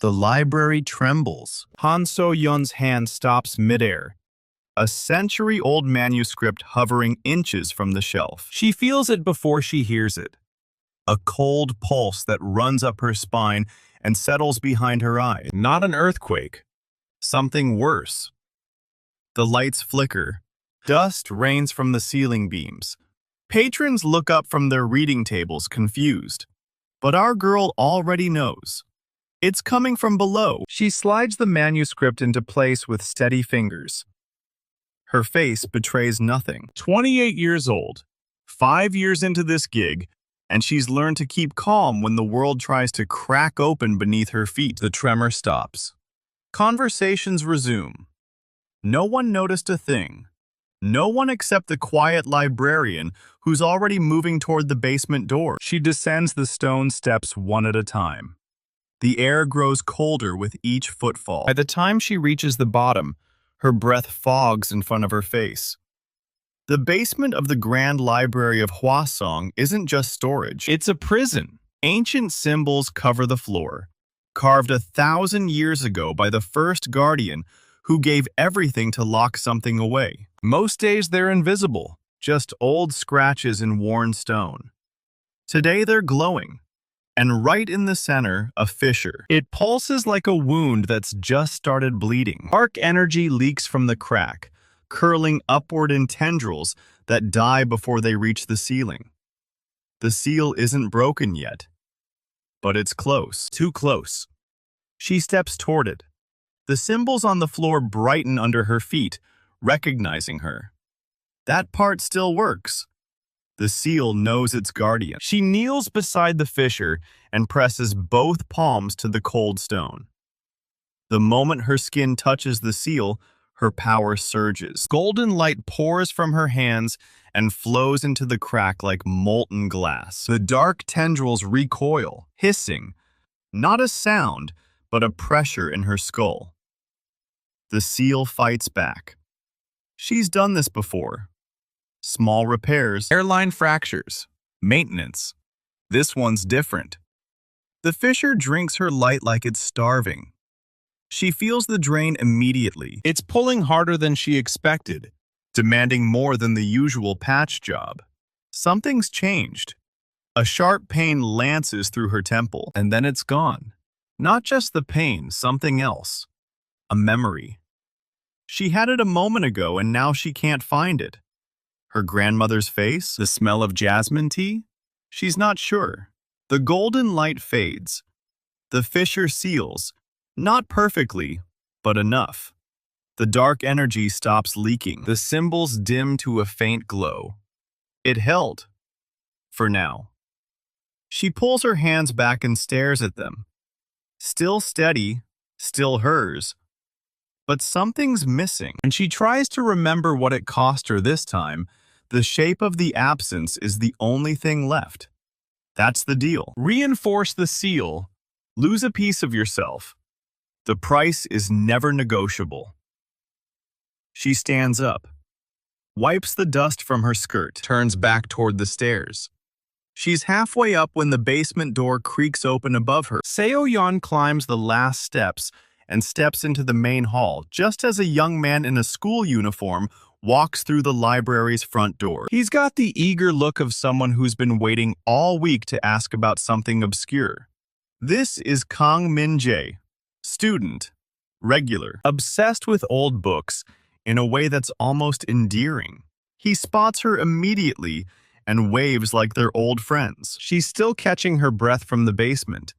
The library trembles. Han Seo-yeon's hand stops midair, a century-old manuscript hovering inches from the shelf. She feels it before she hears it. A cold pulse that runs up her spine and settles behind her eyes. Not an earthquake. Something worse. The lights flicker. Dust rains from the ceiling beams. Patrons look up from their reading tables confused. But our girl already knows. It's coming from below. She slides the manuscript into place with steady fingers. Her face betrays nothing. 28 years old, 5 years into this gig, and she's learned to keep calm when the world tries to crack open beneath her feet. The tremor stops. Conversations resume. No one noticed a thing. No one except the quiet librarian who's already moving toward the basement door. She descends the stone steps one at a time. The air grows colder with each footfall. By the time she reaches the bottom, her breath fogs in front of her face. The basement of the Grand Library of Hwang isn't just storage. It's a prison. Ancient symbols cover the floor, carved 1,000 years ago by the first guardian who gave everything to lock something away. Most days they're invisible, just old scratches in worn stone. Today they're glowing. And right in the center, a fissure. It pulses like a wound that's just started bleeding. Dark energy leaks from the crack, curling upward in tendrils that die before they reach the ceiling. The seal isn't broken yet, but it's close. Too close. She steps toward it. The symbols on the floor brighten under her feet, recognizing her. That part still works. The seal knows its guardian. She kneels beside the fissure and presses both palms to the cold stone. The moment her skin touches the seal, her power surges. Golden light pours from her hands and flows into the crack like molten glass. The dark tendrils recoil, hissing. Not a sound, but a pressure in her skull. The seal fights back. She's done this before. Small repairs, hairline fractures, maintenance. This one's different. The fissure drinks her light like it's starving. She feels the drain immediately. It's pulling harder than she expected, demanding more than the usual patch job. Something's changed. A sharp pain lances through her temple, and then it's gone. Not just the pain, something else. A memory. She had it a moment ago, and now she can't find it. Her grandmother's face? The smell of jasmine tea? She's not sure. The golden light fades. The fissure seals. Not perfectly, but enough. The dark energy stops leaking. The symbols dim to a faint glow. It held. For now. She pulls her hands back and stares at them. Still steady, still hers. But something's missing. And she tries to remember what it cost her this time. The shape of the absence is the only thing left. That's the deal. Reinforce the seal. Lose a piece of yourself. The price is never negotiable. She stands up, wipes the dust from her skirt, turns back toward the stairs. She's halfway up when the basement door creaks open above her. Seo-yeon climbs the last steps and steps into the main hall just as a young man in a school uniform walks through the library's front door. He's got the eager look of someone who's been waiting all week to ask about something obscure. This is Min-jae, student, regular, obsessed with old books in a way that's almost endearing. He spots her immediately and waves like they're old friends. She's still catching her breath from the basement.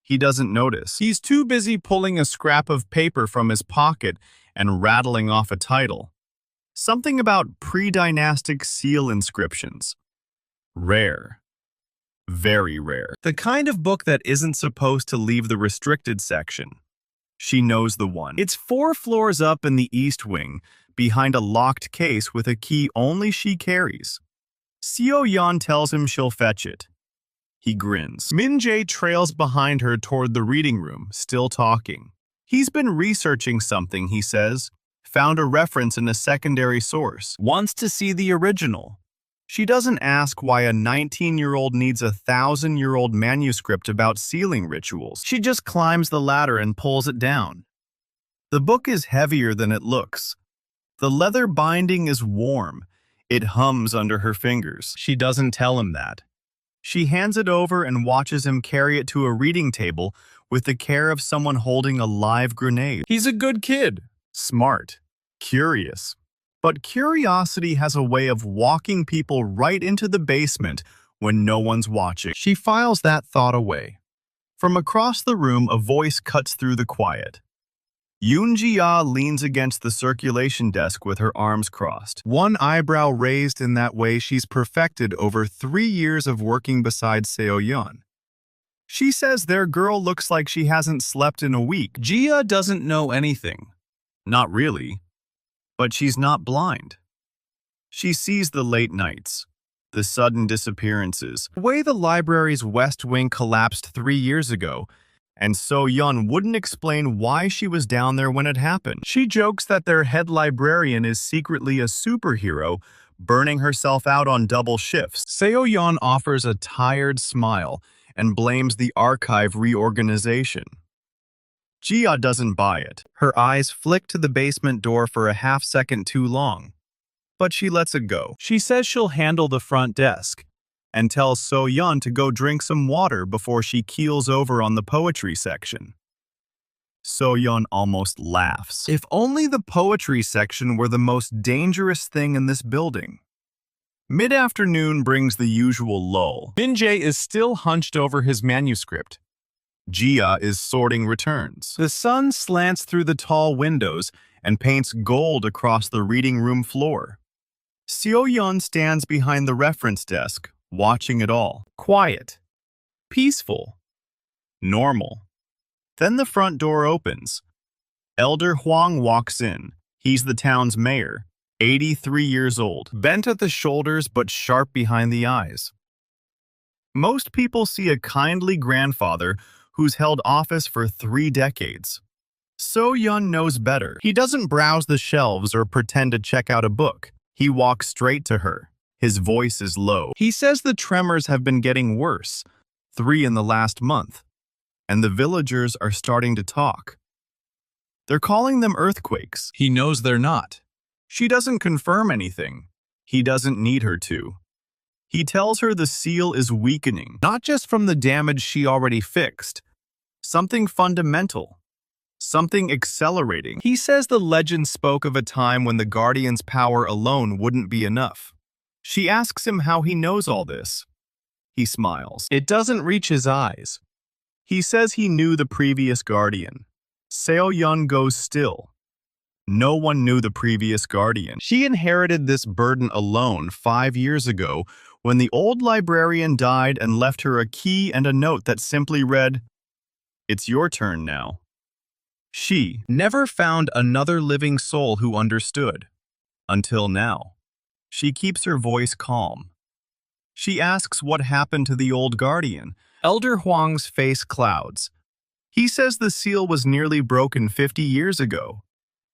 He doesn't notice. He's too busy pulling a scrap of paper from his pocket and rattling off a title. Something about pre-dynastic seal inscriptions. Rare. Very rare. The kind of book that isn't supposed to leave the restricted section. She knows the one. It's 4 floors up in the east wing, behind a locked case with a key only she carries. Seo-yeon tells him she'll fetch it. He grins. Min-jae trails behind her toward the reading room, still talking. He's been researching something, he says. Found a reference in a secondary source. Wants to see the original. She doesn't ask why a 19-year-old needs a 1,000-year-old manuscript about sealing rituals. She just climbs the ladder and pulls it down. The book is heavier than it looks. The leather binding is warm. It hums under her fingers. She doesn't tell him that. She hands it over and watches him carry it to a reading table with the care of someone holding a live grenade. He's a good kid. Smart. Curious. But curiosity has a way of walking people right into the basement when no one's watching. She files that thought away. From across the room, a voice cuts through the quiet. Yoon-ji-ah leans against the circulation desk with her arms crossed, one eyebrow raised in that way she's perfected over 3 years of working beside Seo-yeon. She says their girl looks like she hasn't slept in a week. Jia doesn't know anything. Not really. But she's not blind. She sees the late nights, the sudden disappearances, the way the library's west wing collapsed 3 years ago, and Seo-yeon wouldn't explain why she was down there when it happened. She jokes that their head librarian is secretly a superhero, burning herself out on double shifts. Seo-yeon offers a tired smile and blames the archive reorganization. Jia doesn't buy it. Her eyes flick to the basement door for a half-second too long. But she lets it go. She says she'll handle the front desk and tells Seo-yeon to go drink some water before she keels over on the poetry section. Seo-yeon almost laughs. If only the poetry section were the most dangerous thing in this building. Mid-afternoon brings the usual lull. Min-jae is still hunched over his manuscript. Jia is sorting returns. The sun slants through the tall windows and paints gold across the reading room floor. Seo-yeon stands behind the reference desk, watching it all. Quiet. Peaceful. Normal. Then the front door opens. Elder Hwang walks in. He's the town's mayor, 83 years old, bent at the shoulders but sharp behind the eyes. Most people see a kindly grandfather who's held office for 3 decades. Seo-yeon knows better. He doesn't browse the shelves or pretend to check out a book. He walks straight to her. His voice is low. He says the tremors have been getting worse, 3 in the last month, and the villagers are starting to talk. They're calling them earthquakes. He knows they're not. She doesn't confirm anything. He doesn't need her to. He tells her the seal is weakening, not just from the damage she already fixed. Something fundamental. Something accelerating. He says the legend spoke of a time when the Guardian's power alone wouldn't be enough. She asks him how he knows all this. He smiles. It doesn't reach his eyes. He says he knew the previous Guardian. Seo-yeon goes still. No one knew the previous Guardian. She inherited this burden alone 5 years ago when the old librarian died and left her a key and a note that simply read, "It's your turn now." She never found another living soul who understood. Until now. She keeps her voice calm. She asks what happened to the old Guardian. Elder Hwang's face clouds. He says the seal was nearly broken 50 years ago.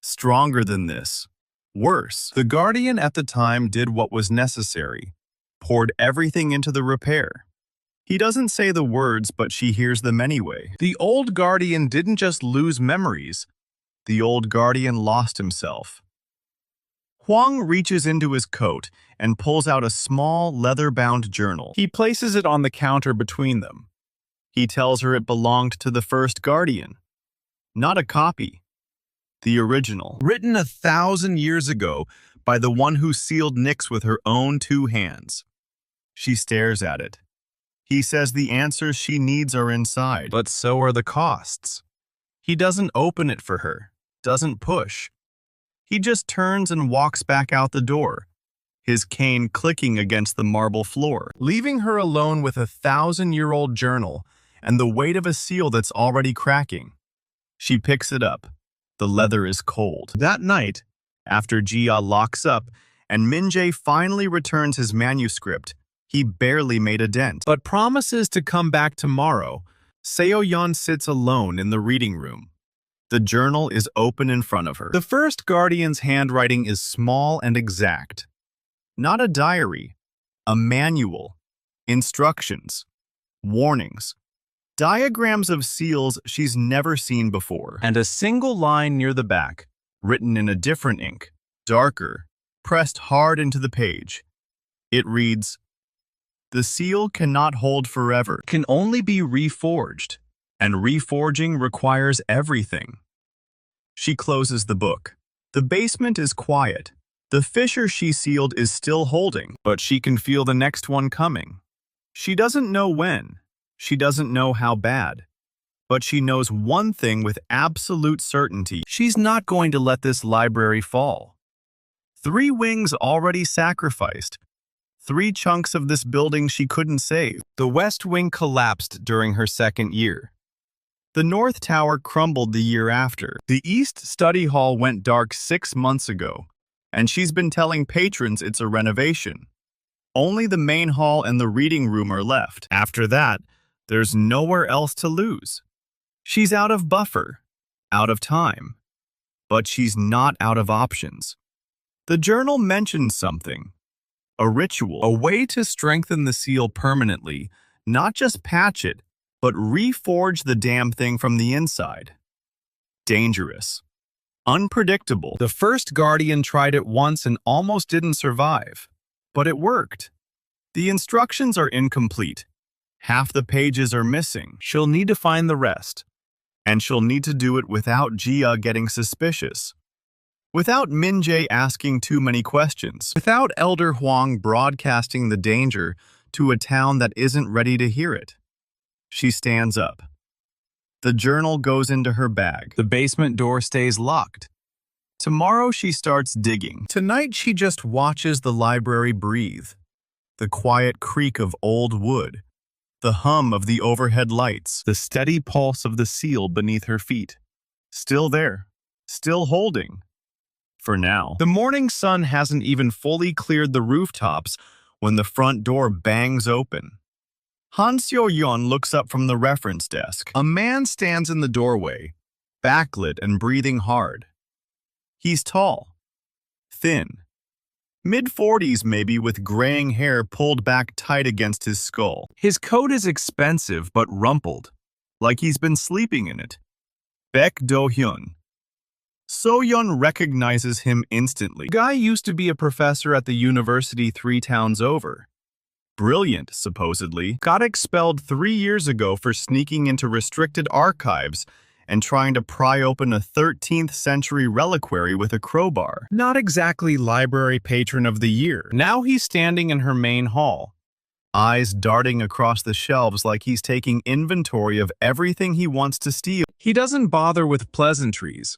Stronger than this. Worse. The Guardian at the time did what was necessary. Poured everything into the repair. He doesn't say the words, but she hears them anyway. The old Guardian didn't just lose memories. The old Guardian lost himself. Hwang reaches into his coat and pulls out a small, leather-bound journal. He places it on the counter between them. He tells her it belonged to the first Guardian. Not a copy. The original. Written 1,000 years ago by the one who sealed Nyx with her own 2 hands. She stares at it. He says the answers she needs are inside. But so are the costs. He doesn't open it for her. Doesn't push. He just turns and walks back out the door, his cane clicking against the marble floor, leaving her alone with a 1,000-year-old journal and the weight of a seal that's already cracking. She picks it up. The leather is cold. That night, after Jia locks up and Min-jae finally returns his manuscript, he barely made a dent, but promises to come back tomorrow. Seo-yeon sits alone in the reading room. The journal is open in front of her. The first Guardian's handwriting is small and exact. Not a diary, A manual, instructions, warnings, diagrams of seals she's never seen before, and a single line near the back, written in a different ink, darker, pressed hard into the page. It reads, "The seal cannot hold forever, can only be reforged, and reforging requires everything." She closes the book. The basement is quiet. The fissure she sealed is still holding, but she can feel the next one coming. She doesn't know when. She doesn't know how bad. But she knows one thing with absolute certainty. She's not going to let this library fall. 3 wings already sacrificed. 3 chunks of this building she couldn't save. The West Wing collapsed during her 2nd year. The North Tower crumbled the year after. The East Study Hall went dark 6 months ago, and she's been telling patrons it's a renovation. Only the main hall and the reading room are left. After that, there's nowhere else to lose. She's out of buffer, out of time, but she's not out of options. The journal mentions something. A ritual, a way to strengthen the seal permanently, not just patch it, but reforge the damn thing from the inside. Dangerous. Unpredictable. The first Guardian tried it once and almost didn't survive. But it worked. The instructions are incomplete. Half the pages are missing. She'll need to find the rest. And she'll need to do it without Jia getting suspicious. Without Min-jae asking too many questions. Without Elder Hwang broadcasting the danger to a town that isn't ready to hear it. She stands up. The journal goes into her bag. The basement door stays locked. Tomorrow she starts digging. Tonight she just watches the library breathe. The quiet creak of old wood. The hum of the overhead lights. The steady pulse of the seal beneath her feet. Still there. Still holding. For now. The morning sun hasn't even fully cleared the rooftops when the front door bangs open. Han Seo-yeon looks up from the reference desk. A man stands in the doorway, backlit and breathing hard. He's tall, thin, mid-40s maybe, with graying hair pulled back tight against his skull. His coat is expensive but rumpled, like he's been sleeping in it. Baek Do-hyun. So-yeon recognizes him instantly. The guy used to be a professor at the university 3 towns over. Brilliant, supposedly. Got expelled 3 years ago for sneaking into restricted archives and trying to pry open a 13th century reliquary with a crowbar. Not exactly library patron of the year. Now he's standing in her main hall, eyes darting across the shelves like he's taking inventory of everything he wants to steal. He doesn't bother with pleasantries.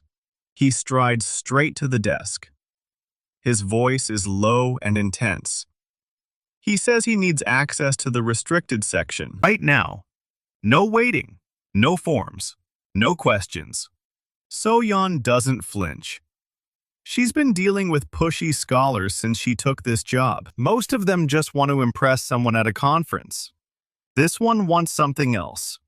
He strides straight to the desk. His voice is low and intense. He says he needs access to the restricted section right now. No waiting, no forms, no questions. So-yeon doesn't flinch. She's been dealing with pushy scholars since she took this job. Most of them just want to impress someone at a conference. This one wants something else.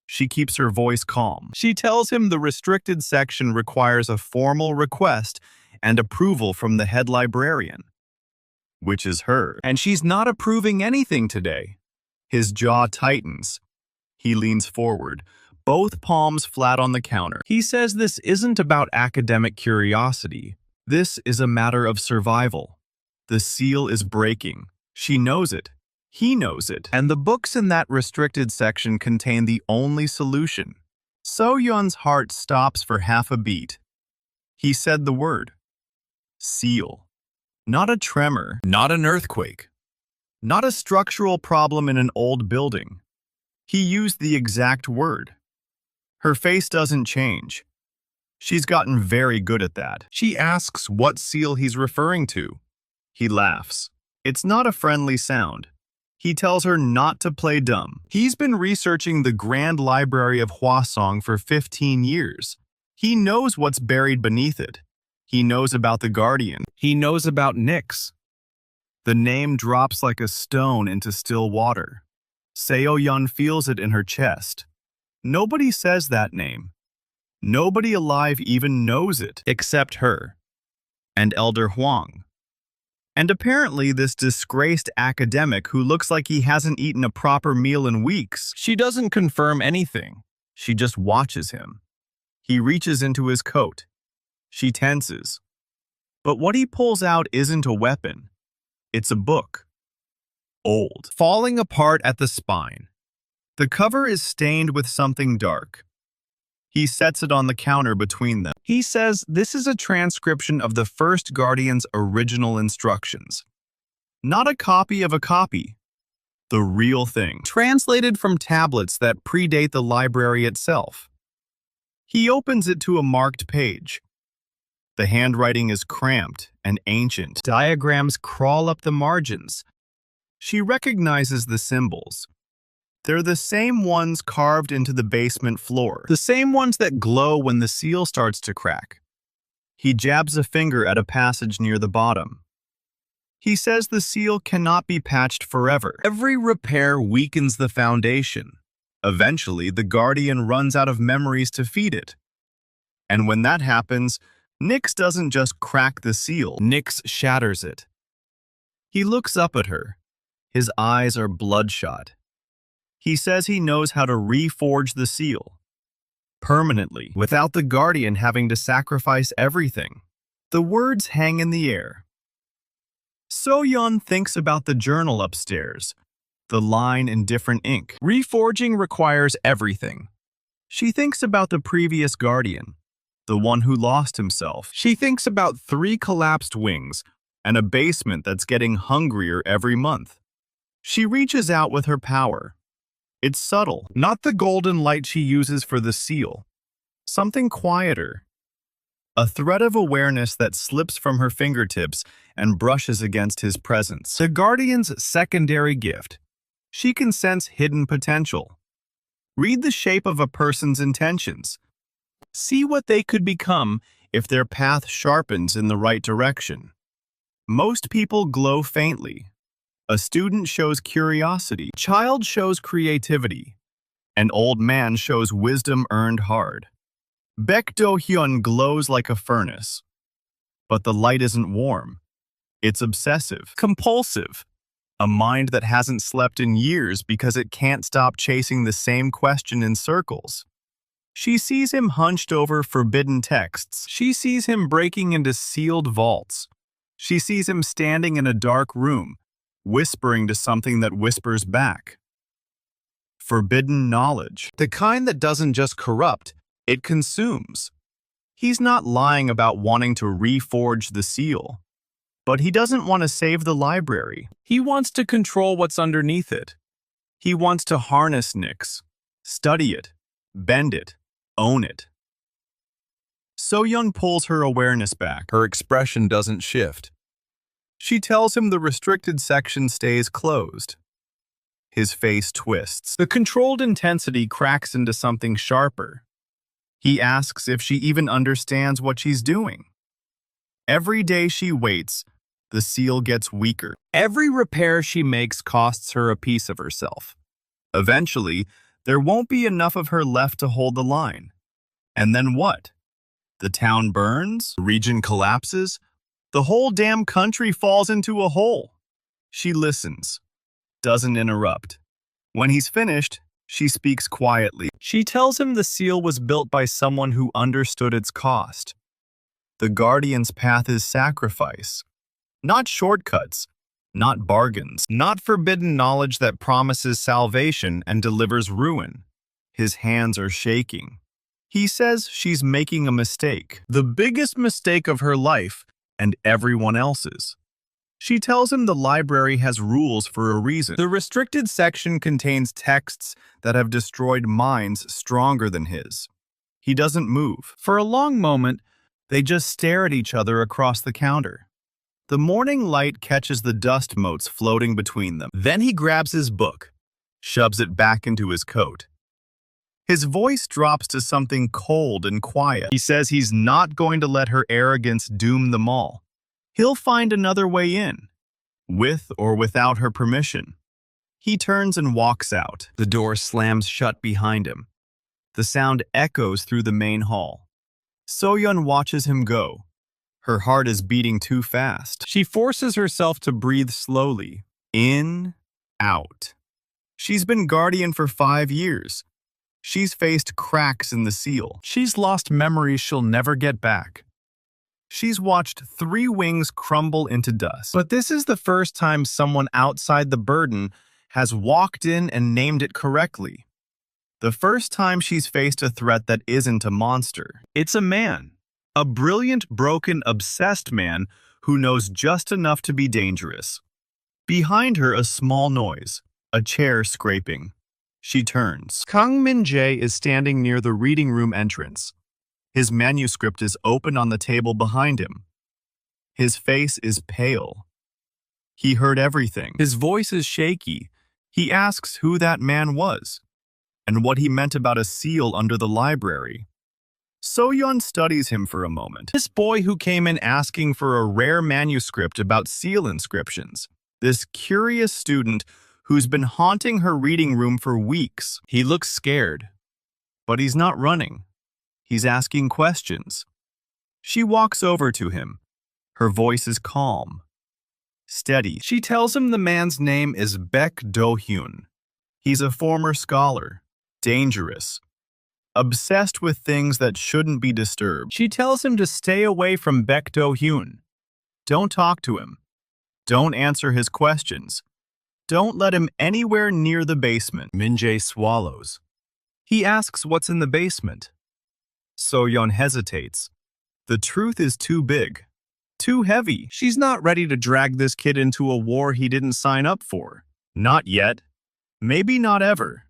She keeps her voice calm. She tells him the restricted section requires a formal request and approval from the head librarian, which is her. And she's not approving anything today. His jaw tightens. He leans forward, both palms flat on the counter. He says this isn't about academic curiosity. This is a matter of survival. The seal is breaking. She knows it. He knows it. And the books in that restricted section contain the only solution. So-yeon's heart stops for half a beat. He said the word. Seal. Not a tremor, not an earthquake, not a structural problem in an old building. He used the exact word. Her face doesn't change. She's gotten very good at that. She asks what seal he's referring to. He laughs. It's not a friendly sound. He tells her not to play dumb. He's been researching the Grand Library of Hwasong for 15 years. He knows what's buried beneath it. He knows about the Guardian. He knows about Nyx. The name drops like a stone into still water. Seo-yeon feels it in her chest. Nobody says that name. Nobody alive even knows it, except her. And Elder Hwang. And apparently this disgraced academic who looks like he hasn't eaten a proper meal in weeks. She doesn't confirm anything. She just watches him. He reaches into his coat. She tenses. But what he pulls out isn't a weapon. It's a book. Old. Falling apart at the spine. The cover is stained with something dark. He sets it on the counter between them. He says this is a transcription of the first Guardian's original instructions. Not a copy of a copy. The real thing. Translated from tablets that predate the library itself. He opens it to a marked page. The handwriting is cramped and ancient. Diagrams crawl up the margins. She recognizes the symbols. They're the same ones carved into the basement floor. The same ones that glow when the seal starts to crack. He jabs a finger at a passage near the bottom. He says the seal cannot be patched forever. Every repair weakens the foundation. Eventually, the Guardian runs out of memories to feed it. And when that happens, Nyx doesn't just crack the seal. Nyx shatters it. He looks up at her. His eyes are bloodshot. He says he knows how to reforge the seal. Permanently, without the Guardian having to sacrifice everything. The words hang in the air. Seo-yeon thinks about the journal upstairs, the line in different ink. Reforging requires everything. She thinks about the previous Guardian, the one who lost himself. She thinks about 3 collapsed wings and a basement that's getting hungrier every month. She reaches out with her power. It's subtle, not the golden light she uses for the seal. Something quieter. A thread of awareness that slips from her fingertips and brushes against his presence. The Guardian's secondary gift. She can sense hidden potential. Read the shape of a person's intentions. See what they could become if their path sharpens in the right direction. Most people glow faintly. A student shows curiosity. A child shows creativity. An old man shows wisdom earned hard. Baek Do-hyun glows like a furnace. But the light isn't warm. It's obsessive, compulsive. A mind that hasn't slept in years because it can't stop chasing the same question in circles. She sees him hunched over forbidden texts. She sees him breaking into sealed vaults. She sees him standing in a dark room, whispering to something that whispers back. Forbidden knowledge. The kind that doesn't just corrupt, it consumes. He's not lying about wanting to reforge the seal. But he doesn't want to save the library. He wants to control what's underneath it. He wants to harness Nyx, study it, bend it, own it. Seo-yeon pulls her awareness back. Her expression doesn't shift. She tells him the restricted section stays closed. His face twists. The controlled intensity cracks into something sharper. He asks if she even understands what she's doing. Every day she waits, the seal gets weaker. Every repair she makes costs her a piece of herself. Eventually, there won't be enough of her left to hold the line. And then what? The town burns? The region collapses? The whole damn country falls into a hole. She listens, doesn't interrupt. When he's finished, she speaks quietly. She tells him the seal was built by someone who understood its cost. The Guardian's path is sacrifice. Not shortcuts, not bargains, not forbidden knowledge that promises salvation and delivers ruin. His hands are shaking. He says she's making a mistake, the biggest mistake of her life and everyone else's. She tells him the library has rules for a reason. The restricted section contains texts that have destroyed minds stronger than his. He doesn't move. For a long moment, they just stare at each other across the counter. The morning light catches the dust motes floating between them. Then he grabs his book, shoves it back into his coat. His voice drops to something cold and quiet. He says he's not going to let her arrogance doom them all. He'll find another way in, with or without her permission. He turns and walks out. The door slams shut behind him. The sound echoes through the main hall. Seo-yeon watches him go. Her heart is beating too fast. She forces herself to breathe slowly. In, out. She's been guardian for 5 years. She's faced cracks in the seal. She's lost memories she'll never get back. She's watched 3 wings crumble into dust. But this is the first time someone outside the burden has walked in and named it correctly. The first time she's faced a threat that isn't a monster. It's a man. A brilliant, broken, obsessed man who knows just enough to be dangerous. Behind her, a small noise, a chair scraping. She turns. Min-jae is standing near the reading room entrance. His manuscript is open on the table behind him. His face is pale. He heard everything. His voice is shaky. He asks who that man was and what he meant about a seal under the library. Seo-yeon studies him for a moment. This boy who came in asking for a rare manuscript about seal inscriptions. This curious student who's been haunting her reading room for weeks. He looks scared, but he's not running. He's asking questions. She walks over to him. Her voice is calm, steady. She tells him the man's name is Baek Do-hyun. He's a former scholar, dangerous, obsessed with things that shouldn't be disturbed. She tells him to stay away from Baek Do-hyun. Don't talk to him. Don't answer his questions. Don't let him anywhere near the basement. Min-jae swallows. He asks what's in the basement. Seo-yeon hesitates. The truth is too big, too heavy. She's not ready to drag this kid into a war he didn't sign up for. Not yet. Maybe not ever.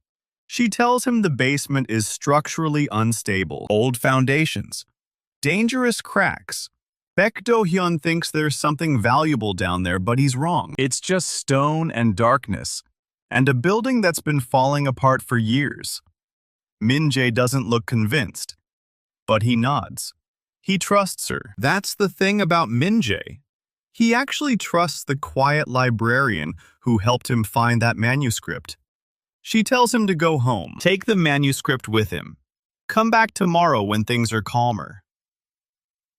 She tells him the basement is structurally unstable. Old foundations. Dangerous cracks. Baek Do-hyun thinks there's something valuable down there, but he's wrong. It's just stone and darkness, and a building that's been falling apart for years. Min-jae doesn't look convinced, but he nods. He trusts her. That's the thing about Min-jae. He actually trusts the quiet librarian who helped him find that manuscript. She tells him to go home. Take the manuscript with him. Come back tomorrow when things are calmer.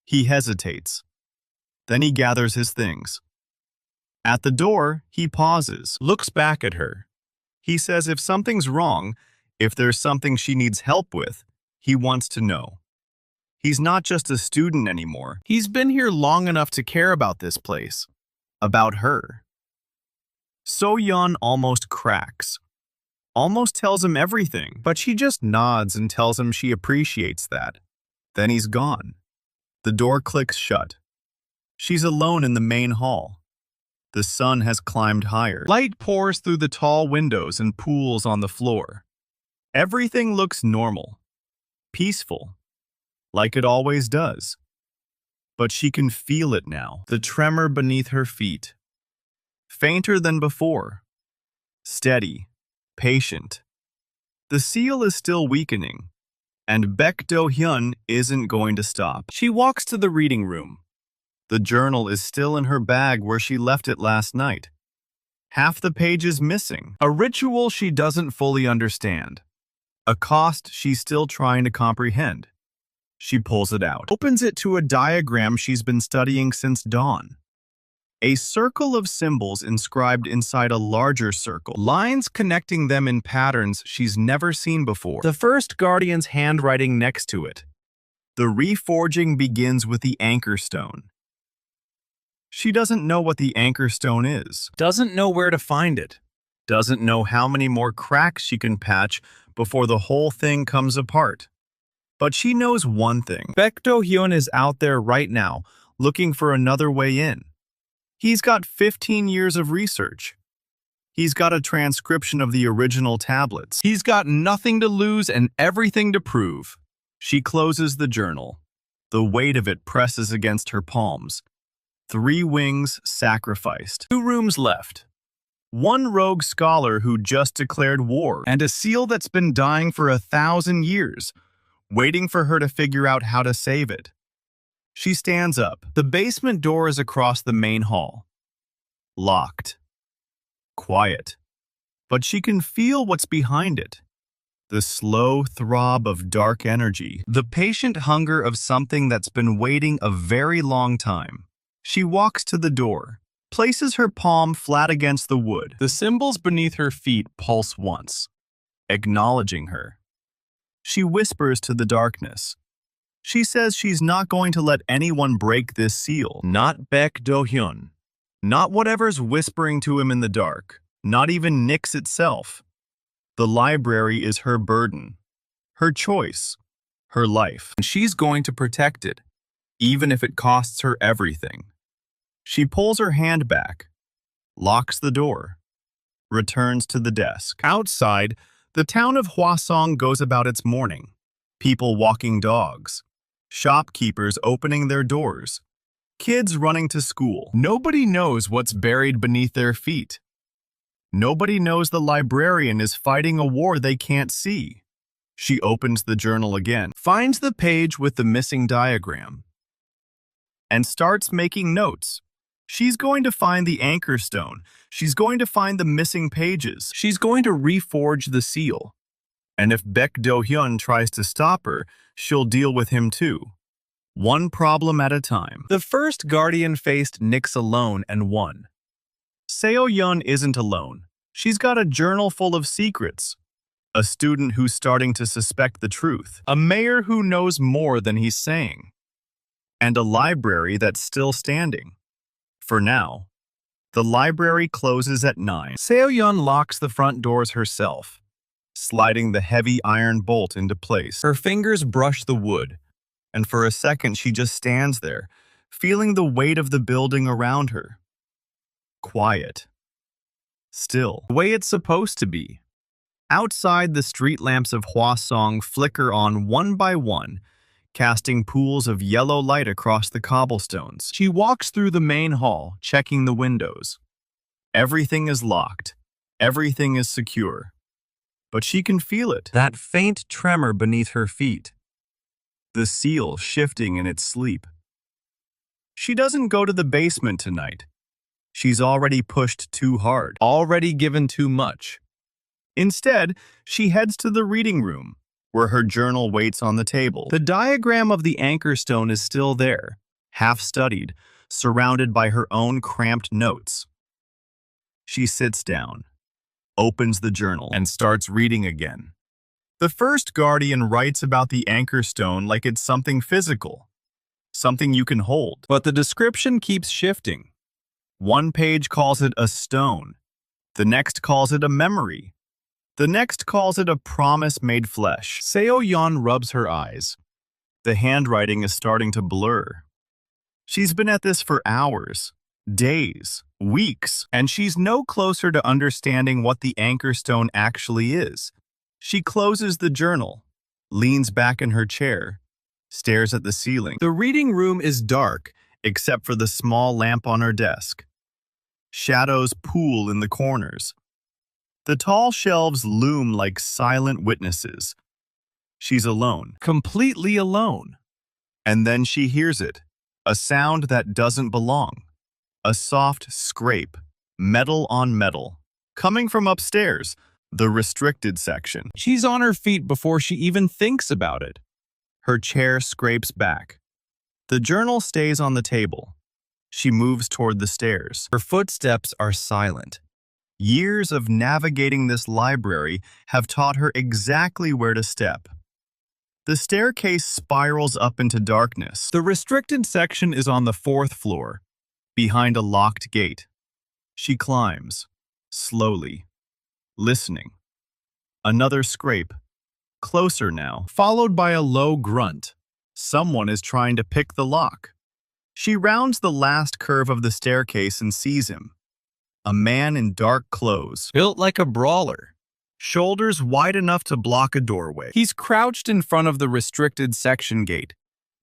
He hesitates. Then he gathers his things. At the door, he pauses, looks back at her. He says if something's wrong, if there's something she needs help with, he wants to know. He's not just a student anymore. He's been here long enough to care about this place. About her. Seo-yeon almost cracks. Almost tells him everything, but she just nods and tells him she appreciates that. Then he's gone. The door clicks shut. She's alone in the main hall. The sun has climbed higher. Light pours through the tall windows and pools on the floor. Everything looks normal, peaceful, like it always does. But she can feel it now, the tremor beneath her feet. Fainter than before. Steady, patient. The seal is still weakening. And Baek Do-hyun isn't going to stop. She walks to the reading room. The journal is still in her bag where she left it last night. Half the page is missing. A ritual she doesn't fully understand. A cost she's still trying to comprehend. She pulls it out. Opens it to a diagram she's been studying since dawn. A circle of symbols inscribed inside a larger circle. Lines connecting them in patterns she's never seen before. The first guardian's handwriting next to it. The reforging begins with the anchor stone. She doesn't know what the anchor stone is. Doesn't know where to find it. Doesn't know how many more cracks she can patch before the whole thing comes apart. But she knows one thing. Baek Do-hyun is out there right now, looking for another way in. He's got 15 years of research. He's got a transcription of the original tablets. He's got nothing to lose and everything to prove. She closes the journal. The weight of it presses against her palms. 3 wings sacrificed. 2 rooms left. 1 rogue scholar who just declared war, and a seal that's been dying for 1,000 years, waiting for her to figure out how to save it. She stands up. The basement door is across the main hall. Locked. Quiet. But she can feel what's behind it. The slow throb of dark energy, the patient hunger of something that's been waiting a very long time. She walks to the door, places her palm flat against the wood. The symbols beneath her feet pulse once, acknowledging her. She whispers to the darkness. She says she's not going to let anyone break this seal. Not Baek Do-hyun. Not whatever's whispering to him in the dark. Not even Nyx itself. The library is her burden, her choice, her life. And she's going to protect it, even if it costs her everything. She pulls her hand back, locks the door, returns to the desk. Outside, the town of Hwasong goes about its morning. People walking dogs. Shopkeepers opening their doors. Kids running to school. Nobody knows what's buried beneath their feet. Nobody knows the librarian is fighting a war they can't see. She opens the journal again, finds the page with the missing diagram, and starts making notes. She's going to find the anchor stone. She's going to find the missing pages. She's going to reforge the seal. And if Baek Do-hyun tries to stop her, she'll deal with him too. One problem at a time. The first guardian faced Nyx alone and won. Seo-yeon isn't alone. She's got a journal full of secrets. A student who's starting to suspect the truth. A mayor who knows more than he's saying. And a library that's still standing. For now. The library closes at 9. Seo-yeon locks the front doors herself, sliding the heavy iron bolt into place. Her fingers brush the wood, and for a second she just stands there, feeling the weight of the building around her. Quiet. Still. The way it's supposed to be. Outside, the street lamps of Hwasong flicker on one by one, casting pools of yellow light across the cobblestones. She walks through the main hall, checking the windows. Everything is locked. Everything is secure. But she can feel it. That faint tremor beneath her feet. The seal shifting in its sleep. She doesn't go to the basement tonight. She's already pushed too hard. Already given too much. Instead, she heads to the reading room, where her journal waits on the table. The diagram of the anchor stone is still there, half-studied, surrounded by her own cramped notes. She sits down, opens the journal, and starts reading again. The first guardian writes about the anchor stone like it's something physical, something you can hold. But the description keeps shifting. One page calls it a stone. The next calls it a memory. The next calls it a promise made flesh. Seo-yeon rubs her eyes. The handwriting is starting to blur. She's been at this for hours, days, weeks, and she's no closer to understanding what the anchor stone actually is. She closes the journal, leans back in her chair, stares at the ceiling. The reading room is dark, except for the small lamp on her desk. Shadows pool in the corners. The tall shelves loom like silent witnesses. She's alone, completely alone. And then she hears it, a sound that doesn't belong. A soft scrape, metal on metal, coming from upstairs, the restricted section. She's on her feet before she even thinks about it. Her chair scrapes back. The journal stays on the table. She moves toward the stairs. Her footsteps are silent. Years of navigating this library have taught her exactly where to step. The staircase spirals up into darkness. The restricted section is on the 4th floor, behind a locked gate. She climbs, slowly, listening. Another scrape, closer now, followed by a low grunt. Someone is trying to pick the lock. She rounds the last curve of the staircase and sees him. A man in dark clothes, built like a brawler, shoulders wide enough to block a doorway. He's crouched in front of the restricted section gate,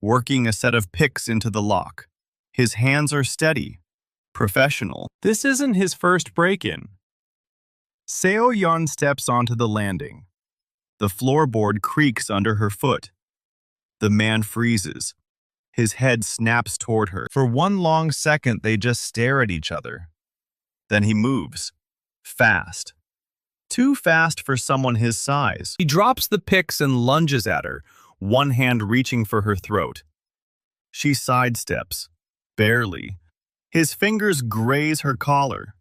working a set of picks into the lock. His hands are steady, professional. This isn't his first break-in. Seo-yeon steps onto the landing. The floorboard creaks under her foot. The man freezes. His head snaps toward her. For one long second, they just stare at each other. Then he moves, fast, too fast for someone his size. He drops the picks and lunges at her, one hand reaching for her throat. She sidesteps, barely. His fingers graze her collar.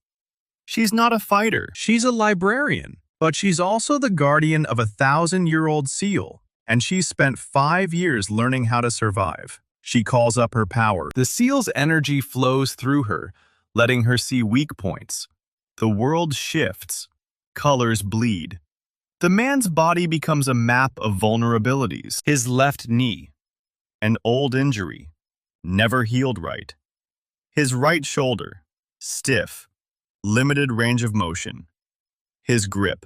She's not a fighter. She's a librarian, but she's also the guardian of a 1,000-year-old seal, and she's spent 5 years learning how to survive. She calls up her power. The seal's energy flows through her, letting her see weak points. The world shifts. Colors bleed. The man's body becomes a map of vulnerabilities. His left knee, an old injury, never healed right. His right shoulder, stiff, limited range of motion. His grip,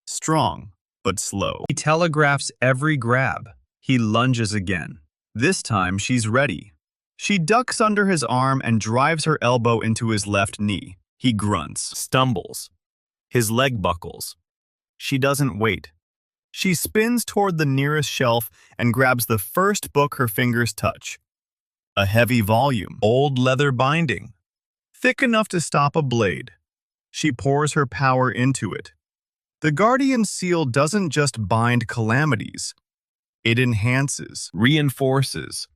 strong but slow. He telegraphs every grab. He lunges again. This time she's ready. She ducks under his arm and drives her elbow into his left knee. He grunts, stumbles. His leg buckles. She doesn't wait. She spins toward the nearest shelf and grabs the first book her fingers touch. A heavy volume, old leather binding, thick enough to stop a blade. She pours her power into it. The Guardian Seal doesn't just bind calamities. It enhances, reinforces,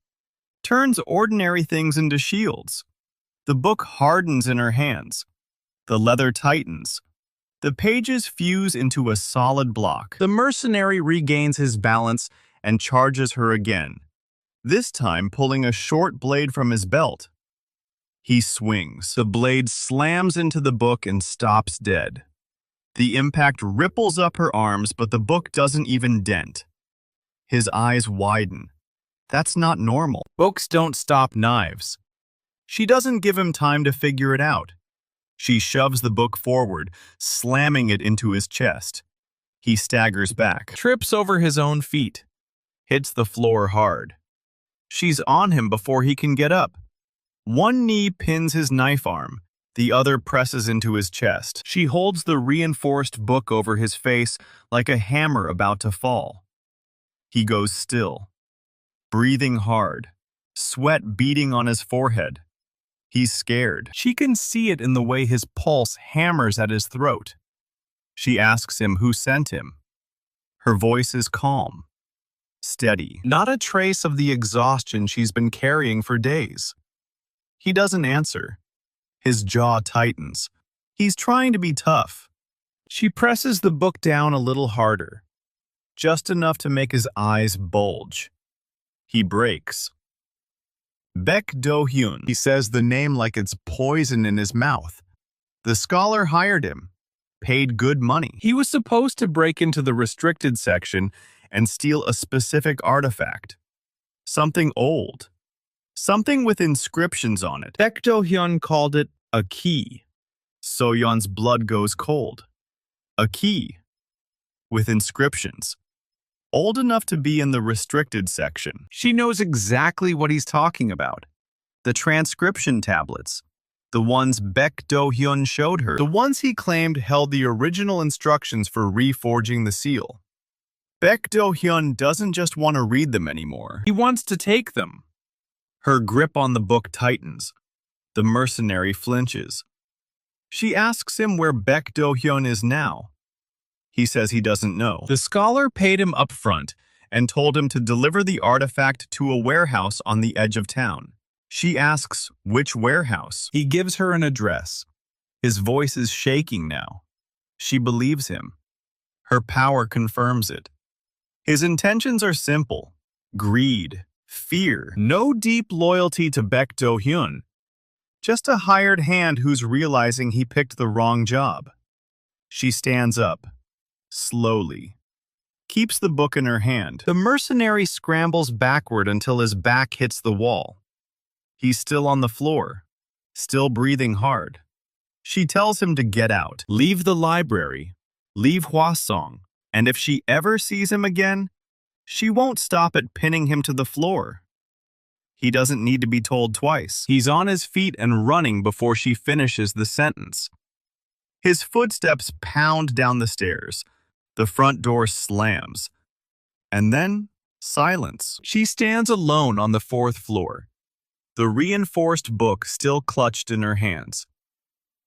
turns ordinary things into shields. The book hardens in her hands. The leather tightens. The pages fuse into a solid block. The mercenary regains his balance and charges her again, this time pulling a short blade from his belt. He swings. The blade slams into the book and stops dead. The impact ripples up her arms, but the book doesn't even dent. His eyes widen. That's not normal. Books don't stop knives. She doesn't give him time to figure it out. She shoves the book forward, slamming it into his chest. He staggers back, trips over his own feet, hits the floor hard. She's on him before he can get up. One knee pins his knife arm, the other presses into his chest. She holds the reinforced book over his face like a hammer about to fall. He goes still, breathing hard, sweat beating on his forehead. He's scared. She can see it in the way his pulse hammers at his throat. She asks him who sent him. Her voice is calm, steady, not a trace of the exhaustion she's been carrying for days. He doesn't answer. His jaw tightens. He's trying to be tough. She presses the book down a little harder, just enough to make his eyes bulge. He breaks. Baek Do-hyun. He says the name like it's poison in his mouth. The scholar hired him, paid good money. He was supposed to break into the restricted section and steal a specific artifact. Something old. Something with inscriptions on it. Baek Do-hyun called it a key. So-yeon's blood goes cold. A key. With inscriptions. Old enough to be in the restricted section. She knows exactly what he's talking about. The transcription tablets. The ones Baek Do-hyun showed her. The ones he claimed held the original instructions for reforging the seal. Baek Do-hyun doesn't just want to read them anymore. He wants to take them. Her grip on the book tightens. The mercenary flinches. She asks him where Baek Do-hyun is now. He says he doesn't know. The scholar paid him up front and told him to deliver the artifact to a warehouse on the edge of town. She asks which warehouse. He gives her an address. His voice is shaking now. She believes him. Her power confirms it. His intentions are simple. Greed, fear, no deep loyalty to Baek Do-hyun. Just a hired hand who's realizing he picked the wrong job. She stands up. Slowly. Keeps the book in her hand. The mercenary scrambles backward until his back hits the wall. He's still on the floor, still breathing hard. She tells him to get out. Leave the library. Leave Hwasong. And if she ever sees him again, she won't stop at pinning him to the floor. He doesn't need to be told twice. He's on his feet and running before she finishes the sentence. His footsteps pound down the stairs. The front door slams. And then, silence. She stands alone on the 4th floor, the reinforced book still clutched in her hands.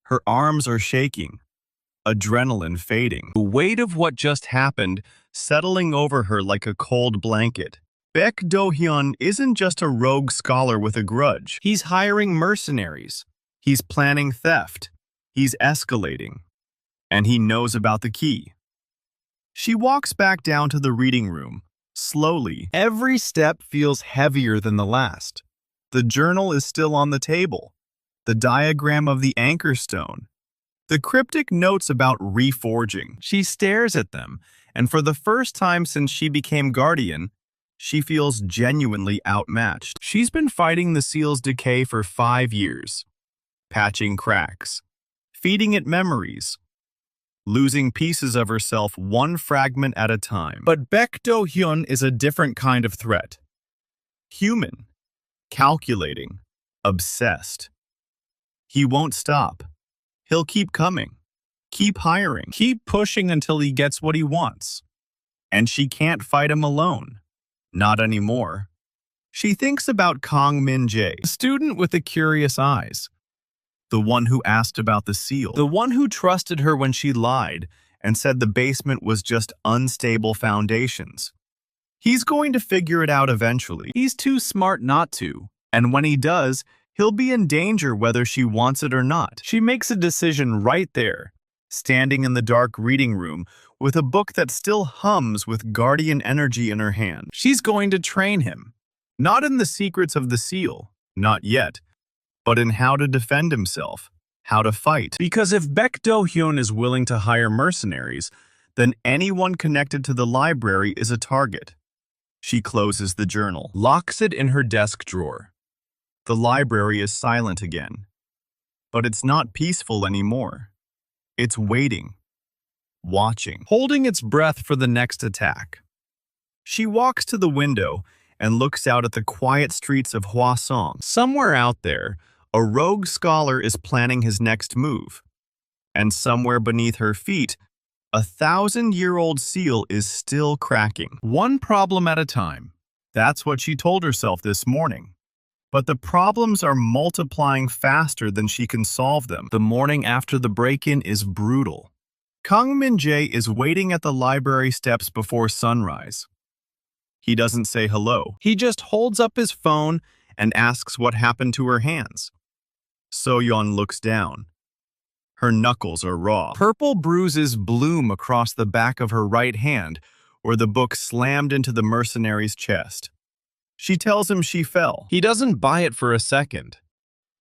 Her arms are shaking. adrenaline fading, the weight of what just happened settling over her like a cold blanket. Baek Do-hyun isn't just a rogue scholar with a grudge. He's hiring mercenaries. He's planning theft. He's escalating. And he knows about the key. She walks back down to the reading room, slowly. Every step feels heavier than the last. The journal is still on the table. The diagram of the anchor stone. The cryptic notes about reforging. She stares at them, and for the first time since she became guardian, she feels genuinely outmatched. She's been fighting the seal's decay for 5 years, patching cracks, feeding it memories, losing pieces of herself one fragment at a time. But Baek Do-hyun is a different kind of threat. Human, calculating, obsessed. He won't stop. He'll keep coming, keep hiring, keep pushing until he gets what he wants. And she can't fight him alone. Not anymore. She thinks about Kang Min-jae, the student with the curious eyes. The one who asked about the seal. The one who trusted her when she lied and said the basement was just unstable foundations. He's going to figure it out eventually. He's too smart not to. And when he does, he'll be in danger whether she wants it or not. She makes a decision right there, standing in the dark reading room with a book that still hums with guardian energy in her hand. She's going to train him. Not in the secrets of the seal, not yet, but in how to defend himself, how to fight. Because if Baek Do-hyun is willing to hire mercenaries, then anyone connected to the library is a target. She closes the journal, locks it in her desk drawer. The library is silent again. But it's not peaceful anymore. It's waiting, watching, holding its breath for the next attack. She walks to the window and looks out at the quiet streets of Hwasong. Somewhere out there, a rogue scholar is planning his next move. And somewhere beneath her feet, a 1,000-year-old seal is still cracking. One problem at a time. That's what she told herself this morning. But the problems are multiplying faster than she can solve them. The morning after the break-in is brutal. Kang Min-jae is waiting at the library steps before sunrise. He doesn't say hello. He just holds up his phone and asks what happened to her hands. So-yeon looks down. Her knuckles are raw. Purple bruises bloom across the back of her right hand, where the book slammed into the mercenary's chest. She tells him she fell. He doesn't buy it for a second.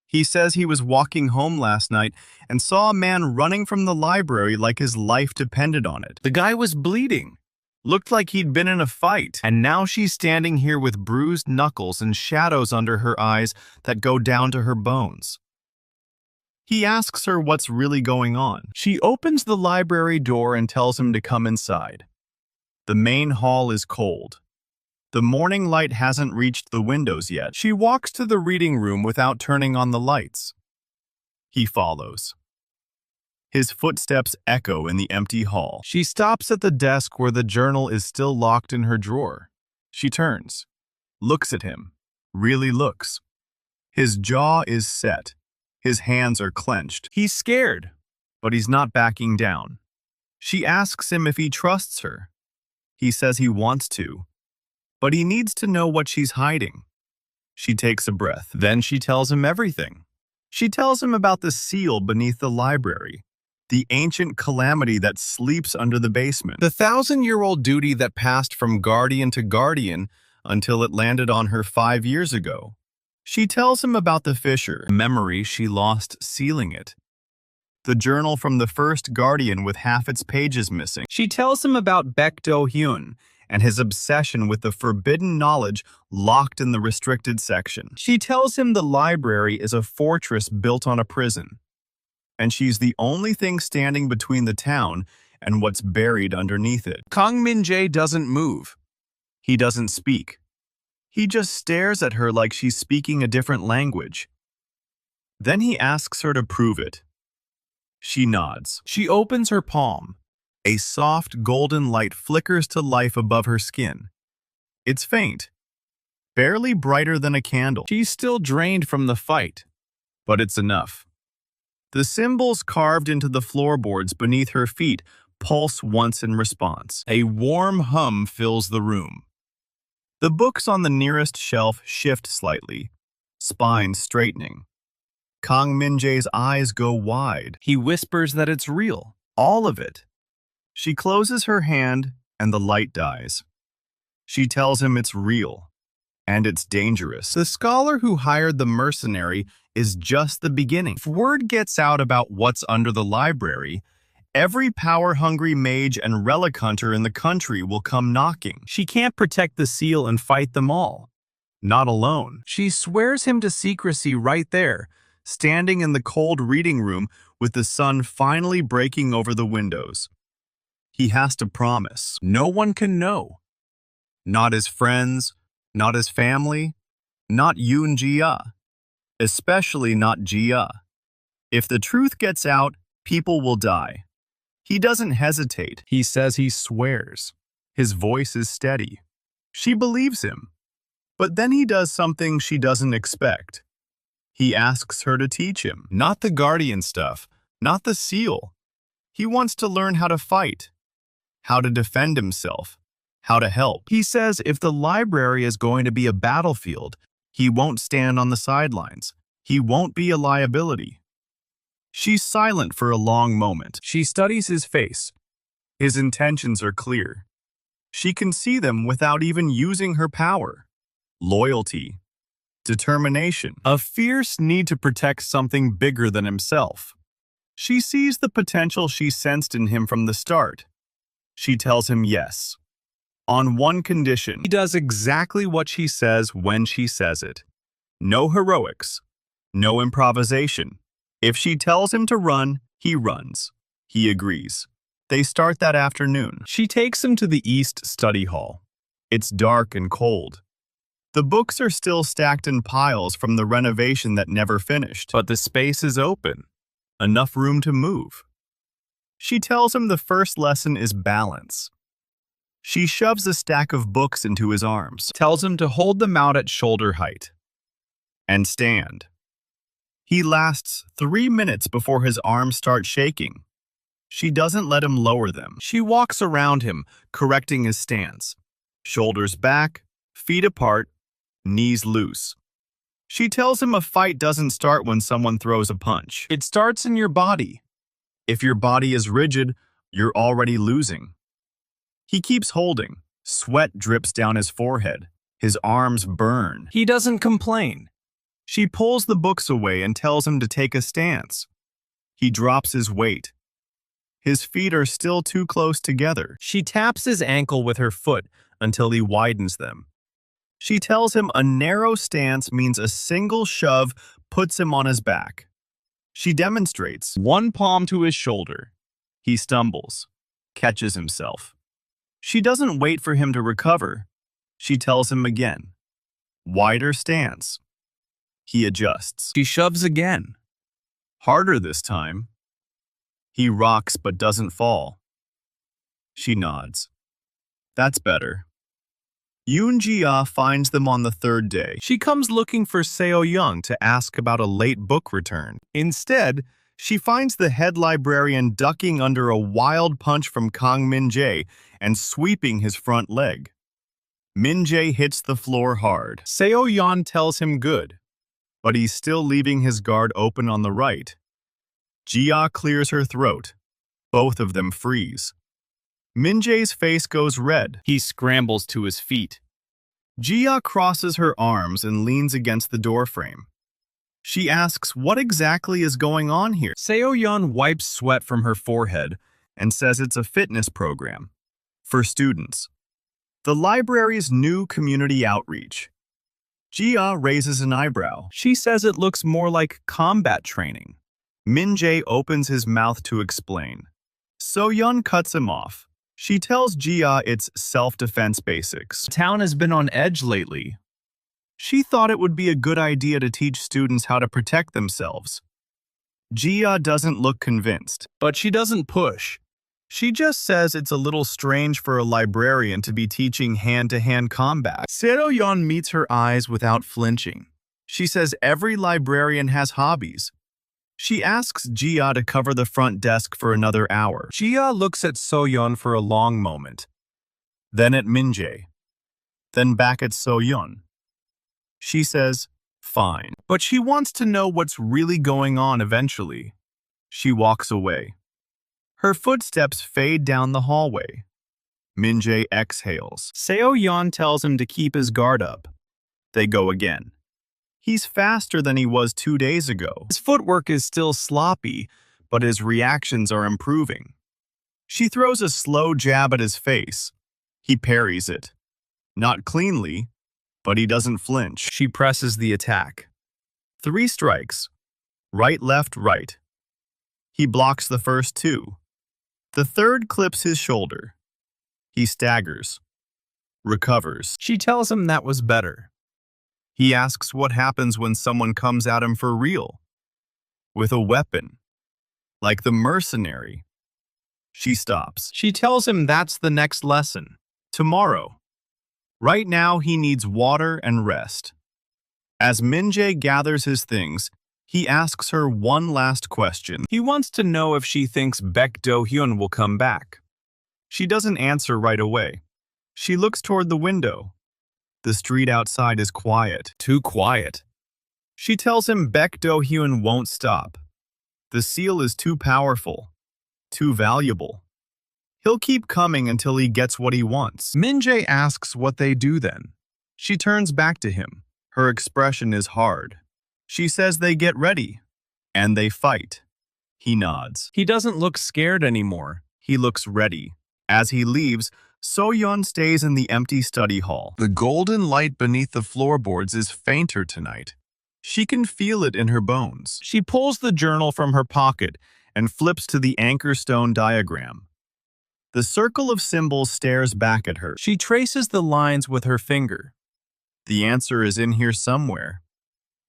He says he was walking home last night and saw a man running from the library like his life depended on it. The guy was bleeding. Looked like he'd been in a fight. And now she's standing here with bruised knuckles and shadows under her eyes that go down to her bones. He asks her what's really going on. She opens the library door and tells him to come inside. The main hall is cold. The morning light hasn't reached the windows yet. She walks to the reading room without turning on the lights. He follows. His footsteps echo in the empty hall. She stops at the desk where the journal is still locked in her drawer. She turns, looks at him, really looks. His jaw is set. His hands are clenched. He's scared, but he's not backing down. She asks him if he trusts her. He says he wants to. But he needs to know what she's hiding. She takes a breath. Then she tells him everything. She tells him about the seal beneath the library, the ancient calamity that sleeps under the basement, the 1,000-year-old duty that passed from guardian to guardian until it landed on her 5 years ago. She tells him about the fissure, memory she lost sealing it, the journal from the first guardian with half its pages missing. She tells him about Baek Do-hyun and his obsession with the forbidden knowledge locked in the restricted section. She tells him the library is a fortress built on a prison, and she's the only thing standing between the town and what's buried underneath it. Kang Min-jae doesn't move. He doesn't speak. He just stares at her like she's speaking a different language. Then he asks her to prove it. She nods. She opens her palm. A soft golden light flickers to life above her skin. It's faint, barely brighter than a candle. She's still drained from the fight, but it's enough. The symbols carved into the floorboards beneath her feet pulse once in response. A warm hum fills the room. The books on the nearest shelf shift slightly, spines straightening. Kang Min-jae's eyes go wide. He whispers that it's real, all of it. She closes her hand and the light dies. She tells him it's real, and it's dangerous. The scholar who hired the mercenary is just the beginning. If word gets out about what's under the library, every power-hungry mage and relic hunter in the country will come knocking. She can't protect the seal and fight them all. Not alone. She swears him to secrecy right there, standing in the cold reading room with the sun finally breaking over the windows. He has to promise. No one can know. Not his friends, not his family, not Yoon-jae, especially not Jae. If the truth gets out, people will die. He doesn't hesitate. He says he swears. His voice is steady. She believes him. But then he does something she doesn't expect. He asks her to teach him. Not the guardian stuff, not the seal. He wants to learn how to fight, how to defend himself, how to help. He says if the library is going to be a battlefield, he won't stand on the sidelines. He won't be a liability. She's silent for a long moment. She studies his face. His intentions are clear. She can see them without even using her power. Loyalty, determination, a fierce need to protect something bigger than himself. She sees the potential she sensed in him from the start. She tells him yes. On one condition, he does exactly what she says when she says it. No heroics, no improvisation. If she tells him to run, he runs. He agrees. They start that afternoon. She takes him to the East Study Hall. It's dark and cold. The books are still stacked in piles from the renovation that never finished, but the space is open. Enough room to move. She tells him the first lesson is balance. She shoves a stack of books into his arms, tells him to hold them out at shoulder height, and stand. He lasts 3 minutes before his arms start shaking. She doesn't let him lower them. She walks around him, correcting his stance. Shoulders back, feet apart, knees loose. She tells him a fight doesn't start when someone throws a punch. It starts in your body. If your body is rigid, you're already losing. He keeps holding. Sweat drips down his forehead. His arms burn. He doesn't complain. She pulls the books away and tells him to take a stance. He drops his weight. His feet are still too close together. She taps his ankle with her foot until he widens them. She tells him a narrow stance means a single shove puts him on his back. She demonstrates. One palm to his shoulder. He stumbles, catches himself. She doesn't wait for him to recover. She tells him again. Wider stance. He adjusts. She shoves again. Harder this time. He rocks but doesn't fall. She nods. That's better. Yoon-jae finds them on the third day. She comes looking for Seo-yeon to ask about a late book return. Instead, she finds the head librarian ducking under a wild punch from Kang Min-jae and sweeping his front leg. Min-jae hits the floor hard. Seo-yeon tells him good, but he's still leaving his guard open on the right. Jae clears her throat. Both of them freeze. Min-jae's face goes red. He scrambles to his feet. Jae crosses her arms and leans against the doorframe. She asks what exactly is going on here. Seo-yeon wipes sweat from her forehead and says it's a fitness program for students. The library's new community outreach. Jae raises an eyebrow. She says it looks more like combat training. Min-jae opens his mouth to explain. So-yeon cuts him off. She tells Jae it's self-defense basics. The town has been on edge lately. She thought it would be a good idea to teach students how to protect themselves. Jae doesn't look convinced, but she doesn't push. She just says it's a little strange for a librarian to be teaching hand-to-hand combat. Seo-yeon meets her eyes without flinching. She says every librarian has hobbies. She asks Jia to cover the front desk for another hour. Jia looks at Seo-yeon for a long moment, then at Min-jae, then back at Seo-yeon. She says, fine, but she wants to know what's really going on eventually. She walks away. Her footsteps fade down the hallway. Min-jae exhales. Seo-yeon tells him to keep his guard up. They go again. He's faster than he was 2 days ago. His footwork is still sloppy, but his reactions are improving. She throws a slow jab at his face. He parries it. Not cleanly, but he doesn't flinch. She presses the attack. 3 strikes. Right, left, right. He blocks the first 2. The third clips his shoulder. He staggers. Recovers. She tells him that was better. He asks what happens when someone comes at him for real. With a weapon. Like the mercenary. She stops. She tells him that's the next lesson. Tomorrow. Right now he needs water and rest. As Min-jae gathers his things, he asks her one last question. He wants to know if she thinks Baek Do-hyun will come back. She doesn't answer right away. She looks toward the window. The street outside is quiet. Too quiet. She tells him Baek Do-hyun won't stop. The seal is too powerful. Too valuable. He'll keep coming until he gets what he wants. Min-jae asks what they do then. She turns back to him. Her expression is hard. She says they get ready. And they fight. He nods. He doesn't look scared anymore. He looks ready. As he leaves, Seo-yeon stays in the empty study hall. The golden light beneath the floorboards is fainter tonight. She can feel it in her bones. She pulls the journal from her pocket and flips to the anchor stone diagram. The circle of symbols stares back at her. She traces the lines with her finger. The answer is in here somewhere.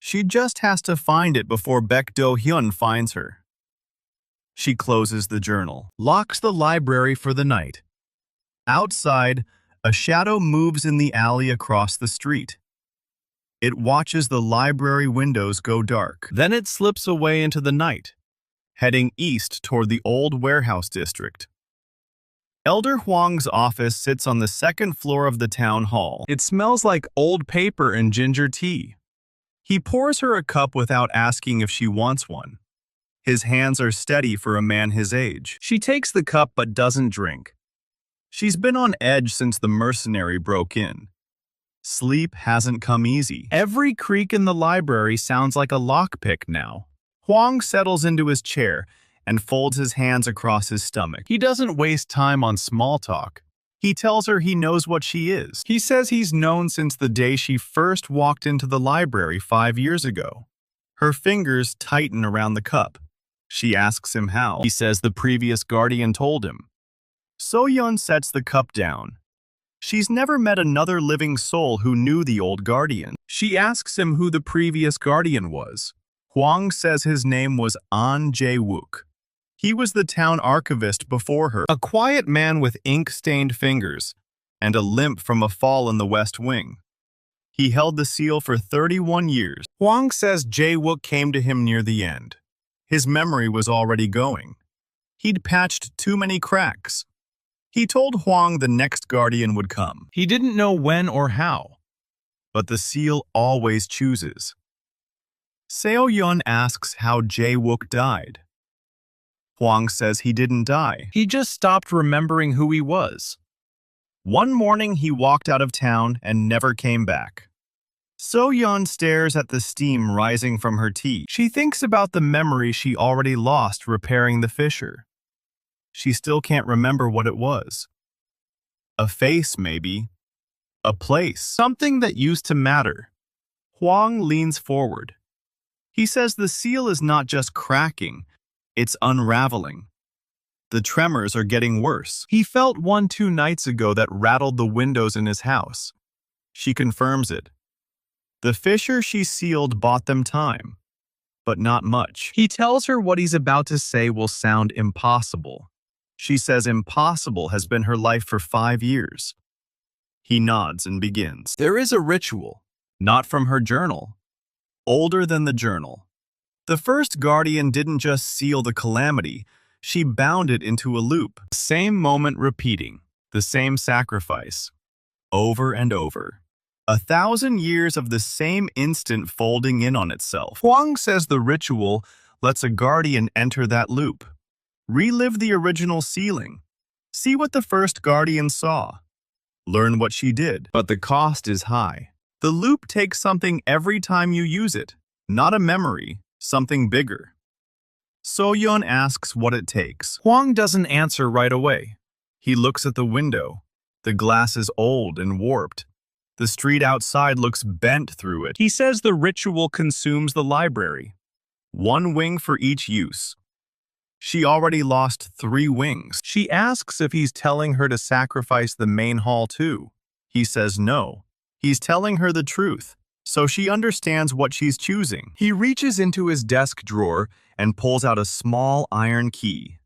She just has to find it before Baek Do-hyun finds her. She closes the journal, locks the library for the night. Outside, a shadow moves in the alley across the street. It watches the library windows go dark. Then it slips away into the night, heading east toward the old warehouse district. Elder Hwang's office sits on the 2nd floor of the town hall. It smells like old paper and ginger tea. He pours her a cup without asking if she wants one. His hands are steady for a man his age. She takes the cup but doesn't drink. She's been on edge since the mercenary broke in. Sleep hasn't come easy. Every creak in the library sounds like a lockpick now. Hwang settles into his chair and folds his hands across his stomach. He doesn't waste time on small talk. He tells her he knows what she is. He says he's known since the day she first walked into the library 5 years ago. Her fingers tighten around the cup. She asks him how. He says the previous guardian told him. Seo-yeon sets the cup down. She's never met another living soul who knew the old guardian. She asks him who the previous guardian was. Hwang says his name was Han Jae-wook. He was the town archivist before her, a quiet man with ink-stained fingers and a limp from a fall in the West Wing. He held the seal for 31 years. Hwang says Jae-wook came to him near the end. His memory was already going. He'd patched too many cracks. He told Hwang the next guardian would come. He didn't know when or how, but the seal always chooses. Seo-yeon asks how Jae-wook died. Hwang says he didn't die. He just stopped remembering who he was. One morning he walked out of town and never came back. Seo-yeon stares at the steam rising from her tea. She thinks about the memory she already lost repairing the fissure. She still can't remember what it was. A face, maybe. A place. Something that used to matter. Hwang leans forward. He says the seal is not just cracking, it's unraveling. The tremors are getting worse. He felt one 2 nights ago that rattled the windows in his house. She confirms it. The fissure she sealed bought them time, but not much. He tells her what he's about to say will sound impossible. She says impossible has been her life for 5 years. He nods and begins. There is a ritual, not from her journal, older than the journal. The first guardian didn't just seal the calamity, she bound it into a loop. Same moment repeating, the same sacrifice, over and over. 1,000 years of the same instant folding in on itself. Hwang says the ritual lets a guardian enter that loop. Relive the original sealing. See what the first guardian saw. Learn what she did. But the cost is high. The loop takes something every time you use it. Not a memory, something bigger. Seo-yeon asks what it takes. Hwang doesn't answer right away. He looks at the window. The glass is old and warped. The street outside looks bent through it. He says the ritual consumes the library. 1 wing for each use. She already lost 3 wings. She asks if he's telling her to sacrifice the main hall too. He says no. He's telling her the truth, so she understands what she's choosing. He reaches into his desk drawer and pulls out a small iron key.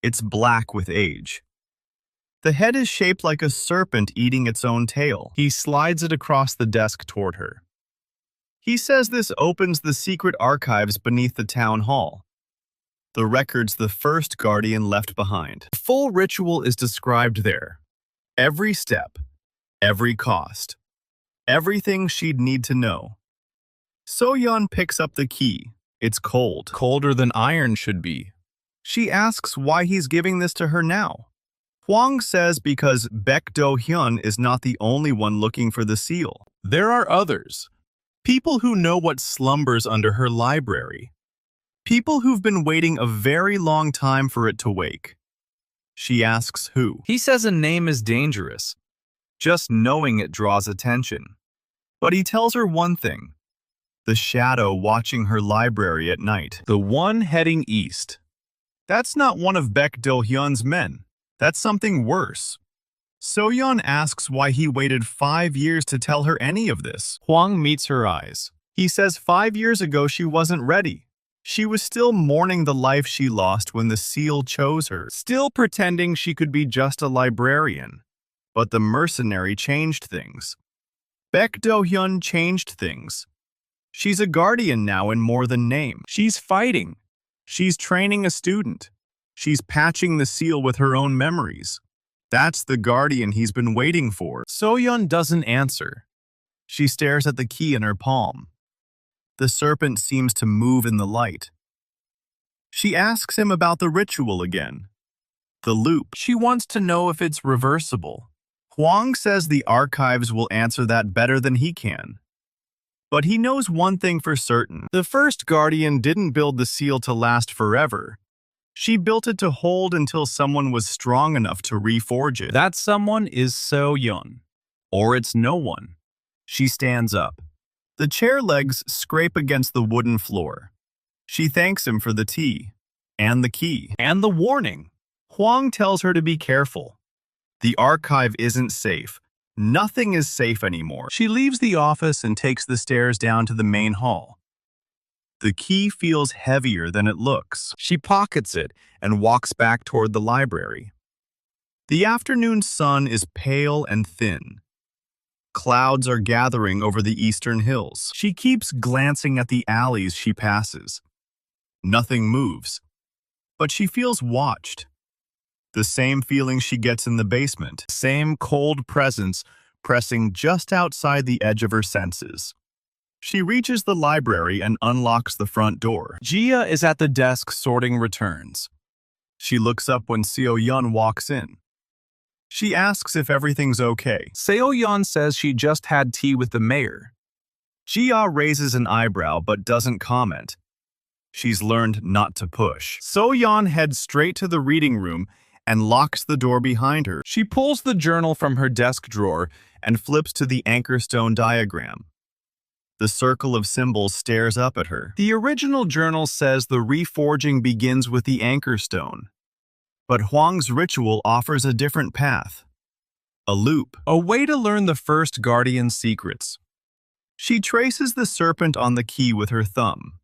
It's black with age. The head is shaped like a serpent eating its own tail. He slides it across the desk toward her. He says this opens the secret archives beneath the town hall. The records the first guardian left behind. The full ritual is described there. Every step, every cost, everything she'd need to know. Seo-yeon picks up the key. It's cold. Colder than iron should be. She asks why he's giving this to her now. Hwang says because Baek Do-hyun is not the only one looking for the seal. There are others. People who know what slumbers under her library. People who've been waiting a very long time for it to wake. She asks who. He says a name is dangerous. Just knowing it draws attention. But he tells her one thing. The shadow watching her library at night. The one heading east. That's not one of Baek Do-hyun's men. That's something worse. Seo-yeon asks why he waited 5 years to tell her any of this. Hwang meets her eyes. He says 5 years ago she wasn't ready. She was still mourning the life she lost when the seal chose her, still pretending she could be just a librarian. But the mercenary changed things. Baek Do-hyun changed things. She's a guardian now in more than name. She's fighting. She's training a student. She's patching the seal with her own memories. That's the guardian he's been waiting for. Seo-yeon doesn't answer. She stares at the key in her palm. The serpent seems to move in the light. She asks him about the ritual again. The loop. She wants to know if it's reversible. Hwang says the archives will answer that better than he can. But he knows one thing for certain. The first guardian didn't build the seal to last forever. She built it to hold until someone was strong enough to reforge it. That someone is Seo-yeon. Or it's no one. She stands up. The chair legs scrape against the wooden floor. She thanks him for the tea, and the key, and the warning. Hwang tells her to be careful. The archive isn't safe. Nothing is safe anymore. She leaves the office and takes the stairs down to the main hall. The key feels heavier than it looks. She pockets it and walks back toward the library. The afternoon sun is pale and thin. Clouds are gathering over the eastern hills. She keeps glancing at the alleys she passes. Nothing moves, but she feels watched. The same feeling she gets in the basement. Same cold presence pressing just outside the edge of her senses. She reaches the library and unlocks the front door. Gia is at the desk sorting returns. She looks up when Seo-yeon walks in. She asks if everything's okay. Seo-yeon says she just had tea with the mayor. Gia raises an eyebrow but doesn't comment. She's learned not to push. Seo-yeon heads straight to the reading room and locks the door behind her. She pulls the journal from her desk drawer and flips to the anchor stone diagram. The circle of symbols stares up at her. The original journal says the reforging begins with the anchor stone. But Hwang's ritual offers a different path. A loop. A way to learn the first guardian's secrets. She traces the serpent on the key with her thumb.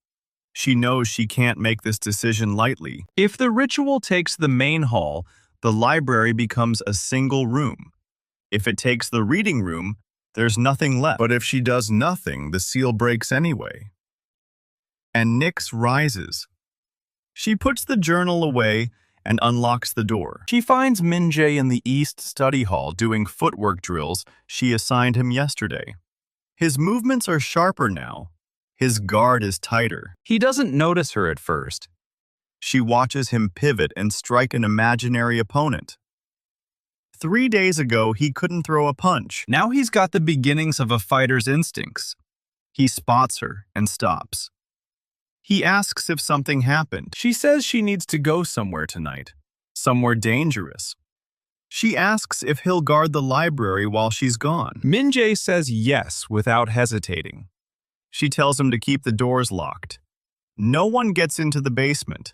She knows she can't make this decision lightly. If the ritual takes the main hall, the library becomes a single room. If it takes the reading room, there's nothing left. But if she does nothing, the seal breaks anyway. and Nyx rises. She puts the journal away and unlocks the door. She finds Min-jae in the East Study Hall doing footwork drills she assigned him yesterday. His movements are sharper now. His guard is tighter. He doesn't notice her at first. She watches him pivot and strike an imaginary opponent. 3 days ago, he couldn't throw a punch. Now he's got the beginnings of a fighter's instincts. He spots her and stops. He asks if something happened. She says she needs to go somewhere tonight, somewhere dangerous. She asks if he'll guard the library while she's gone. Min-jae says yes without hesitating. She tells him to keep the doors locked. No one gets into the basement,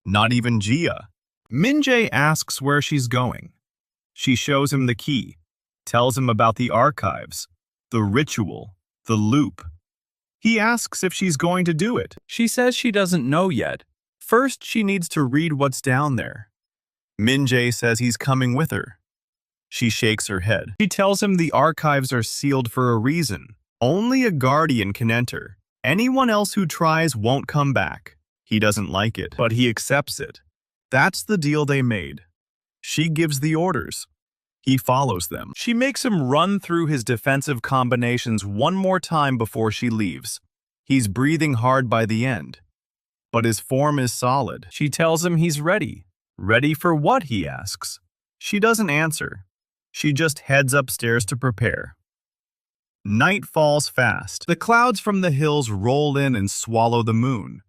not even Gia. Min-jae asks where she's going. She shows him the key, tells him about the archives, the ritual, the loop. He asks if she's going to do it. She says she doesn't know yet. First, she needs to read what's down there. Min-jae says he's coming with her. She shakes her head. She tells him the archives are sealed for a reason. Only a guardian can enter. Anyone else who tries won't come back. He doesn't like it, but he accepts it. That's the deal they made. She gives the orders. He follows them. She makes him run through his defensive combinations one more time before she leaves. He's breathing hard by the end, but his form is solid. She tells him he's ready. Ready for what, he asks. She doesn't answer. She just heads upstairs to prepare. Night falls fast. The clouds from the hills roll in and swallow the moon.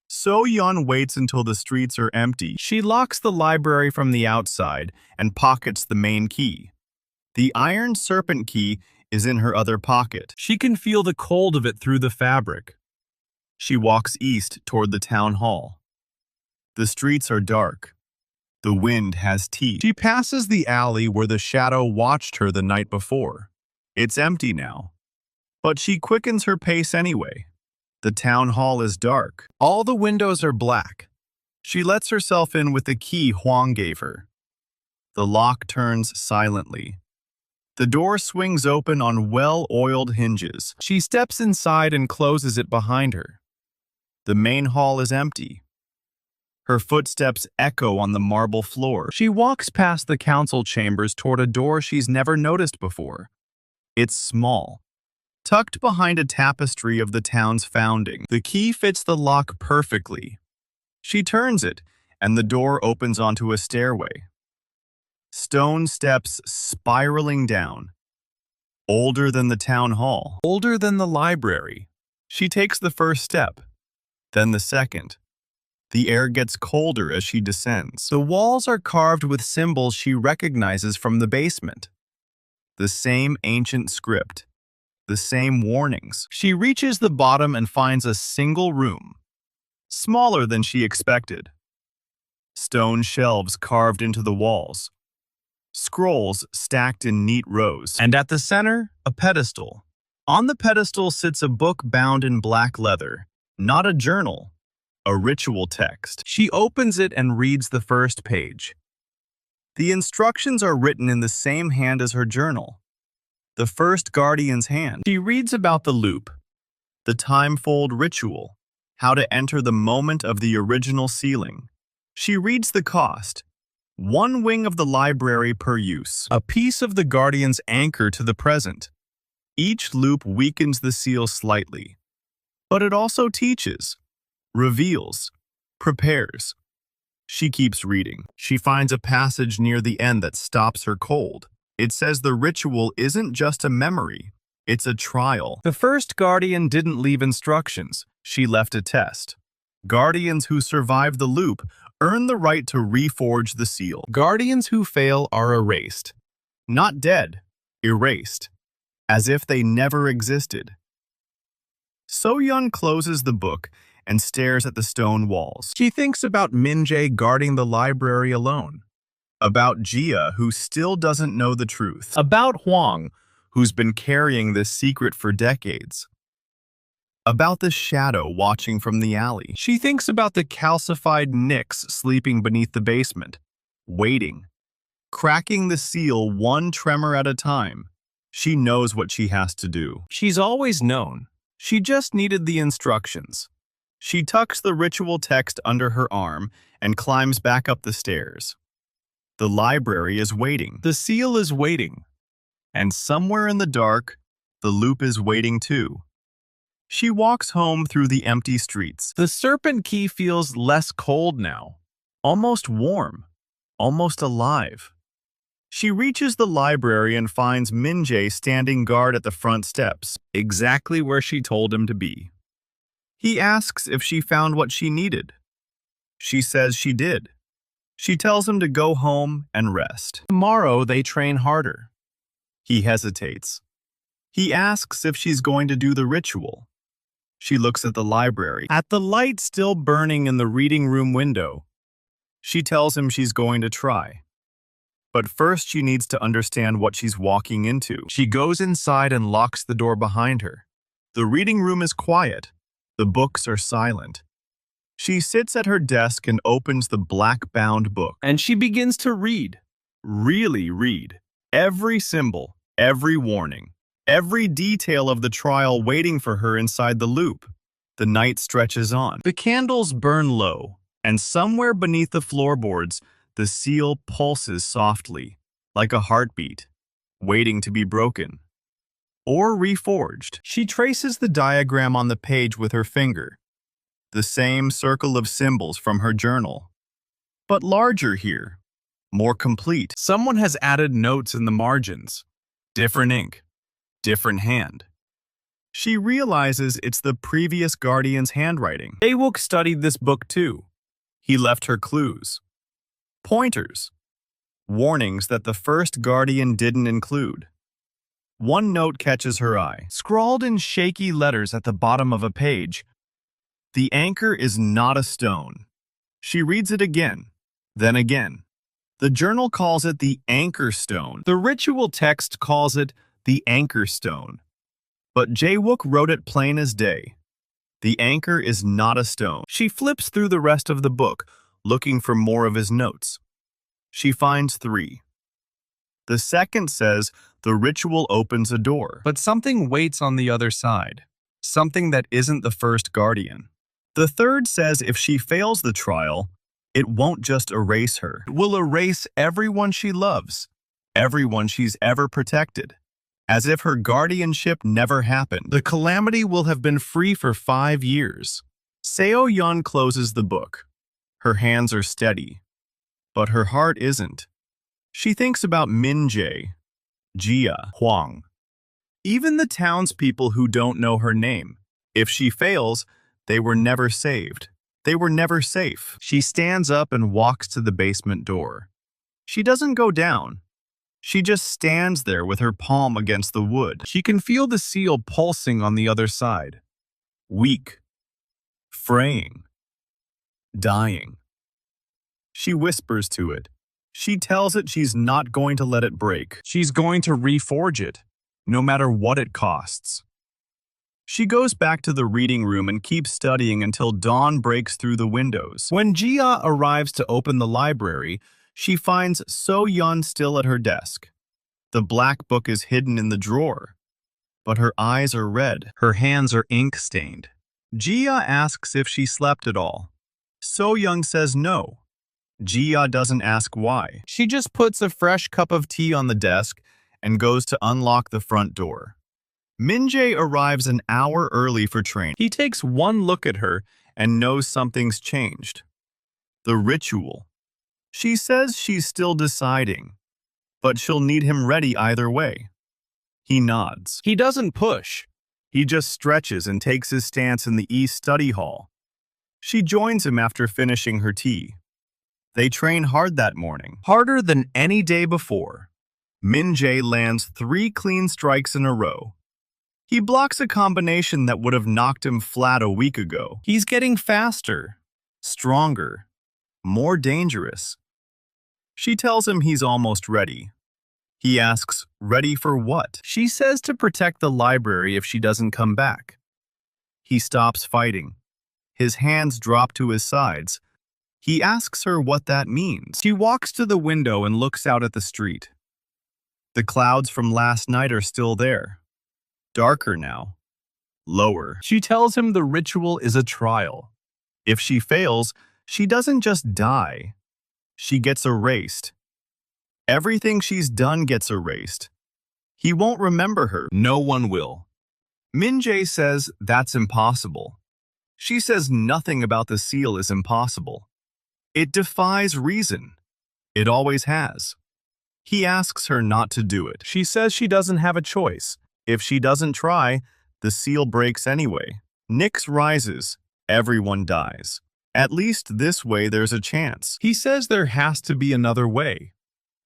Seo-yeon waits until the streets are empty. She locks the library from the outside and pockets the main key. The iron serpent key is in her other pocket. She can feel the cold of it through the fabric. She walks east toward the town hall. The streets are dark. The wind has teeth. She passes the alley where the shadow watched her the night before. It's empty now, but she quickens her pace anyway. The town hall is dark. All the windows are black. She lets herself in with the key Hwang gave her. The lock turns silently. The door swings open on well-oiled hinges. She steps inside and closes it behind her. The main hall is empty. Her footsteps echo on the marble floor. She walks past the council chambers toward a door she's never noticed before. It's small, tucked behind a tapestry of the town's founding. The key fits the lock perfectly. She turns it, and the door opens onto a stairway. Stone steps spiraling down. Older than the town hall. Older than the library. She takes the first step, then the second. The air gets colder as she descends. The walls are carved with symbols she recognizes from the basement. The same ancient script. The same warnings. She reaches the bottom and finds a single room, smaller than she expected. Stone shelves carved into the walls. Scrolls stacked in neat rows. And at the center, a pedestal. On the pedestal sits a book bound in black leather. Not a journal, a ritual text. She opens it and reads the first page. The instructions are written in the same hand as her journal. The first guardian's hand. She reads about the loop, the timefold ritual, how to enter the moment of the original sealing. She reads the cost. 1 wing of the library per use. A piece of the guardian's anchor to the present. Each loop weakens the seal slightly. But it also teaches, reveals, prepares. She keeps reading. She finds a passage near the end that stops her cold. It says the ritual isn't just a memory, it's a trial. The first guardian didn't leave instructions, she left a test. Guardians who survive the loop earn the right to reforge the seal. Guardians who fail are erased. Not dead, erased, as if they never existed. Seo-yeon closes the book and stares at the stone walls. She thinks about Min-jae guarding the library alone. About Gia, who still doesn't know the truth. About Hwang, who's been carrying this secret for decades. About the shadow watching from the alley. She thinks about the calcified Nyx sleeping beneath the basement, waiting, cracking the seal one tremor at a time. She knows what she has to do. She's always known. She just needed the instructions. She tucks the ritual text under her arm and climbs back up the stairs. The library is waiting. The seal is waiting. And somewhere in the dark, the loop is waiting too. She walks home through the empty streets. The serpent key feels less cold now, almost warm, almost alive. She reaches the library and finds Min-jae standing guard at the front steps, exactly where she told him to be. He asks if she found what she needed. She says she did. She tells him to go home and rest. Tomorrow they train harder. He hesitates. He asks if she's going to do the ritual. She looks at the library. At the light still burning in the reading room window, she tells him she's going to try. But first she needs to understand what she's walking into. She goes inside and locks the door behind her. The reading room is quiet. The books are silent. She sits at her desk and opens the black-bound book. And she begins to read. Really read. Every symbol, every warning, every detail of the trial waiting for her inside the loop. The night stretches on. The candles burn low, and somewhere beneath the floorboards, the seal pulses softly, like a heartbeat, waiting to be broken or reforged. She traces the diagram on the page with her finger, the same circle of symbols from her journal, but larger here, more complete. Someone has added notes in the margins. Different ink, different hand. She realizes it's the previous guardian's handwriting. Dae-wook studied this book too. He left her clues. Pointers. Warnings that the first guardian didn't include. One note catches her eye. Scrawled in shaky letters at the bottom of a page, "The anchor is not a stone." She reads it again, then again. The journal calls it the anchor stone. The ritual text calls it the anchor stone. But Dae-wook wrote it plain as day. The anchor is not a stone. She flips through the rest of the book, looking for more of his notes. She finds 3. The second says the ritual opens a door, but something waits on the other side, something that isn't the first guardian. The third says if she fails the trial, it won't just erase her. It will erase everyone she loves, everyone she's ever protected, as if her guardianship never happened. The Calamity will have been free for 5 years. Seo-yeon closes the book. Her hands are steady, but her heart isn't. She thinks about Min-jae, Jia, Hwang, even the townspeople who don't know her name. If she fails, they were never saved. They were never safe. She stands up and walks to the basement door. She doesn't go down. She just stands there with her palm against the wood. She can feel the seal pulsing on the other side. Weak. Fraying. Dying. She whispers to it. She tells it she's not going to let it break. She's going to reforge it, no matter what it costs. She goes back to the reading room and keeps studying until dawn breaks through the windows. When Jia arrives to open the library, she finds Seo-yeon still at her desk. The black book is hidden in the drawer, but her eyes are red. Her hands are ink-stained. Jia asks if she slept at all. Seo-yeon says no. Jia doesn't ask why. She just puts a fresh cup of tea on the desk and goes to unlock the front door. Min-jae arrives an hour early for training. He takes one look at her and knows something's changed. The ritual. She says she's still deciding, but she'll need him ready either way. He nods. He doesn't push. He just stretches and takes his stance in the East study hall. She joins him after finishing her tea. They train hard that morning, harder than any day before. Min-jae lands 3 clean strikes in a row. He blocks a combination that would have knocked him flat a week ago. He's getting faster, stronger, more dangerous. She tells him he's almost ready. He asks, ready for what? She says to protect the library if she doesn't come back. He stops fighting. His hands drop to his sides. He asks her what that means. She walks to the window and looks out at the street. The clouds from last night are still there. Darker now. Lower. She tells him the ritual is a trial. If she fails, she doesn't just die. She gets erased. Everything she's done gets erased. He won't remember her. No one will. Min-jae says that's impossible. She says nothing about the seal is impossible. It defies reason. It always has. He asks her not to do it. She says she doesn't have a choice. If she doesn't try, the seal breaks anyway. Nyx rises. Everyone dies. At least this way there's a chance. He says there has to be another way.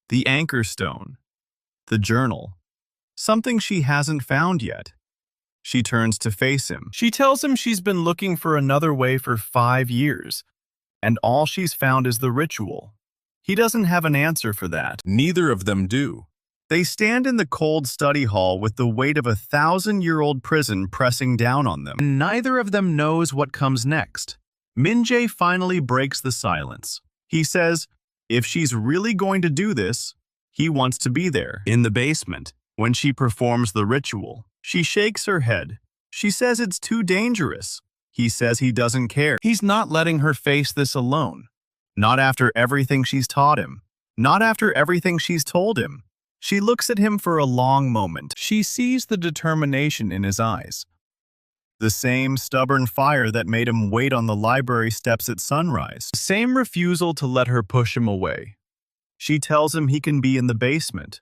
The anchor stone. The journal. Something she hasn't found yet. She turns to face him. She tells him she's been looking for another way for 5 years, and all she's found is the ritual. He doesn't have an answer for that. Neither of them do. They stand in the cold study hall with the weight of a 1,000-year-old prison pressing down on them. And neither of them knows what comes next. Min-jae finally breaks the silence. He says, if she's really going to do this, he wants to be there. In the basement, when she performs the ritual, she shakes her head. She says it's too dangerous. He says he doesn't care. He's not letting her face this alone. Not after everything she's taught him. Not after everything she's told him. She looks at him for a long moment. She sees the determination in his eyes. The same stubborn fire that made him wait on the library steps at sunrise. The same refusal to let her push him away. She tells him he can be in the basement,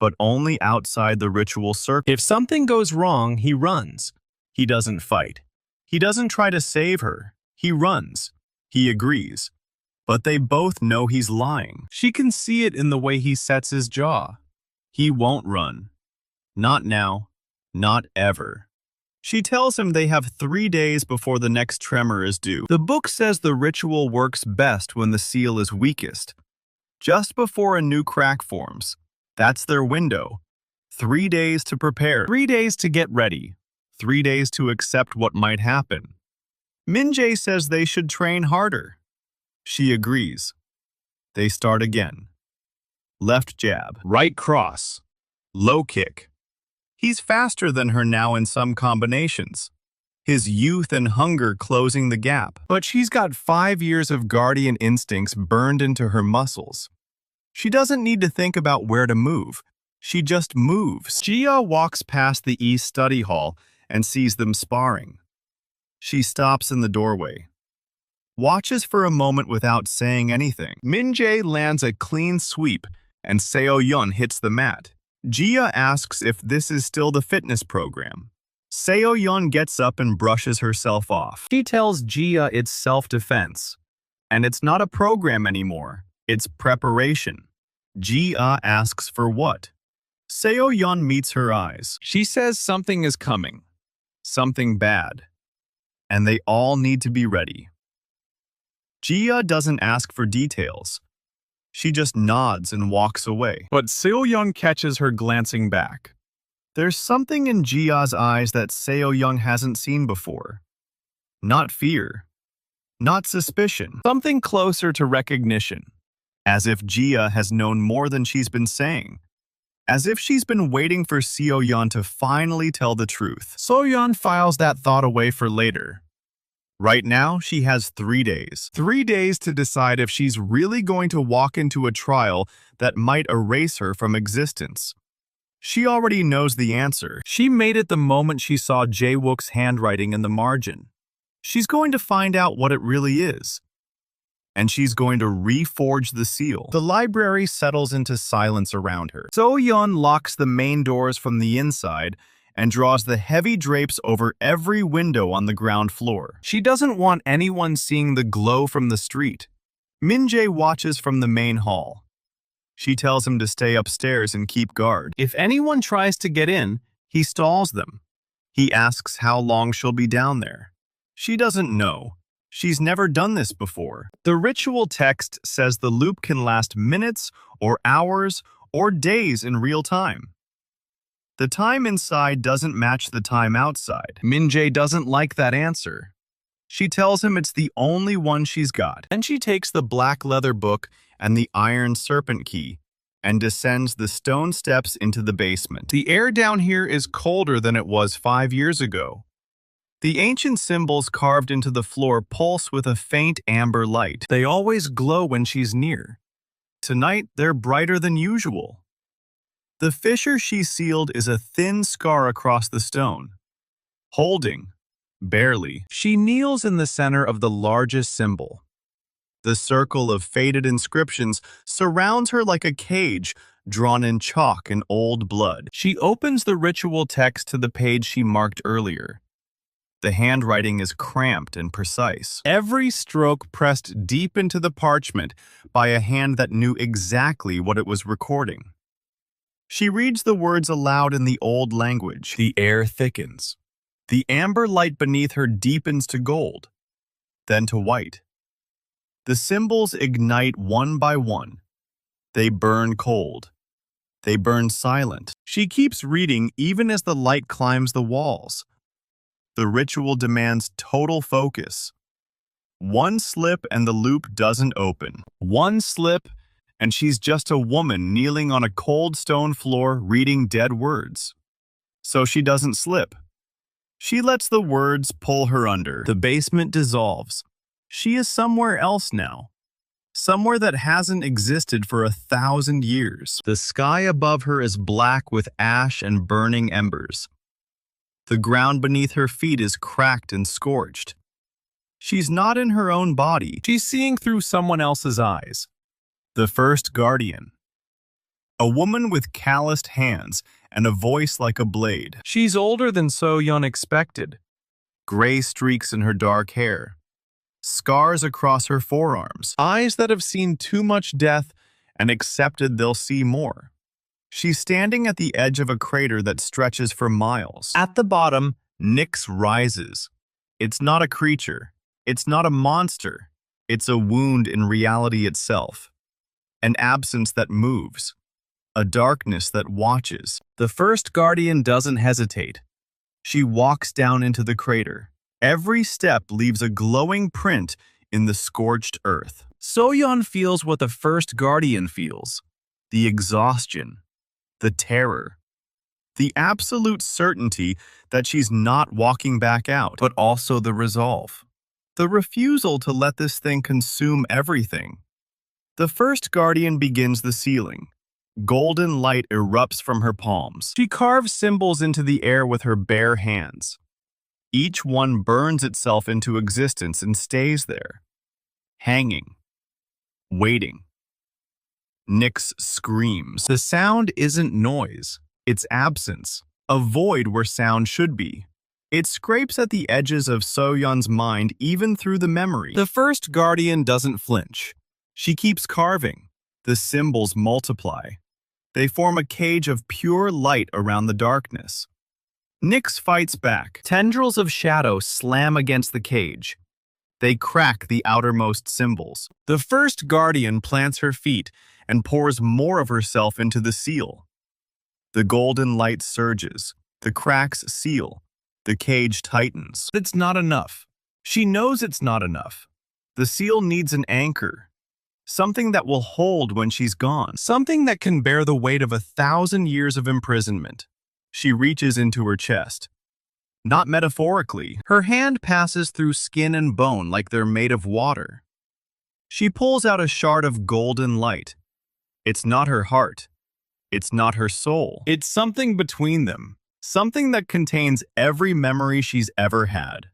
but only outside the ritual circle. If something goes wrong, he runs. He doesn't fight. He doesn't try to save her. He runs. He agrees. But they both know he's lying. She can see it in the way he sets his jaw. He won't run. Not now. Not ever. She tells him they have 3 days before the next tremor is due. The book says the ritual works best when the seal is weakest. Just before a new crack forms. That's their window. 3 days to prepare. 3 days to get ready. 3 days to accept what might happen. Min-jae says they should train harder. She agrees. They start again. Left jab. Right cross. Low kick. He's faster than her now in some combinations. His youth and hunger closing the gap. But she's got 5 years of guardian instincts burned into her muscles. She doesn't need to think about where to move. She just moves. Gia walks past the East study hall and sees them sparring. She stops in the doorway. Watches for a moment without saying anything. Min-jae lands a clean sweep and Seo-yeon hits the mat. Gia asks if this is still the fitness program. Seo-yeon gets up and brushes herself off. She tells Gia it's self-defense. And it's not a program anymore. It's preparation. Gia asks for what? Seo-yeon meets her eyes. She says something is coming. Something bad. And they all need to be ready. Gia doesn't ask for details. She just nods and walks away. But Seo-yeon catches her glancing back. There's something in Gia's eyes that Seo-yeon hasn't seen before. Not fear. Not suspicion. Something closer to recognition. As if Gia has known more than she's been saying. As if she's been waiting for Seo-yeon to finally tell the truth. Seo-yeon files that thought away for later. Right now, she has 3 days. 3 days to decide if she's really going to walk into a trial that might erase her from existence. She already knows the answer. She made it the moment she saw Jae-wook's handwriting in the margin. She's going to find out what it really is. And she's going to reforge the seal. The library settles into silence around her. Seo-yeon locks the main doors from the inside and draws the heavy drapes over every window on the ground floor. She doesn't want anyone seeing the glow from the street. Min-jae watches from the main hall. She tells him to stay upstairs and keep guard. If anyone tries to get in, he stalls them. He asks how long she'll be down there. She doesn't know. She's never done this before. The ritual text says the loop can last minutes or hours or days in real time. The time inside doesn't match the time outside. Min-jae doesn't like that answer. She tells him it's the only one she's got. Then she takes the black leather book and the iron serpent key and descends the stone steps into the basement. The air down here is colder than it was 5 years ago. The ancient symbols carved into the floor pulse with a faint amber light. They always glow when she's near. Tonight, they're brighter than usual. The fissure she sealed is a thin scar across the stone. Holding, barely, she kneels in the center of the largest symbol. The circle of faded inscriptions surrounds her like a cage drawn in chalk and old blood. She opens the ritual text to the page she marked earlier. The handwriting is cramped and precise. Every stroke pressed deep into the parchment by a hand that knew exactly what it was recording. She reads the words aloud in the old language. The air thickens. The amber light beneath her deepens to gold, then to white. The symbols ignite one by one. They burn cold. They burn silent. She keeps reading even as the light climbs the walls. The ritual demands total focus. One slip and the loop doesn't open. One slip and she's just a woman kneeling on a cold stone floor reading dead words. So she doesn't slip. She lets the words pull her under. The basement dissolves. She is somewhere else now. Somewhere that hasn't existed for 1,000 years. The sky above her is black with ash and burning embers. The ground beneath her feet is cracked and scorched. She's not in her own body. She's seeing through someone else's eyes. The first guardian. A woman with calloused hands and a voice like a blade. She's older than Seo-yeon expected. Gray streaks in her dark hair. Scars across her forearms. Eyes that have seen too much death and accepted they'll see more. She's standing at the edge of a crater that stretches for miles. At the bottom, Nyx rises. It's not a creature. It's not a monster. It's a wound in reality itself. An absence that moves. A darkness that watches. The first guardian doesn't hesitate. She walks down into the crater. Every step leaves a glowing print in the scorched earth. Seo-yeon feels what the first guardian feels. The exhaustion. The terror. The absolute certainty that she's not walking back out, but also the resolve. The refusal to let this thing consume everything. The first guardian begins the sealing. Golden light erupts from her palms. She carves symbols into the air with her bare hands. Each one burns itself into existence and stays there, hanging, waiting. Nyx screams. The sound isn't noise, it's absence, a void where sound should be. It scrapes at the edges of Seo-yeon's mind even through the memory. The first guardian doesn't flinch. She keeps carving. The symbols multiply. They form a cage of pure light around the darkness. Nyx fights back. Tendrils of shadow slam against the cage. They crack the outermost symbols. The first guardian plants her feet and pours more of herself into the seal. The golden light surges. The cracks seal. The cage tightens. It's not enough. She knows it's not enough. The seal needs an anchor. Something that will hold when she's gone. Something that can bear the weight of 1,000 years of imprisonment. She reaches into her chest. Not metaphorically. Her hand passes through skin and bone like they're made of water. She pulls out a shard of golden light. It's not her heart. It's not her soul. It's something between them. Something that contains every memory she's ever had.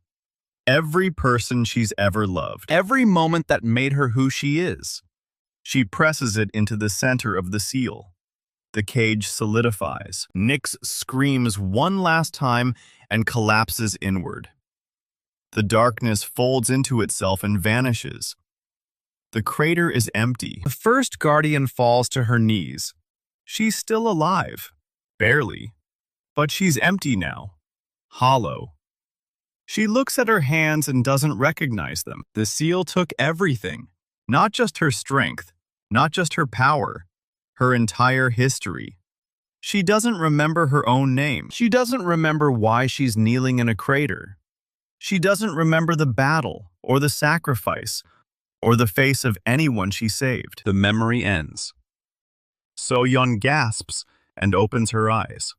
Every person she's ever loved. Every moment that made her who she is. She presses it into the center of the seal. The cage solidifies. Nyx screams one last time and collapses inward. The darkness folds into itself and vanishes. The crater is empty. The first guardian falls to her knees. She's still alive. Barely. But she's empty now. Hollow. She looks at her hands and doesn't recognize them. The seal took everything. Not just her strength. Not just her power. Her entire history. She doesn't remember her own name. She doesn't remember why she's kneeling in a crater. She doesn't remember the battle, or the sacrifice, or the face of anyone she saved. The memory ends. Seo-yeon gasps and opens her eyes.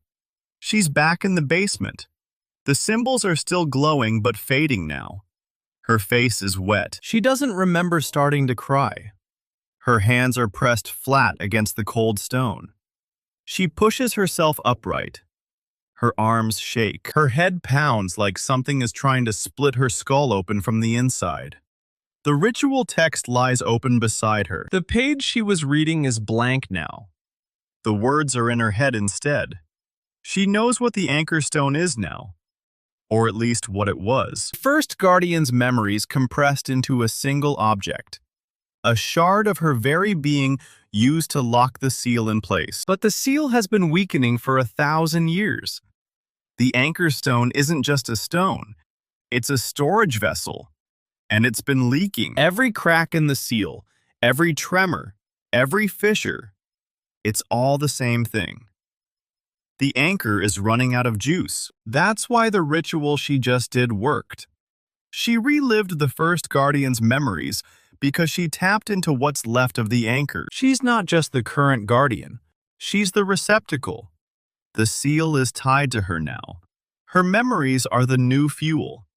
She's back in the basement. The symbols are still glowing but fading now. Her face is wet. She doesn't remember starting to cry. Her hands are pressed flat against the cold stone. She pushes herself upright. Her arms shake. Her head pounds like something is trying to split her skull open from the inside. The ritual text lies open beside her. The page she was reading is blank now. The words are in her head instead. She knows what the anchor stone is now. Or at least what it was. First Guardian's memories compressed into a single object. A shard of her very being used to lock the seal in place. But the seal has been weakening for 1,000 years. The anchor stone isn't just a stone. It's a storage vessel. And it's been leaking. Every crack in the seal, every tremor, every fissure, it's all the same thing. The anchor is running out of juice. That's why the ritual she just did worked. She relived the first Guardian's memories because she tapped into what's left of the anchor. She's not just the current Guardian. She's the receptacle. The seal is tied to her now. Her memories are the new fuel.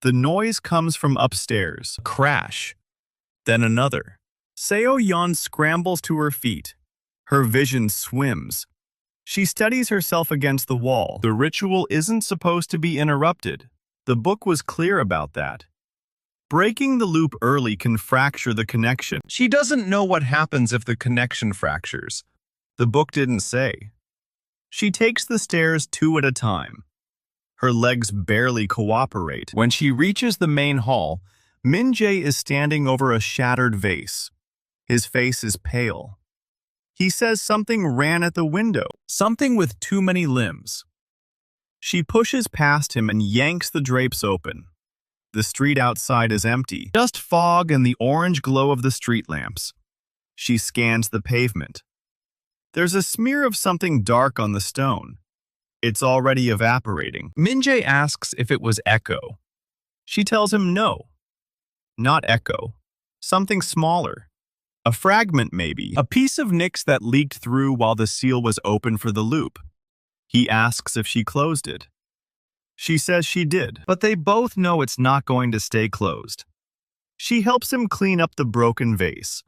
The noise comes from upstairs. Crash. Then another. Seo-yeon scrambles to her feet. Her vision swims. She steadies herself against the wall. The ritual isn't supposed to be interrupted. The book was clear about that. Breaking the loop early can fracture the connection. She doesn't know what happens if the connection fractures. The book didn't say. She takes the stairs 2 at a time. Her legs barely cooperate. When she reaches the main hall, Min-jae is standing over a shattered vase. His face is pale. He says something ran at the window, something with too many limbs. She pushes past him and yanks the drapes open. The street outside is empty, just fog and the orange glow of the street lamps. She scans the pavement. There's a smear of something dark on the stone. It's already evaporating. Min-jae asks if it was echo. She tells him no. Not echo. Something smaller. A fragment, maybe. A piece of Nyx that leaked through while the seal was open for the loop. He asks if she closed it. She says she did, but they both know it's not going to stay closed. She helps him clean up the broken vase.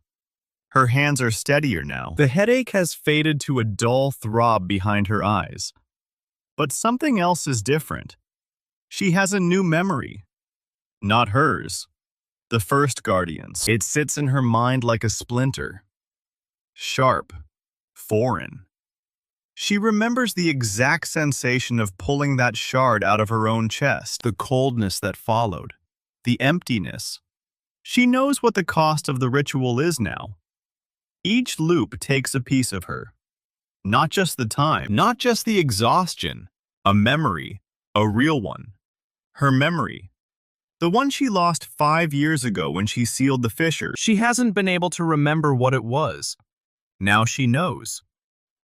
Her hands are steadier now. The headache has faded to a dull throb behind her eyes. But something else is different. She has a new memory. Not hers. The first Guardian's. It sits in her mind like a splinter. Sharp. Foreign. She remembers the exact sensation of pulling that shard out of her own chest, the coldness that followed, the emptiness. She knows what the cost of the ritual is now. Each loop takes a piece of her. Not just the time, not just the exhaustion, a memory, a real one. Her memory. The one she lost 5 years ago when she sealed the fissure. She hasn't been able to remember what it was. Now she knows.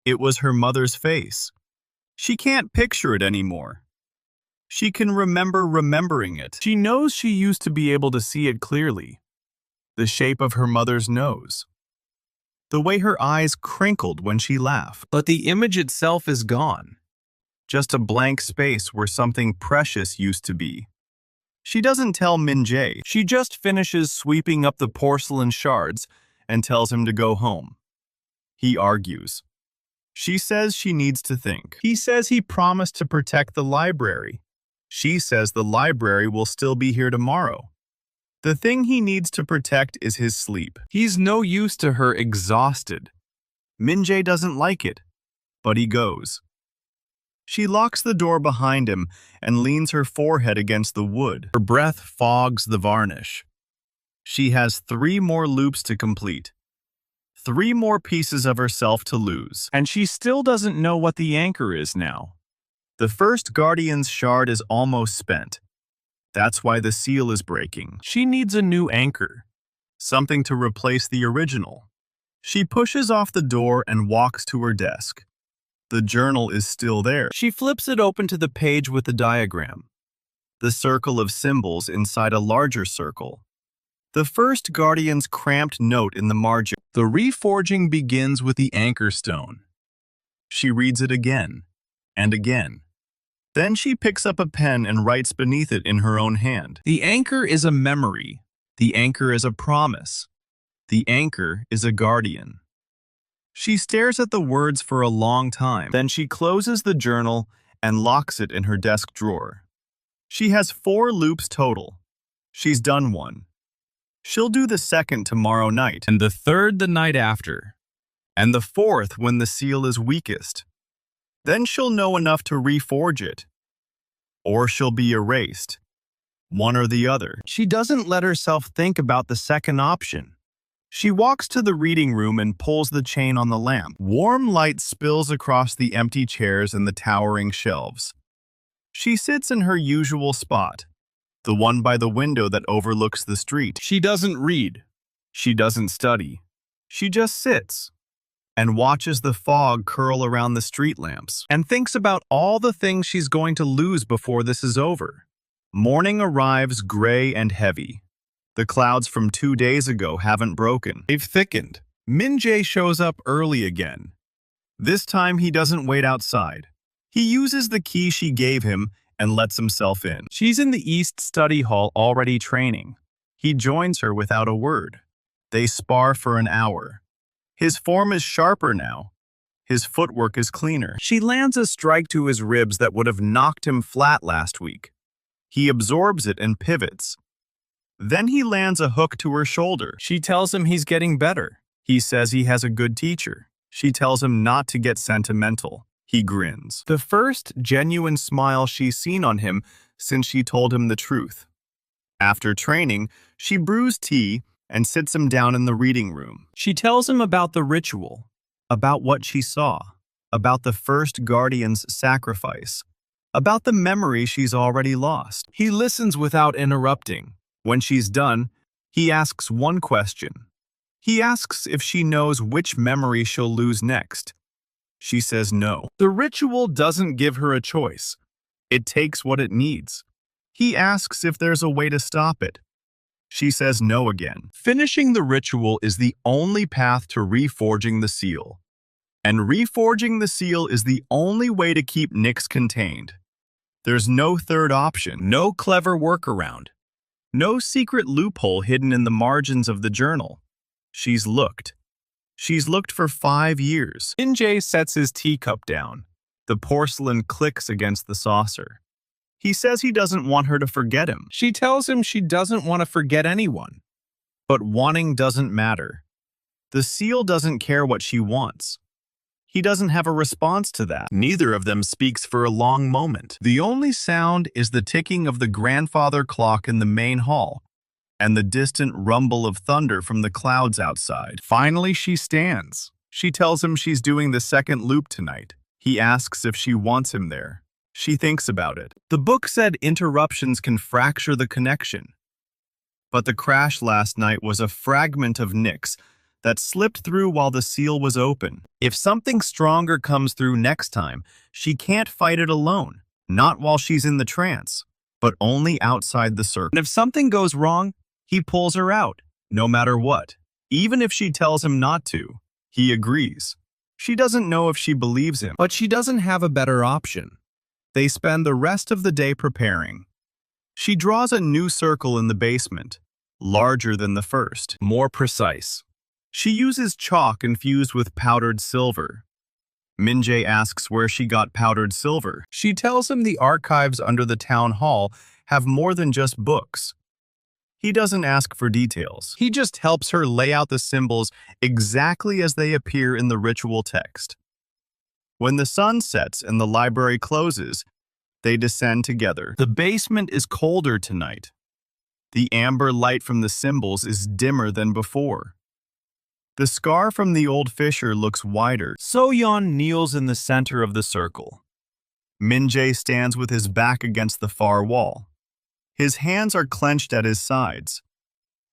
It was her mother's face. She can't picture it anymore. She can remember remembering it. She knows she used to be able to see it clearly. The shape of her mother's nose. The way her eyes crinkled when she laughed. But the image itself is gone. Just a blank space where something precious used to be. She doesn't tell Min-jae. She just finishes sweeping up the porcelain shards and tells him to go home. He argues. She says she needs to think. He says he promised to protect the library. She says the library will still be here tomorrow. The thing he needs to protect is his sleep. He's no use to her exhausted. Min-jae doesn't like it, but he goes. She locks the door behind him and leans her forehead against the wood. Her breath fogs the varnish. She has 3 more loops to complete. 3 more pieces of herself to lose. And she still doesn't know what the anchor is now. The first Guardian's shard is almost spent. That's why the seal is breaking. She needs a new anchor. Something to replace the original. She pushes off the door and walks to her desk. The journal is still there. She flips it open to the page with the diagram. The circle of symbols inside a larger circle. The first Guardian's cramped note in the margin. The reforging begins with the anchor stone. She reads it again and again. Then she picks up a pen and writes beneath it in her own hand. The anchor is a memory. The anchor is a promise. The anchor is a guardian. She stares at the words for a long time. Then she closes the journal and locks it in her desk drawer. She has 4 loops total. She's done one. She'll do the second tomorrow night, and the third the night after, and the fourth when the seal is weakest. Then she'll know enough to reforge it. Or she'll be erased. One or the other. She doesn't let herself think about the second option. She walks to the reading room and pulls the chain on the lamp. Warm light spills across the empty chairs and the towering shelves. She sits in her usual spot, the one by the window that overlooks the street. She doesn't read. She doesn't study. She just sits and watches the fog curl around the street lamps and thinks about all the things she's going to lose before this is over. Morning arrives gray and heavy. The clouds from 2 days ago haven't broken. They've thickened. Min-jae shows up early again. This time he doesn't wait outside. He uses the key she gave him and lets himself in. She's in the East Study Hall already training. He joins her without a word. They spar for an hour. His form is sharper now. His footwork is cleaner. She lands a strike to his ribs that would have knocked him flat last week. He absorbs it and pivots. Then he lands a hook to her shoulder. She tells him he's getting better. He says he has a good teacher. She tells him not to get sentimental. He grins. The first genuine smile she's seen on him since she told him the truth. After training, she brews tea and sits him down in the reading room. She tells him about the ritual, about what she saw, about the first guardian's sacrifice, about the memory she's already lost. He listens without interrupting. When she's done, he asks one question. He asks if she knows which memory she'll lose next. She says no. The ritual doesn't give her a choice. It takes what it needs. He asks if there's a way to stop it. She says no again. Finishing the ritual is the only path to reforging the seal. And reforging the seal is the only way to keep Nyx contained. There's no third option, no clever workaround, no secret loophole hidden in the margins of the journal. She's looked. She's looked for 5 years. Min-jae sets his teacup down. The porcelain clicks against the saucer. He says he doesn't want her to forget him. She tells him she doesn't want to forget anyone. But wanting doesn't matter. The seal doesn't care what she wants. He doesn't have a response to that. Neither of them speaks for a long moment. The only sound is the ticking of the grandfather clock in the main hall and the distant rumble of thunder from the clouds outside. Finally, she stands. She tells him she's doing the second loop tonight. He asks if she wants him there. She thinks about it. The book said interruptions can fracture the connection. But the crash last night was a fragment of Nyx that slipped through while the seal was open. If something stronger comes through next time, she can't fight it alone. Not while she's in the trance, but only outside the circle. And if something goes wrong, he pulls her out, no matter what. Even if she tells him not to, he agrees. She doesn't know if she believes him, but she doesn't have a better option. They spend the rest of the day preparing. She draws a new circle in the basement, larger than the first, more precise. She uses chalk infused with powdered silver. Min-jae asks where she got powdered silver. She tells him the archives under the town hall have more than just books. He doesn't ask for details. He just helps her lay out the symbols exactly as they appear in the ritual text. When the sun sets and the library closes, they descend together. The basement is colder tonight. The amber light from the symbols is dimmer than before. The scar from the old fissure looks wider. Seo-yeon kneels in the center of the circle. Min-jae stands with his back against the far wall. His hands are clenched at his sides.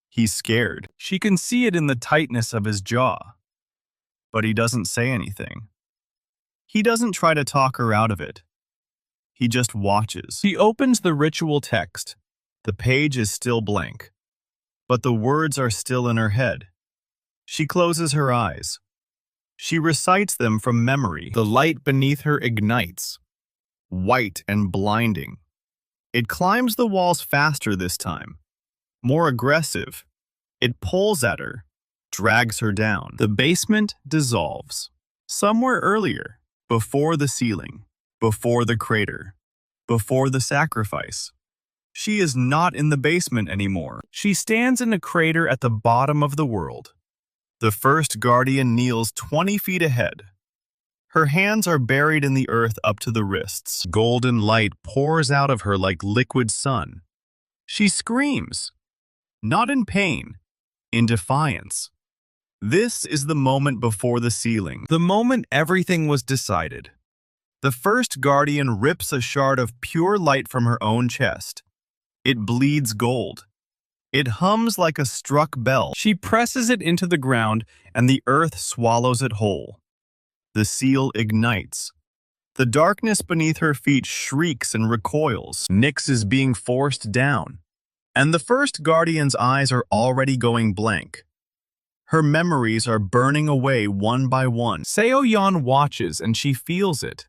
He's scared. She can see it in the tightness of his jaw. But he doesn't say anything. He doesn't try to talk her out of it. He just watches. He opens the ritual text. The page is still blank, but the words are still in her head. She closes her eyes. She recites them from memory. The light beneath her ignites. white and blinding. It climbs the walls faster this time, more aggressive. It pulls at her, drags her down. The basement dissolves. Somewhere earlier, before the ceiling, before the crater, before the sacrifice. She is not in the basement anymore. She stands in a crater at the bottom of the world. The first guardian kneels 20 feet ahead. Her hands are buried in the earth up to the wrists. Golden light pours out of her like liquid sun. She screams, not in pain, in defiance. This is the moment before the ceiling, the moment everything was decided. The first guardian rips a shard of pure light from her own chest. It bleeds gold. It hums like a struck bell. She presses it into the ground, and the earth swallows it whole. The seal ignites. The darkness beneath her feet shrieks and recoils. Nyx is being forced down, and the first guardian's eyes are already going blank. Her memories are burning away one by one. Seo-yeon watches, and she feels it.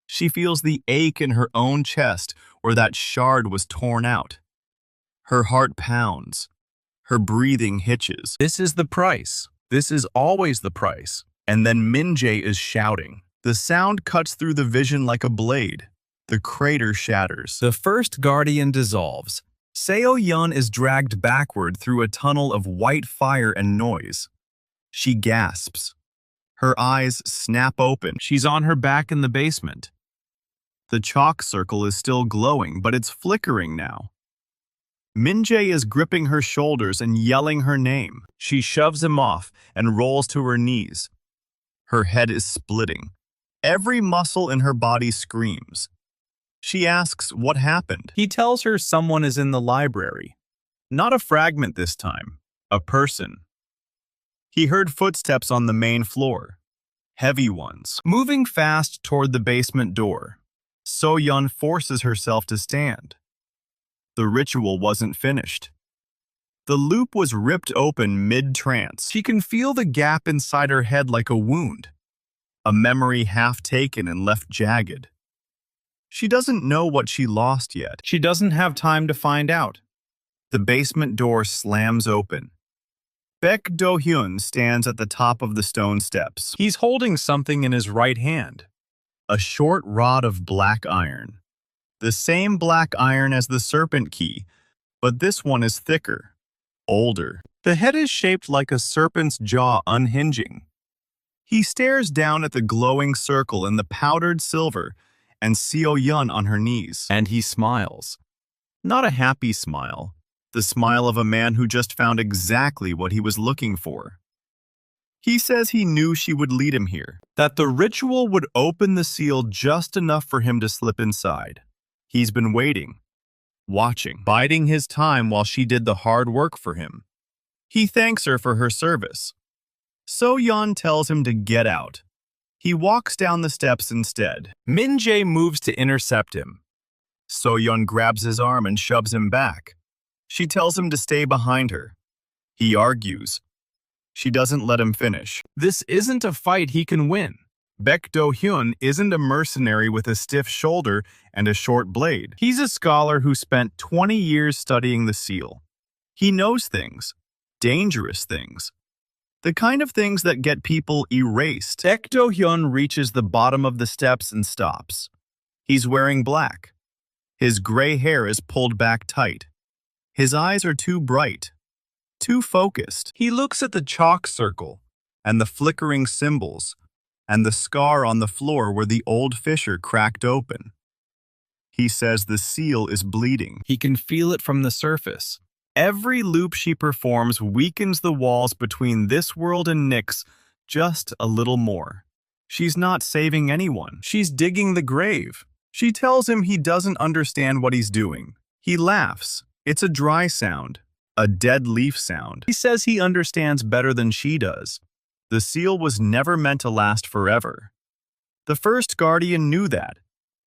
She feels the ache in her own chest where that shard was torn out. Her heart pounds. Her breathing hitches. This is the price. This is always the price. And then Min-jae is shouting. The sound cuts through the vision like a blade. The crater shatters. The first guardian dissolves. Seo-yeon is dragged backward through a tunnel of white fire and noise. She gasps. Her eyes snap open. She's on her back in the basement. The chalk circle is still glowing, but it's flickering now. Min-jae is gripping her shoulders and yelling her name. She shoves him off and rolls to her knees. Her head is splitting. Every muscle in her body screams. She asks what happened. He tells her someone is in the library. Not a fragment this time, a person. He heard footsteps on the main floor. Heavy ones. Moving fast toward the basement door, So-yeon forces herself to stand. The ritual wasn't finished. The loop was ripped open mid-trance. She can feel the gap inside her head like a wound. A memory half taken and left jagged. She doesn't know what she lost yet. She doesn't have time to find out. The basement door slams open. Baek Do-hyun stands at the top of the stone steps. He's holding something in his right hand. A short rod of black iron. The same black iron as the serpent key, but this one is thicker. Older. The head is shaped like a serpent's jaw unhinging. He stares down at the glowing circle in the powdered silver and Seo-yeon on her knees. And he smiles. Not a happy smile. The smile of a man who just found exactly what he was looking for. He says he knew she would lead him here. That the ritual would open the seal just enough for him to slip inside. He's been waiting. Watching, biding his time while she did the hard work for him. He thanks her for her service. So-yeon tells him to get out. He walks down the steps instead. Min-jae moves to intercept him. So-yeon grabs his arm and shoves him back. She tells him to stay behind her. He argues. She doesn't let him finish. This isn't a fight he can win. Baek Do-hyun isn't a mercenary with a stiff shoulder and a short blade. He's a scholar who spent 20 years studying the seal. He knows things, dangerous things, the kind of things that get people erased. Baek Do-hyun reaches the bottom of the steps and stops. He's wearing black. His gray hair is pulled back tight. His eyes are too bright, too focused. He looks at the chalk circle and the flickering symbols, and the scar on the floor where the old fissure cracked open. He says the seal is bleeding. He can feel it from the surface. Every loop she performs weakens the walls between this world and Nyx just a little more. She's not saving anyone. She's digging the grave. She tells him he doesn't understand what he's doing. He laughs. It's a dry sound, a dead leaf sound. He says he understands better than she does. The seal was never meant to last forever. The first guardian knew that.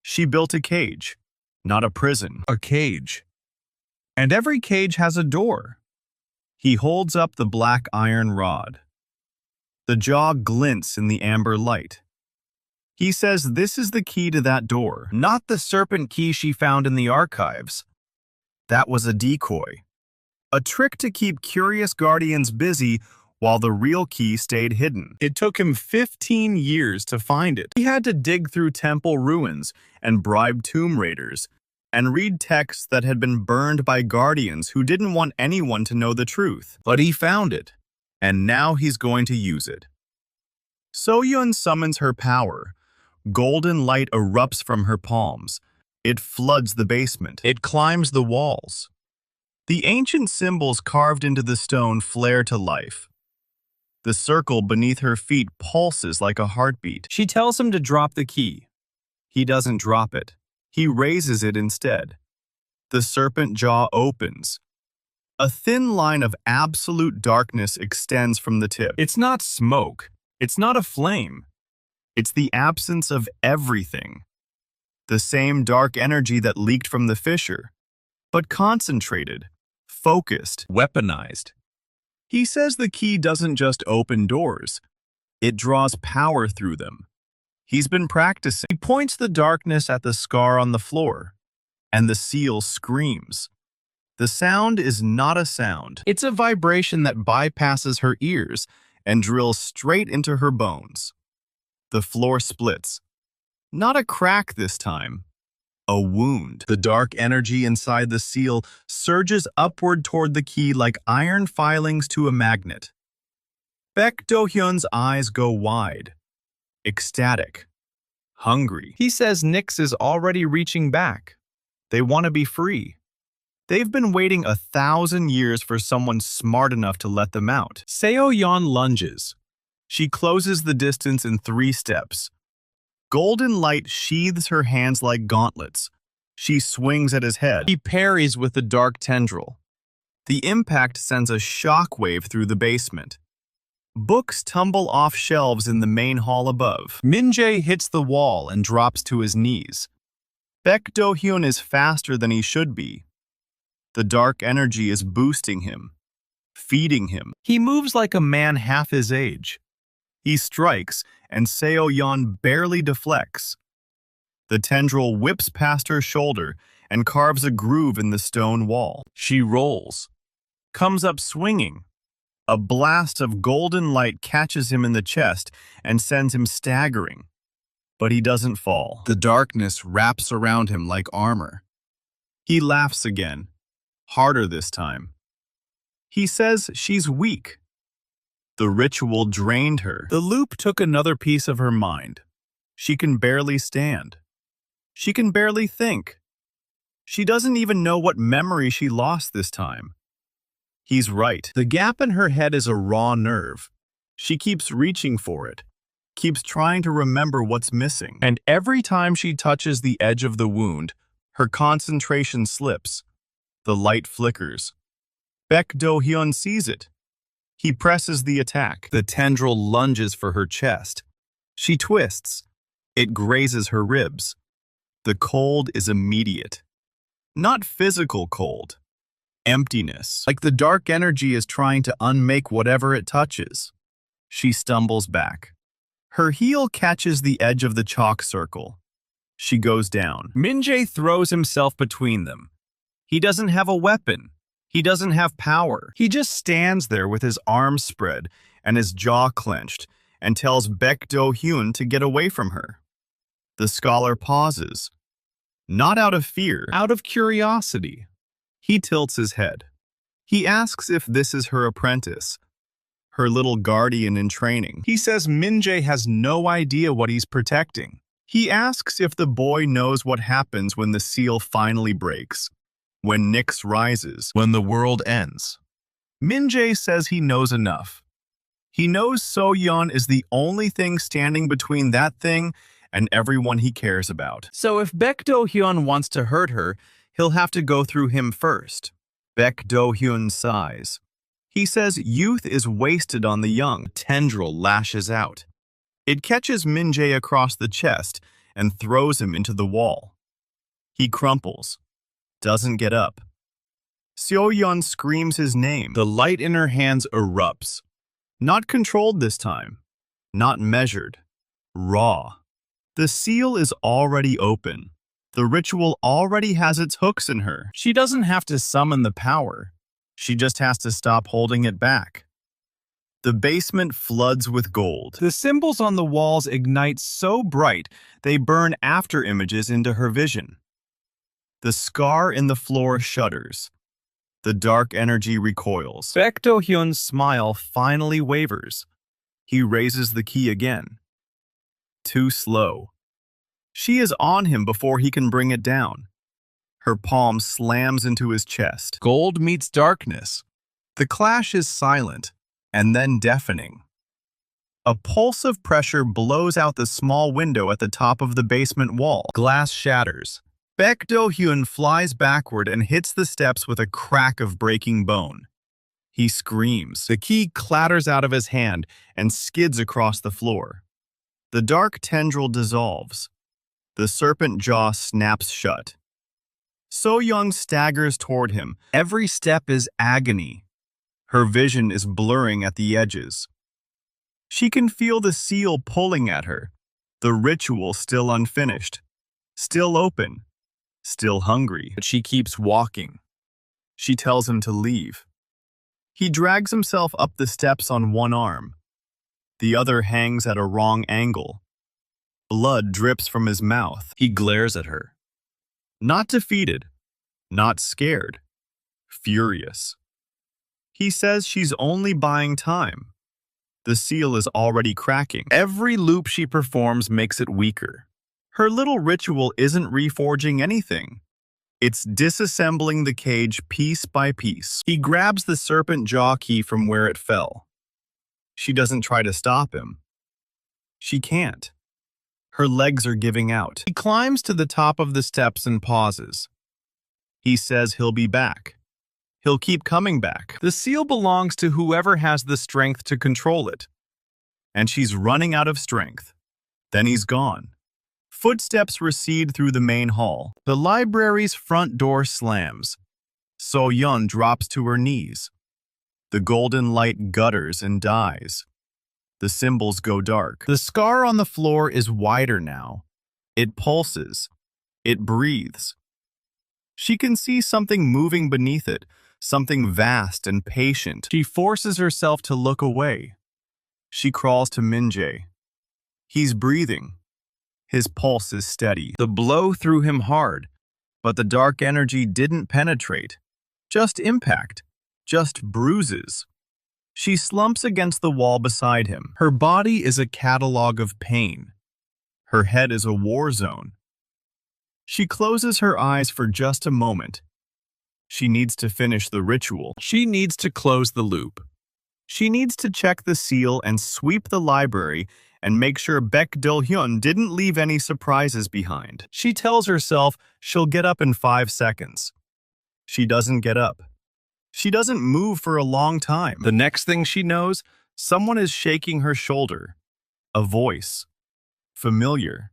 She built a cage, not a prison. A cage. And every cage has a door. He holds up the black iron rod. The jaw glints in the amber light. He says this is the key to that door, not the serpent key she found in the archives. That was a decoy. A trick to keep curious guardians busy while the real key stayed hidden. It took him 15 years to find it. He had to dig through temple ruins and bribe tomb raiders and read texts that had been burned by guardians who didn't want anyone to know the truth. But he found it, and now he's going to use it. Seo-yeon summons her power. Golden light erupts from her palms. It floods the basement. It climbs the walls. The ancient symbols carved into the stone flare to life. The circle beneath her feet pulses like a heartbeat. She tells him to drop the key. He doesn't drop it. He raises it instead. The serpent jaw opens. A thin line of absolute darkness extends from the tip. It's not smoke. It's not a flame. It's the absence of everything. The same dark energy that leaked from the fissure, but concentrated, focused, weaponized. He says the key doesn't just open doors, it draws power through them. He's been practicing. He points the darkness at the scar on the floor, and the seal screams. The sound is not a sound. It's a vibration that bypasses her ears and drills straight into her bones. The floor splits. Not a crack this time. A wound. The dark energy inside the seal surges upward toward the key like iron filings to a magnet. Baek Do-hyun's eyes go wide. Ecstatic. Hungry. He says Nyx is already reaching back. They want to be free. They've been waiting 1,000 years for someone smart enough to let them out. Seo-yeon lunges. She closes the distance in 3 steps. Golden light sheathes her hands like gauntlets. She swings at his head. He parries with the dark tendril. The impact sends a shockwave through the basement. Books tumble off shelves in the main hall above. Min-jae hits the wall and drops to his knees. Baek Do-hyun is faster than he should be. The dark energy is boosting him, feeding him. He moves like a man half his age. He strikes, and Seo-yeon barely deflects. The tendril whips past her shoulder and carves a groove in the stone wall. She rolls, comes up swinging. A blast of golden light catches him in the chest and sends him staggering. But he doesn't fall. The darkness wraps around him like armor. He laughs again, harder this time. He says she's weak. The ritual drained her. The loop took another piece of her mind. She can barely stand. She can barely think. She doesn't even know what memory she lost this time. He's right. The gap in her head is a raw nerve. She keeps reaching for it, keeps trying to remember what's missing. And every time she touches the edge of the wound, her concentration slips. The light flickers. Baek Do-hyun sees it. He presses the attack. The tendril lunges for her chest. She twists. It grazes her ribs. The cold is immediate. Not physical cold. Emptiness. Like the dark energy is trying to unmake whatever it touches. She stumbles back. Her heel catches the edge of the chalk circle. She goes down. Min-jae throws himself between them. He doesn't have a weapon. He doesn't have power. He just stands there with his arms spread and his jaw clenched and tells Baek Do-hyun to get away from her. The scholar pauses. Not out of fear, out of curiosity. He tilts his head. He asks if this is her apprentice, her little guardian in training. He says Min-jae has no idea what he's protecting. He asks if the boy knows what happens when the seal finally breaks. When Nyx rises, when the world ends. Min-jae says he knows enough. He knows Seo-yeon is the only thing standing between that thing and everyone he cares about. So if Baek Do-hyun wants to hurt her, he'll have to go through him first. Baek Do-hyun sighs. He says youth is wasted on the young. A tendril lashes out. It catches Min-jae across the chest and throws him into the wall. He crumples. Doesn't get up. Seo-yeon screams his name. The light in her hands erupts. Not controlled this time. Not measured. Raw. The seal is already open. The ritual already has its hooks in her. She doesn't have to summon the power. She just has to stop holding it back. The basement floods with gold. The symbols on the walls ignite so bright they burn after images into her vision. The scar in the floor shudders. The dark energy recoils. Baek Do-hyun's smile finally wavers. He raises the key again. Too slow. She is on him before he can bring it down. Her palm slams into his chest. Gold meets darkness. The clash is silent, and then deafening. A pulse of pressure blows out the small window at the top of the basement wall. Glass shatters. Baek Do-hyun flies backward and hits the steps with a crack of breaking bone. He screams. The key clatters out of his hand and skids across the floor. The dark tendril dissolves. The serpent jaw snaps shut. So-yeon staggers toward him. Every step is agony. Her vision is blurring at the edges. She can feel the seal pulling at her, the ritual still unfinished, still open, still hungry. But she keeps walking. She tells him to leave. He drags himself up the steps on one arm. The other hangs at a wrong angle. Blood drips from his mouth. He glares at her. Not defeated, not scared, furious. He says she's only buying time. The seal is already cracking. Every loop she performs makes it weaker. Her little ritual isn't reforging anything. It's disassembling the cage piece by piece. He grabs the serpent jaw key from where it fell. She doesn't try to stop him. She can't. Her legs are giving out. He climbs to the top of the steps and pauses. He says he'll be back. He'll keep coming back. The seal belongs to whoever has the strength to control it. And she's running out of strength. Then he's gone. Footsteps recede through the main hall. The library's front door slams. So-yeon drops to her knees. The golden light gutters and dies. The symbols go dark. The scar on the floor is wider now. It pulses. It breathes. She can see something moving beneath it, something vast and patient. She forces herself to look away. She crawls to Min-jae. He's breathing. His pulse is steady. The blow threw him hard, but the dark energy didn't penetrate. Just impact. Just bruises. She slumps against the wall beside him. Her body is a catalog of pain. Her head is a war zone. She closes her eyes for just a moment. She needs to finish the ritual. She needs to close the loop. She needs to check the seal and sweep the library and make sure Baek Do-hyun didn't leave any surprises behind. She tells herself she'll get up in 5 seconds. She doesn't get up. She doesn't move for a long time. The next thing she knows, someone is shaking her shoulder. A voice. Familiar.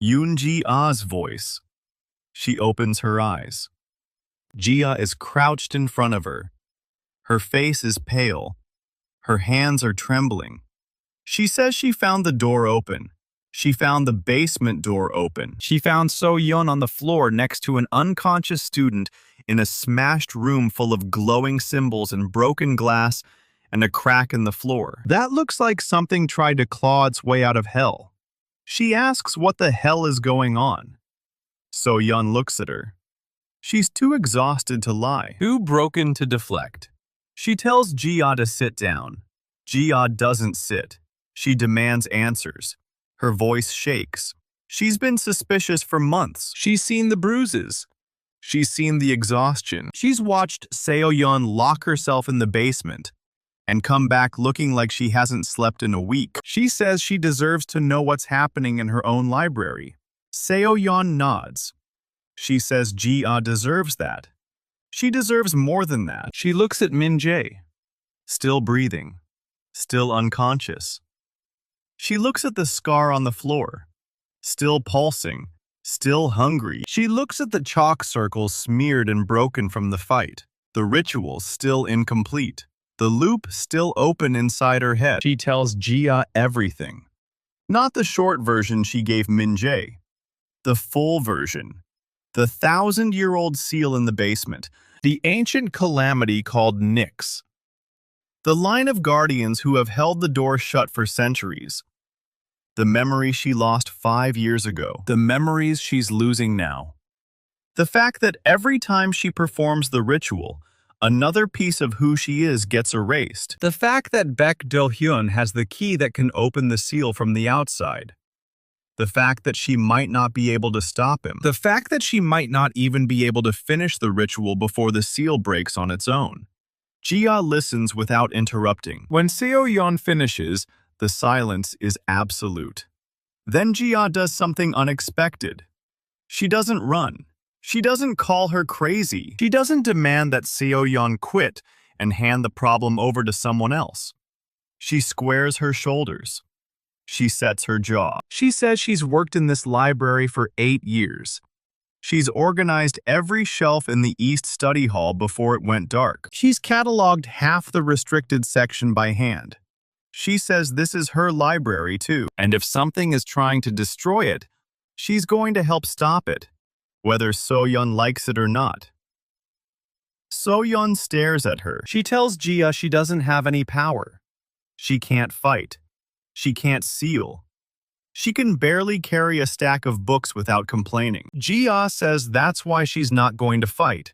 Yoon-ji-ah's voice. She opens her eyes. Ji-ah is crouched in front of her. Her face is pale. Her hands are trembling. She says she found the door open. She found the basement door open. She found So-yeon on the floor next to an unconscious student in a smashed room full of glowing symbols and broken glass and a crack in the floor. That looks like something tried to claw its way out of hell. She asks what the hell is going on. So-yeon looks at her. She's too exhausted to lie, too broken to deflect. She tells Ji-ah to sit down. Ji-ah doesn't sit. She demands answers. Her voice shakes. She's been suspicious for months. She's seen the bruises. She's seen the exhaustion. She's watched Seo-yeon lock herself in the basement and come back looking like she hasn't slept in a week. She says she deserves to know what's happening in her own library. Seo-yeon nods. She says Ji-ah deserves that. She deserves more than that. She looks at Min-jae. Still breathing. Still unconscious. She looks at the scar on the floor. Still pulsing. Still hungry. She looks at the chalk circles smeared and broken from the fight. The ritual still incomplete. The loop still open inside her head. She tells Ji-ah everything. Not the short version she gave Min-jae. The full version. The 1,000-year-old seal in the basement. The ancient Calamity called Nyx. The line of guardians who have held the door shut for centuries. The memory she lost 5 years ago. The memories she's losing now. The fact that every time she performs the ritual, another piece of who she is gets erased. The fact that Baek Do-hyun has the key that can open the seal from the outside. The fact that she might not be able to stop him. The fact that she might not even be able to finish the ritual before the seal breaks on its own. Jia listens without interrupting. When Seo-yeon finishes, the silence is absolute. Then Jia does something unexpected. She doesn't run. She doesn't call her crazy. She doesn't demand that Seo-yeon quit and hand the problem over to someone else. She squares her shoulders. She sets her jaw. She says she's worked in this library for 8 years. She's organized every shelf in the East Study Hall before it went dark. She's cataloged half the restricted section by hand. She says this is her library too, and if something is trying to destroy it, she's going to help stop it, whether Seo-yeon likes it or not. Seo-yeon stares at her. She tells Jia she doesn't have any power. She can't fight. She can't seal. She can barely carry a stack of books without complaining. Jia says that's why she's not going to fight.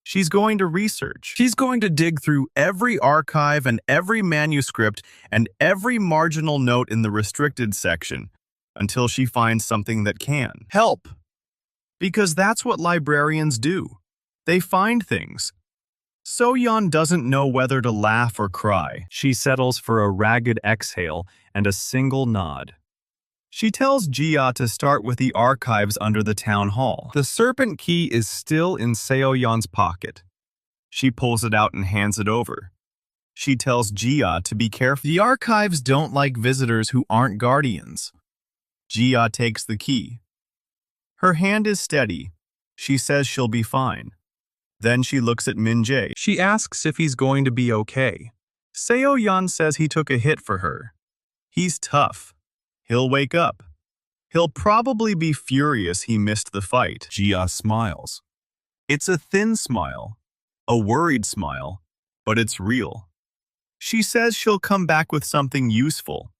She's going to research. She's going to dig through every archive and every manuscript and every marginal note in the restricted section until she finds something that can help. Because that's what librarians do. They find things. Seo-yeon doesn't know whether to laugh or cry. She settles for a ragged exhale and a single nod. She tells Jia to start with the archives under the town hall. The serpent key is still in Seo-yeon's pocket. She pulls it out and hands it over. She tells Jia to be careful. The archives don't like visitors who aren't guardians. Jia takes the key. Her hand is steady. She says she'll be fine. Then she looks at Min-jae. She asks if he's going to be okay. Seo-yeon says he took a hit for her. He's tough. He'll wake up. He'll probably be furious he missed the fight. Jia smiles. It's a thin smile, a worried smile, but it's real. She says she'll come back with something useful.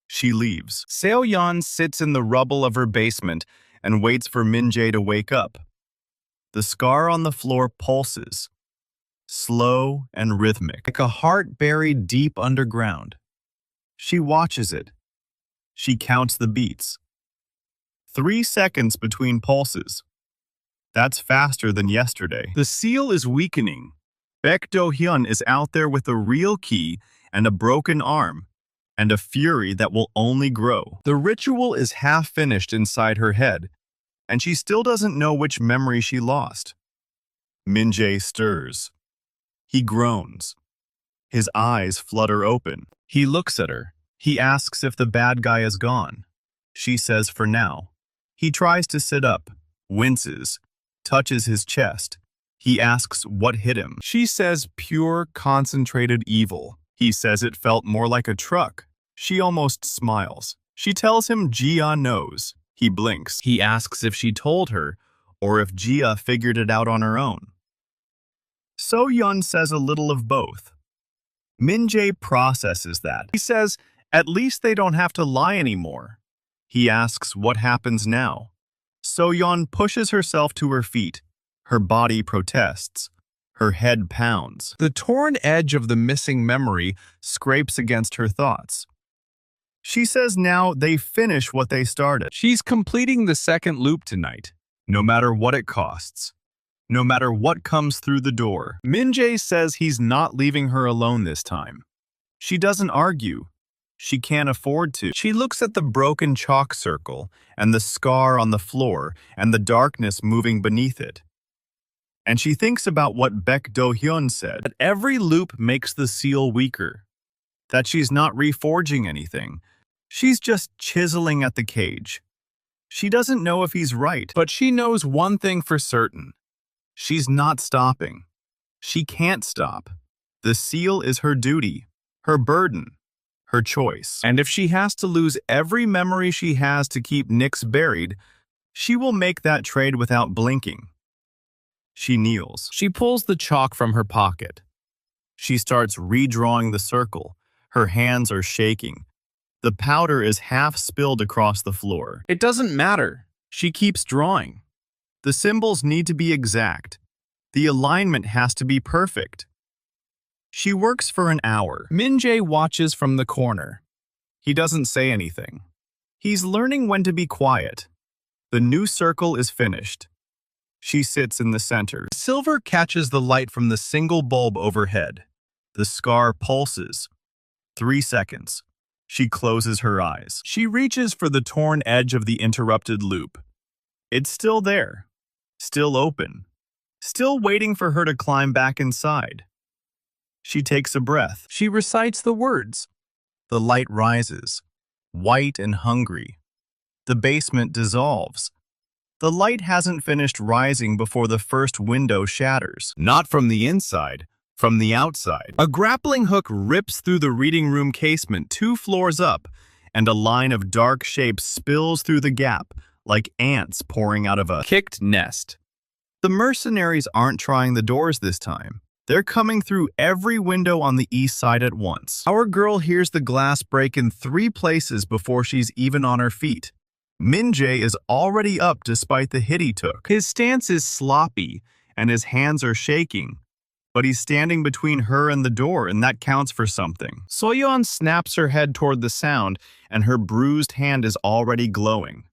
She leaves. Seo-yeon sits in the rubble of her basement and waits for Min-jae to wake up. The scar on the floor pulses, slow and rhythmic, like a heart buried deep underground. She watches it. She counts the beats. 3 seconds between pulses. That's faster than yesterday. The seal is weakening. Baek Do-hyun is out there with a real key and a broken arm, and a fury that will only grow. The ritual is half finished inside her head, and she still doesn't know which memory she lost. Min-jae stirs. He groans. His eyes flutter open. He looks at her. He asks if the bad guy is gone. She says for now. He tries to sit up, winces, touches his chest. He asks what hit him. She says pure, concentrated evil. He says it felt more like a truck. She almost smiles. She tells him Jia knows. He blinks. He asks if she told her, or if Jia figured it out on her own. Seo-yeon says a little of both. Min-jae processes that. He says, at least they don't have to lie anymore. He asks what happens now. Seo-yeon pushes herself to her feet. Her body protests. Her head pounds. The torn edge of the missing memory scrapes against her thoughts. She says now they finish what they started. She's completing the second loop tonight, no matter what it costs. No matter what comes through the door. Min-jae says he's not leaving her alone this time. She doesn't argue. She can't afford to. She looks at the broken chalk circle and the scar on the floor and the darkness moving beneath it. And she thinks about what Baek Do-hyun said, that every loop makes the seal weaker, that she's not reforging anything. She's just chiseling at the cage. She doesn't know if he's right, but she knows one thing for certain. She's not stopping. She can't stop. The seal is her duty, her burden, her choice. And if she has to lose every memory she has to keep Nyx buried, she will make that trade without blinking. She kneels. She pulls the chalk from her pocket. She starts redrawing the circle. Her hands are shaking. The powder is half spilled across the floor. It doesn't matter. She keeps drawing. The symbols need to be exact. The alignment has to be perfect. She works for an hour. Min-jae watches from the corner. He doesn't say anything. He's learning when to be quiet. The new circle is finished. She sits in the center. Silver catches the light from the single bulb overhead. The scar pulses. 3 seconds. She closes her eyes. She reaches for the torn edge of the interrupted loop. It's still there. Still open. Still waiting for her to climb back inside. She takes a breath. She recites the words. The light rises, white and hungry. The basement dissolves. The light hasn't finished rising before the first window shatters. Not from the inside, from the outside. A grappling hook rips through the reading room casement 2 floors up, and a line of dark shapes spills through the gap like ants pouring out of a kicked nest. The mercenaries aren't trying the doors this time. They're coming through every window on the east side at once. Our girl hears the glass break in 3 places before she's even on her feet. Min-jae is already up despite the hit he took. His stance is sloppy, and his hands are shaking. But he's standing between her and the door, and that counts for something. Seo-yeon snaps her head toward the sound, and her bruised hand is already glowing.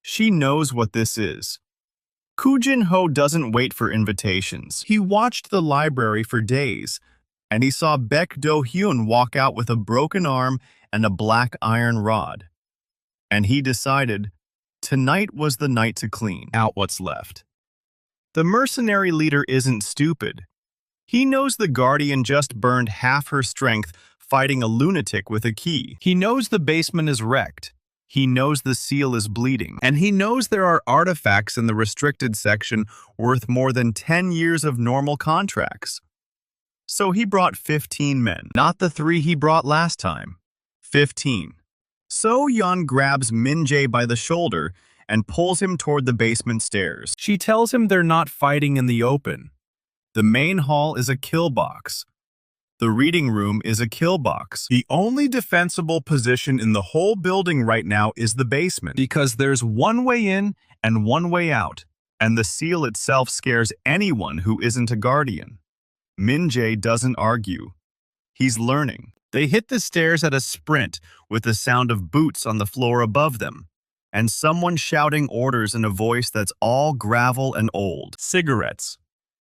She knows what this is. Koo Jin-ho doesn't wait for invitations. He watched the library for days, and he saw Baek Do-hyun walk out with a broken arm and a black iron rod. And he decided tonight was the night to clean out what's left. The mercenary leader isn't stupid. He knows the Guardian just burned half her strength fighting a lunatic with a key. He knows the basement is wrecked. He knows the seal is bleeding, and he knows there are artifacts in the restricted section worth more than 10 years of normal contracts. So he brought 15 men, not the 3 he brought last time. 15. Seo-yeon grabs Min-jae by the shoulder and pulls him toward the basement stairs. She tells him they're not fighting in the open. The main hall is a kill box. The reading room is a kill box. The only defensible position in the whole building right now is the basement, because there's one way in and one way out, and the seal itself scares anyone who isn't a guardian. Min-jae doesn't argue. He's learning. They hit the stairs at a sprint with the sound of boots on the floor above them, and someone shouting orders in a voice that's all gravel and old. Cigarettes.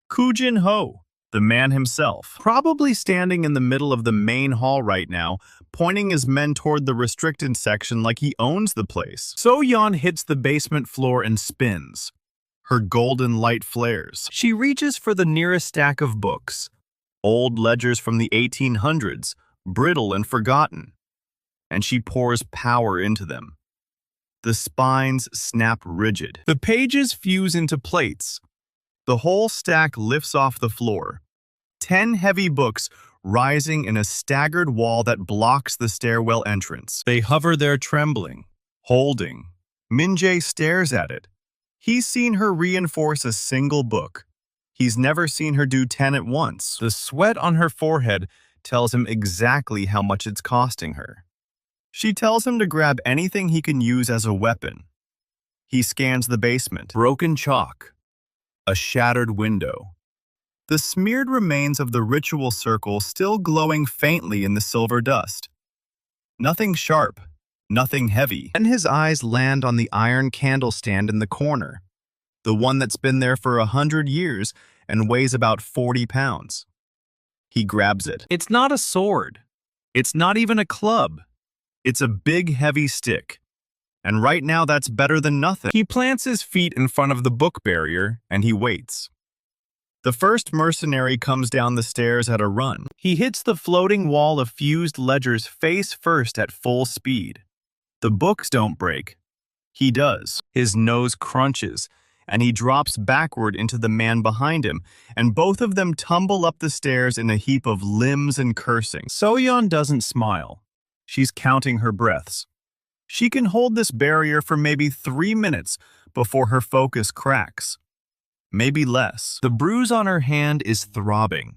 Koo Jin-ho, the man himself, probably standing in the middle of the main hall right now, pointing his men toward the restricted section like he owns the place. Seo-yeon hits the basement floor and spins. Her golden light flares. She reaches for the nearest stack of books. Old ledgers from the 1800s, brittle and forgotten. And she pours power into them. The spines snap rigid. The pages fuse into plates. The whole stack lifts off the floor. 10 heavy books rising in a staggered wall that blocks the stairwell entrance. They hover there trembling, holding. Min-jae stares at it. He's seen her reinforce a single book. He's never seen her do 10 at once. The sweat on her forehead tells him exactly how much it's costing her. She tells him to grab anything he can use as a weapon. He scans the basement. Broken chalk. A shattered window. The smeared remains of the ritual circle still glowing faintly in the silver dust. Nothing sharp, nothing heavy. Then his eyes land on the iron candlestand in the corner, the one that's been there for 100 years and weighs about 40 pounds. He grabs it. It's not a sword. It's not even a club. It's a big, heavy stick. And right now that's better than nothing. He plants his feet in front of the book barrier, and he waits. The first mercenary comes down the stairs at a run. He hits the floating wall of fused ledgers face first at full speed. The books don't break. He does. His nose crunches, and he drops backward into the man behind him, and both of them tumble up the stairs in a heap of limbs and cursing. Seo-yeon doesn't smile. She's counting her breaths. She can hold this barrier for maybe 3 minutes before her focus cracks. Maybe less. The bruise on her hand is throbbing.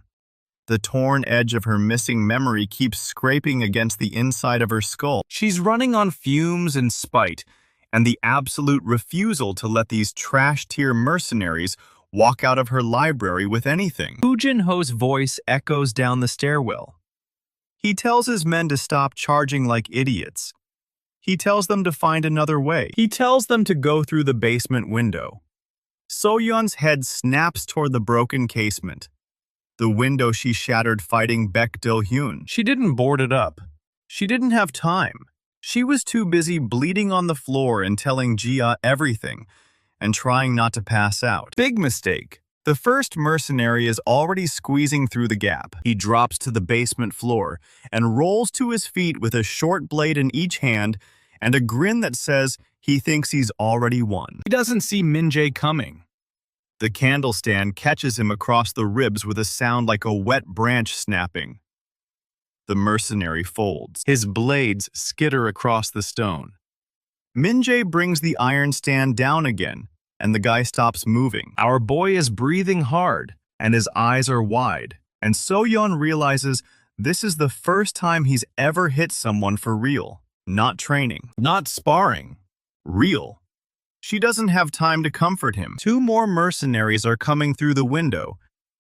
The torn edge of her missing memory keeps scraping against the inside of her skull. She's running on fumes and spite, and the absolute refusal to let these trash-tier mercenaries walk out of her library with anything. Woo Jin-ho's voice echoes down the stairwell. He tells his men to stop charging like idiots. He tells them to find another way. He tells them to go through the basement window. So-yeon's head snaps toward the broken casement, the window she shattered fighting Baek Do-hyun. She didn't board it up. She didn't have time. She was too busy bleeding on the floor and telling Jia everything, and trying not to pass out. Big mistake. The first mercenary is already squeezing through the gap. He drops to the basement floor and rolls to his feet with a short blade in each hand and a grin that says he thinks he's already won. He doesn't see Min-jae coming. The candle stand catches him across the ribs with a sound like a wet branch snapping. The mercenary folds. His blades skitter across the stone. Min-jae brings the iron stand down again, and the guy stops moving. Our boy is breathing hard, and his eyes are wide, and So-yeon realizes this is the first time he's ever hit someone for real. Not training, not sparring. Real. She doesn't have time to comfort him. 2 more mercenaries are coming through the window,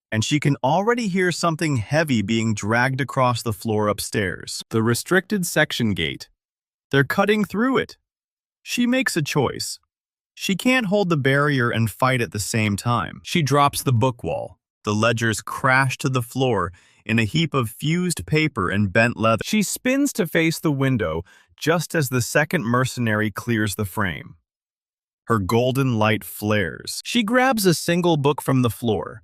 and she can already hear something heavy being dragged across the floor upstairs. The restricted section gate. They're cutting through it. She makes a choice. She can't hold the barrier and fight at the same time. She drops the book wall. The ledgers crash to the floor in a heap of fused paper and bent leather. She spins to face the window just as the second mercenary clears the frame. Her golden light flares. She grabs a single book from the floor,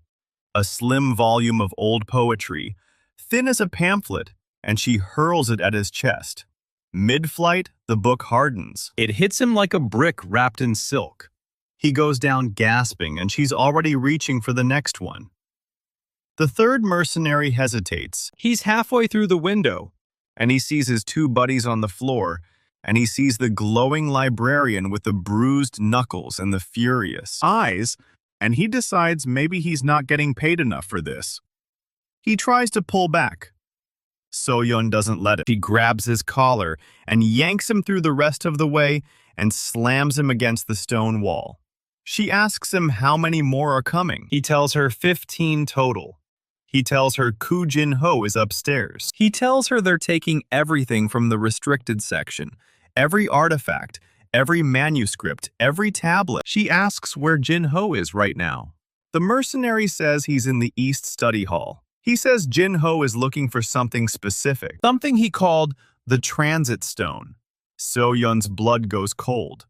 a slim volume of old poetry, thin as a pamphlet, and she hurls it at his chest. Mid-flight, the book hardens. It hits him like a brick wrapped in silk. He goes down gasping, and she's already reaching for the next one. The third mercenary hesitates. He's halfway through the window, and he sees his 2 buddies on the floor, and he sees the glowing librarian with the bruised knuckles and the furious eyes, and he decides maybe he's not getting paid enough for this. He tries to pull back. So-yeon doesn't let it. She grabs his collar and yanks him through the rest of the way and slams him against the stone wall. She asks him how many more are coming. He tells her 15 total. He tells her Koo Jin-ho is upstairs. He tells her they're taking everything from the restricted section, every artifact, every manuscript, every tablet. She asks where Jin-ho is right now. The mercenary says he's in the East Study Hall. He says Jin-ho is looking for something specific, something he called the Transit Stone. So-yeon's blood goes cold.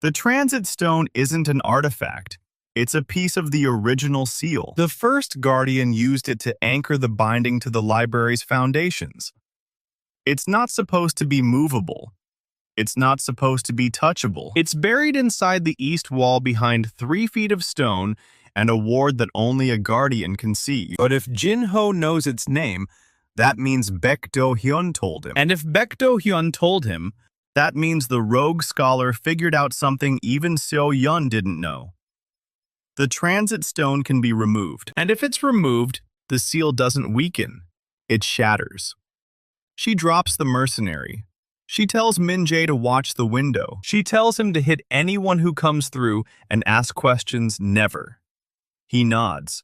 The Transit Stone isn't an artifact. It's a piece of the original seal. The first Guardian used it to anchor the binding to the library's foundations. It's not supposed to be movable. It's not supposed to be touchable. It's buried inside the east wall behind 3 feet of stone and a ward that only a Guardian can see. But if Jin-ho knows its name, that means Baek Do-hyun told him. And if Baek Do-hyun told him, that means the rogue scholar figured out something even Seo-yeon didn't know. The transit stone can be removed, and if it's removed, the seal doesn't weaken. It shatters. She drops the mercenary. She tells Min-jae to watch the window. She tells him to hit anyone who comes through and ask questions never. He nods.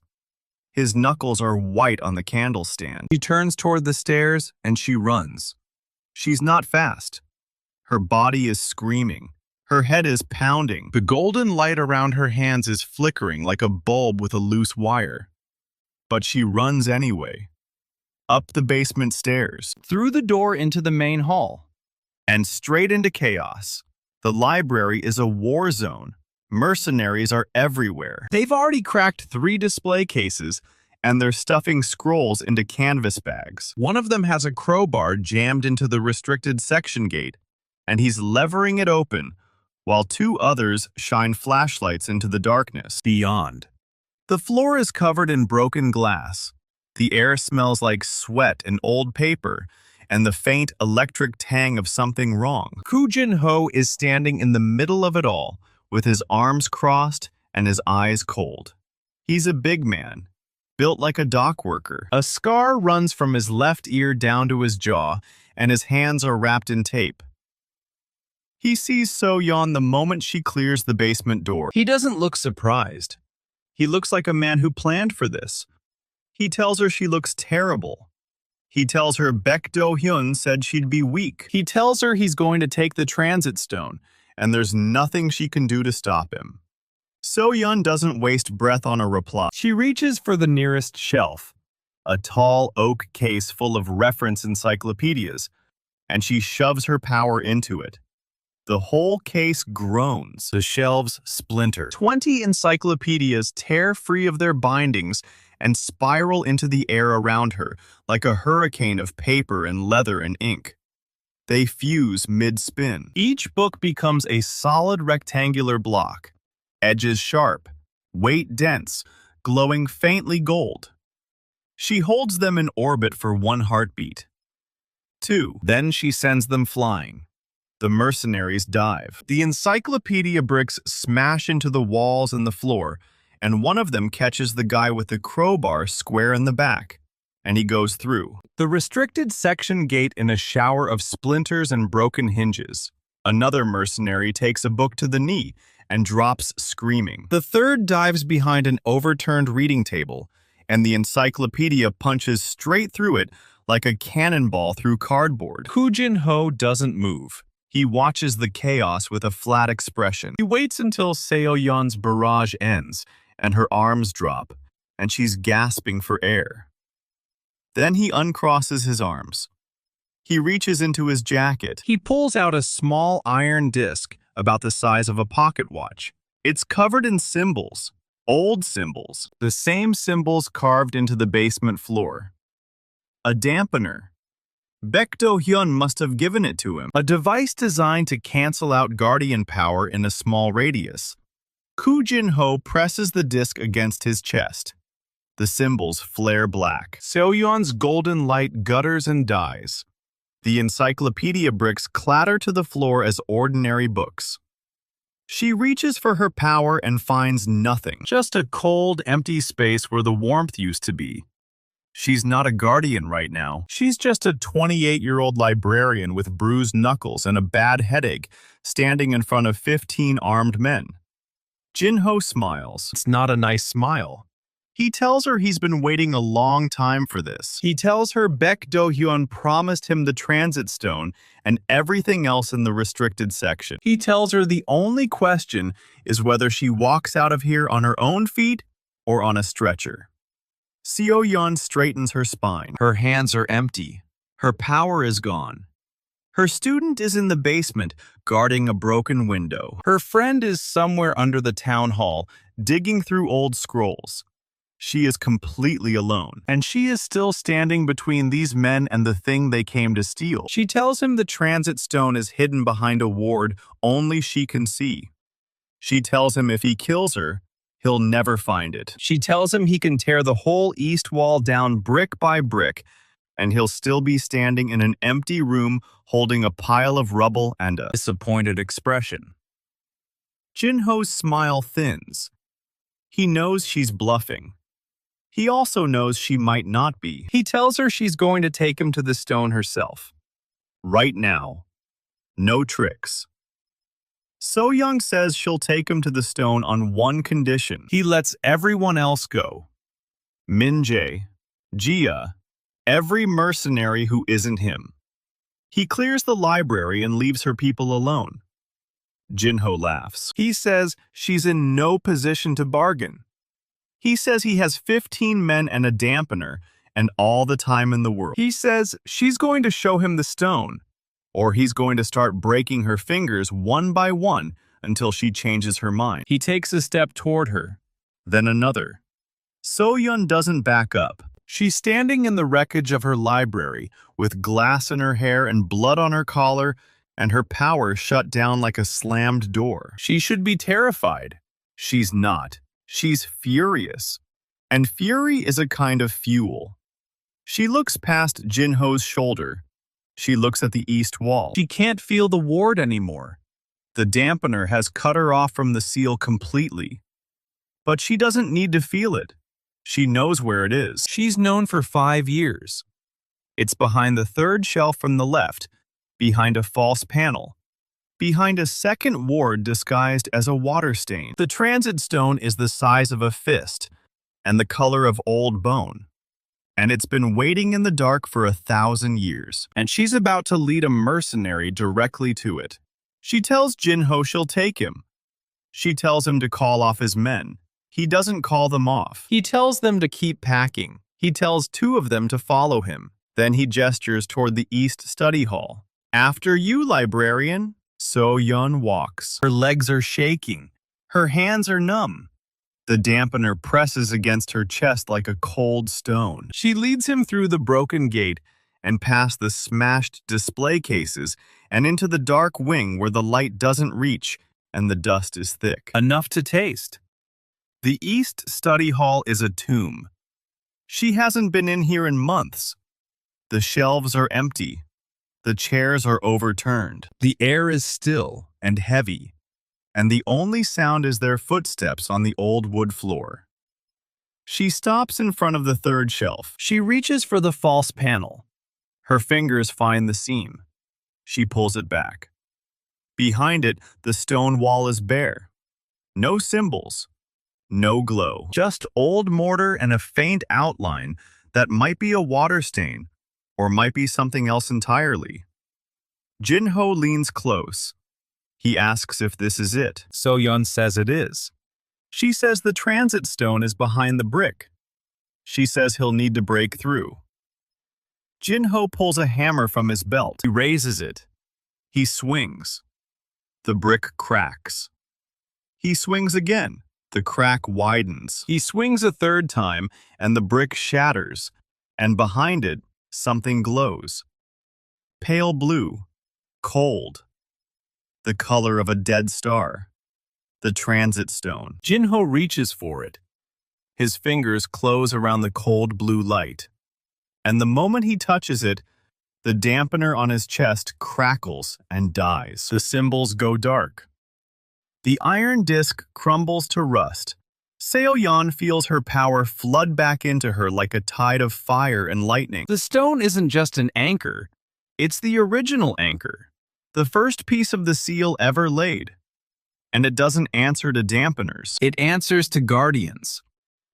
His knuckles are white on the candle stand. She turns toward the stairs and she runs. She's not fast. Her body is screaming. Her head is pounding. The golden light around her hands is flickering like a bulb with a loose wire. But she runs anyway. Up the basement stairs, through the door into the main hall, and straight into chaos. The library is a war zone. Mercenaries are everywhere. They've already cracked 3 display cases, and they're stuffing scrolls into canvas bags. One of them has a crowbar jammed into the restricted section gate, and he's levering it open, while 2 others shine flashlights into the darkness beyond. The floor is covered in broken glass. The air smells like sweat and old paper, and the faint electric tang of something wrong. Koo Jin-ho is standing in the middle of it all, with his arms crossed and his eyes cold. He's a big man, built like a dock worker. A scar runs from his left ear down to his jaw, and his hands are wrapped in tape. He sees Seo-yeon the moment she clears the basement door. He doesn't look surprised. He looks like a man who planned for this. He tells her she looks terrible. He tells her Baek Do-hyun said she'd be weak. He tells her he's going to take the transit stone, and there's nothing she can do to stop him. Seo-yeon doesn't waste breath on a reply. She reaches for the nearest shelf, a tall oak case full of reference encyclopedias, and she shoves her power into it. The whole case groans. The shelves splinter. 20 encyclopedias tear free of their bindings and spiral into the air around her like a hurricane of paper and leather and ink. They fuse mid-spin. Each book becomes a solid rectangular block, edges sharp, weight dense, glowing faintly gold. She holds them in orbit for 1 heartbeat. 2. Then she sends them flying. The mercenaries dive. The encyclopedia bricks smash into the walls and the floor, and one of them catches the guy with the crowbar square in the back, and he goes through. The restricted section gate in a shower of splinters and broken hinges. Another mercenary takes a book to the knee and drops screaming. The third dives behind an overturned reading table, and the encyclopedia punches straight through it like a cannonball through cardboard. Koo Jin-ho doesn't move. He watches the chaos with a flat expression. He waits until Seo-yeon's barrage ends, and her arms drop, and she's gasping for air. Then he uncrosses his arms. He reaches into his jacket. He pulls out a small iron disc about the size of a pocket watch. It's covered in symbols, old symbols, the same symbols carved into the basement floor. A dampener. Baek Do-hyun must have given it to him. A device designed to cancel out guardian power in a small radius. Koo Jin-ho presses the disc against his chest. The symbols flare black. Seo-yeon's golden light gutters and dies. The encyclopedia bricks clatter to the floor as ordinary books. She reaches for her power and finds nothing. Just a cold, empty space where the warmth used to be. She's not a guardian right now. She's just a 28-year-old librarian with bruised knuckles and a bad headache, standing in front of 15 armed men. Jin-ho smiles. It's not a nice smile. He tells her he's been waiting a long time for this. He tells her Baek Do-hyun promised him the transit stone and everything else in the restricted section. He tells her the only question is whether she walks out of here on her own feet or on a stretcher. Seo-yeon straightens her spine. Her hands are empty. Her power is gone. Her student is in the basement, guarding a broken window. Her friend is somewhere under the town hall, digging through old scrolls. She is completely alone, and she is still standing between these men and the thing they came to steal. She tells him the transit stone is hidden behind a ward only she can see. She tells him if he kills her, he'll never find it. She tells him he can tear the whole east wall down brick by brick, and he'll still be standing in an empty room holding a pile of rubble and a disappointed expression. Jin-ho's smile thins. He knows she's bluffing. He also knows she might not be. He tells her she's going to take him to the stone herself. Right now. No tricks. So-young says she'll take him to the stone on one condition. He lets everyone else go. Min-jae, Jia, every mercenary who isn't him. He clears the library and leaves her people alone. Jin-ho laughs. He says she's in no position to bargain. He says he has 15 men and a dampener and all the time in the world. He says she's going to show him the stone, or he's going to start breaking her fingers one by one until she changes her mind. He takes a step toward her, then another. So-yeon doesn't back up. She's standing in the wreckage of her library with glass in her hair and blood on her collar, and her power shut down like a slammed door. She should be terrified. She's not. She's furious. And fury is a kind of fuel. She looks past Jin-ho's shoulder, She looks at the east wall. She can't feel the ward anymore. The dampener has cut her off from the seal completely. But she doesn't need to feel it. She knows where it is. She's known for 5 years. It's behind the third shelf from the left, behind a false panel, behind a second ward disguised as a water stain. The transit stone is the size of a fist and the color of old bone. And it's been waiting in the dark for 1,000 years. And she's about to lead a mercenary directly to it. She tells Jin-ho she'll take him. She tells him to call off his men. He doesn't call them off. He tells them to keep packing. He tells 2 of them to follow him. Then he gestures toward the East Study Hall. After you, Librarian. Seo-yeon walks. Her legs are shaking. Her hands are numb. The dampener presses against her chest like a cold stone. She leads him through the broken gate and past the smashed display cases and into the dark wing where the light doesn't reach and the dust is thick. Enough to taste. The East Study Hall is a tomb. She hasn't been in here in months. The shelves are empty. The chairs are overturned. The air is still and heavy, and the only sound is their footsteps on the old wood floor. She stops in front of the third shelf. She reaches for the false panel. Her fingers find the seam. She pulls it back. Behind it, the stone wall is bare. No symbols. No glow. Just old mortar and a faint outline that might be a water stain or might be something else entirely. Jin-ho leans close. He asks if this is it. Seo-yeon says it is. She says the transit stone is behind the brick. She says he'll need to break through. Jin-ho pulls a hammer from his belt. He raises it. He swings. The brick cracks. He swings again. The crack widens. He swings a third time, and the brick shatters, and behind it, something glows. Pale blue. Cold. The color of a dead star. The transit stone. Jin-ho reaches for it. His fingers close around the cold blue light. And the moment he touches it, the dampener on his chest crackles and dies. The symbols go dark. The iron disc crumbles to rust. Seo-yeon feels her power flood back into her like a tide of fire and lightning. The stone isn't just an anchor. It's the original anchor. The first piece of the seal ever laid. And it doesn't answer to dampeners. It answers to guardians.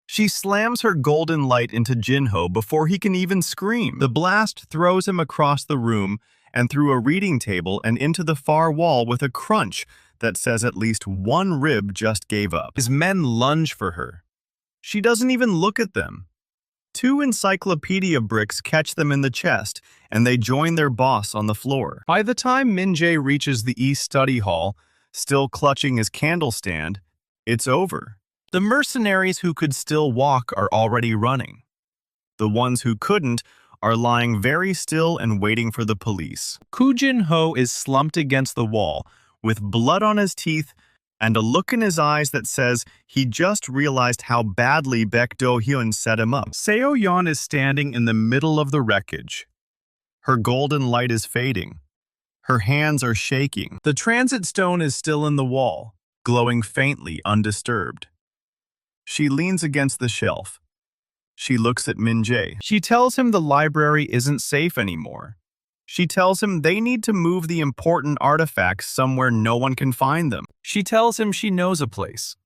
She slams her golden light into Jin-ho before he can even scream. The blast throws him across the room and through a reading table and into the far wall with a crunch that says at least one rib just gave up. His men lunge for her. She doesn't even look at them. 2 encyclopedia bricks catch them in the chest, and they join their boss on the floor. By the time Min-jae reaches the East Study Hall, still clutching his candle stand, it's over. The mercenaries who could still walk are already running. The ones who couldn't are lying very still and waiting for the police. Jin-ho is slumped against the wall, with blood on his teeth and a look in his eyes that says he just realized how badly Baek Do-hyun set him up. Seo-yeon is standing in the middle of the wreckage. Her golden light is fading. Her hands are shaking. The transit stone is still in the wall, glowing faintly, undisturbed. She leans against the shelf. She looks at Min-jae. She tells him the library isn't safe anymore. She tells him they need to move the important artifacts somewhere no one can find them. She tells him she knows a place.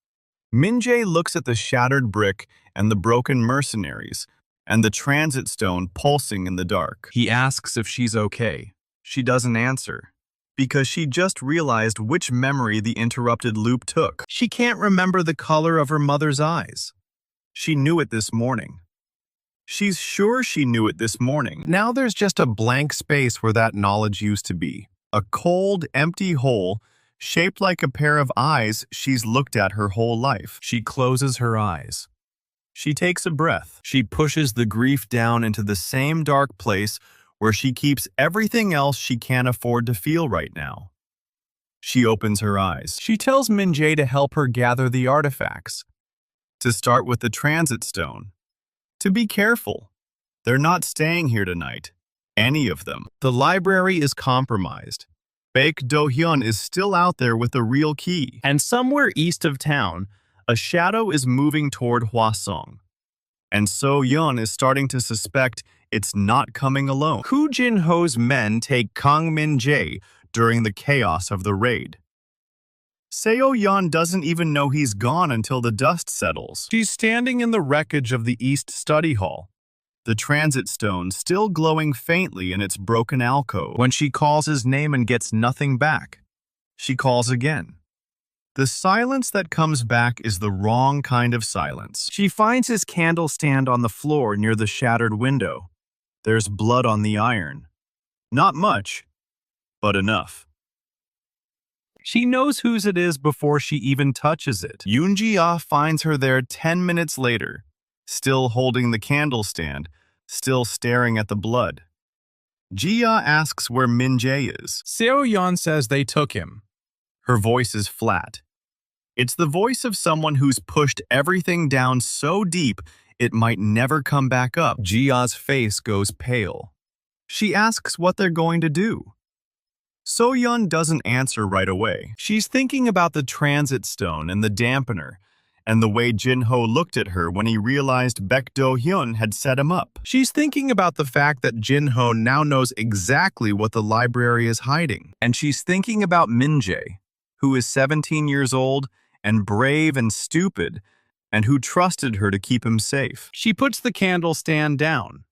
Min-jae looks at the shattered brick and the broken mercenaries, and the transit stone pulsing in the dark. He asks if she's okay. She doesn't answer, because she just realized which memory the interrupted loop took. She can't remember the color of her mother's eyes. She knew it this morning. She's sure she knew it this morning. Now there's just a blank space where that knowledge used to be. A cold, empty hole shaped like a pair of eyes she's looked at her whole life. She closes her eyes. She takes a breath. She pushes the grief down into the same dark place where she keeps everything else she can't afford to feel right now. She opens her eyes. She tells Min-jae to help her gather the artifacts. To start with the transit stone. To be careful. They're not staying here tonight. any of them. The library is compromised. Baek Do-hyun is still out there with the real key. And somewhere east of town, a shadow is moving toward Hwasong. And Seo-yeon is starting to suspect it's not coming alone. Koo Jin-ho's men take Kang Min-jae during the chaos of the raid. Seo-yeon doesn't even know he's gone until the dust settles. She's standing in the wreckage of the East Study Hall, the transit stone still glowing faintly in its broken alcove. When she calls his name and gets nothing back, she calls again. The silence that comes back is the wrong kind of silence. She finds his candle stand on the floor near the shattered window. There's blood on the iron. Not much, but enough. She knows whose it is before she even touches it. Yoon-ji-ah finds her there 10 minutes later, still holding the candle stand, still staring at the blood. Ji-ah asks where Min-jae is. Seo-yeon says they took him. Her voice is flat. It's the voice of someone who's pushed everything down so deep it might never come back up. Ji-ah's face goes pale. She asks what they're going to do. So-yeon doesn't answer right away. She's thinking about the transit stone and the dampener, and the way Jin-ho looked at her when he realized Baek Do-hyun had set him up. She's thinking about the fact that Jin-ho now knows exactly what the library is hiding. And she's thinking about Min-jae, who is 17 years old and brave and stupid, and who trusted her to keep him safe. She puts the candle stand down.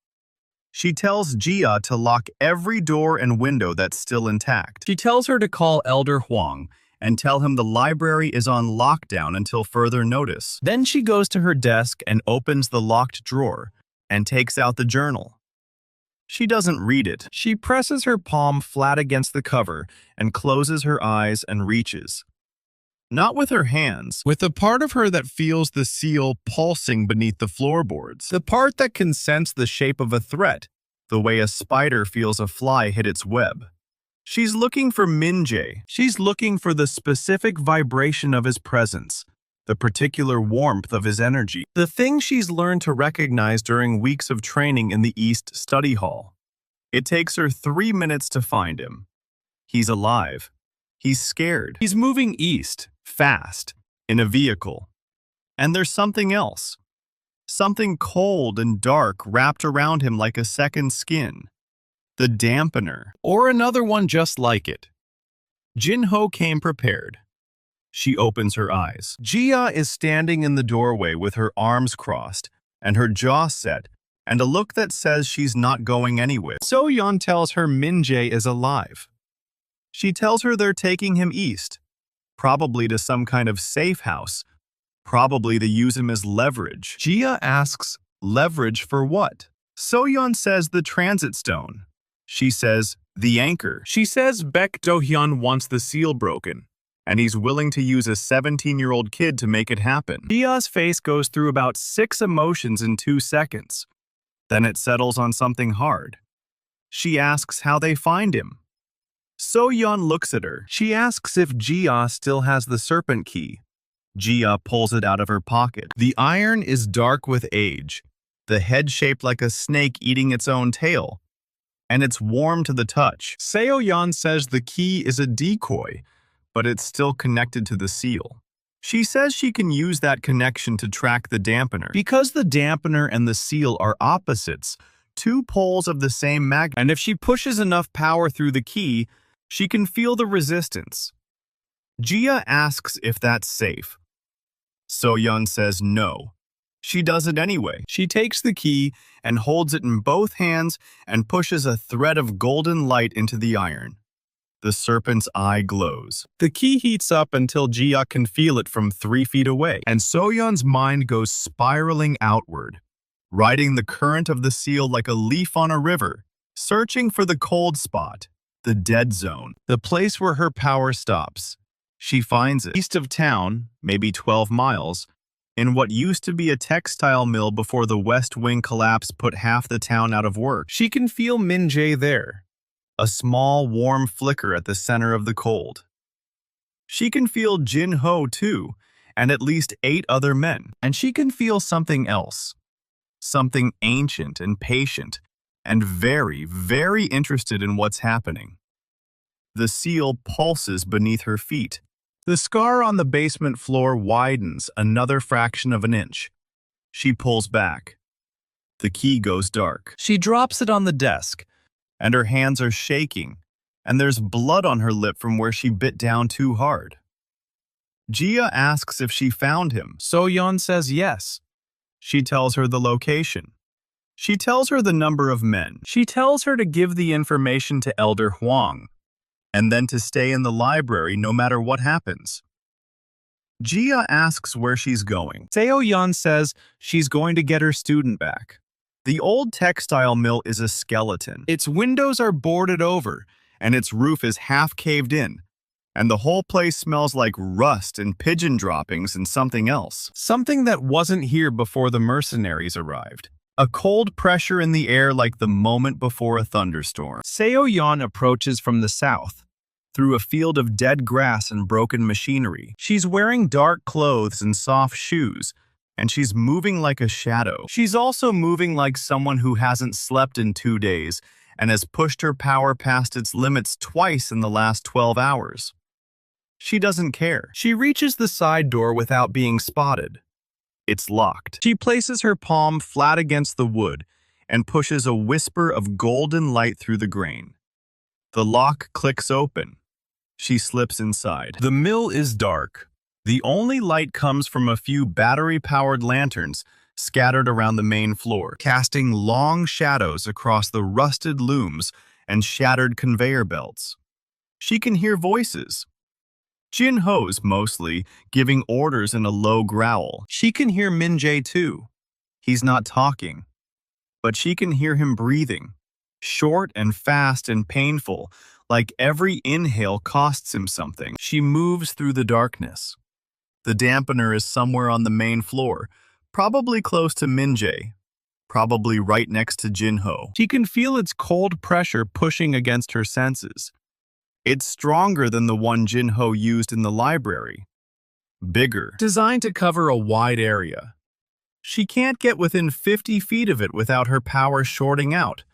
She tells Ji-ah to lock every door and window that's still intact. She tells her to call Elder Hwang and tell him the library is on lockdown until further notice. Then she goes to her desk and opens the locked drawer and takes out the journal. She doesn't read it. She presses her palm flat against the cover and closes her eyes and reaches. Not with her hands, with the part of her that feels the seal pulsing beneath the floorboards. The part that can sense the shape of a threat, the way a spider feels a fly hit its web. She's looking for Min-jae. She's looking for the specific vibration of his presence, the particular warmth of his energy, the thing she's learned to recognize during weeks of training in the East Study Hall. It takes her 3 minutes to find him. He's alive. He's scared. He's moving east, fast, in a vehicle. And there's something else. Something cold and dark wrapped around him like a second skin. The dampener, or another one just like it. Jin-ho came prepared. She opens her eyes. Ji-ah is standing in the doorway with her arms crossed and her jaw set and a look that says she's not going anywhere. So-yeon tells her Min-jae is alive. She tells her they're taking him east, probably to some kind of safe house, probably to use him as leverage. Ji-ah asks, leverage for what? So-yeon says the transit stone. She says, the anchor. She says Baek Do-hyun wants the seal broken, and he's willing to use a 17-year-old kid to make it happen. Ji-ah's face goes through about 6 emotions in 2 seconds. Then it settles on something hard. She asks how they find him. So-yeon looks at her. She asks if Ji-ah still has the serpent key. Ji-ah pulls it out of her pocket. The iron is dark with age, the head shaped like a snake eating its own tail, and it's warm to the touch. Seo-yeon says the key is a decoy, but it's still connected to the seal. She says she can use that connection to track the dampener. Because the dampener and the seal are opposites, 2 poles of the same magnet, and if she pushes enough power through the key, she can feel the resistance. Ji-ah asks if that's safe. So-yeon says no. She does it anyway. She takes the key and holds it in both hands and pushes a thread of golden light into the iron. The serpent's eye glows. The key heats up until Ji-ah can feel it from 3 feet away, and So-yeon's mind goes spiraling outward, riding the current of the seal like a leaf on a river, searching for the cold spot, the dead zone, the place where her power stops. She finds it east of town, maybe 12 miles, in what used to be a textile mill before the West Wing collapse put half the town out of work. She can feel Min-jae there, a small, warm flicker at the center of the cold. She can feel Jin-ho too, and at least 8 other men. And she can feel something else, something ancient and patient, and very, very interested in what's happening. The seal pulses beneath her feet. The scar on the basement floor widens another fraction of an inch. She pulls back. The key goes dark. She drops it on the desk, and her hands are shaking, and there's blood on her lip from where she bit down too hard. Jia asks if she found him. So-yeon says yes. She tells her the location. She tells her the number of men. She tells her to give the information to Elder Hwang, and then to stay in the library no matter what happens. Jia asks where she's going. Seo-yeon says she's going to get her student back. The old textile mill is a skeleton. Its windows are boarded over, and its roof is half caved in, and the whole place smells like rust and pigeon droppings and something else. Something that wasn't here before the mercenaries arrived. A cold pressure in the air like the moment before a thunderstorm. Seo-yeon approaches from the south, through a field of dead grass and broken machinery. She's wearing dark clothes and soft shoes, and she's moving like a shadow. She's also moving like someone who hasn't slept in 2 days and has pushed her power past its limits twice in the last 12 hours. She doesn't care. She reaches the side door without being spotted. It's locked. She places her palm flat against the wood and pushes a whisper of golden light through the grain. The lock clicks open. She slips inside. The mill is dark. The only light comes from a few battery-powered lanterns scattered around the main floor, casting long shadows across the rusted looms and shattered conveyor belts. She can hear voices. Jin-ho's mostly, giving orders in a low growl. She can hear Min-jae too. He's not talking, but she can hear him breathing, short and fast and painful, like every inhale costs him something. She moves through the darkness. The dampener is somewhere on the main floor, probably close to Min-jae, probably right next to Jin-ho. She can feel its cold pressure pushing against her senses. It's stronger than the one Jin-ho used in the library. Bigger, designed to cover a wide area. She can't get within 50 feet of it without her power shorting out.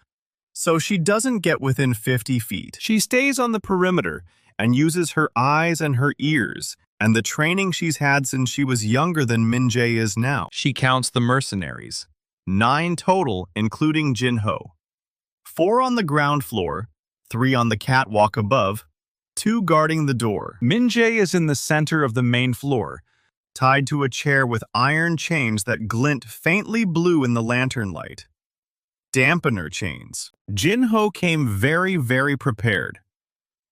So she doesn't get within 50 feet. She stays on the perimeter and uses her eyes and her ears and the training she's had since she was younger than Min-jae is now. She counts the mercenaries. 9 total, including Jin-ho. 4 on the ground floor, 3 on the catwalk above, 2 guarding the door. Min-jae is in the center of the main floor, tied to a chair with iron chains that glint faintly blue in the lantern light. Dampener chains. Jin-ho came very, very prepared.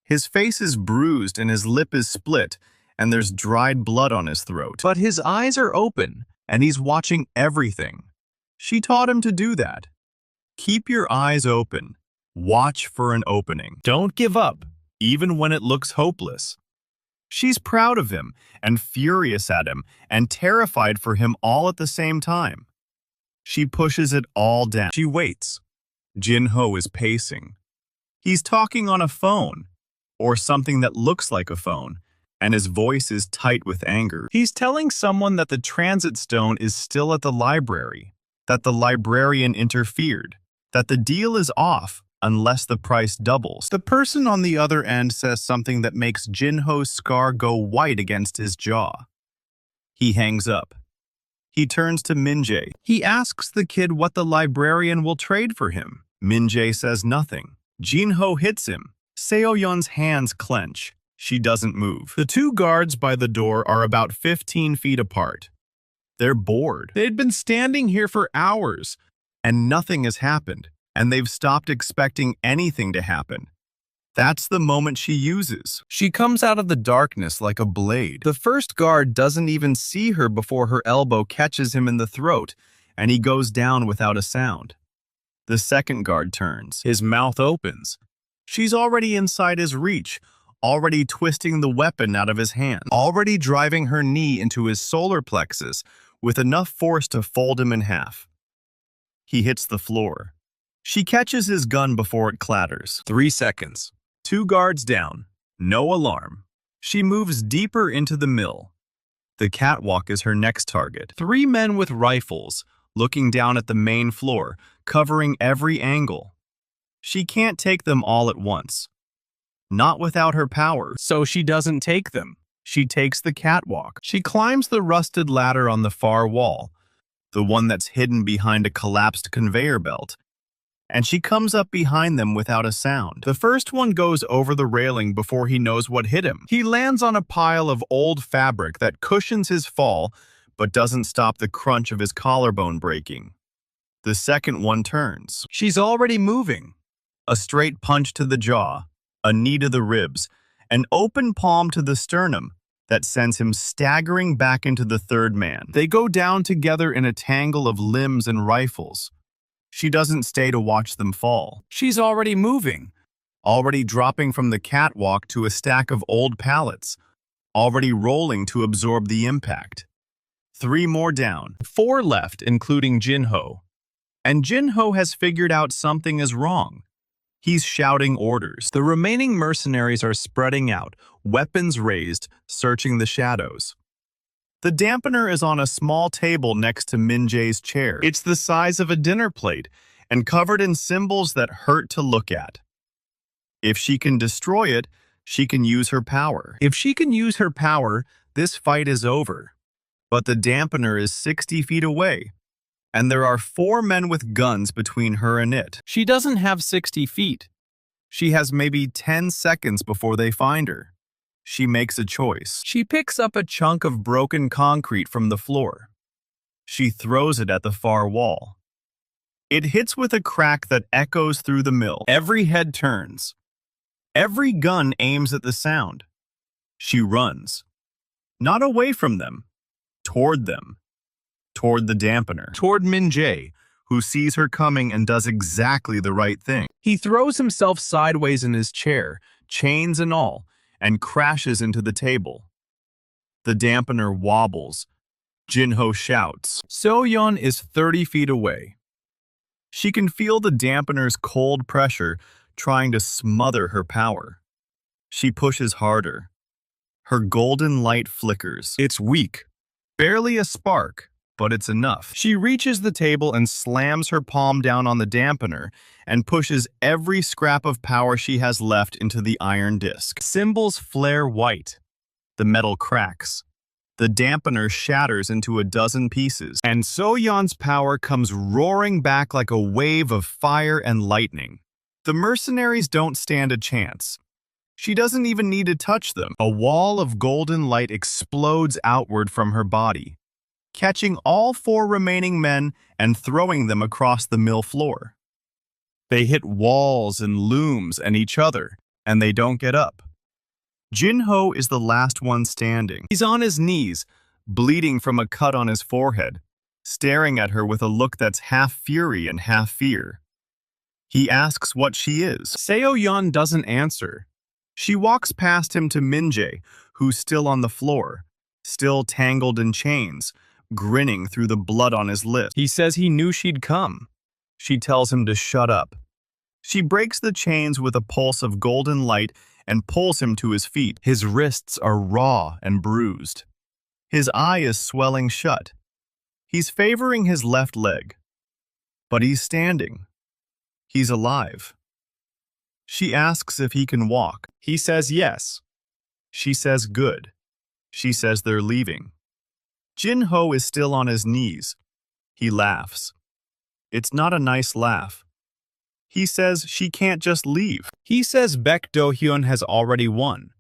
His face is bruised and his lip is split, and there's dried blood on his throat. But his eyes are open, and he's watching everything. She taught him to do that. Keep your eyes open. Watch for an opening. Don't give up, even when it looks hopeless. She's proud of him, and furious at him, and terrified for him all at the same time. She pushes it all down. She waits. Jin-ho is pacing. He's talking on a phone, or something that looks like a phone, and his voice is tight with anger. He's telling someone that the transit stone is still at the library, that the librarian interfered, that the deal is off unless the price doubles. The person on the other end says something that makes Jin-ho's scar go white against his jaw. He hangs up. He turns to Min-jae. He asks the kid what the librarian will trade for him. Min-jae says nothing. Jin-ho hits him. Seo-yeon's hands clench. She doesn't move. The 2 guards by the door are about 15 feet apart. They're bored. They'd been standing here for hours, and nothing has happened, and they've stopped expecting anything to happen. That's the moment she uses. She comes out of the darkness like a blade. The first guard doesn't even see her before her elbow catches him in the throat, and he goes down without a sound. The second guard turns. His mouth opens. She's already inside his reach, already twisting the weapon out of his hand, already driving her knee into his solar plexus with enough force to fold him in half. He hits the floor. She catches his gun before it clatters. 3 seconds. 2 guards down. No alarm. She moves deeper into the mill. The catwalk is her next target. 3 men with rifles, looking down at the main floor, covering every angle. She can't take them all at once. Not without her power. So she doesn't take them. She takes the catwalk. She climbs the rusted ladder on the far wall, the one that's hidden behind a collapsed conveyor belt, and she comes up behind them without a sound. The first one goes over the railing before he knows what hit him. He lands on a pile of old fabric that cushions his fall, but doesn't stop the crunch of his collarbone breaking. The second one turns. She's already moving. A straight punch to the jaw, a knee to the ribs, an open palm to the sternum that sends him staggering back into the third man. They go down together in a tangle of limbs and rifles. She doesn't stay to watch them fall. She's already moving, already dropping from the catwalk to a stack of old pallets, already rolling to absorb the impact. 3 more down, 4 left, including Jin-ho. And Jin-ho has figured out something is wrong. He's shouting orders. The remaining mercenaries are spreading out, weapons raised, searching the shadows. The dampener is on a small table next to Min-jae's chair. It's the size of a dinner plate and covered in symbols that hurt to look at. If she can destroy it, she can use her power. If she can use her power, this fight is over. But the dampener is 60 feet away, and there are 4 men with guns between her and it. She doesn't have 60 feet. She has maybe 10 seconds before they find her. She makes a choice. She picks up a chunk of broken concrete from the floor. She throws it at the far wall. It hits with a crack that echoes through the mill. Every head turns. Every gun aims at the sound. She runs. Not away from them. Toward them. Toward the dampener. Toward Min-jae, who sees her coming and does exactly the right thing. He throws himself sideways in his chair, chains and all, and crashes into the table. The dampener wobbles. Jin-ho shouts. Seo-yeon is 30 feet away. She can feel the dampener's cold pressure trying to smother her power. She pushes harder. Her golden light flickers. It's weak. Barely a spark, but it's enough. She reaches the table and slams her palm down on the dampener and pushes every scrap of power she has left into the iron disc. Symbols flare white. The metal cracks. The dampener shatters into a dozen pieces, and Seo-yeon's power comes roaring back like a wave of fire and lightning. The mercenaries don't stand a chance. She doesn't even need to touch them. A wall of golden light explodes outward from her body, catching all 4 remaining men and throwing them across the mill floor. They hit walls and looms and each other, and they don't get up. Jin-ho is the last one standing. He's on his knees, bleeding from a cut on his forehead, staring at her with a look that's half fury and half fear. He asks what she is. Seo-yeon doesn't answer. She walks past him to Min-jae, who's still on the floor, still tangled in chains, grinning through the blood on his lips. He says he knew she'd come. She tells him to shut up. She breaks the chains with a pulse of golden light and pulls him to his feet. His wrists are raw and bruised. His eye is swelling shut. He's favoring his left leg. But he's standing. He's alive. She asks if he can walk. He says yes. She says good. She says they're leaving. Jin-ho is still on his knees. He laughs. It's not a nice laugh. He says she can't just leave. He says Baek Do-hyun has already won.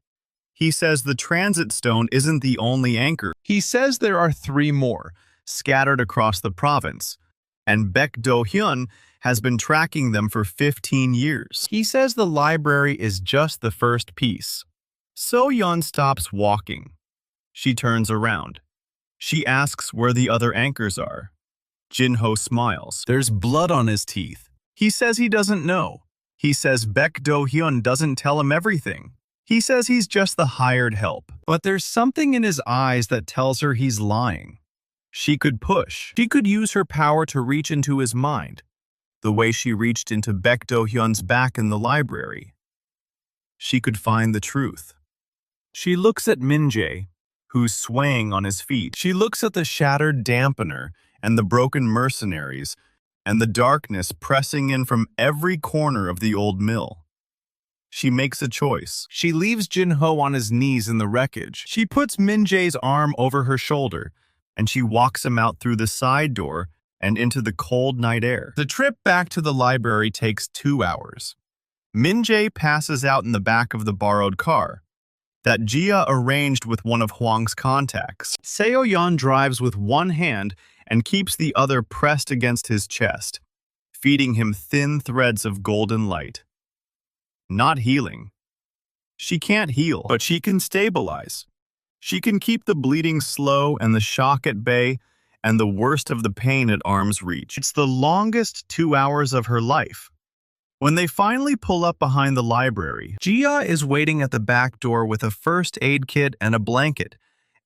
He says the transit stone isn't the only anchor. He says there are 3 more, scattered across the province, and Baek Do-hyun has been tracking them for 15 years. He says the library is just the first piece. Seo-yeon stops walking. She turns around. She asks where the other anchors are. Jin-ho smiles. There's blood on his teeth. He says he doesn't know. He says Baek Do-hyun doesn't tell him everything. He says he's just the hired help. But there's something in his eyes that tells her he's lying. She could push. She could use her power to reach into his mind, the way she reached into Baek Do-hyun's back in the library. She could find the truth. She looks at Min-jae, who's swaying on his feet. She looks at the shattered dampener and the broken mercenaries, and the darkness pressing in from every corner of the old mill. She makes a choice. She leaves Jin-ho on his knees in the wreckage. She puts Min-jae's arm over her shoulder, and she walks him out through the side door and into the cold night air. The trip back to the library takes 2 hours. Min-jae passes out in the back of the borrowed car that Jia arranged with one of Hwang's contacts. Seo-yeon drives with one hand and keeps the other pressed against his chest, feeding him thin threads of golden light. Not healing. She can't heal, but she can stabilize. She can keep the bleeding slow and the shock at bay and the worst of the pain at arm's reach. It's the longest 2 hours of her life. When they finally pull up behind the library, Jia is waiting at the back door with a first aid kit and a blanket,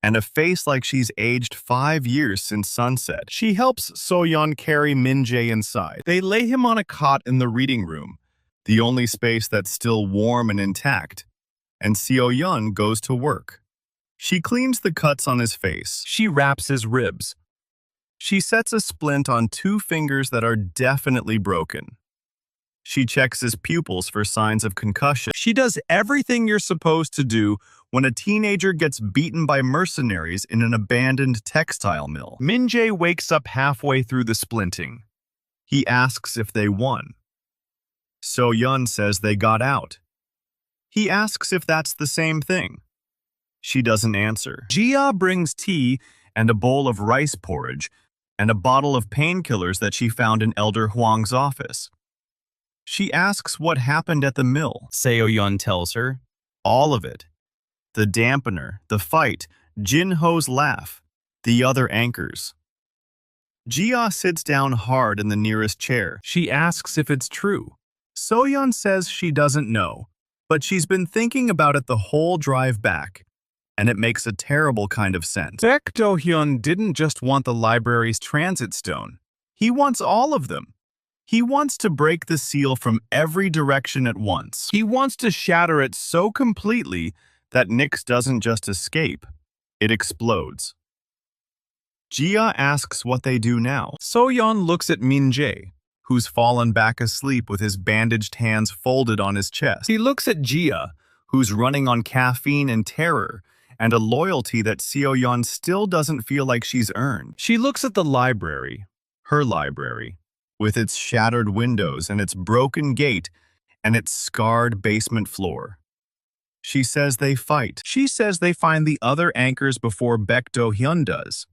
and a face like she's aged 5 years since sunset. She helps Seo-yeon carry Min-jae inside. They lay him on a cot in the reading room, the only space that's still warm and intact, and Seo-yeon goes to work. She cleans the cuts on his face. She wraps his ribs. She sets a splint on 2 fingers that are definitely broken. She checks his pupils for signs of concussion. She does everything you're supposed to do when a teenager gets beaten by mercenaries in an abandoned textile mill. Min-jae wakes up halfway through the splinting. He asks if they won. Seo-yeon says they got out. He asks if that's the same thing. She doesn't answer. Jia brings tea and a bowl of rice porridge and a bottle of painkillers that she found in Elder Hwang's office. She asks what happened at the mill. Seo-yeon tells her all of it. The dampener, the fight, Jin-ho's laugh, the other anchors. Jia sits down hard in the nearest chair. She asks if it's true. Seo-yeon says she doesn't know, but she's been thinking about it the whole drive back, and it makes a terrible kind of sense. Baek Do-hyun didn't just want the library's transit stone. He wants all of them. He wants to break the seal from every direction at once. He wants to shatter it so completely that Nyx doesn't just escape, it explodes. Jia asks what they do now. Seo-yeon looks at Min-jae, who's fallen back asleep with his bandaged hands folded on his chest. He looks at Jia, who's running on caffeine and terror, and a loyalty that Seo-yeon still doesn't feel like she's earned. She looks at the library, her library, with its shattered windows and its broken gate and its scarred basement floor. She says they fight. She says they find the other anchors before Baek Do-hyun does.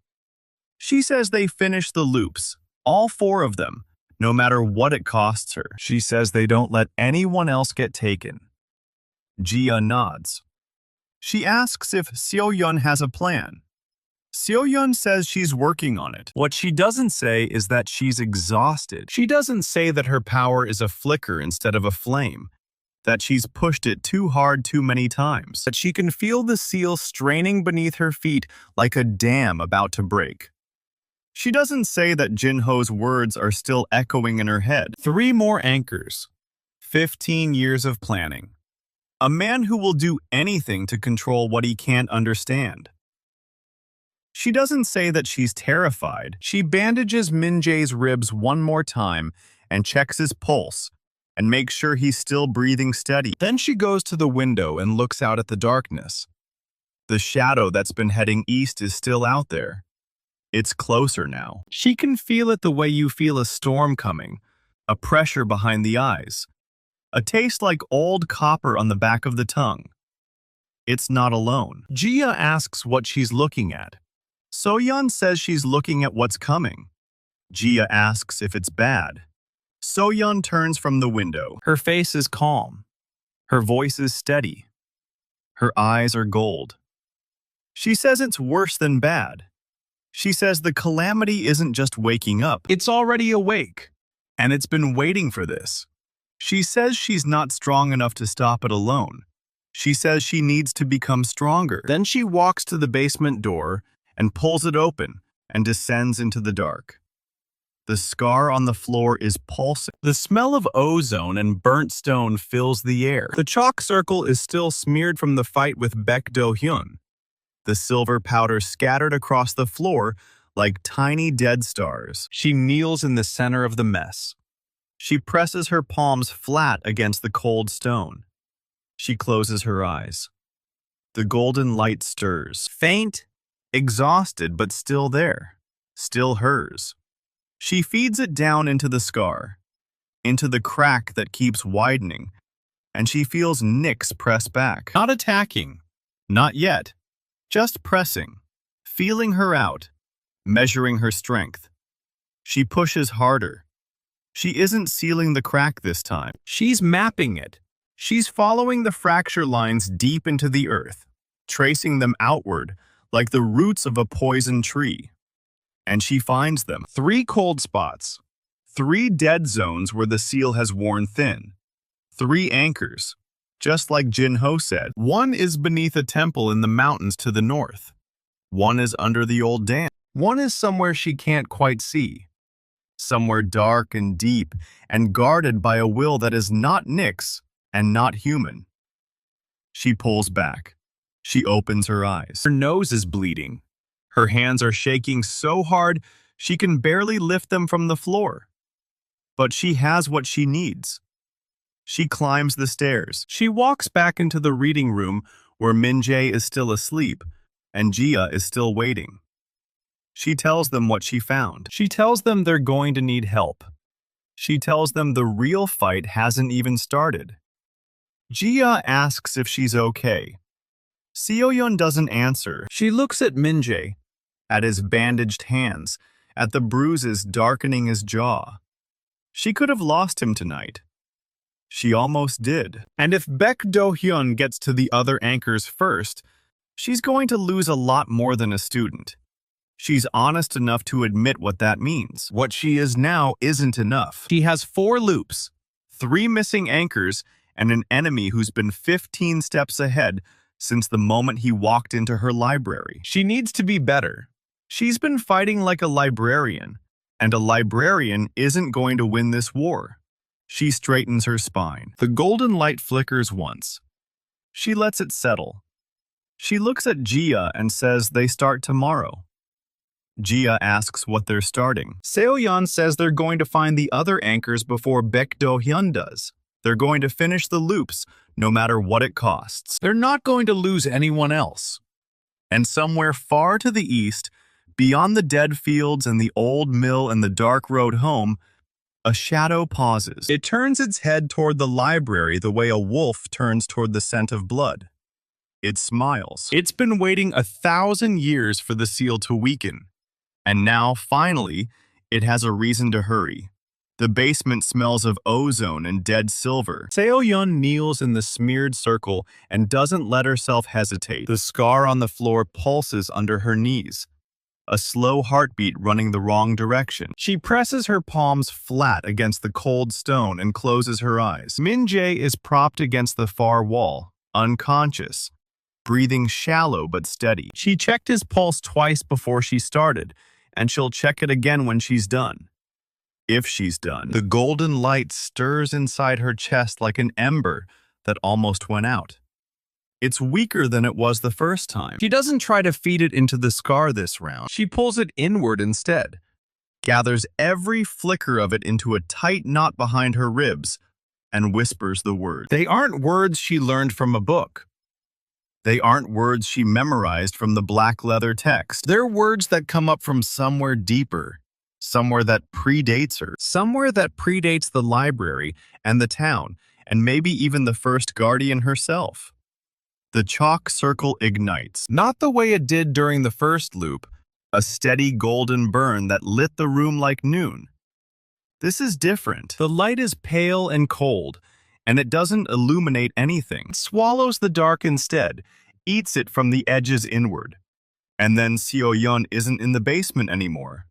She says they finish the loops, all 4 of them, no matter what it costs her. She says they don't let anyone else get taken. Jia nods. She asks if Seo-yeon has a plan. Seo-yeon says she's working on it. What she doesn't say is that she's exhausted. She doesn't say that her power is a flicker instead of a flame, that she's pushed it too hard too many times, that she can feel the seal straining beneath her feet like a dam about to break. She doesn't say that Jin-ho's words are still echoing in her head. 3 more anchors. 15 years of planning. A man who will do anything to control what he can't understand. She doesn't say that she's terrified. She bandages Min-jae's ribs one more time and checks his pulse and makes sure he's still breathing steady. Then she goes to the window and looks out at the darkness. The shadow that's been heading east is still out there. It's closer now. She can feel it the way you feel a storm coming, a pressure behind the eyes, a taste like old copper on the back of the tongue. It's not alone. Jia asks what she's looking at. Seo-yeon says she's looking at what's coming. Jia asks if it's bad. Seo-yeon turns from the window. Her face is calm. Her voice is steady. Her eyes are gold. She says it's worse than bad. She says the Calamity isn't just waking up. It's already awake, and it's been waiting for this. She says she's not strong enough to stop it alone. She says she needs to become stronger. Then she walks to the basement door and pulls it open and descends into the dark. The scar on the floor is pulsing. The smell of ozone and burnt stone fills the air. The chalk circle is still smeared from the fight with Baek Do-hyun. The silver powder scattered across the floor like tiny dead stars. She kneels in the center of the mess. She presses her palms flat against the cold stone. She closes her eyes. The golden light stirs, faint, exhausted, but still there, still hers. She feeds it down into the scar, into the crack that keeps widening, and she feels Nyx press back. Not attacking, not yet, just pressing, feeling her out, measuring her strength. She pushes harder. She isn't sealing the crack this time. She's mapping it. She's following the fracture lines deep into the earth, tracing them outward like the roots of a poison tree. And she finds them. 3 cold spots. 3 dead zones where the seal has worn thin. 3 anchors, just like Jin-ho said. 1 is beneath a temple in the mountains to the north. 1 is under the old dam. 1 is somewhere she can't quite see. Somewhere dark and deep and guarded by a will that is not Nyx and not human. She pulls back. She opens her eyes. Her nose is bleeding. Her hands are shaking so hard she can barely lift them from the floor. But she has what she needs. She climbs the stairs. She walks back into the reading room where Min-jae is still asleep and Jia is still waiting. She tells them what she found. She tells them they're going to need help. She tells them the real fight hasn't even started. Jia asks if she's okay. Seo-yeon doesn't answer. She looks at Min-jae, at his bandaged hands, at the bruises darkening his jaw. She could have lost him tonight. She almost did. And if Baek Do-hyun gets to the other anchors first, she's going to lose a lot more than a student. She's honest enough to admit what that means. What she is now isn't enough. She has 4 loops, 3 missing anchors, and an enemy who's been 15 steps ahead since the moment he walked into her library. She needs to be better. She's been fighting like a librarian, and a librarian isn't going to win this war. She straightens her spine. The golden light flickers once. She lets it settle. She looks at Jia and says they start tomorrow. Jia asks what they're starting. Seo-yeon says they're going to find the other anchors before Baek Do-hyun does. They're going to finish the loops, no matter what it costs. They're not going to lose anyone else. And somewhere far to the east, beyond the dead fields and the old mill and the dark road home, a shadow pauses. It turns its head toward the library the way a wolf turns toward the scent of blood. It smiles. It's been waiting 1,000 years for the seal to weaken. And now, finally, it has a reason to hurry. The basement smells of ozone and dead silver. Seo-yeon kneels in the smeared circle and doesn't let herself hesitate. The scar on the floor pulses under her knees, a slow heartbeat running the wrong direction. She presses her palms flat against the cold stone and closes her eyes. Min-jae is propped against the far wall, unconscious, breathing shallow but steady. She checked his pulse twice before she started, and she'll check it again when she's done. If she's done. The golden light stirs inside her chest like an ember that almost went out. It's weaker than it was the first time. She doesn't try to feed it into the scar this round. She pulls it inward instead, gathers every flicker of it into a tight knot behind her ribs, and whispers the words. They aren't words she learned from a book. They aren't words she memorized from the black leather text. They're words that come up from somewhere deeper, somewhere that predates her, somewhere that predates the library and the town, and maybe even the first guardian herself. The chalk circle ignites, not the way it did during the first loop, a steady golden burn that lit the room like noon. This is different. The light is pale and cold, and it doesn't illuminate anything. It swallows the dark instead, eats it from the edges inward. And then Seo-yeon isn't in the basement anymore.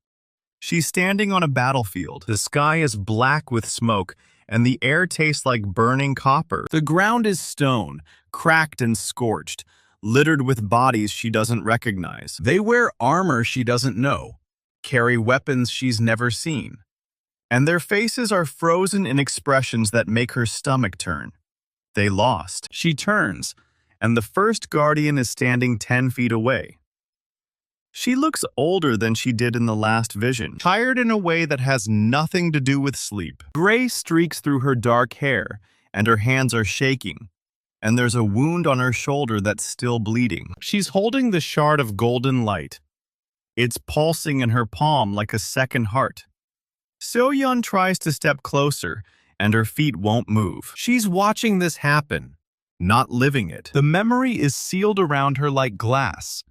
She's standing on a battlefield. The sky is black with smoke, and the air tastes like burning copper. The ground is stone, cracked and scorched, littered with bodies she doesn't recognize. They wear armor she doesn't know, carry weapons she's never seen. And their faces are frozen in expressions that make her stomach turn. They lost. She turns, and the first guardian is standing 10 feet away. She looks older than she did in the last vision, tired in a way that has nothing to do with sleep. Gray streaks through her dark hair, and her hands are shaking, and there's a wound on her shoulder that's still bleeding. She's holding the shard of golden light. It's pulsing in her palm like a second heart. Seo-yeon tries to step closer, and her feet won't move. She's watching this happen, not living it. The memory is sealed around her like glass,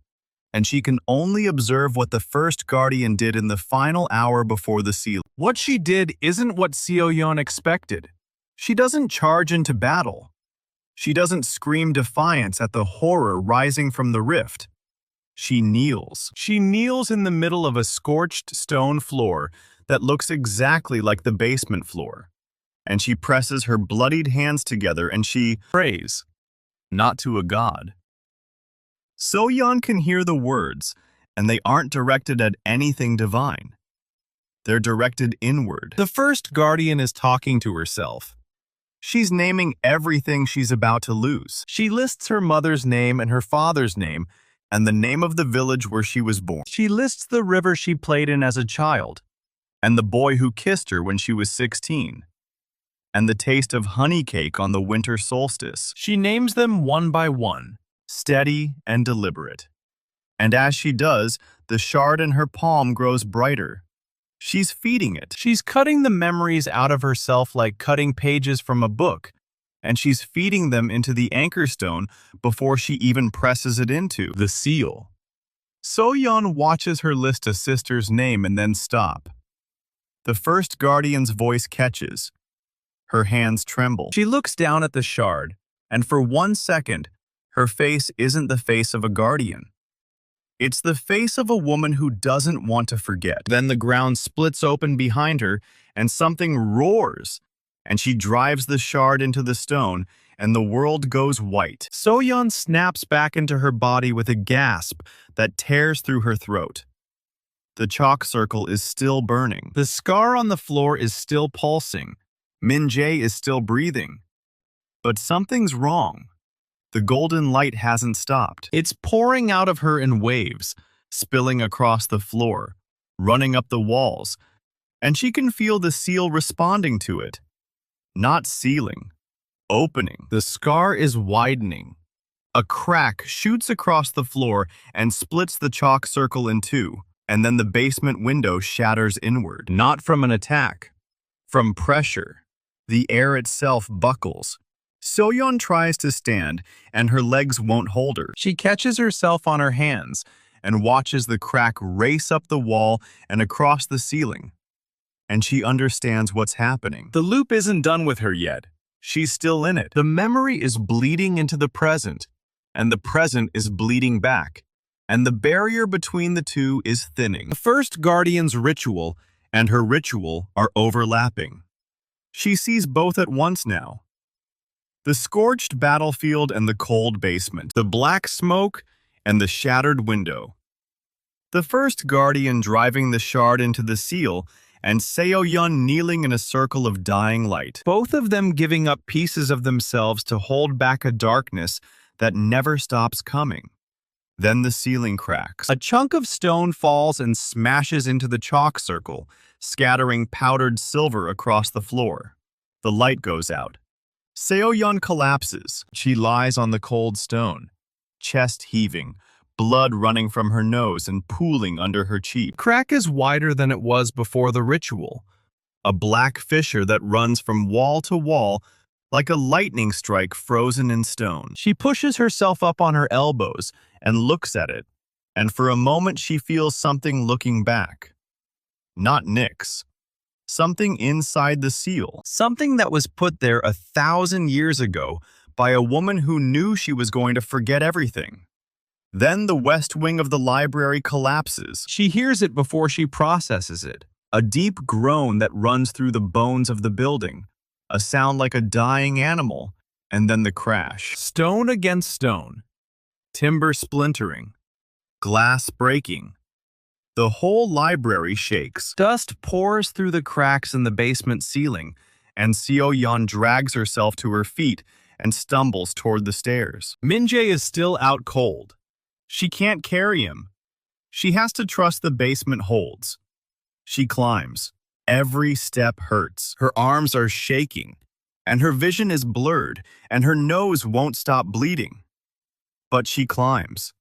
and she can only observe what the first guardian did in the final hour before the seal. What she did isn't what Seo-yeon expected. She doesn't charge into battle. She doesn't scream defiance at the horror rising from the rift. She kneels. She kneels in the middle of a scorched stone floor that looks exactly like the basement floor. And she presses her bloodied hands together and she prays, not to a god. Seo-yeon can hear the words, and they aren't directed at anything divine. They're directed inward. The first guardian is talking to herself. She's naming everything she's about to lose. She lists her mother's name and her father's name, and the name of the village where she was born. She lists the river she played in as a child, and the boy who kissed her when she was 16, and the taste of honey cake on the winter solstice. She names them one by one, steady and deliberate. And as she does, the shard in her palm grows brighter. She's feeding it. She's cutting the memories out of herself like cutting pages from a book, and she's feeding them into the anchor stone before she even presses it into the seal. Seo-yeon watches her list a sister's name and then stop. The first guardian's voice catches. Her hands tremble. She looks down at the shard, and for 1 second, her face isn't the face of a guardian. It's the face of a woman who doesn't want to forget. Then the ground splits open behind her, and something roars, and she drives the shard into the stone, and the world goes white. Seo-yeon snaps back into her body with a gasp that tears through her throat. The chalk circle is still burning. The scar on the floor is still pulsing. Min-jae is still breathing. But something's wrong. The golden light hasn't stopped. It's pouring out of her in waves, spilling across the floor, running up the walls, and she can feel the seal responding to it. Not sealing, opening. The scar is widening. A crack shoots across the floor and splits the chalk circle in two, and then the basement window shatters inward. Not from an attack, from pressure. The air itself buckles. Seo-yeon tries to stand, and her legs won't hold her. She catches herself on her hands and watches the crack race up the wall and across the ceiling. And she understands what's happening. The loop isn't done with her yet. She's still in it. The memory is bleeding into the present, and the present is bleeding back, and the barrier between the two is thinning. The first guardian's ritual and her ritual are overlapping. She sees both at once now. The scorched battlefield and the cold basement, the black smoke and the shattered window. The first guardian driving the shard into the seal, and Seo-yeon kneeling in a circle of dying light. Both of them giving up pieces of themselves to hold back a darkness that never stops coming. Then the ceiling cracks. A chunk of stone falls and smashes into the chalk circle, scattering powdered silver across the floor. The light goes out. Seo-yeon collapses. She lies on the cold stone, chest heaving, blood running from her nose and pooling under her cheek. The crack is wider than it was before the ritual, a black fissure that runs from wall to wall like a lightning strike frozen in stone. She pushes herself up on her elbows and looks at it, and for a moment she feels something looking back. Not Nyx. Something inside the seal. Something that was put there 1,000 years ago by a woman who knew she was going to forget everything. Then the west wing of the library collapses. She hears it before she processes it. A deep groan that runs through the bones of the building. A sound like a dying animal. And then the crash. Stone against stone. Timber splintering. Glass breaking. The whole library shakes. Dust pours through the cracks in the basement ceiling, and Seo-yeon drags herself to her feet and stumbles toward the stairs. Min-jae is still out cold. She can't carry him. She has to trust the basement holds. She climbs. Every step hurts. Her arms are shaking, and her vision is blurred, and her nose won't stop bleeding. But she climbs.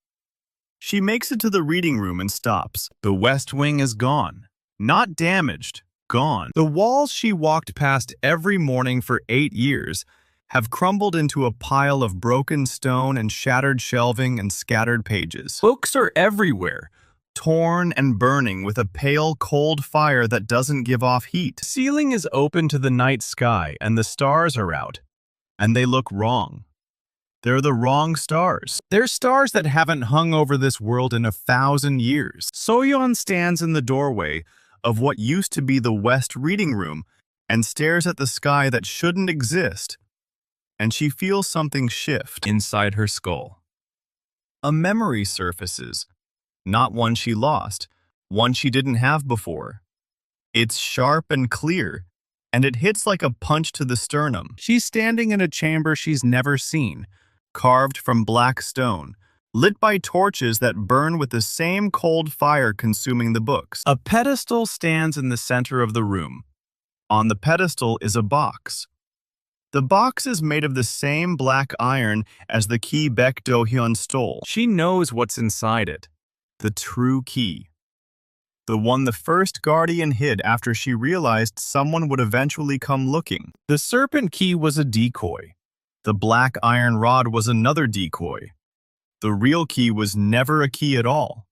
She makes it to the reading room and stops. The west wing is gone. Not damaged, gone. The walls she walked past every morning for 8 years have crumbled into a pile of broken stone and shattered shelving and scattered pages. Books are everywhere, torn and burning with a pale, cold fire that doesn't give off heat. The ceiling is open to the night sky and the stars are out, and they look wrong. They're the wrong stars. They're stars that haven't hung over this world in 1,000 years. Seo-yeon stands in the doorway of what used to be the West reading room and stares at the sky that shouldn't exist, and she feels something shift inside her skull. A memory surfaces, not one she lost, one she didn't have before. It's sharp and clear, and it hits like a punch to the sternum. She's standing in a chamber she's never seen, carved from black stone, lit by torches that burn with the same cold fire consuming the books. A pedestal stands in the center of the room. On the pedestal is a box. The box is made of the same black iron as the key Baek Do-hyun stole. She knows what's inside it. The true key. The one the first guardian hid after she realized someone would eventually come looking. The serpent key was a decoy. The black iron rod was another decoy. The real key was never a key at all.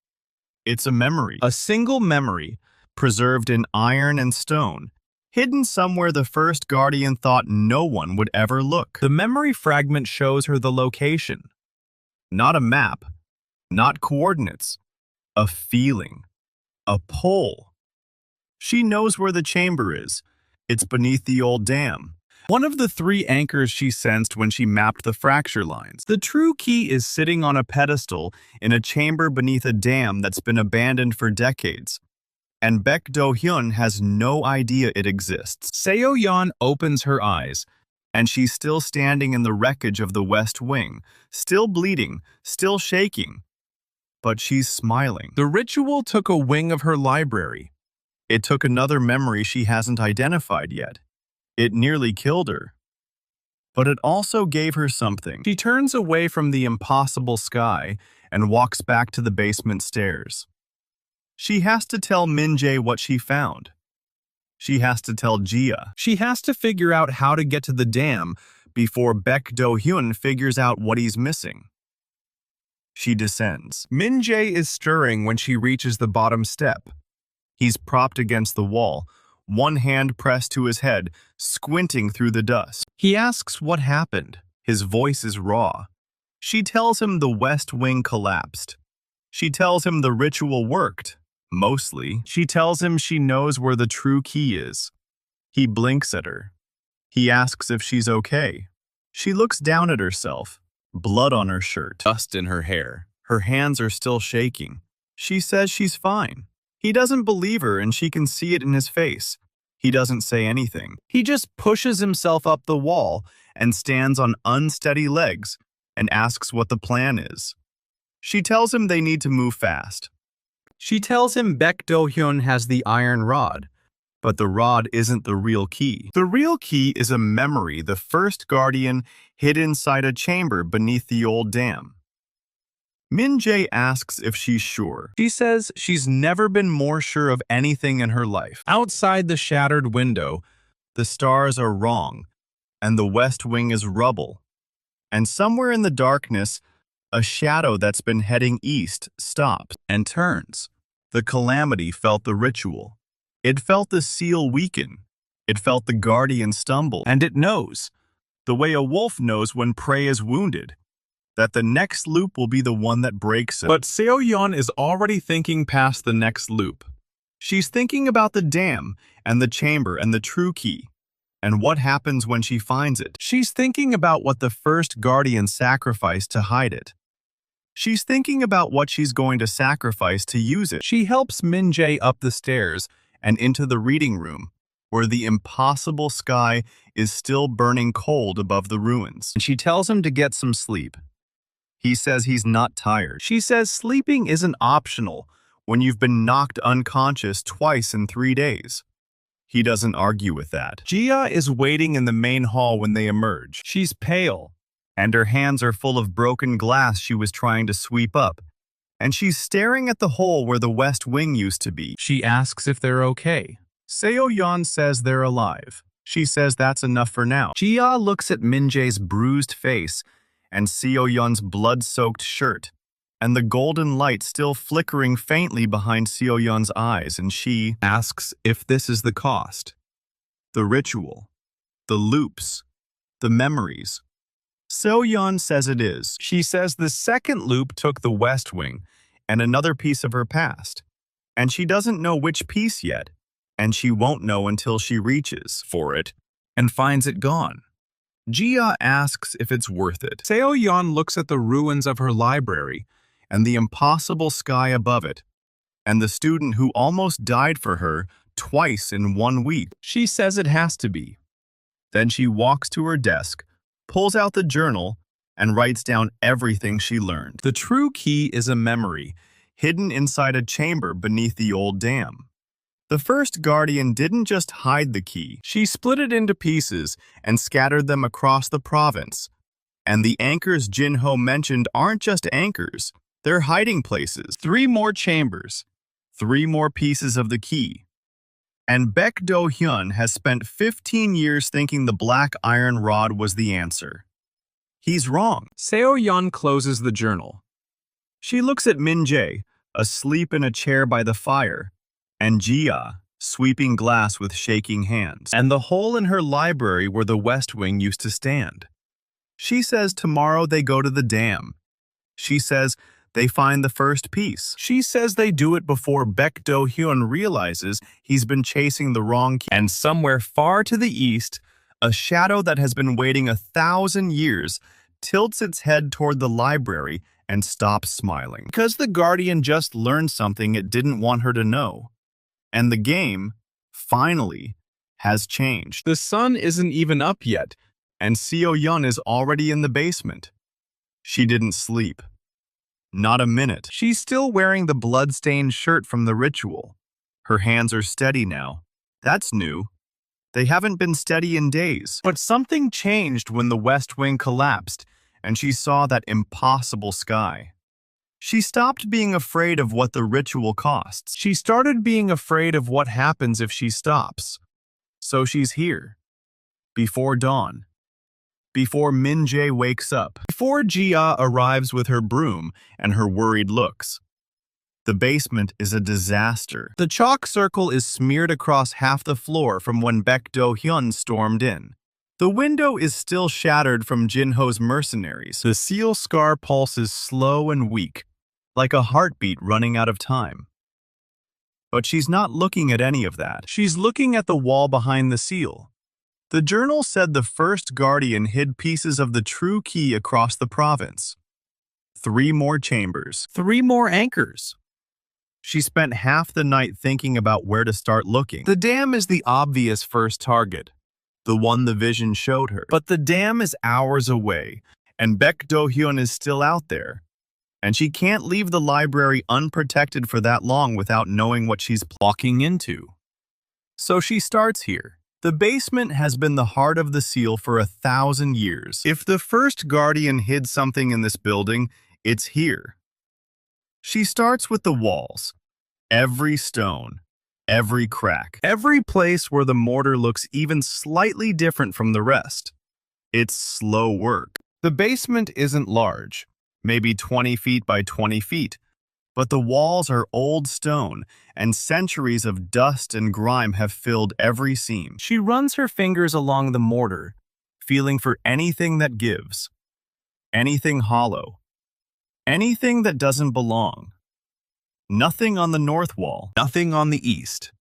It's a memory. A single memory, preserved in iron and stone, hidden somewhere the first guardian thought no one would ever look. The memory fragment shows her the location. Not a map, not coordinates. A feeling. A pull. She knows where the chamber is. It's beneath the old dam. One of the 3 anchors she sensed when she mapped the fracture lines. The true key is sitting on a pedestal in a chamber beneath a dam that's been abandoned for decades. And Baek Do-hyun has no idea it exists. Seo-yeon opens her eyes, and she's still standing in the wreckage of the West Wing, still bleeding, still shaking. But she's smiling. The ritual took a wing of her library. It took another memory she hasn't identified yet. It nearly killed her. But it also gave her something. She turns away from the impossible sky and walks back to the basement stairs. She has to tell Min-jae what she found. She has to tell Gia. She has to figure out how to get to the dam before Baek Do-hyun figures out what he's missing. She descends. Min-jae is stirring when she reaches the bottom step. He's propped against the wall, one hand pressed to his head, squinting through the dust. He asks what happened. His voice is raw. She tells him the West Wing collapsed. She tells him the ritual worked, mostly. She tells him she knows where the true key is. He blinks at her. He asks if she's okay. She looks down at herself, blood on her shirt, dust in her hair. Her hands are still shaking. She says she's fine. He doesn't believe her, and she can see it in his face. He doesn't say anything. He just pushes himself up the wall and stands on unsteady legs and asks what the plan is. She tells him they need to move fast. She tells him Baek Do-hyun has the iron rod, but the rod isn't the real key. The real key is a memory the first guardian hid inside a chamber beneath the old dam. Min-jae asks if she's sure. She says she's never been more sure of anything in her life. Outside the shattered window, the stars are wrong, and the West Wing is rubble. And somewhere in the darkness, a shadow that's been heading east stops and turns. The Calamity felt the ritual. It felt the seal weaken. It felt the guardian stumble. And it knows, the way a wolf knows when prey is wounded, that the next loop will be the one that breaks it. But Seo-yeon is already thinking past the next loop. She's thinking about the dam and the chamber and the true key, and what happens when she finds it. She's thinking about what the first guardian sacrificed to hide it. She's thinking about what she's going to sacrifice to use it. She helps Min-jae up the stairs and into the reading room, where the impossible sky is still burning cold above the ruins. And she tells him to get some sleep. He says he's not tired. She says sleeping isn't optional when you've been knocked unconscious twice in 3 days? He doesn't argue with that. Jia is waiting in the main hall when they emerge. She's pale, and her hands are full of broken glass she was trying to sweep up, and she's staring at the hole where the West Wing used to be. She asks if they're okay. Seo-yeon says they're alive. She says that's enough for now. Jia looks at Min-jae's bruised face and Seo-yeon's blood-soaked shirt, and the golden light still flickering faintly behind Seo-yeon's eyes, and she asks if this is the cost. The ritual, the loops, the memories. Seo-yeon says it is. She says the second loop took the West Wing and another piece of her past, and she doesn't know which piece yet, and she won't know until she reaches for it and finds it gone. Jia asks if it's worth it. Seo-yeon looks at the ruins of her library and the impossible sky above it, and the student who almost died for her twice in 1 week. She says it has to be. Then she walks to her desk, pulls out the journal, and writes down everything she learned. The true key is a memory, hidden inside a chamber beneath the old dam. The first guardian didn't just hide the key. She split it into pieces and scattered them across the province. And the anchors Jinho mentioned aren't just anchors, they're hiding places. 3 more chambers, 3 more pieces of the key. And Baek Do-hyun has spent 15 years thinking the black iron rod was the answer. He's wrong. Seo-yeon closes the journal. She looks at Min-jae, asleep in a chair by the fire, and Jia, sweeping glass with shaking hands, and the hole in her library where the West Wing used to stand. She says tomorrow they go to the dam. She says they find the first piece. She says they do it before Baek Do-hyun realizes he's been chasing the wrong key. And somewhere far to the east, a shadow that has been waiting 1,000 years tilts its head toward the library and stops smiling. Because the Guardian just learned something it didn't want her to know. And the game, finally, has changed. The sun isn't even up yet, and Seo-yeon is already in the basement. She didn't sleep. Not a minute. She's still wearing the blood-stained shirt from the ritual. Her hands are steady now. That's new. They haven't been steady in days. But something changed when the West Wing collapsed, and she saw that impossible sky. She stopped being afraid of what the ritual costs. She started being afraid of what happens if she stops. So she's here. Before dawn. Before Min-jae wakes up. Before Jia arrives with her broom and her worried looks. The basement is a disaster. The chalk circle is smeared across half the floor from when Baek Do-hyun stormed in. The window is still shattered from Jinho's mercenaries. The seal scar pulses slow and weak, like a heartbeat running out of time. But she's not looking at any of that. She's looking at the wall behind the seal. The journal said the first guardian hid pieces of the true key across the province. 3 more chambers. 3 more anchors. She spent half the night thinking about where to start looking. The dam is the obvious first target, the one the vision showed her. But the dam is hours away, and Baek Do-hyun is still out there. And she can't leave the library unprotected for that long without knowing what she's walking into. So she starts here. The basement has been the heart of the seal for 1,000 years. If the first guardian hid something in this building, it's here. She starts with the walls. Every stone, every crack, every place where the mortar looks even slightly different from the rest. It's slow work. The basement isn't large, maybe 20 feet by 20 feet, but the walls are old stone, and centuries of dust and grime have filled every seam. She runs her fingers along the mortar, feeling for anything that gives, anything hollow, anything that doesn't belong. Nothing on the north wall, nothing on the east.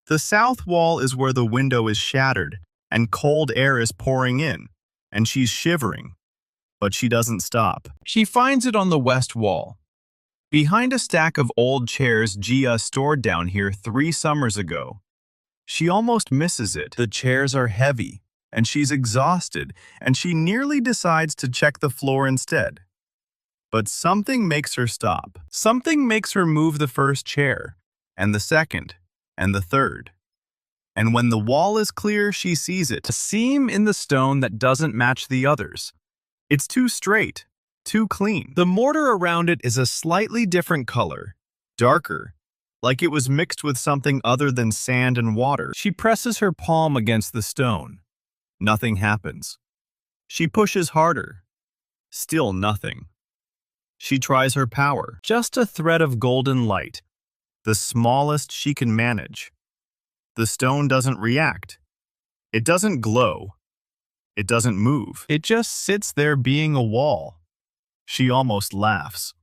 The south wall is where the window is shattered, and cold air is pouring in, and she's shivering. But she doesn't stop. She finds it on the west wall. Behind a stack of old chairs Jia stored down here 3 summers ago. She almost misses it. The chairs are heavy, and she's exhausted, and she nearly decides to check the floor instead. But something makes her stop. Something makes her move the first chair, and the second, and the third. And when the wall is clear, she sees it. A seam in the stone that doesn't match the others. It's too straight, too clean. The mortar around it is a slightly different color, darker, like it was mixed with something other than sand and water. She presses her palm against the stone. Nothing happens. She pushes harder. Still nothing. She tries her power. Just a thread of golden light, the smallest she can manage. The stone doesn't react. It doesn't glow. It doesn't move. It just sits there being a wall. She almost laughs.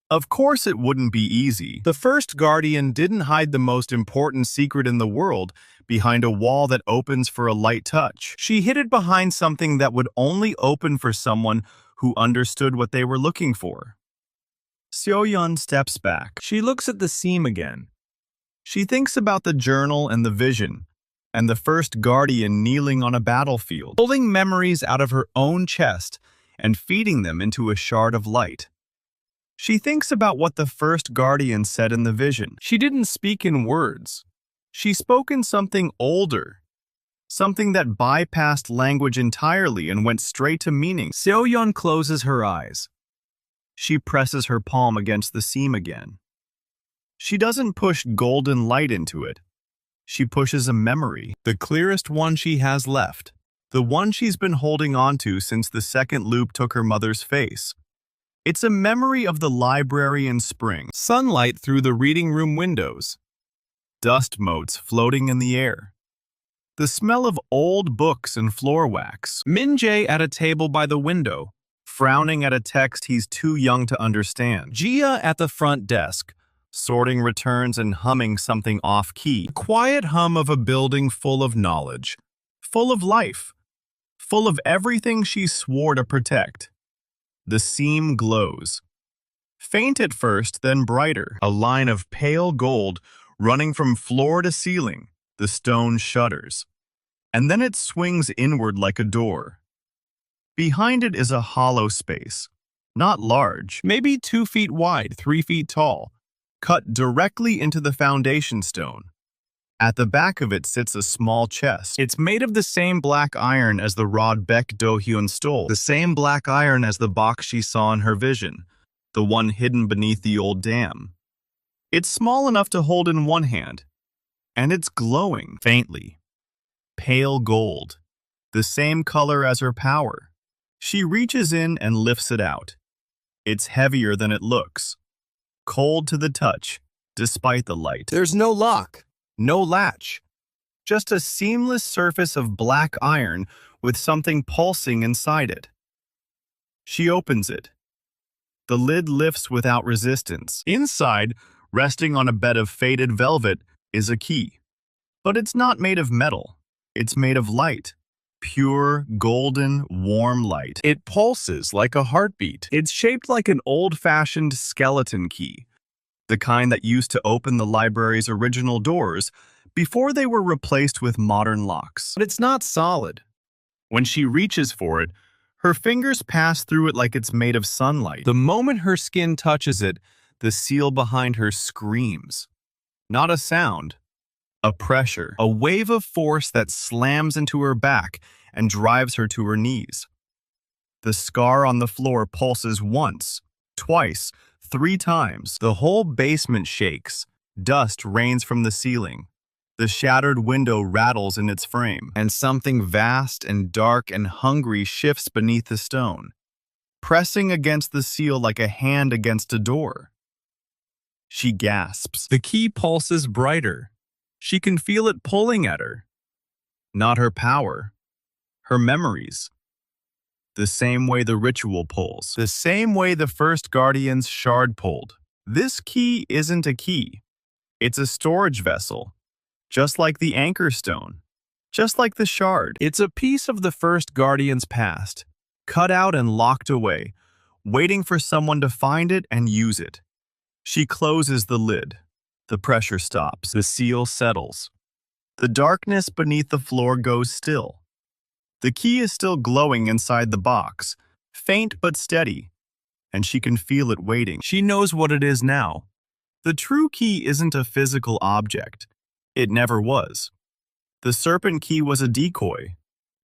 Of course it wouldn't be easy. The first guardian didn't hide the most important secret in the world behind a wall that opens for a light touch. She hid it behind something that would only open for someone who understood what they were looking for. Seo-yeon steps back. She looks at the seam again. She thinks about the journal and the vision, and the first guardian kneeling on a battlefield, pulling memories out of her own chest and feeding them into a shard of light. She thinks about what the first guardian said in the vision. She didn't speak in words. She spoke in something older, something that bypassed language entirely and went straight to meaning. Seo-yeon closes her eyes. She presses her palm against the seam again. She doesn't push golden light into it. She pushes a memory, the clearest one she has left, the one she's been holding on to since the second loop took her mother's face. It's a memory of the librarian spring, sunlight through the reading room windows, dust motes floating in the air, the smell of old books and floor wax, Min-jae at a table by the window, frowning at a text he's too young to understand, Gia at the front desk, sorting returns and humming something off-key, the quiet hum of a building full of knowledge, full of life, full of everything she swore to protect. The seam glows. Faint at first, then brighter. A line of pale gold running from floor to ceiling. The stone shudders. And then it swings inward like a door. Behind it is a hollow space. Not large, maybe 2 feet wide, 3 feet tall, cut directly into the foundation stone. At the back of it sits a small chest. It's made of the same black iron as the rod Baek Do-hyun stole, the same black iron as the box she saw in her vision, the one hidden beneath the old dam. It's small enough to hold in one hand, and it's glowing faintly. Pale gold, the same color as her power. She reaches in and lifts it out. It's heavier than it looks, cold to the touch, despite the light. There's no lock. No latch, just a seamless surface of black iron with something pulsing inside it. She opens it. The lid lifts without resistance. Inside, resting on a bed of faded velvet, is a key. But it's not made of metal. It's made of light. Pure, golden, warm light. It pulses like a heartbeat. It's shaped like an old-fashioned skeleton key, the kind that used to open the library's original doors before they were replaced with modern locks. But it's not solid. When she reaches for it, her fingers pass through it like it's made of sunlight. The moment her skin touches it, the seal behind her screams. Not a sound, a pressure, a wave of force that slams into her back and drives her to her knees. The scar on the floor pulses once, twice, 3 times. The whole basement shakes. Dust rains from the ceiling. The shattered window rattles in its frame. And something vast and dark and hungry shifts beneath the stone, pressing against the seal like a hand against a door. She gasps. The key pulses brighter. She can feel it pulling at her. Not her power. Her memories. The same way the ritual pulls. The same way the first guardian's shard pulled. This key isn't a key. It's a storage vessel. Just like the anchor stone. Just like the shard. It's a piece of the first guardian's past, cut out and locked away, waiting for someone to find it and use it. She closes the lid. The pressure stops. The seal settles. The darkness beneath the floor goes still. The key is still glowing inside the box, faint but steady, and she can feel it waiting. She knows what it is now. The true key isn't a physical object. It never was. The serpent key was a decoy.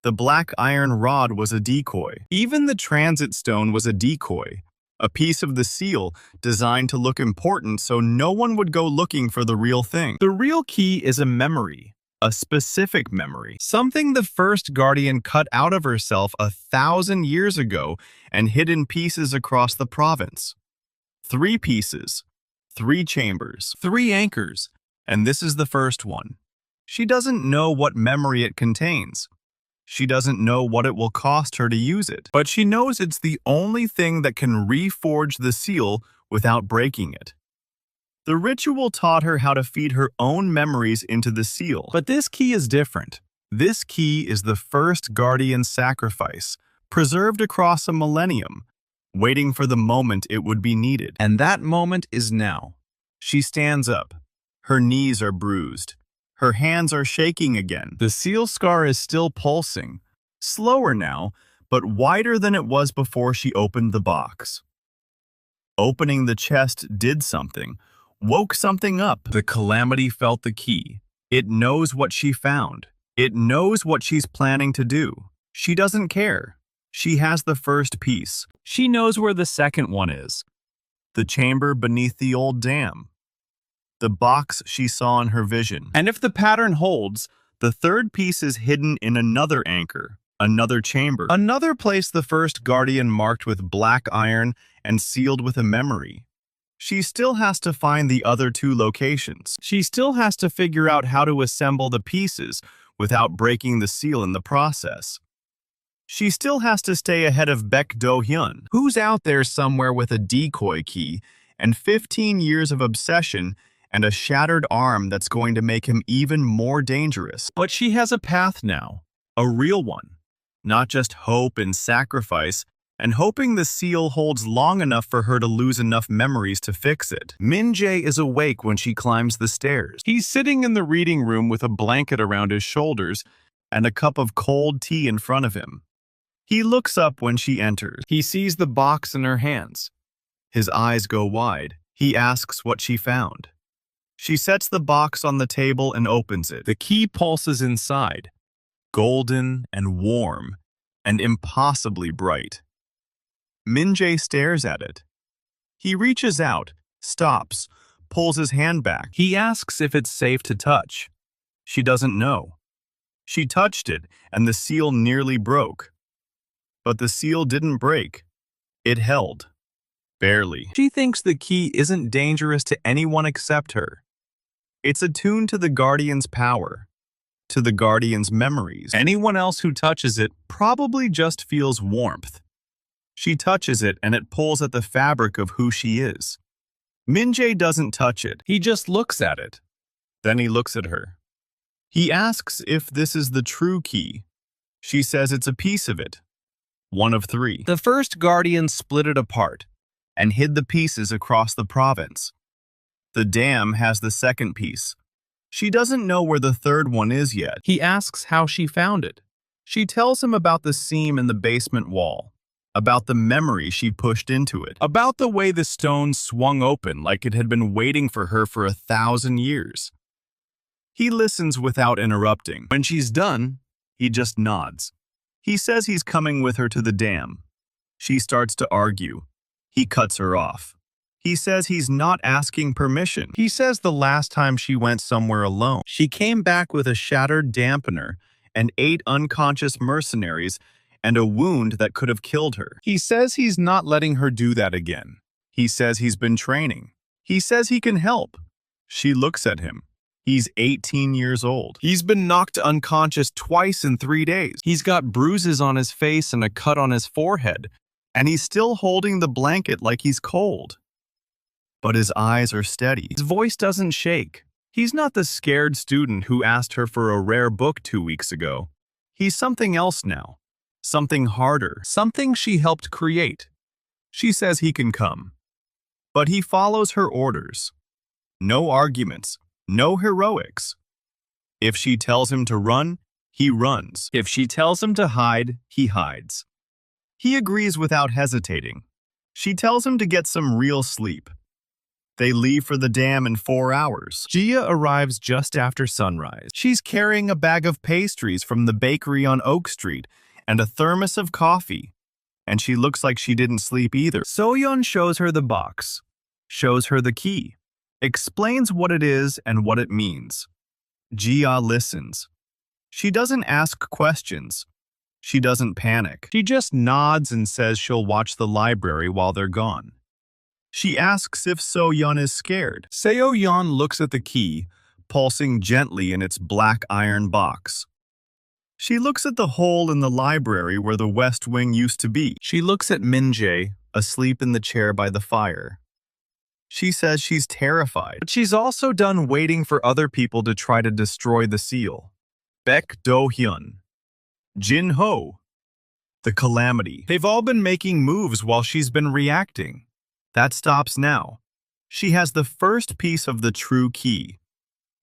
The black iron rod was a decoy. Even the transit stone was a decoy, a piece of the seal designed to look important so no one would go looking for the real thing. The real key is a memory, a specific memory, something the first guardian cut out of herself 1,000 years ago and hid in pieces across the province. 3 pieces, 3 chambers, 3 anchors, and this is the first one. She doesn't know what memory it contains. She doesn't know what it will cost her to use it, but she knows it's the only thing that can reforge the seal without breaking it. The ritual taught her how to feed her own memories into the seal, but this key is different. This key is the first guardian sacrifice, preserved across a millennium, waiting for the moment it would be needed. And that moment is now. She stands up. Her knees are bruised. Her hands are shaking again. The seal scar is still pulsing, slower now, but wider than it was before she opened the box. Opening the chest did something, woke something up. The Calamity felt the key. It knows what she found. It knows what she's planning to do. She doesn't care. She has the first piece. She knows where the second one is. The chamber beneath the old dam. The box she saw in her vision. And if the pattern holds, the third piece is hidden in another anchor, another chamber, another place the first guardian marked with black iron and sealed with a memory. She still has to find the other 2 locations. She still has to figure out how to assemble the pieces without breaking the seal in the process. She still has to stay ahead of Baek Do-hyun, who's out there somewhere with a decoy key and 15 years of obsession and a shattered arm that's going to make him even more dangerous. But she has a path now, a real one, not just hope and sacrifice, and hoping the seal holds long enough for her to lose enough memories to fix it. Min-jae is awake when she climbs the stairs. He's sitting in the reading room with a blanket around his shoulders and a cup of cold tea in front of him. He looks up when she enters. He sees the box in her hands. His eyes go wide. He asks what she found. She sets the box on the table and opens it. The key pulses inside, golden and warm and impossibly bright. Min-jae stares at it. He reaches out, stops, pulls his hand back. He asks if it's safe to touch. She doesn't know. She touched it and the seal nearly broke. But the seal didn't break. It held. Barely. She thinks the key isn't dangerous to anyone except her. It's attuned to the Guardian's power, to the Guardian's memories. Anyone else who touches it probably just feels warmth. She touches it and it pulls at the fabric of who she is. Min-jae doesn't touch it. He just looks at it. Then he looks at her. He asks if this is the true key. She says it's a piece of it. One of 3. The first Guardian split it apart and hid the pieces across the province. The dam has the second piece. She doesn't know where the third one is yet. He asks how she found it. She tells him about the seam in the basement wall, about the memory she pushed into it, about the way the stone swung open like it had been waiting for her for 1,000 years. He listens without interrupting. When she's done, he just nods. He says he's coming with her to the dam. She starts to argue. He cuts her off. He says he's not asking permission. He says the last time she went somewhere alone, she came back with a shattered dampener and 8 unconscious mercenaries and a wound that could have killed her. He says he's not letting her do that again. He says he's been training. He says he can help. She looks at him. He's 18 years old. He's been knocked unconscious twice in 3 days. He's got bruises on his face and a cut on his forehead, and he's still holding the blanket like he's cold. But his eyes are steady. His voice doesn't shake. He's not the scared student who asked her for a rare book 2 weeks ago. He's something else now. Something harder. Something she helped create. She says he can come. But he follows her orders. No arguments. No heroics. If she tells him to run, he runs. If she tells him to hide, he hides. He agrees without hesitating. She tells him to get some real sleep. They leave for the dam in 4 hours. Gia arrives just after sunrise. She's carrying a bag of pastries from the bakery on Oak Street and a thermos of coffee. And she looks like she didn't sleep either. Seo-yeon shows her the box, shows her the key, explains what it is and what it means. Gia listens. She doesn't ask questions. She doesn't panic. She just nods and says she'll watch the library while they're gone. She asks if Seo-yeon is scared. Seo-yeon looks at the key, pulsing gently in its black iron box. She looks at the hole in the library where the West Wing used to be. She looks at Min-jae, asleep in the chair by the fire. She says she's terrified, but she's also done waiting for other people to try to destroy the seal. Baek Do-hyun, Jin Ho, the Calamity. They've all been making moves while she's been reacting. That stops now. She has the first piece of the true key.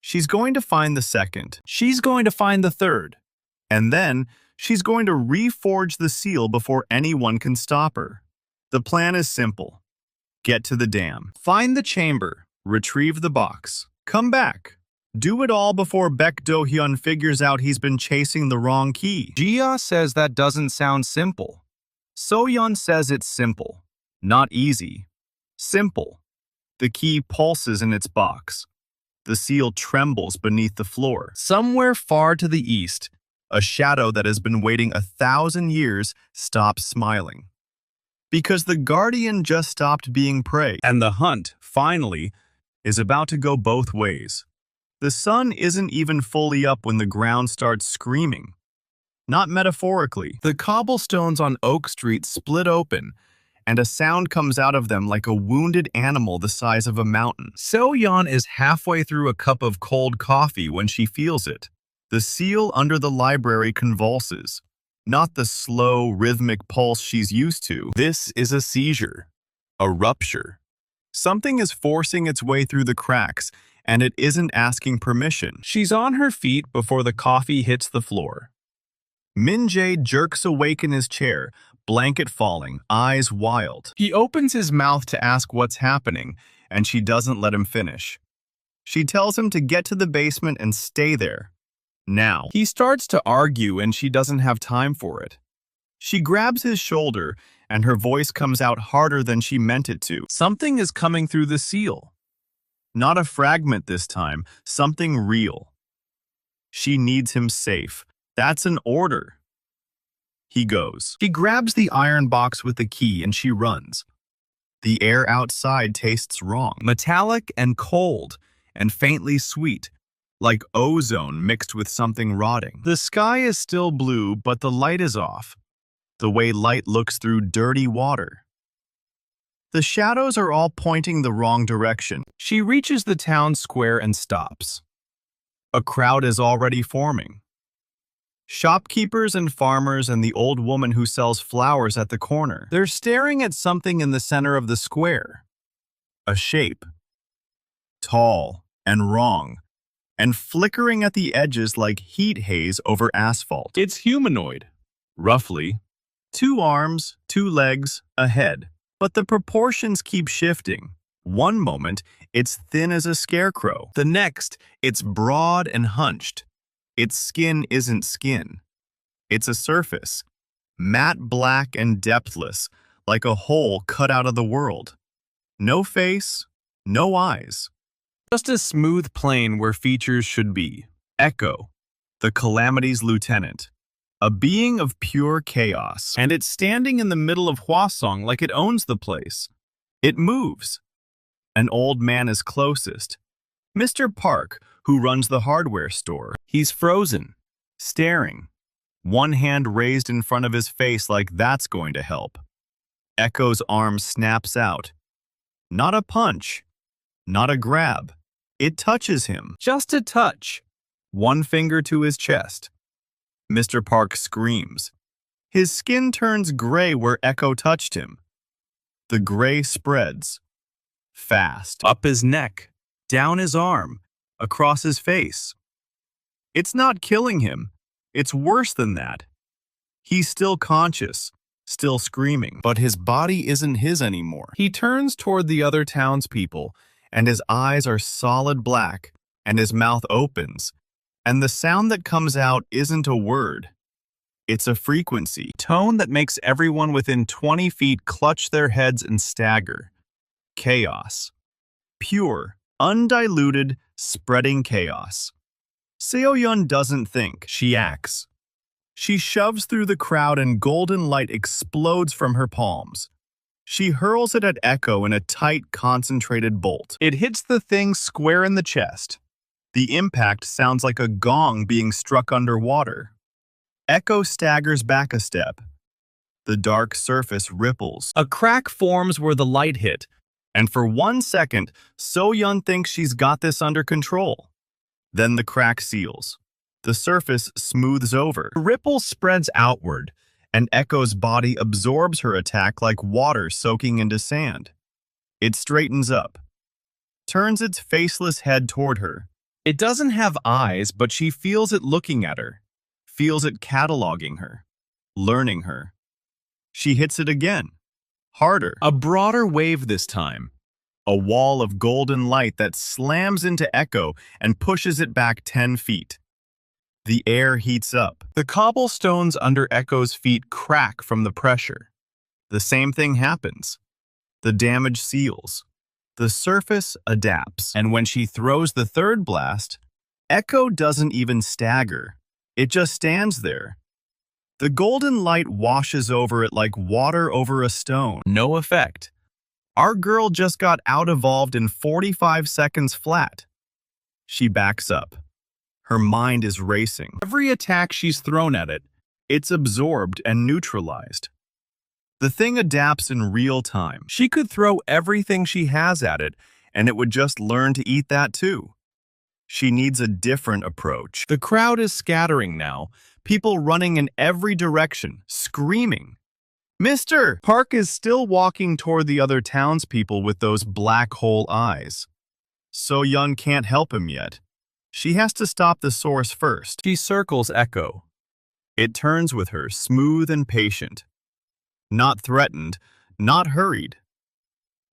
She's going to find the second. She's going to find the third. And then she's going to reforge the seal before anyone can stop her. The plan is simple. Get to the dam. Find the chamber. Retrieve the box. Come back. Do it all before Baek Do-hyun figures out he's been chasing the wrong key. Gia says that doesn't sound simple. Seo-yeon says it's simple. Not easy. Simple. The key pulses in its box. The seal trembles beneath the floor. Somewhere far to the east, a shadow that has been waiting 1,000 years stops smiling. Because the Guardian just stopped being prey. And the hunt, finally, is about to go both ways. The sun isn't even fully up when the ground starts screaming. Not metaphorically. The cobblestones on Oak Street split open, and a sound comes out of them like a wounded animal the size of a mountain. Seo-yeon is halfway through a cup of cold coffee when she feels it. The seal under the library convulses. Not the slow, rhythmic pulse she's used to. This is a seizure. A rupture. Something is forcing its way through the cracks, and it isn't asking permission. She's on her feet before the coffee hits the floor. Min-jae jerks awake in his chair, blanket falling, eyes wild. He opens his mouth to ask what's happening, and she doesn't let him finish. She tells him to get to the basement and stay there. Now. He starts to argue, and she doesn't have time for it. She grabs his shoulder, and her voice comes out harder than she meant it to. Something is coming through the seal. Not a fragment this time, something real. She needs him safe. That's an order. He goes. She grabs the iron box with the key and she runs. The air outside tastes wrong. Metallic and cold and faintly sweet, like ozone mixed with something rotting. The sky is still blue, but the light is off. The way light looks through dirty water. The shadows are all pointing the wrong direction. She reaches the town square and stops. A crowd is already forming. Shopkeepers and farmers and the old woman who sells flowers at the corner. They're staring at something in the center of the square. A shape. Tall and wrong, and flickering at the edges like heat haze over asphalt. It's humanoid, roughly. 2 arms, 2 legs, a head. But the proportions keep shifting. One moment, it's thin as a scarecrow. The next, it's broad and hunched. Its skin isn't skin. It's a surface, matte black and depthless, like a hole cut out of the world. No face, no eyes. Just a smooth plane where features should be. Echo, the Calamity's lieutenant. A being of pure chaos. And it's standing in the middle of Hwasong like it owns the place. It moves. An old man is closest. Mr. Park, who runs the hardware store. He's frozen, staring. One hand raised in front of his face like that's going to help. Echo's arm snaps out. Not a punch. Not a grab. It touches him. Just a touch. One finger to his chest. Mr. Park screams. His skin turns gray where Echo touched him. The gray spreads. Fast. Up his neck. Down his arm. Across his face. It's not killing him. It's worse than that. He's still conscious. still screaming, but his body isn't his anymore. He turns toward the other townspeople, and his eyes are solid black, and his mouth opens, and the sound that comes out isn't a word. It's a frequency, tone that makes everyone within 20 feet clutch their heads and stagger. Chaos. Pure, undiluted, spreading chaos. Seo-yeon doesn't think, she acts. She shoves through the crowd and golden light explodes from her palms. She hurls it at Echo in a tight, concentrated bolt. It hits the thing square in the chest. The impact sounds like a gong being struck underwater. Echo staggers back a step. The dark surface ripples. A crack forms where the light hit, and for 1 second, So-yeon thinks she's got this under control. Then the crack seals. The surface smooths over. The ripple spreads outward, and Echo's body absorbs her attack like water soaking into sand. It straightens up, turns its faceless head toward her. It doesn't have eyes, but she feels it looking at her, feels it cataloging her, learning her. She hits it again, harder. A broader wave this time. A wall of golden light that slams into Echo and pushes it back 10 feet. The air heats up. The cobblestones under Echo's feet crack from the pressure. The same thing happens. The damage seals. The surface adapts. And when she throws the third blast, Echo doesn't even stagger. It just stands there. The golden light washes over it like water over a stone. No effect. Our girl just got out-evolved in 45 seconds flat. She backs up. Her mind is racing. Every attack she's thrown at it, it's absorbed and neutralized. The thing adapts in real time. She could throw everything she has at it, and it would just learn to eat that too. She needs a different approach. The crowd is scattering now, people running in every direction, screaming. Mr. Park is still walking toward the other townspeople with those black hole eyes. So-yeon can't help him yet. She has to stop the source first. She circles Echo. It turns with her, smooth and patient. Not threatened, not hurried.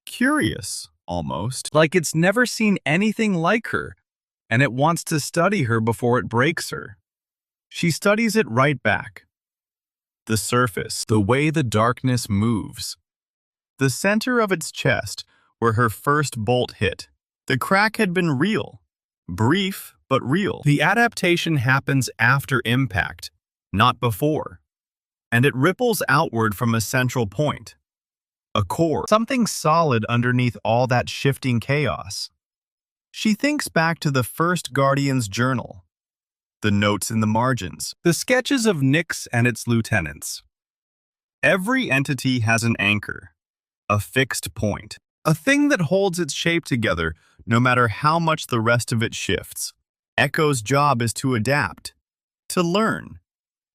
Curious, almost. Like it's never seen anything like her, and it wants to study her before it breaks her. She studies it right back. The surface, the way the darkness moves. The center of its chest, where her first bolt hit. The crack had been real. Brief, but real. The adaptation happens after impact, not before. And it ripples outward from a central point. A core, something solid underneath all that shifting chaos. She thinks back to the first Guardian's journal. The notes in the margins. The sketches of Nyx and its lieutenants. Every entity has an anchor. A fixed point. A thing that holds its shape together no matter how much the rest of it shifts. Echo's job is to adapt, to learn,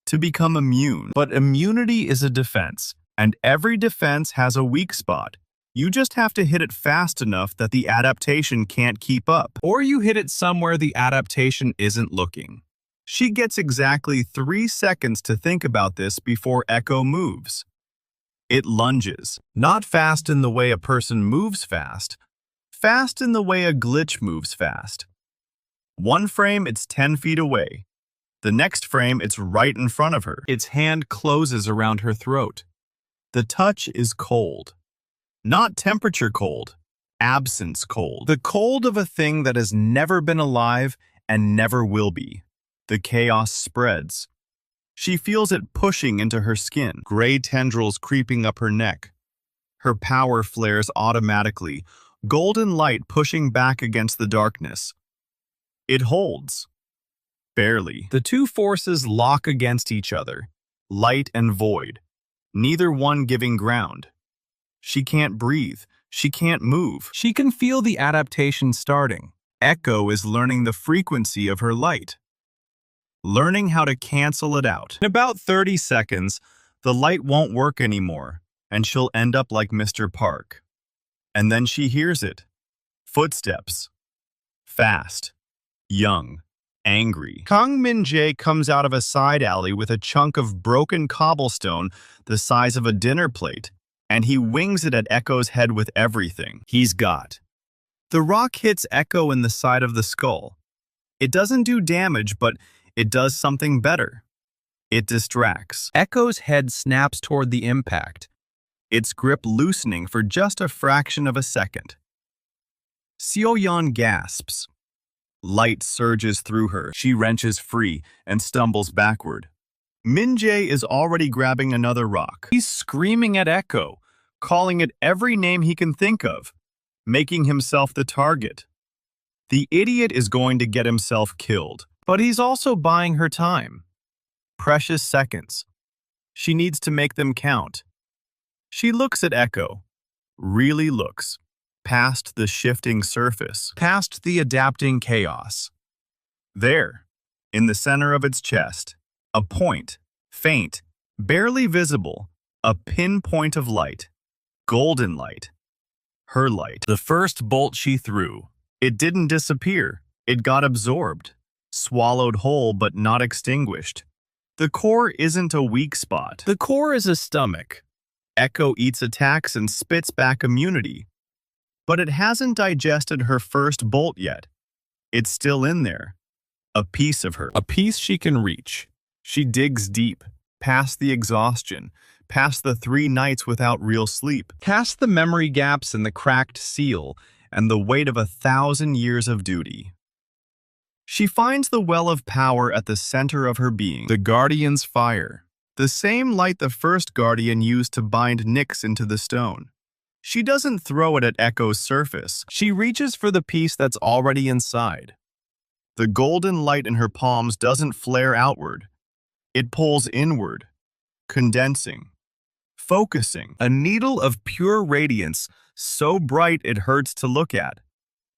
to become immune. But immunity is a defense, and every defense has a weak spot. You just have to hit it fast enough that the adaptation can't keep up. Or you hit it somewhere the adaptation isn't looking. She gets exactly 3 seconds to think about this before Echo moves. It lunges, not fast in the way a person moves fast in the way a glitch moves fast. One frame, it's 10 feet away. The next frame, it's right in front of her. Its hand closes around her throat. The touch is cold. Not temperature cold, absence cold. The cold of a thing that has never been alive and never will be. The chaos spreads. She feels it pushing into her skin, gray tendrils creeping up her neck. Her power flares automatically, golden light pushing back against the darkness. It holds. Barely. The two forces lock against each other, light and void, neither one giving ground. She can't breathe. She can't move. She can feel the adaptation starting. Echo is learning the frequency of her light, learning how to cancel it out. In about 30 seconds, the light won't work anymore, and she'll end up like Mr. Park. And then she hears it. Footsteps. Fast. Young. angry. Kang Min-jae comes out of a side alley with a chunk of broken cobblestone the size of a dinner plate, and he wings it at Echo's head with everything he's got. The rock hits Echo in the side of the skull. It doesn't do damage, but it does something better. It distracts. Echo's head snaps toward the impact, its grip loosening for just a fraction of a second. Seo-yeon gasps. Light surges through her. She wrenches free and stumbles backward. Min-jae is already grabbing another rock. He's screaming at Echo, calling it every name he can think of, making himself the target. The idiot is going to get himself killed, but he's also buying her time. Precious seconds. She needs to make them count. She looks at Echo, really looks, past the shifting surface, past the adapting chaos. There, in the center of its chest, a point, faint, barely visible, a pinpoint of light, golden light. Her light. The first bolt she threw. It didn't disappear. It got absorbed, swallowed whole but not extinguished. The core isn't a weak spot. The core is a stomach. Echo eats attacks and spits back immunity. But it hasn't digested her first bolt yet. It's still in there. A piece of her. A piece she can reach. She digs deep, past the exhaustion, past the 3 nights without real sleep, past the memory gaps and the cracked seal, and the weight of 1,000 years of duty. She finds the well of power at the center of her being, the Guardian's fire, the same light the first Guardian used to bind Nyx into the stone. She doesn't throw it at Echo's surface. She reaches for the piece that's already inside. The golden light in her palms doesn't flare outward. It pulls inward, condensing, focusing, a needle of pure radiance so bright it hurts to look at.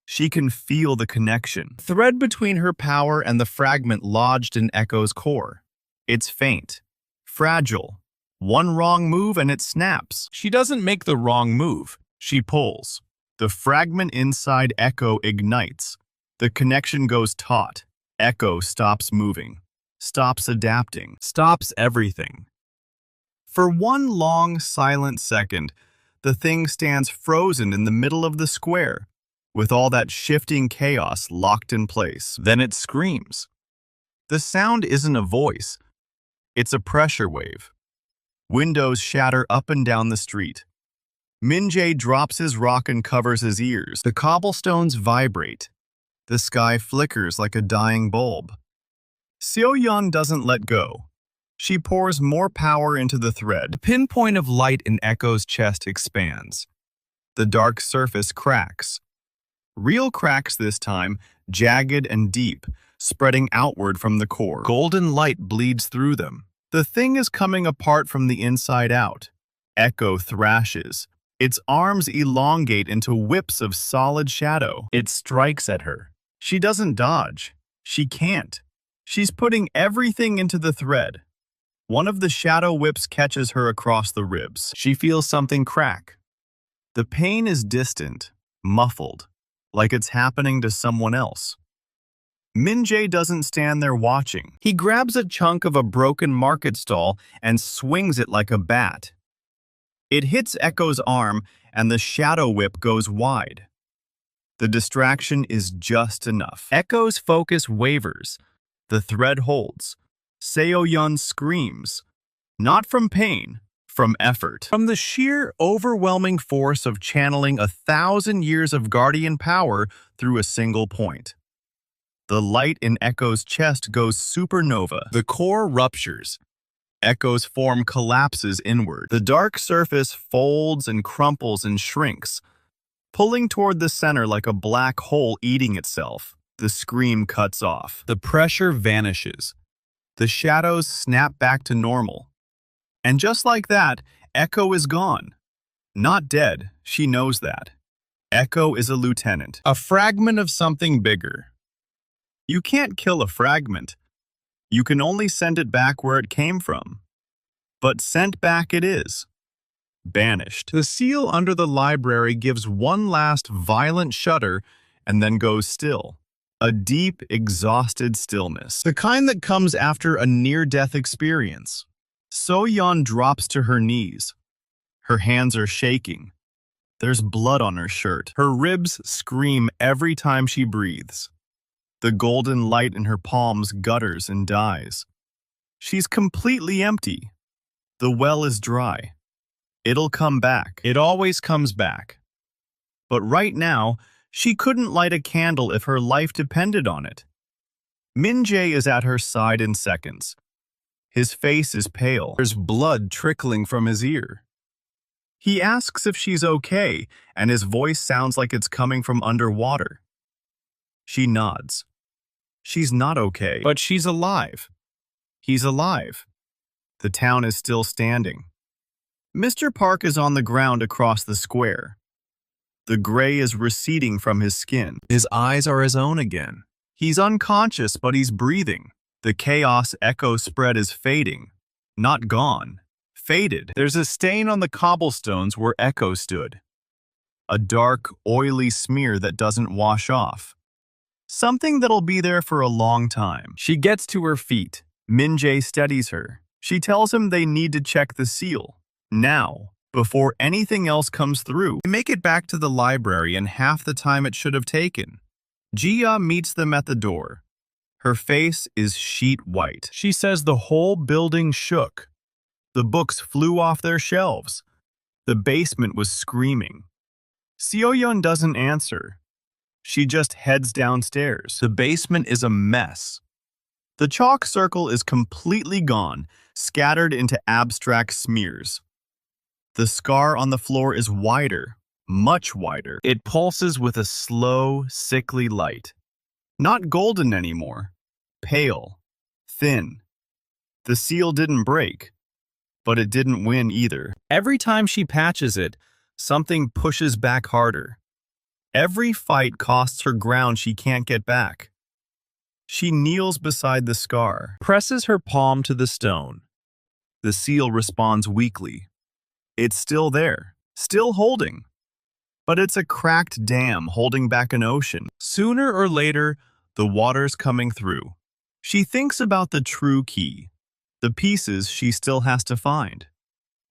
She can feel the connection. Thread between her power and the fragment lodged in Echo's core. It's faint, fragile. One wrong move and it snaps. She doesn't make the wrong move. She pulls. The fragment inside Echo ignites. The connection goes taut. Echo stops moving, stops adapting, stops everything. For one long, silent second, the thing stands frozen in the middle of the square, with all that shifting chaos locked in place. Then it screams. The sound isn't a voice. It's a pressure wave. Windows shatter up and down the street. Min-jae drops his rock and covers his ears. The cobblestones vibrate. The sky flickers like a dying bulb. Seo-yeon doesn't let go. She pours more power into the thread. The pinpoint of light in Echo's chest expands. The dark surface cracks. Real cracks this time, jagged and deep, spreading outward from the core. Golden light bleeds through them. The thing is coming apart from the inside out. Echo thrashes. Its arms elongate into whips of solid shadow. It strikes at her. She doesn't dodge. She can't. She's putting everything into the thread. One of the shadow whips catches her across the ribs. She feels something crack. The pain is distant, muffled, like it's happening to someone else. Min-jae doesn't stand there watching. He grabs a chunk of a broken market stall and swings it like a bat. It hits Echo's arm and the shadow whip goes wide. The distraction is just enough. Echo's focus wavers. The thread holds. Seo-yeon screams. Not from pain, from effort. From the sheer, overwhelming force of channeling 1,000 years of guardian power through a single point. The light in Echo's chest goes supernova. The core ruptures. Echo's form collapses inward. The dark surface folds and crumples and shrinks, pulling toward the center like a black hole eating itself. The scream cuts off. The pressure vanishes. The shadows snap back to normal. And just like that, Echo is gone. Not dead, she knows that. Echo is a lieutenant, a fragment of something bigger. You can't kill a fragment. You can only send it back where it came from. But sent back it is. Banished. The seal under the library gives one last violent shudder and then goes still. A deep, exhausted stillness. The kind that comes after a near-death experience. So-yeon drops to her knees. Her hands are shaking. There's blood on her shirt. Her ribs scream every time she breathes. The golden light in her palms gutters and dies. She's completely empty. The well is dry. It'll come back. It always comes back. But right now, she couldn't light a candle if her life depended on it. Min-jae is at her side in seconds. His face is pale. There's blood trickling from his ear. He asks if she's okay, and his voice sounds like it's coming from underwater. She nods. She's not okay, but she's alive. He's alive. The town is still standing. Mr. Park is on the ground across the square. The gray is receding from his skin. His eyes are his own again. He's unconscious, but he's breathing. The chaos echo spread is fading. Not gone. Faded. There's a stain on the cobblestones where Echo stood. A dark, oily smear that doesn't wash off. Something that'll be there for a long time. She gets to her feet. Min-jae steadies her. She tells him they need to check the seal. Now. Before anything else comes through. They make it back to the library in half the time it should have taken. Jia meets them at the door. Her face is sheet white. She says the whole building shook. The books flew off their shelves. The basement was screaming. Seo-yeon doesn't answer. She just heads downstairs. The basement is a mess. The chalk circle is completely gone, scattered into abstract smears. The scar on the floor is wider, much wider. It pulses with a slow, sickly light. Not golden anymore. Pale. Thin. The seal didn't break, but it didn't win either. Every time she patches it, something pushes back harder. Every fight costs her ground she can't get back. She kneels beside the scar, presses her palm to the stone. The seal responds weakly. It's still there, still holding. But it's a cracked dam holding back an ocean. Sooner or later, the water's coming through. She thinks about the true key, the pieces she still has to find.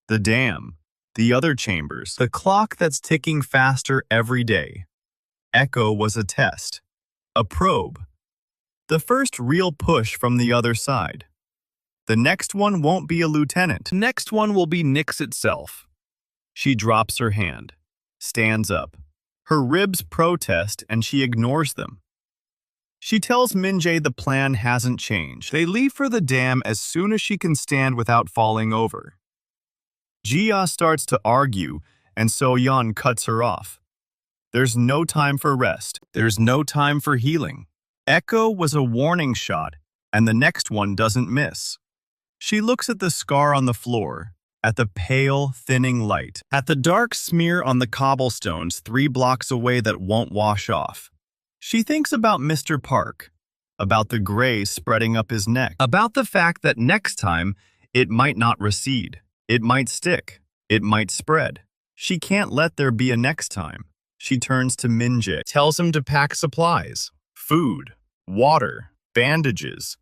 The dam, the other chambers, the clock that's ticking faster every day. Echo was a test, a probe. The first real push from the other side. The next one won't be a lieutenant. The next one will be Nyx itself. She drops her hand, stands up. Her ribs protest and she ignores them. She tells Min-jae the plan hasn't changed. They leave for the dam as soon as she can stand without falling over. Jia starts to argue and So-yeon cuts her off. There's no time for rest. There's no time for healing. Echo was a warning shot, and the next one doesn't miss. She looks at the scar on the floor, at the pale, thinning light, at the dark smear on the cobblestones 3 blocks away that won't wash off. She thinks about Mr. Park, about the gray spreading up his neck, about the fact that next time it might not recede, it might stick, it might spread. She can't let there be a next time. She turns to Min-jae, tells him to pack supplies, food, water, bandages.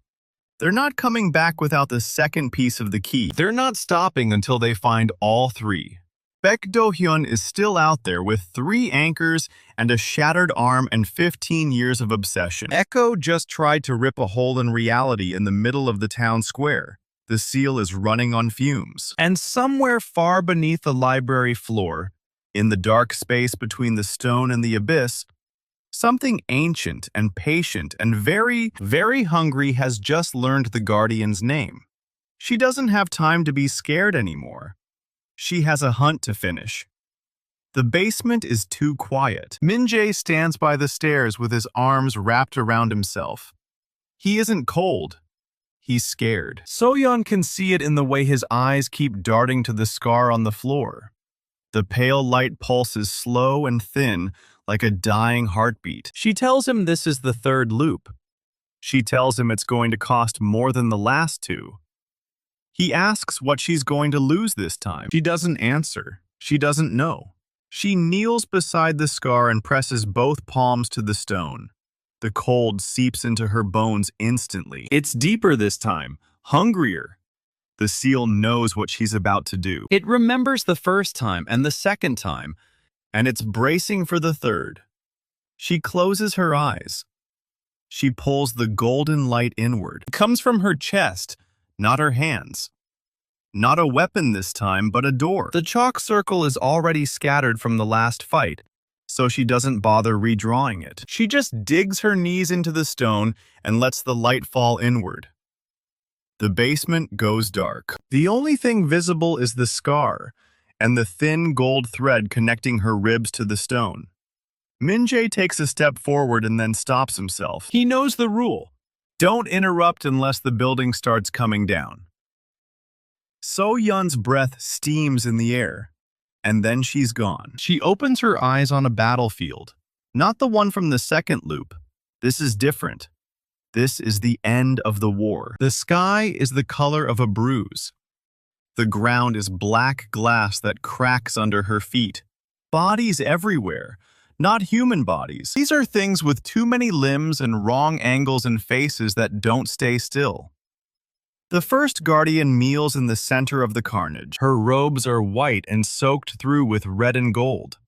They're not coming back without the second piece of the key. They're not stopping until they find all 3. Baek Do-hyun is still out there with 3 anchors and a shattered arm and 15 years of obsession. Echo just tried to rip a hole in reality in the middle of the town square. The seal is running on fumes. And somewhere far beneath the library floor, in the dark space between the stone and the abyss, something ancient and patient and very, very hungry has just learned the Guardian's name. She doesn't have time to be scared anymore. She has a hunt to finish. The basement is too quiet. Min-jae stands by the stairs with his arms wrapped around himself. He isn't cold. He's scared. So-yeon can see it in the way his eyes keep darting to the scar on the floor. The pale light pulses slow and thin, like a dying heartbeat. She tells him this is the 3rd loop. She tells him it's going to cost more than the last 2. He asks what she's going to lose this time. She doesn't answer. She doesn't know. She kneels beside the scar and presses both palms to the stone. The cold seeps into her bones instantly. It's deeper this time, hungrier. The seal knows what she's about to do. It remembers the first time and the second time, and it's bracing for the third. She closes her eyes. She pulls the golden light inward. It comes from her chest, not her hands. Not a weapon this time, but a door. The chalk circle is already scattered from the last fight, so she doesn't bother redrawing it. She just digs her knees into the stone and lets the light fall inward. The basement goes dark. The only thing visible is the scar and the thin gold thread connecting her ribs to the stone. Min-jae takes a step forward and then stops himself. He knows the rule. Don't interrupt unless the building starts coming down. So-yeon's breath steams in the air, and then she's gone. She opens her eyes on a battlefield. Not the one from the second loop. This is different. This is the end of the war. The sky is the color of a bruise. The ground is black glass that cracks under her feet. Bodies everywhere. Not human bodies. These are things with too many limbs and wrong angles and faces that don't stay still. The first guardian kneels in the center of the carnage. Her robes are white and soaked through with red and gold.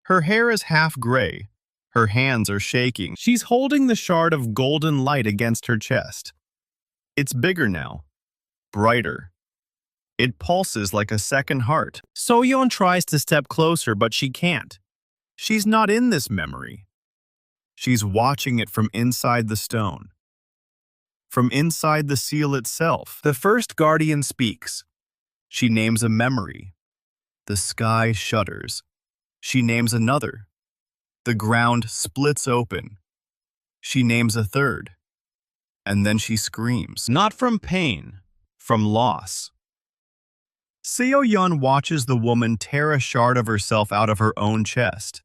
Her hair is half gray. Her hands are shaking. She's holding the shard of golden light against her chest. It's bigger now. Brighter. It pulses like a second heart. So-yeon tries to step closer, but she can't. She's not in this memory. She's watching it from inside the stone. From inside the seal itself. The first guardian speaks. She names a memory. The sky shudders. She names another. The ground splits open. She names a third. And then she screams. Not from pain, from loss. Seo-yeon watches the woman tear a shard of herself out of her own chest.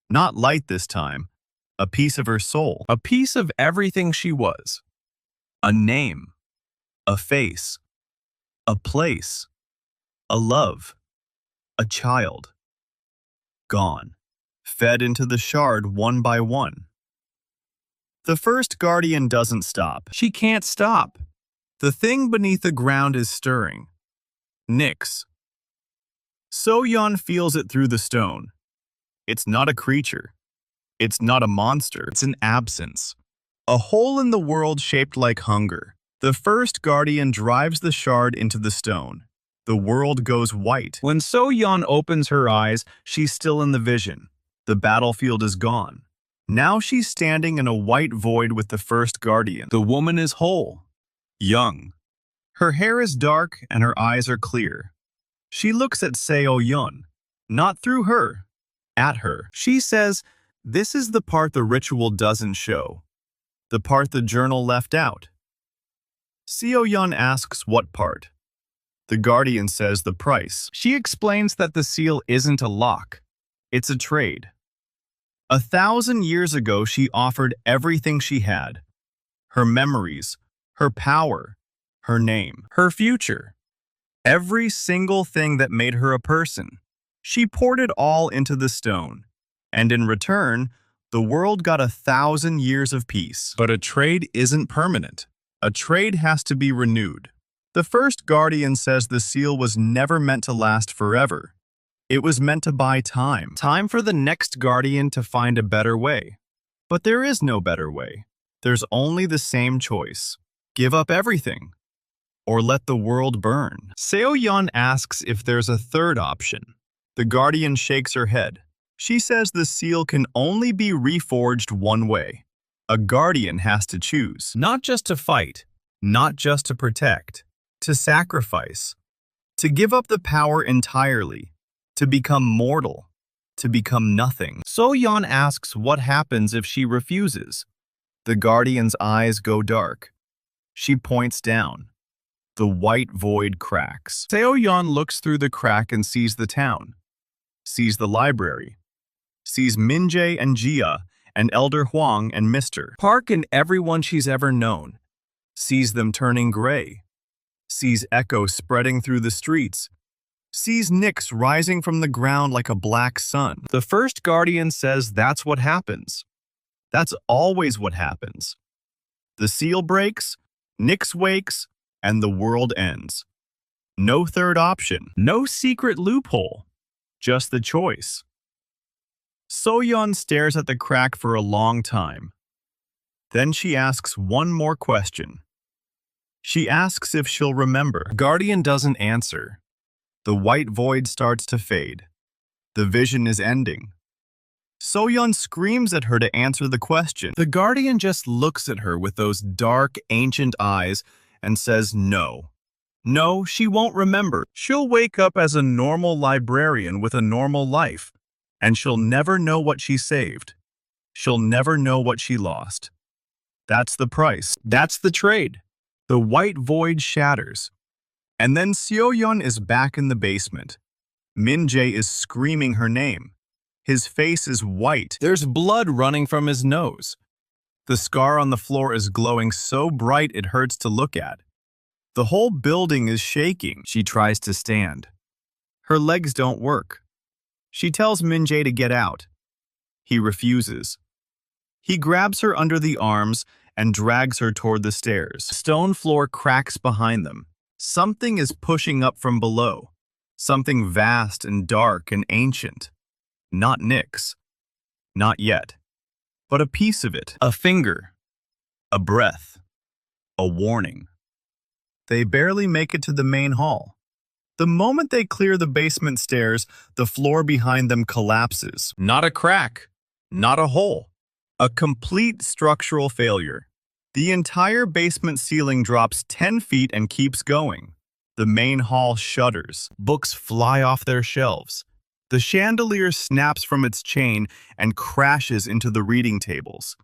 Not light this time. A piece of her soul. A piece of everything she was. A name. A face. A place. A love. A child. Gone. Fed into the shard one by one. The first guardian doesn't stop. She can't stop. The thing beneath the ground is stirring. Nyx. So-yeon feels it through the stone. It's not a creature. It's not a monster. It's an absence. A hole in the world shaped like hunger. The first guardian drives the shard into the stone. The world goes white. When So-yeon opens her eyes, she's still in the vision. The battlefield is gone. Now she's standing in a white void with the first guardian. The woman is whole. Young. Her hair is dark and her eyes are clear. She looks at Seo-yeon. Not through her. At her. She says, "This is the part the ritual doesn't show. The part the journal left out." Seo-yeon asks what part. The guardian says the price. She explains that the seal isn't a lock. It's a trade. 1,000 years ago, she offered everything she had. Her memories, her power, her name, her future. Every single thing that made her a person. She poured it all into the stone. And in return, the world got 1,000 years of peace. But a trade isn't permanent. A trade has to be renewed. The first guardian says the seal was never meant to last forever. It was meant to buy time. Time for the next guardian to find a better way. But there is no better way. There's only the same choice. Give up everything. Or let the world burn. Seo-yeon asks if there's a third option. The guardian shakes her head. She says the seal can only be reforged one way. A guardian has to choose. Not just to fight. Not just to protect. To sacrifice. To give up the power entirely. To become mortal, to become nothing. So-yeon asks what happens if she refuses. The guardian's eyes go dark. She points down. The white void cracks. Seo-yeon looks through the crack and sees the town. Sees the library. Sees Min-jae and Jia, and Elder Hwang and Mr. Park and everyone she's ever known. Sees them turning gray. Sees echo spreading through the streets. Sees Nyx rising from the ground like a black sun. The first guardian says that's what happens. That's always what happens. The seal breaks, Nyx wakes, and the world ends. No third option, no secret loophole, just the choice. So-yeon stares at the crack for a long time. Then she asks one more question. She asks if she'll remember. Guardian doesn't answer. The white void starts to fade. The vision is ending. So-yeon screams at her to answer the question. The Guardian just looks at her with those dark, ancient eyes and says no. No, she won't remember. She'll wake up as a normal librarian with a normal life, and she'll never know what she saved. She'll never know what she lost. That's the price. That's the trade. The white void shatters. And then Seo-yeon is back in the basement. Min-jae is screaming her name. His face is white. There's blood running from his nose. The scar on the floor is glowing so bright it hurts to look at. The whole building is shaking. She tries to stand. Her legs don't work. She tells Min-jae to get out. He refuses. He grabs her under the arms and drags her toward the stairs. The stone floor cracks behind them. Something is pushing up from below. Something vast and dark and ancient. Not Nyx. Not yet. But a piece of it. A finger. A breath. A warning. They barely make it to the main hall. The moment they clear the basement stairs, the floor behind them collapses. Not a crack. Not a hole. A complete structural failure. The entire basement ceiling drops 10 feet and keeps going. The main hall shudders. Books fly off their shelves. The chandelier snaps from its chain and crashes into the reading tables.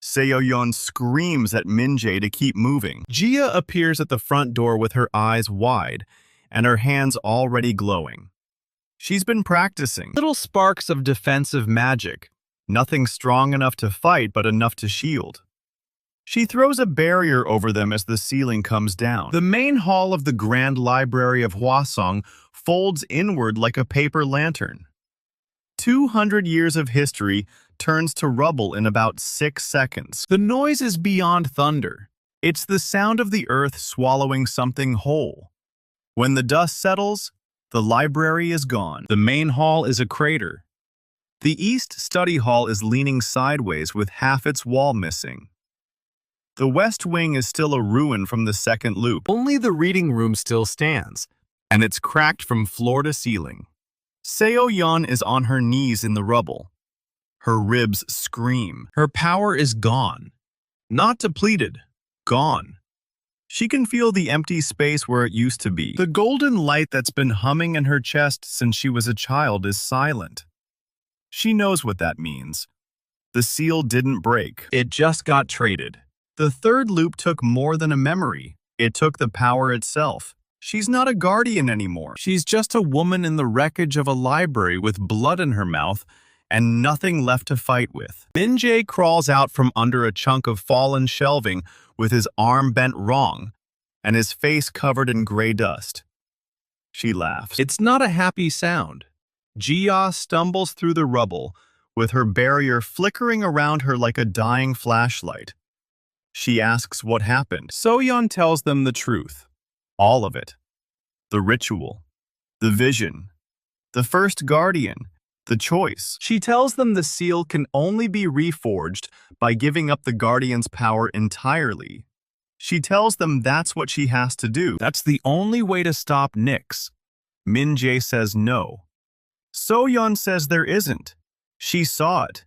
Seo-yeon screams at Min-jae to keep moving. Gia appears at the front door with her eyes wide and her hands already glowing. She's been practicing. Little sparks of defensive magic. Nothing strong enough to fight, but enough to shield. She throws a barrier over them as the ceiling comes down. The main hall of the Grand Library of Hwasong folds inward like a paper lantern. 200 years of history turns to rubble in about 6 seconds. The noise is beyond thunder. It's the sound of the earth swallowing something whole. When the dust settles, the library is gone. The main hall is a crater. The East Study Hall is leaning sideways with half its wall missing. The West Wing is still a ruin from the second loop. Only the reading room still stands, and it's cracked from floor to ceiling. Seo-yeon is on her knees in the rubble. Her ribs scream. Her power is gone. Not depleted. Gone. She can feel the empty space where it used to be. The golden light that's been humming in her chest since she was a child is silent. She knows what that means. The seal didn't break. It just got traded. The third loop took more than a memory. It took the power itself. She's not a guardian anymore. She's just a woman in the wreckage of a library with blood in her mouth and nothing left to fight with. Min-jae crawls out from under a chunk of fallen shelving with his arm bent wrong and his face covered in gray dust. She laughs. It's not a happy sound. Gia stumbles through the rubble with her barrier flickering around her like a dying flashlight. She asks what happened. So-yeon tells them the truth. All of it. The ritual. The vision. The first guardian. The choice. She tells them the seal can only be reforged by giving up the guardian's power entirely. She tells them that's what she has to do. That's the only way to stop Nyx. Min-jae says no. So-yeon says there isn't. She saw it.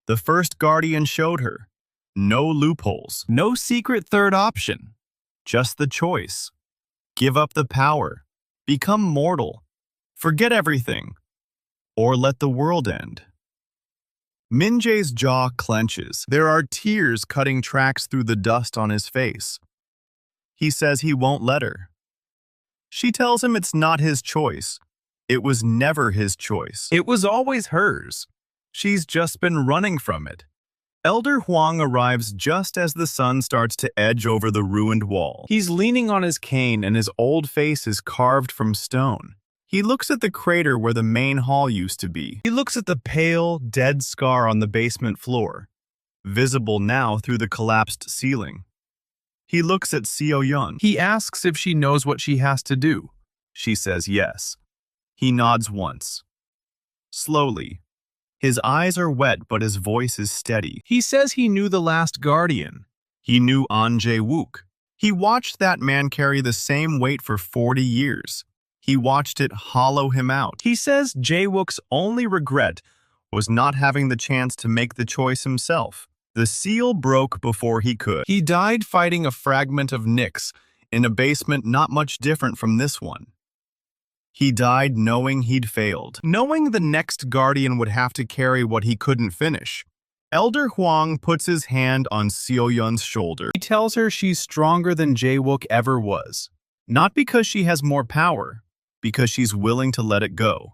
The first guardian showed her. No loopholes. No secret third option. Just the choice. Give up the power. Become mortal. Forget everything. Or let the world end. Min-jae's jaw clenches. There are tears cutting tracks through the dust on his face. He says he won't let her. She tells him it's not his choice. It was never his choice. It was always hers. She's just been running from it. Elder Hwang arrives just as the sun starts to edge over the ruined wall. He's leaning on his cane and his old face is carved from stone. He looks at the crater where the main hall used to be. He looks at the pale, dead scar on the basement floor. visible now through the collapsed ceiling. He looks at Seo-yeon. He asks if she knows what she has to do. She says yes. He nods once. Slowly. His eyes are wet, but his voice is steady. He says he knew the last Guardian. He knew Han Jae-wook. He watched that man carry the same weight for 40 years. He watched it hollow him out. He says Jae-wook's only regret was not having the chance to make the choice himself. The seal broke before he could. He died fighting a fragment of Nyx in a basement not much different from this one. He died knowing he'd failed, knowing the next Guardian would have to carry what he couldn't finish. Elder Hwang puts his hand on Seo-yeon's shoulder. He tells her she's stronger than Jae-wook ever was. Not because she has more power, because she's willing to let it go.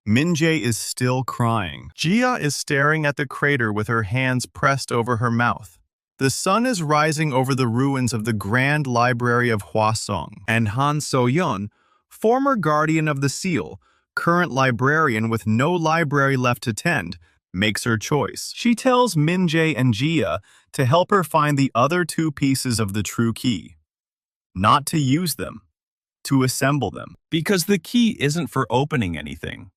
Min-jae is still crying. Jia is staring at the crater with her hands pressed over her mouth. The sun is rising over the ruins of the Grand Library of Hwasong. And Han Seo-yeon, former guardian of the seal, current librarian with no library left to tend, makes her choice. She tells Min-jae and Jia to help her find the other two pieces of the true key. Not to use them, to assemble them. Because the key isn't for opening anything.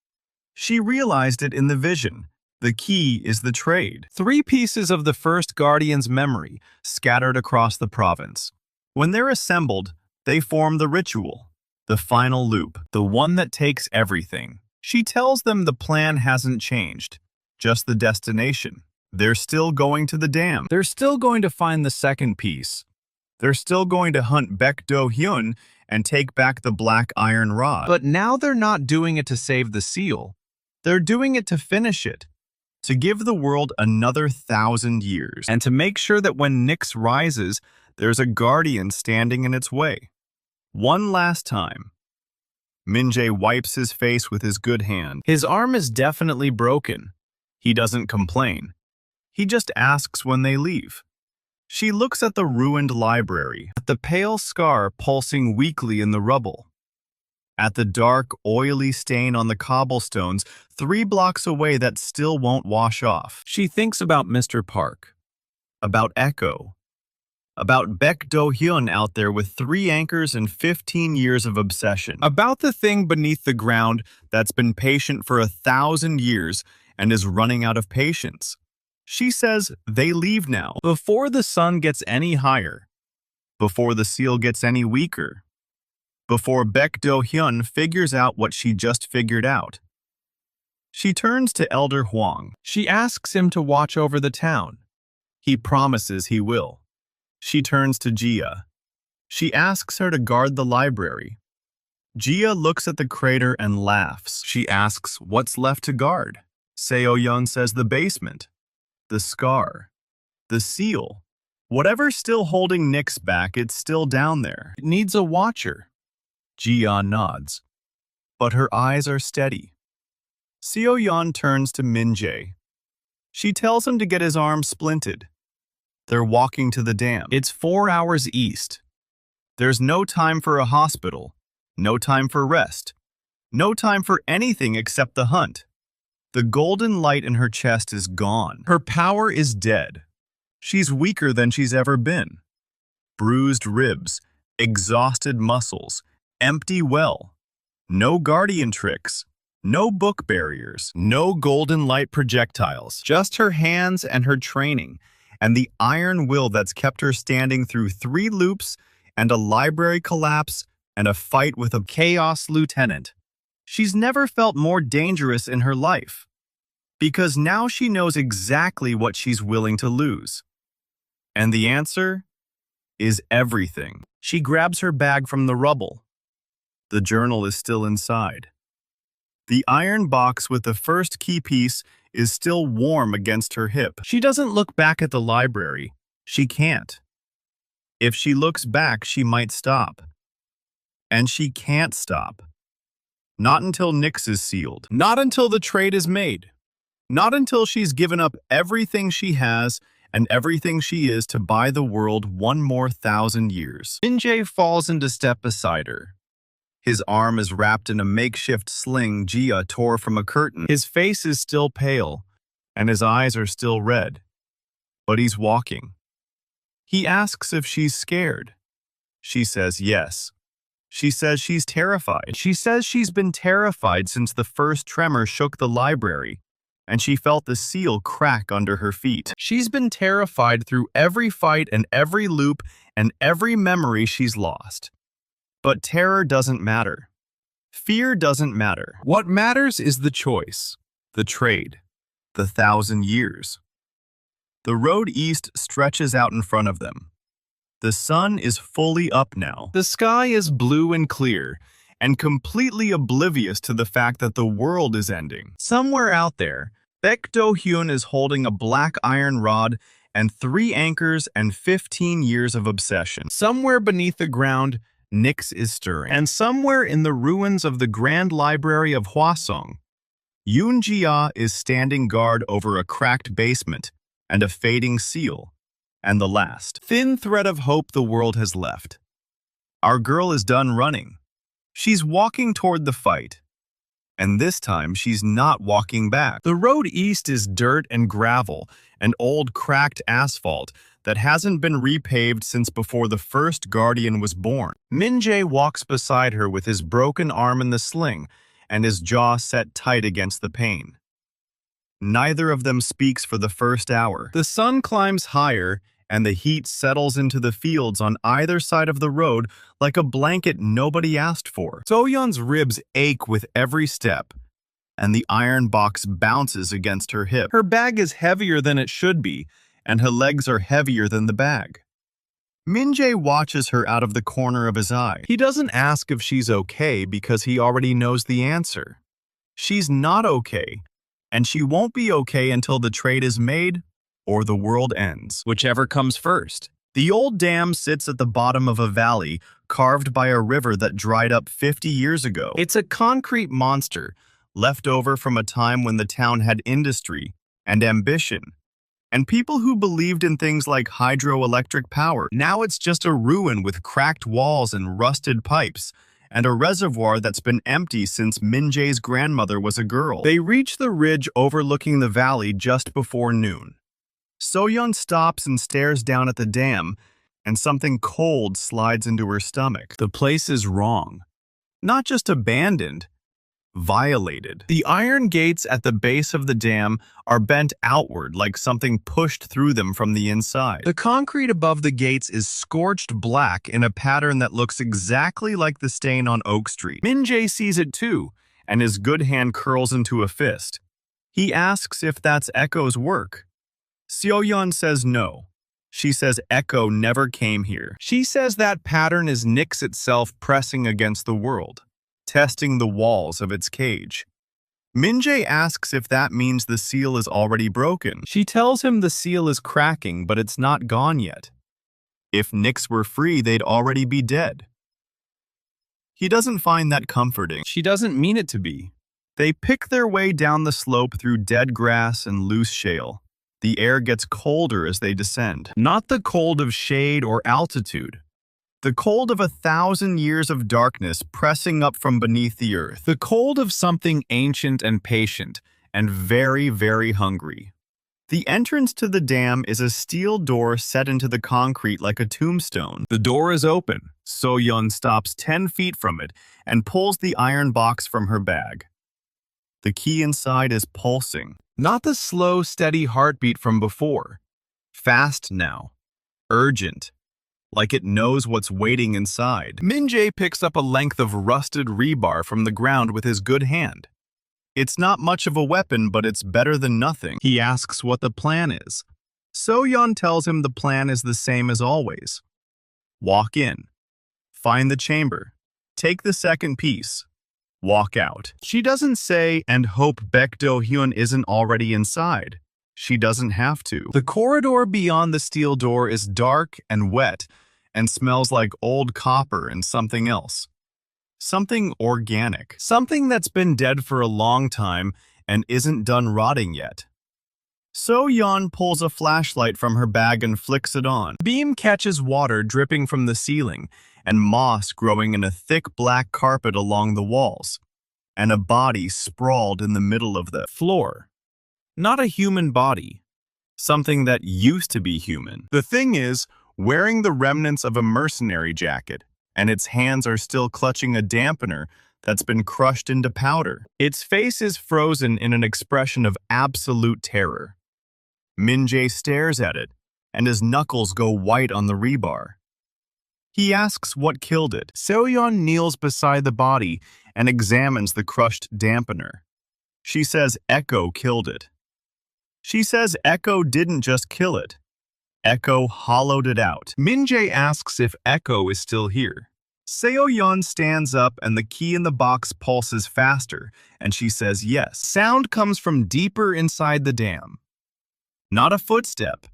She realized it in the vision. The key is the trade. 3 pieces of the first Guardian's memory scattered across the province. When they're assembled, they form the ritual. The final loop, the one that takes everything. She tells them the plan hasn't changed, just the destination. They're still going to the dam. They're still going to find the second piece. They're still going to hunt Baek Do-hyun and take back the black iron rod. But now they're not doing it to save the seal. They're doing it to finish it, to give the world another 1,000 years, and to make sure that when Nyx rises, there's a guardian standing in its way. One last time. Min-jae wipes his face with his good hand. His arm is definitely broken. He doesn't complain. He just asks when they leave. She looks at the ruined library, at the pale scar pulsing weakly in the rubble, at the dark, oily stain on the cobblestones 3 blocks away that still won't wash off. She thinks about Mr. Park, about Echo, about Baek Do-hyun out there with 3 anchors and 15 years of obsession, about the thing beneath the ground that's been patient for 1,000 years and is running out of patience. She says they leave now, before the sun gets any higher, before the seal gets any weaker, before Baek Do-hyun figures out what she just figured out. She turns to Elder Hwang. She asks him to watch over the town. He promises he will. She turns to Jia. She asks her to guard the library. Jia looks at the crater and laughs. She asks what's left to guard. Seo-yeon says the basement, the scar, the seal. Whatever's still holding Nyx back, it's still down there. It needs a watcher. Jia nods, but her eyes are steady. Seo-yeon turns to Min-jae. She tells him to get his arm splinted. They're walking to the dam. It's 4 hours east. There's no time for a hospital, no time for rest, no time for anything except the hunt. The golden light in her chest is gone. Her power is dead. She's weaker than she's ever been. Bruised ribs, exhausted muscles, empty well. No guardian tricks, no book barriers, no golden light projectiles. Just her hands and her training, and the iron will that's kept her standing through 3 loops and a library collapse and a fight with a chaos lieutenant. She's never felt more dangerous in her life, because now she knows exactly what she's willing to lose. And the answer is everything. She grabs her bag from the rubble. The journal is still inside. The iron box with the first key piece is still warm against her hip. She doesn't look back at the library. She can't. If she looks back, she might stop. And she can't stop. Not until Nyx is sealed. Not until the trade is made. Not until she's given up everything she has and everything she is to buy the world 1 more 1,000 years. Min-jae falls into step beside her. His arm is wrapped in a makeshift sling Jia tore from a curtain. His face is still pale, and his eyes are still red. but he's walking. He asks if she's scared. She says yes. She says she's terrified. She says she's been terrified since the first tremor shook the library, and she felt the seal crack under her feet. She's been terrified through every fight and every loop and every memory she's lost. But terror doesn't matter. Fear doesn't matter. What matters is the choice, the trade, the 1,000 years. The road east stretches out in front of them. The sun is fully up now. The sky is blue and clear, and completely oblivious to the fact that the world is ending. Somewhere out there, Baek Do-hyun is holding a black iron rod and 3 anchors and 15 years of obsession. Somewhere beneath the ground, Nyx is stirring. And somewhere in the ruins of the Grand Library of Hwasong, Yoon-jia is standing guard over a cracked basement and a fading seal, and the last thin thread of hope the world has left. Our girl is done running. She's walking toward the fight. And this time, she's not walking back. The road east is dirt and gravel and old cracked asphalt that hasn't been repaved since before the first Guardian was born. Min-jae walks beside her with his broken arm in the sling and his jaw set tight against the pain. Neither of them speaks for the first hour. The sun climbs higher, and the heat settles into the fields on either side of the road like a blanket nobody asked for. So-yeon's ribs ache with every step, and the iron box bounces against her hip. Her bag is heavier than it should be, and her legs are heavier than the bag. Min-jae watches her out of the corner of his eye. He doesn't ask if she's okay because he already knows the answer. She's not okay, and she won't be okay until the trade is made or the world ends, whichever comes first. The old dam sits at the bottom of a valley carved by a river that dried up 50 years ago. It's a concrete monster left over from a time when the town had industry and ambition and people who believed in things like hydroelectric power. Now it's just a ruin with cracked walls and rusted pipes and a reservoir that's been empty since Min-jae's grandmother was a girl. They reach the ridge overlooking the valley just before noon. So-yeon stops and stares down at the dam, and something cold slides into her stomach. The place is wrong. Not just abandoned, violated. The iron gates at the base of the dam are bent outward like something pushed through them from the inside. The concrete above the gates is scorched black in a pattern that looks exactly like the stain on Oak Street. Min-jae sees it too, and his good hand curls into a fist. He asks if that's Echo's work. Seo-yeon says no. She says Echo never came here. She says that pattern is Nyx itself pressing against the world, testing the walls of its cage. Min-jae asks if that means the seal is already broken. She tells him the seal is cracking, but it's not gone yet. If Nyx were free, they'd already be dead. He doesn't find that comforting. She doesn't mean it to be. They pick their way down the slope through dead grass and loose shale. The air gets colder as they descend. Not the cold of shade or altitude. The cold of 1,000 years of darkness pressing up from beneath the earth. The cold of something ancient and patient, and very, very hungry. The entrance to the dam is a steel door set into the concrete like a tombstone. The door is open. So-yeon stops 10 feet from it and pulls the iron box from her bag. The key inside is pulsing. Not the slow, steady heartbeat from before. Fast now. Urgent. Like it knows what's waiting inside. Min-jae picks up a length of rusted rebar from the ground with his good hand. It's not much of a weapon, but it's better than nothing. He asks what the plan is. So-yeon tells him the plan is the same as always. Walk in. Find the chamber. Take the second piece. Walk out. She doesn't say, and hope Baek Do-hyun isn't already inside. She doesn't have to. The corridor beyond the steel door is dark and wet and smells like old copper and something else. Something organic. Something that's been dead for a long time and isn't done rotting yet. So-yeon pulls a flashlight from her bag and flicks it on. The beam catches water dripping from the ceiling and moss growing in a thick black carpet along the walls, and a body sprawled in the middle of the floor. Not a human body. something that used to be human. The thing is, wearing the remnants of a mercenary jacket, and its hands are still clutching a dampener that's been crushed into powder. Its face is frozen in an expression of absolute terror. Min-jae stares at it, and his knuckles go white on the rebar. He asks what killed it. Seo-yeon kneels beside the body and examines the crushed dampener. She says Echo killed it. She says Echo didn't just kill it. Echo hollowed it out. Min-jae asks if Echo is still here. Seo-yeon stands up and the key in the box pulses faster, and she says yes. Sound comes from deeper inside the dam. Not a footstep.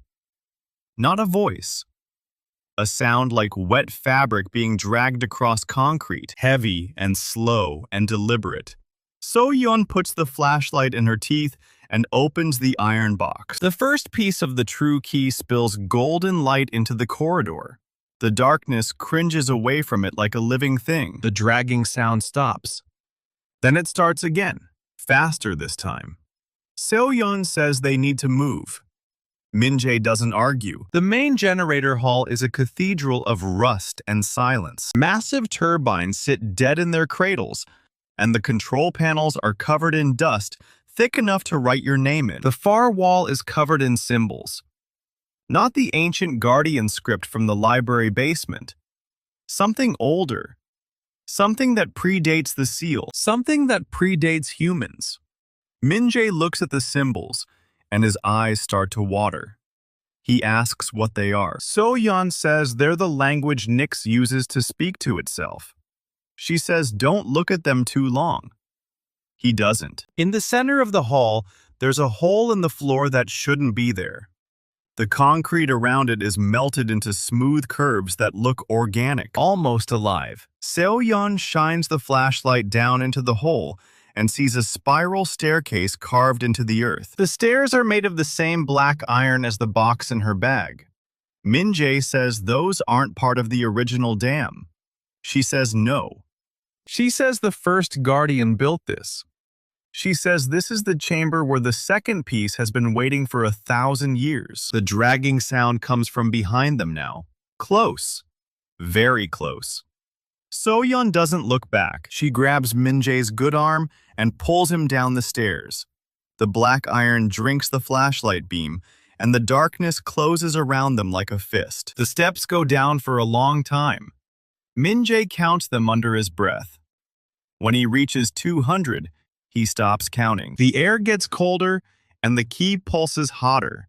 Not a voice. A sound like wet fabric being dragged across concrete, heavy and slow and deliberate. Seo-yeon puts the flashlight in her teeth and opens the iron box. The first piece of the true key spills golden light into the corridor. The darkness cringes away from it like a living thing. The dragging sound stops. Then it starts again, faster this time. Seo-yeon says they need to move. Min-jae doesn't argue. The main generator hall is a cathedral of rust and silence. Massive turbines sit dead in their cradles, and the control panels are covered in dust thick enough to write your name in. The far wall is covered in symbols. Not the ancient Guardian script from the library basement. Something older. Something that predates the seal. Something that predates humans. Min-jae looks at the symbols, and his eyes start to water. He asks what they are. Seo-yeon says they're the language Nyx uses to speak to itself. She says don't look at them too long. He doesn't. In the center of the hall, there's a hole in the floor that shouldn't be there. The concrete around it is melted into smooth curves that look organic, almost alive. Seo-yeon shines the flashlight down into the hole and sees a spiral staircase carved into the earth. The stairs are made of the same black iron as the box in her bag. Min-jae says those aren't part of the original dam. She says no. She says the first Guardian built this. She says this is the chamber where the second piece has been waiting for 1,000 years. The dragging sound comes from behind them now. Close. Very close. Seo-yeon doesn't look back. She grabs Min-jae's good arm and pulls him down the stairs. The black iron drinks the flashlight beam, and the darkness closes around them like a fist. The steps go down for a long time. Min-jae counts them under his breath. When he reaches 200, he stops counting. The air gets colder, and the key pulses hotter.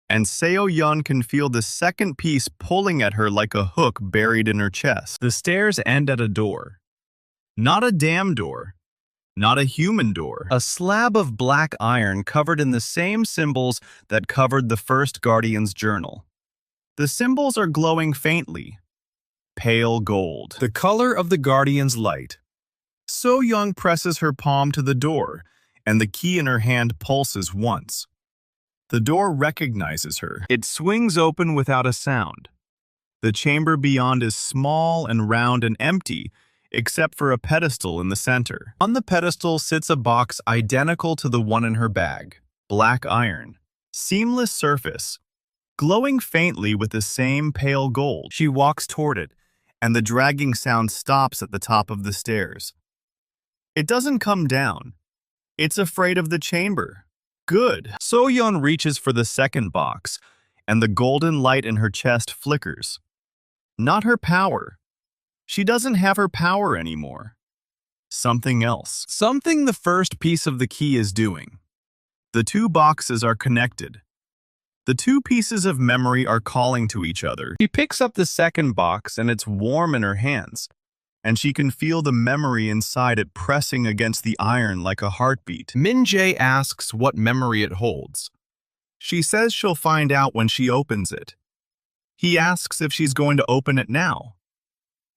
And Seo-yeon can feel the second piece pulling at her like a hook buried in her chest. The stairs end at a door. Not a dam door. Not a human door. A slab of black iron covered in the same symbols that covered the first Guardian's journal. The symbols are glowing faintly. Pale gold. The color of the Guardian's light. Seo-yeon presses her palm to the door, and the key in her hand pulses once. The door recognizes her. It swings open without a sound. The chamber beyond is small and round and empty, except for a pedestal in the center. On the pedestal sits a box identical to the one in her bag. Black iron. Seamless surface. Glowing faintly with the same pale gold. She walks toward it, and the dragging sound stops at the top of the stairs. It doesn't come down. It's afraid of the chamber. Good. Seo-yeon reaches for the second box, and the golden light in her chest flickers. Not her power. She doesn't have her power anymore. Something else. Something the first piece of the key is doing. The two boxes are connected. The two pieces of memory are calling to each other. She picks up the second box, and it's warm in her hands, and she can feel the memory inside it pressing against the iron like a heartbeat. Min-jae asks what memory it holds. She says she'll find out when she opens it. He asks if she's going to open it now.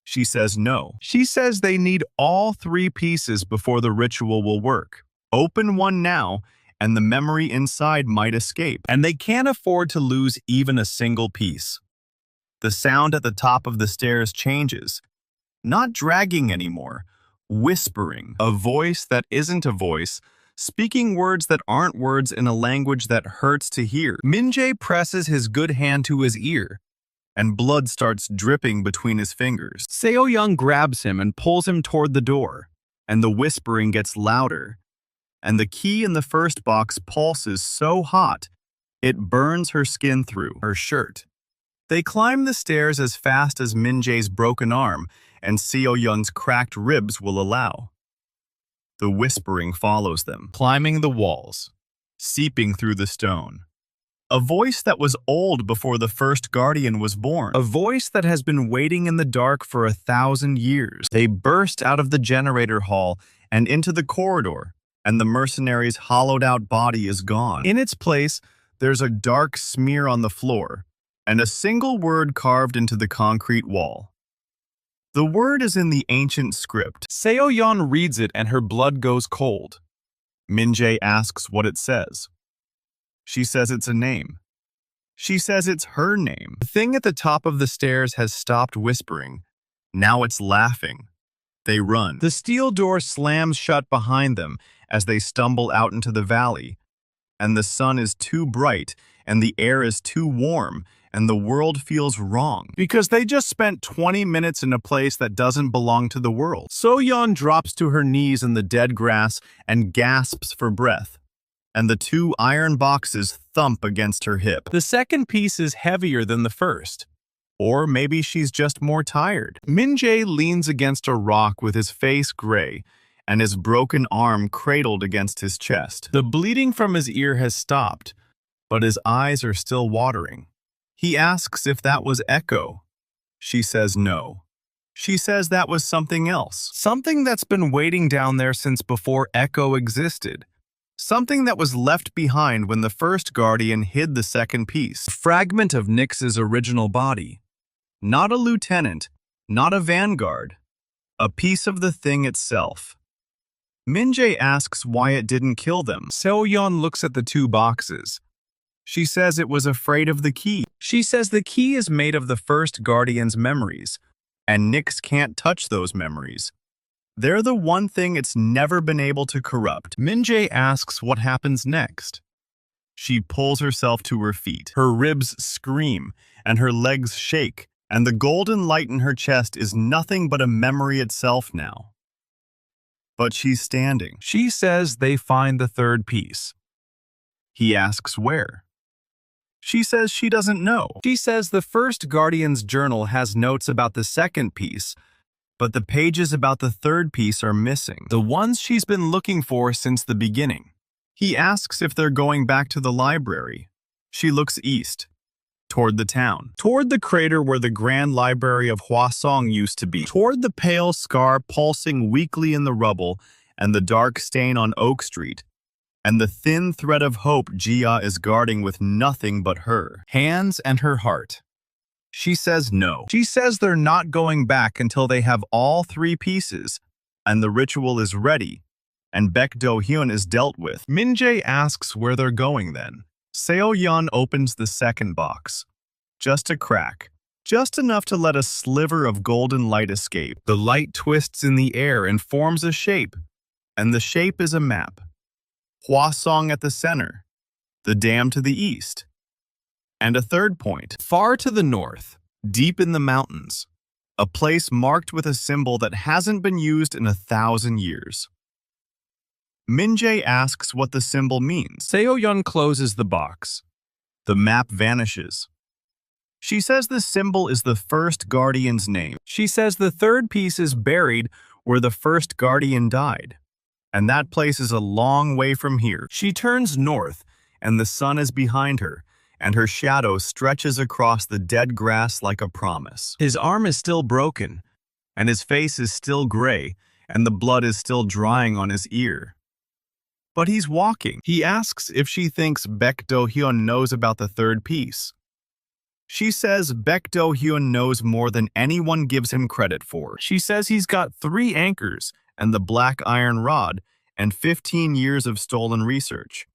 She says no. She says they need all three pieces before the ritual will work. Open one now, and the memory inside might escape. And they can't afford to lose even a single piece. The sound at the top of the stairs changes. Not dragging anymore, whispering. A voice that isn't a voice, speaking words that aren't words in a language that hurts to hear. Min-jae presses his good hand to his ear, and blood starts dripping between his fingers. Seo-yeon grabs him and pulls him toward the door, and the whispering gets louder, and the key in the first box pulses so hot, it burns her skin through her shirt. They climb the stairs as fast as Min-jae's broken arm and Seo-yeon's cracked ribs will allow. The whispering follows them, climbing the walls, seeping through the stone. A voice that was old before the first guardian was born. A voice that has been waiting in the dark for 1,000 years. They burst out of the generator hall and into the corridor, and the mercenary's hollowed-out body is gone. In its place, there's a dark smear on the floor, and a single word carved into the concrete wall. The word is in the ancient script. Seo-yeon reads it and her blood goes cold. Min-jae asks what it says. She says it's a name. She says it's her name. The thing at the top of the stairs has stopped whispering. Now it's laughing. They run. The steel door slams shut behind them as they stumble out into the valley. And the sun is too bright, and the air is too warm, and the world feels wrong. Because they just spent 20 minutes in a place that doesn't belong to the world. Seo-yeon drops to her knees in the dead grass and gasps for breath, and the two iron boxes thump against her hip. The second piece is heavier than the first. Or maybe she's just more tired. Min-jae leans against a rock with his face gray and his broken arm cradled against his chest. The bleeding from his ear has stopped, but his eyes are still watering. He asks if that was Echo. She says no. She says that was something else. Something that's been waiting down there since before Echo existed. Something that was left behind when the first guardian hid the second piece. A fragment of Nyx's original body. Not a lieutenant, not a vanguard. A piece of the thing itself. Min-jae asks why it didn't kill them. Seo-yeon looks at the two boxes. She says it was afraid of the key. She says the key is made of the first guardian's memories, and Nyx can't touch those memories. They're the one thing it's never been able to corrupt. Min-jae asks what happens next. She pulls herself to her feet. Her ribs scream, and her legs shake, and the golden light in her chest is nothing but a memory itself now. But she's standing. She says they find the third piece. He asks where. She says she doesn't know. She says the first guardian's journal has notes about the second piece, but the pages about the third piece are missing. The ones she's been looking for since the beginning. He asks if they're going back to the library. She looks east, toward the town, toward the crater where the Grand Library of Hwang used to be, toward the pale scar pulsing weakly in the rubble and the dark stain on Oak Street, and the thin thread of hope Jia is guarding with nothing but her hands and her heart. She says no. She says they're not going back until they have all three pieces, and the ritual is ready, and Baek Do-hyun is dealt with. Min-jae asks where they're going then. Seo-yeon opens the second box. Just a crack. Just enough to let a sliver of golden light escape. The light twists in the air and forms a shape, and the shape is a map. Hwasong at the center, the dam to the east, and a third point, far to the north, deep in the mountains, a place marked with a symbol that hasn't been used in 1,000 years. Min-jae asks what the symbol means. Seo-yeon closes the box. The map vanishes. She says the symbol is the first guardian's name. She says the third piece is buried where the first guardian died. And that place is a long way from here. She turns north, and the sun is behind her, and her shadow stretches across the dead grass like a promise. His arm is still broken, and his face is still gray, and the blood is still drying on his ear. But he's walking. He asks if she thinks Baek Do-hyun knows about the third piece. She says Baek Do-hyun knows more than anyone gives him credit for. She says he's got 3 anchors, and the black iron rod, and 15 years of stolen research.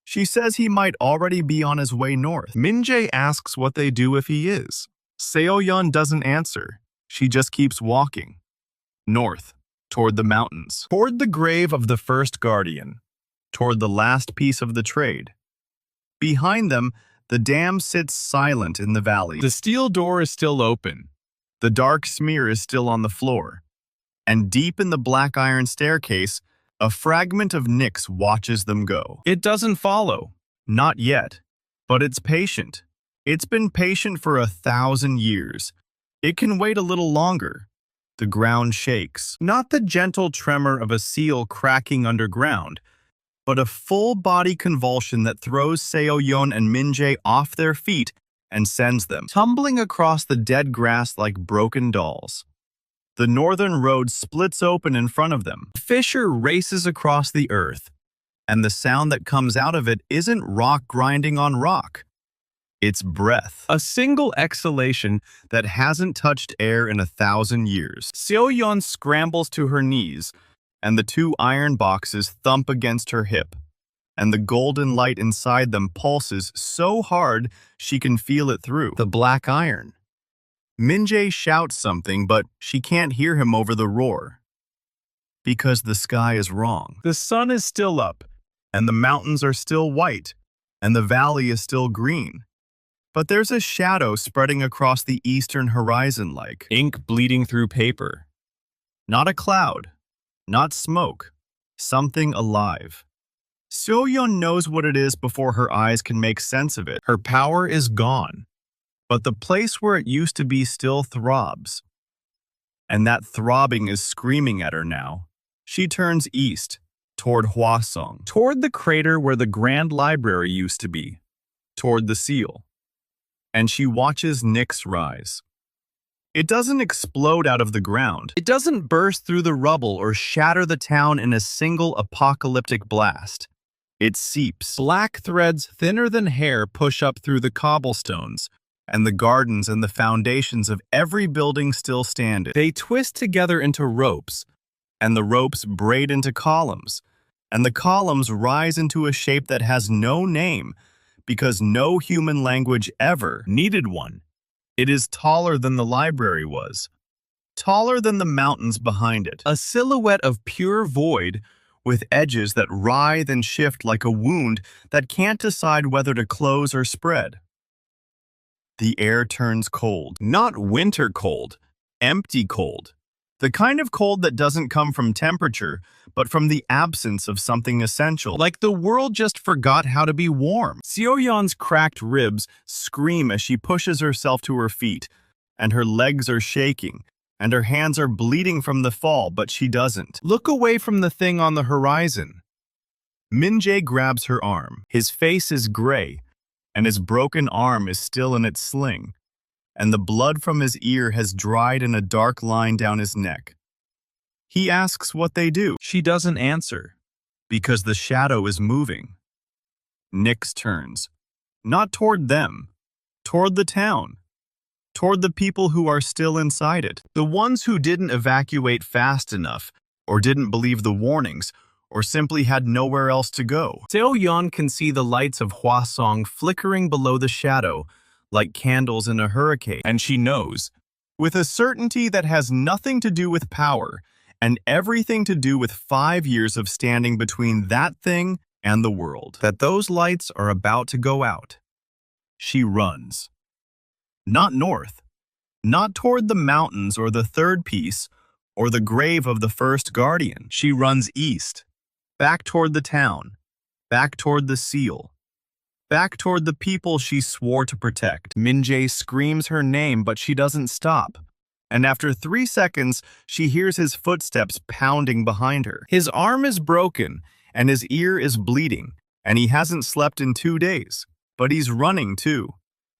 She says he might already be on his way north. Min-jae asks what they do if he is. Seo-yeon doesn't answer. She just keeps walking. North, toward the mountains. Toward the grave of the first guardian. toward the last piece of the trade. Behind them, the dam sits silent in the valley. The steel door is still open. The dark smear is still on the floor. And deep in the black iron staircase, a fragment of Nyx watches them go. It doesn't follow. Not yet. But it's patient. It's been patient for 1,000 years. It can wait a little longer. The ground shakes. Not the gentle tremor of a seal cracking underground, but a full-body convulsion that throws Seo-yeon and Min-jae off their feet and sends them tumbling across the dead grass like broken dolls. The northern road splits open in front of them. Fissure races across the earth, and the sound that comes out of it isn't rock grinding on rock. It's breath. A single exhalation that hasn't touched air in 1,000 years. Seo-yeon scrambles to her knees, and the 2 iron boxes thump against her hip, and the golden light inside them pulses so hard she can feel it through the black iron. Min-jae shouts something, but she can't hear him over the roar. Because the sky is wrong. The sun is still up, and the mountains are still white, and the valley is still green. But there's a shadow spreading across the eastern horizon like ink bleeding through paper. Not a cloud, not smoke, something alive. Seo-yeon knows what it is before her eyes can make sense of it. Her power is gone, but the place where it used to be still throbs. And that throbbing is screaming at her now. She turns east, toward Hwasong, toward the crater where the Grand Library used to be, toward the seal. And she watches Nyx rise. It doesn't explode out of the ground. It doesn't burst through the rubble or shatter the town in a single apocalyptic blast. It seeps. Black threads thinner than hair push up through the cobblestones, and the gardens and the foundations of every building still stand. They twist together into ropes, and the ropes braid into columns, and the columns rise into a shape that has no name, because no human language ever needed one. It is taller than the library was, taller than the mountains behind it. A silhouette of pure void with edges that writhe and shift like a wound that can't decide whether to close or spread. The air turns cold. Not winter cold, empty cold. The kind of cold that doesn't come from temperature, but from the absence of something essential. Like the world just forgot how to be warm. Seo-yeon's cracked ribs scream as she pushes herself to her feet, and her legs are shaking, and her hands are bleeding from the fall, but she doesn't. Look away from the thing on the horizon. Min-jae grabs her arm. His face is gray, and his broken arm is still in its sling, and the blood from his ear has dried in a dark line down his neck. He asks what they do. She doesn't answer, because the shadow is moving. Nyx turns, not toward them, toward the town, toward the people who are still inside it, the ones who didn't evacuate fast enough, or didn't believe the warnings, or simply had nowhere else to go. Seo-yeon can see the lights of Hwasong flickering below the shadow, like candles in a hurricane, and she knows, with a certainty that has nothing to do with power, and everything to do with 5 years of standing between that thing and the world, that those lights are about to go out. She runs. Not north, not toward the mountains or the third piece, or the grave of the first guardian. She runs east, back toward the town, back toward the seal, back toward the people she swore to protect. Min-jae screams her name, but she doesn't stop. And after 3 seconds, she hears his footsteps pounding behind her. His arm is broken, and his ear is bleeding, and he hasn't slept in 2 days. But he's running, too.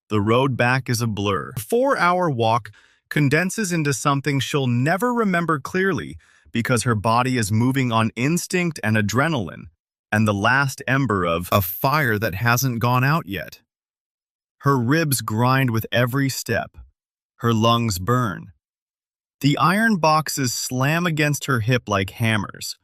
The road back is a blur. A 4-hour walk condenses into something she'll never remember clearly because her body is moving on instinct and adrenaline, and the last ember of a fire that hasn't gone out yet. Her ribs grind with every step. Her lungs burn. The iron boxes slam against her hip like hammers.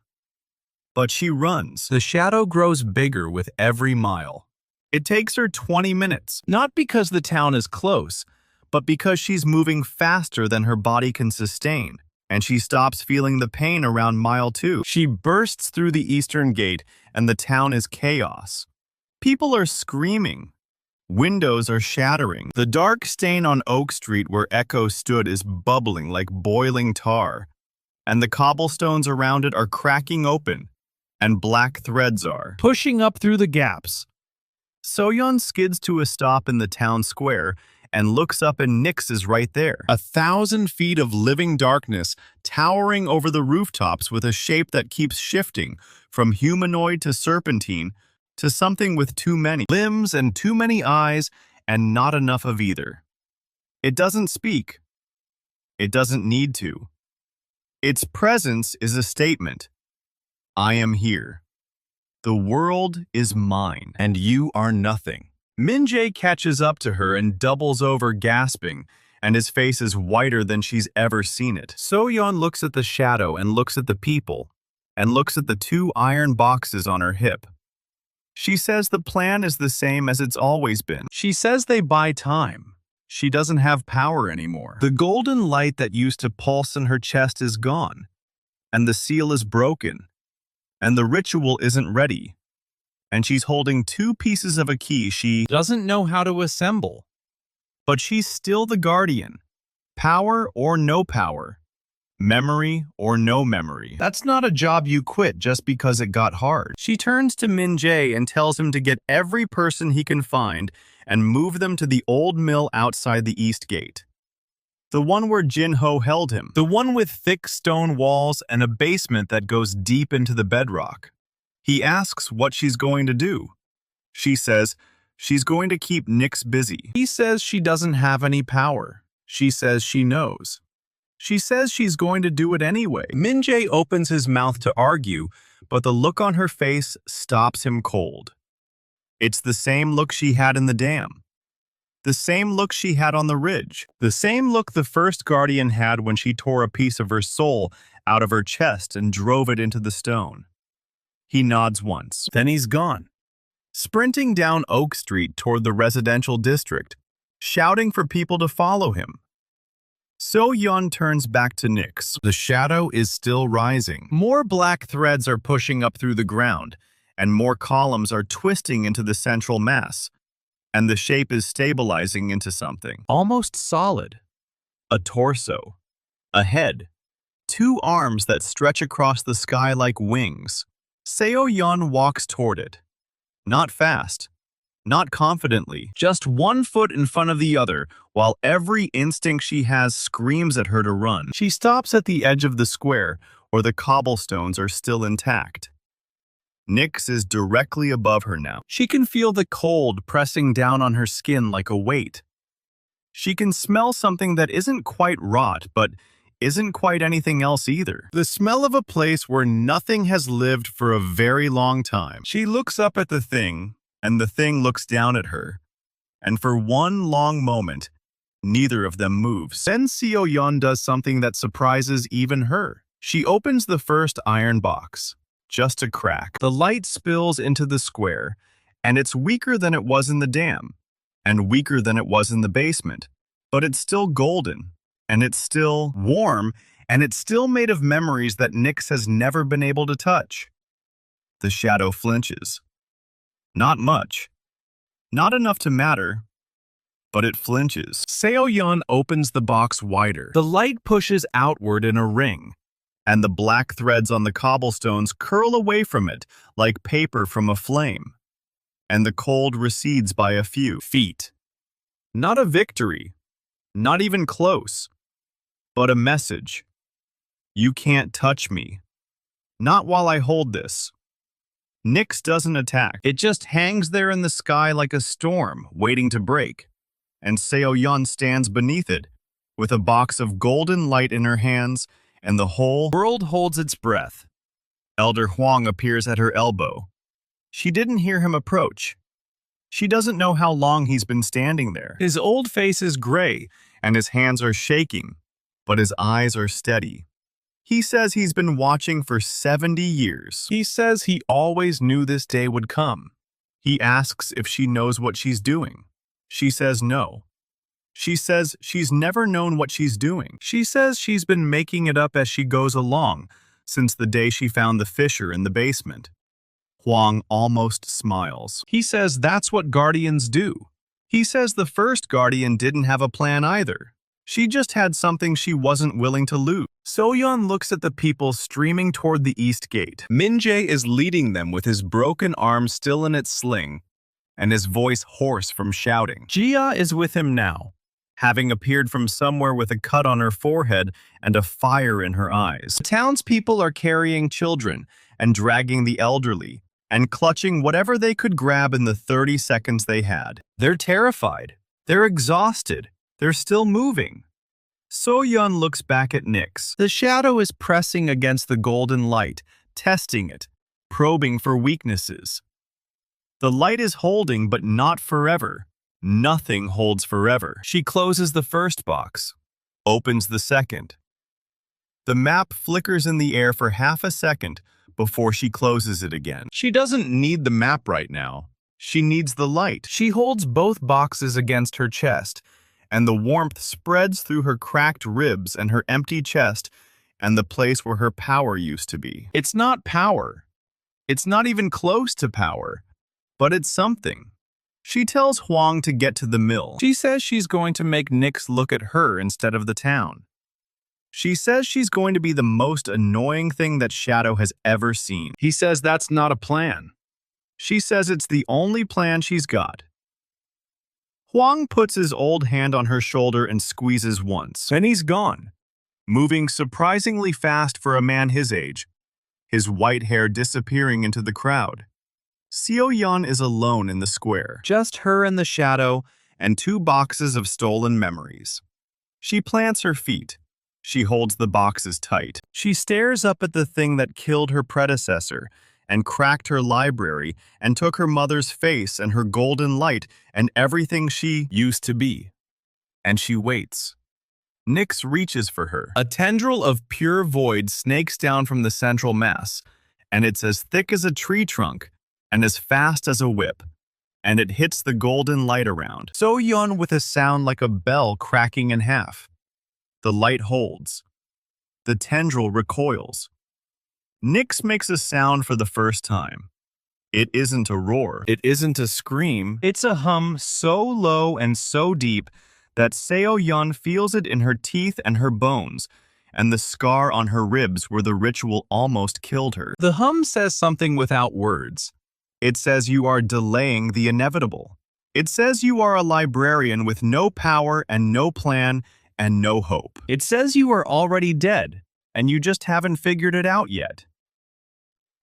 But she runs. The shadow grows bigger with every mile. It takes her 20 minutes, not because the town is close, but because she's moving faster than her body can sustain, and she stops feeling the pain around mile 2. She bursts through the eastern gate, and the town is chaos. People are screaming. Windows are shattering. The dark stain on Oak Street where Echo stood is bubbling like boiling tar, and the cobblestones around it are cracking open, and black threads are pushing up through the gaps. Seo-yeon skids to a stop in the town square and looks up, and Nyx is right there. 1,000 feet of living darkness towering over the rooftops with a shape that keeps shifting from humanoid to serpentine to something with too many limbs and too many eyes and not enough of either. It doesn't speak. It doesn't need to. Its presence is a statement. I am here. The world is mine, and you are nothing. Min-jae catches up to her and doubles over, gasping, and his face is whiter than she's ever seen it. Seo-yeon looks at the shadow and looks at the people, and looks at the 2 iron boxes on her hip. She says the plan is the same as it's always been. She says they buy time. She doesn't have power anymore. The golden light that used to pulse in her chest is gone, and the seal is broken, and the ritual isn't ready. And she's holding 2 pieces of a key she doesn't know how to assemble. But she's still the guardian. Power or no power. Memory or no memory. That's not a job you quit just because it got hard. She turns to Min-jae and tells him to get every person he can find and move them to the old mill outside the east gate. The one where Jin-ho held him. The one with thick stone walls and a basement that goes deep into the bedrock. He asks what she's going to do. She says she's going to keep Nyx busy. He says she doesn't have any power. She says she knows. She says she's going to do it anyway. Min-jae opens his mouth to argue, but the look on her face stops him cold. It's the same look she had in the dam. The same look she had on the ridge. The same look the first guardian had when she tore a piece of her soul out of her chest and drove it into the stone. He nods once. Then he's gone, sprinting down Oak Street toward the residential district, shouting for people to follow him. Seo-yeon turns back to Nyx. The shadow is still rising. More black threads are pushing up through the ground, and more columns are twisting into the central mass, and the shape is stabilizing into something almost solid. A torso, a head, 2 arms that stretch across the sky like wings. Seo-yeon walks toward it. Not fast, not confidently, just 1 foot in front of the other, while every instinct she has screams at her to run. She stops at the edge of the square, where the cobblestones are still intact. Nyx is directly above her now. She can feel the cold pressing down on her skin like a weight. She can smell something that isn't quite rot, but isn't quite anything else either. The smell of a place where nothing has lived for a very long time. She looks up at the thing, and the thing looks down at her. And for one long moment, neither of them moves. Then Seo-yeon does something that surprises even her. She opens the first iron box. Just a crack. The light spills into the square, and it's weaker than it was in the dam, and weaker than it was in the basement. But it's still golden, and it's still warm, and it's still made of memories that Nyx has never been able to touch. The shadow flinches. Not much. Not enough to matter, but it flinches. Seo-yeon opens the box wider. The light pushes outward in a ring, and the black threads on the cobblestones curl away from it like paper from a flame, and the cold recedes by a few feet. Not a victory, not even close, but a message. You can't touch me. Not while I hold this. Nyx doesn't attack. It just hangs there in the sky like a storm, waiting to break. And Seo-yeon stands beneath it, with a box of golden light in her hands, and the whole world holds its breath. Elder Hwang appears at her elbow. She didn't hear him approach. She doesn't know how long he's been standing there. His old face is gray, and his hands are shaking, but his eyes are steady. He says he's been watching for 70 years. He says he always knew this day would come. He asks if she knows what she's doing. She says no. She says she's never known what she's doing. She says she's been making it up as she goes along, since the day she found the fissure in the basement. Hwang almost smiles. He says that's what guardians do. He says the first guardian didn't have a plan either. She just had something she wasn't willing to lose. Seo-yeon looks at the people streaming toward the east gate. Min-jae is leading them with his broken arm still in its sling, and his voice hoarse from shouting. Jia is with him now, having appeared from somewhere with a cut on her forehead and a fire in her eyes. The townspeople are carrying children and dragging the elderly and clutching whatever they could grab in the 30 seconds they had. They're terrified. They're exhausted. They're still moving. Seo-yeon looks back at Nyx. The shadow is pressing against the golden light, testing it, probing for weaknesses. The light is holding, but not forever. Nothing holds forever. She closes the first box, opens the second. The map flickers in the air for half a second before she closes it again. She doesn't need the map right now. She needs the light. She holds both boxes against her chest, and the warmth spreads through her cracked ribs and her empty chest and the place where her power used to be. It's not power. It's not even close to power, but it's something. She tells Hwang to get to the mill. She says she's going to make Nyx look at her instead of the town. She says she's going to be the most annoying thing that Shadow has ever seen. He says that's not a plan. She says it's the only plan she's got. Hwang puts his old hand on her shoulder and squeezes once. Then he's gone, moving surprisingly fast for a man his age, his white hair disappearing into the crowd. Seo-yeon is alone in the square. Just her and the shadow and 2 boxes of stolen memories. She plants her feet. She holds the boxes tight. She stares up at the thing that killed her predecessor and cracked her library and took her mother's face and her golden light and everything she used to be. And she waits. Nyx reaches for her. A tendril of pure void snakes down from the central mass, and it's as thick as a tree trunk and as fast as a whip, and it hits the golden light around. Seo-yeon with a sound like a bell cracking in half. The light holds. The tendril recoils. Nyx makes a sound for the first time. It isn't a roar. It isn't a scream. It's a hum so low and so deep that Seo-yeon feels it in her teeth and her bones, and the scar on her ribs where the ritual almost killed her. The hum says something without words. It says you are delaying the inevitable. It says you are a librarian with no power and no plan and no hope. It says you are already dead, and you just haven't figured it out yet.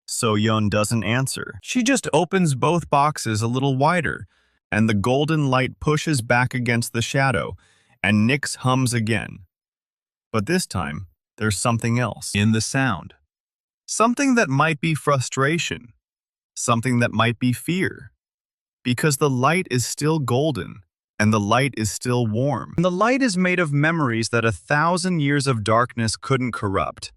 Seo-yeon doesn't answer. She just opens both boxes a little wider, and the golden light pushes back against the shadow, and Nyx hums again. But this time, there's something else in the sound. Something that might be frustration. Something that might be fear. Because the light is still golden, and the light is still warm. And the light is made of memories that 1,000 years of darkness couldn't corrupt.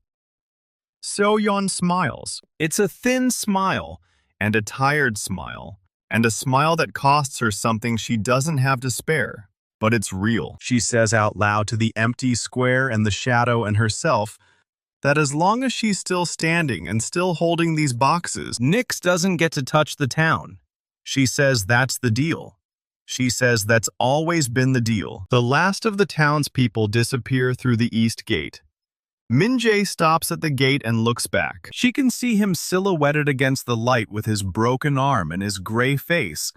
Seo-yeon smiles. It's a thin smile, and a tired smile, and a smile that costs her something she doesn't have to spare. But it's real. She says out loud to the empty square and the shadow and herself that as long as she's still standing and still holding these boxes, Nyx doesn't get to touch the town. She says that's the deal. She says that's always been the deal. The last of the townspeople disappear through the east gate. Min-jae stops at the gate and looks back. She can see him silhouetted against the light with his broken arm and his gray face,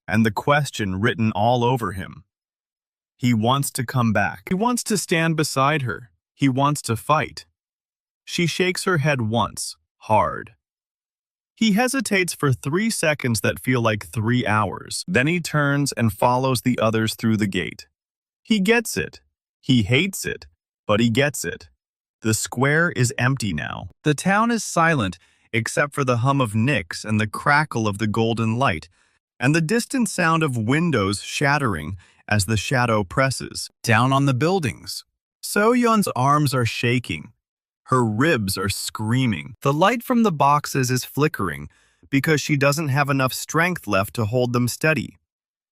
and the question written all over him. He wants to come back. He wants to stand beside her. He wants to fight. She shakes her head once, hard. He hesitates for 3 seconds that feel like 3 hours. Then he turns and follows the others through the gate. He gets it. He hates it, but he gets it. The square is empty now. The town is silent, except for the hum of Nyx and the crackle of the golden light, and the distant sound of windows shattering as the shadow presses down on the buildings. Seo-yeon's arms are shaking. Her ribs are screaming. The light from the boxes is flickering because she doesn't have enough strength left to hold them steady.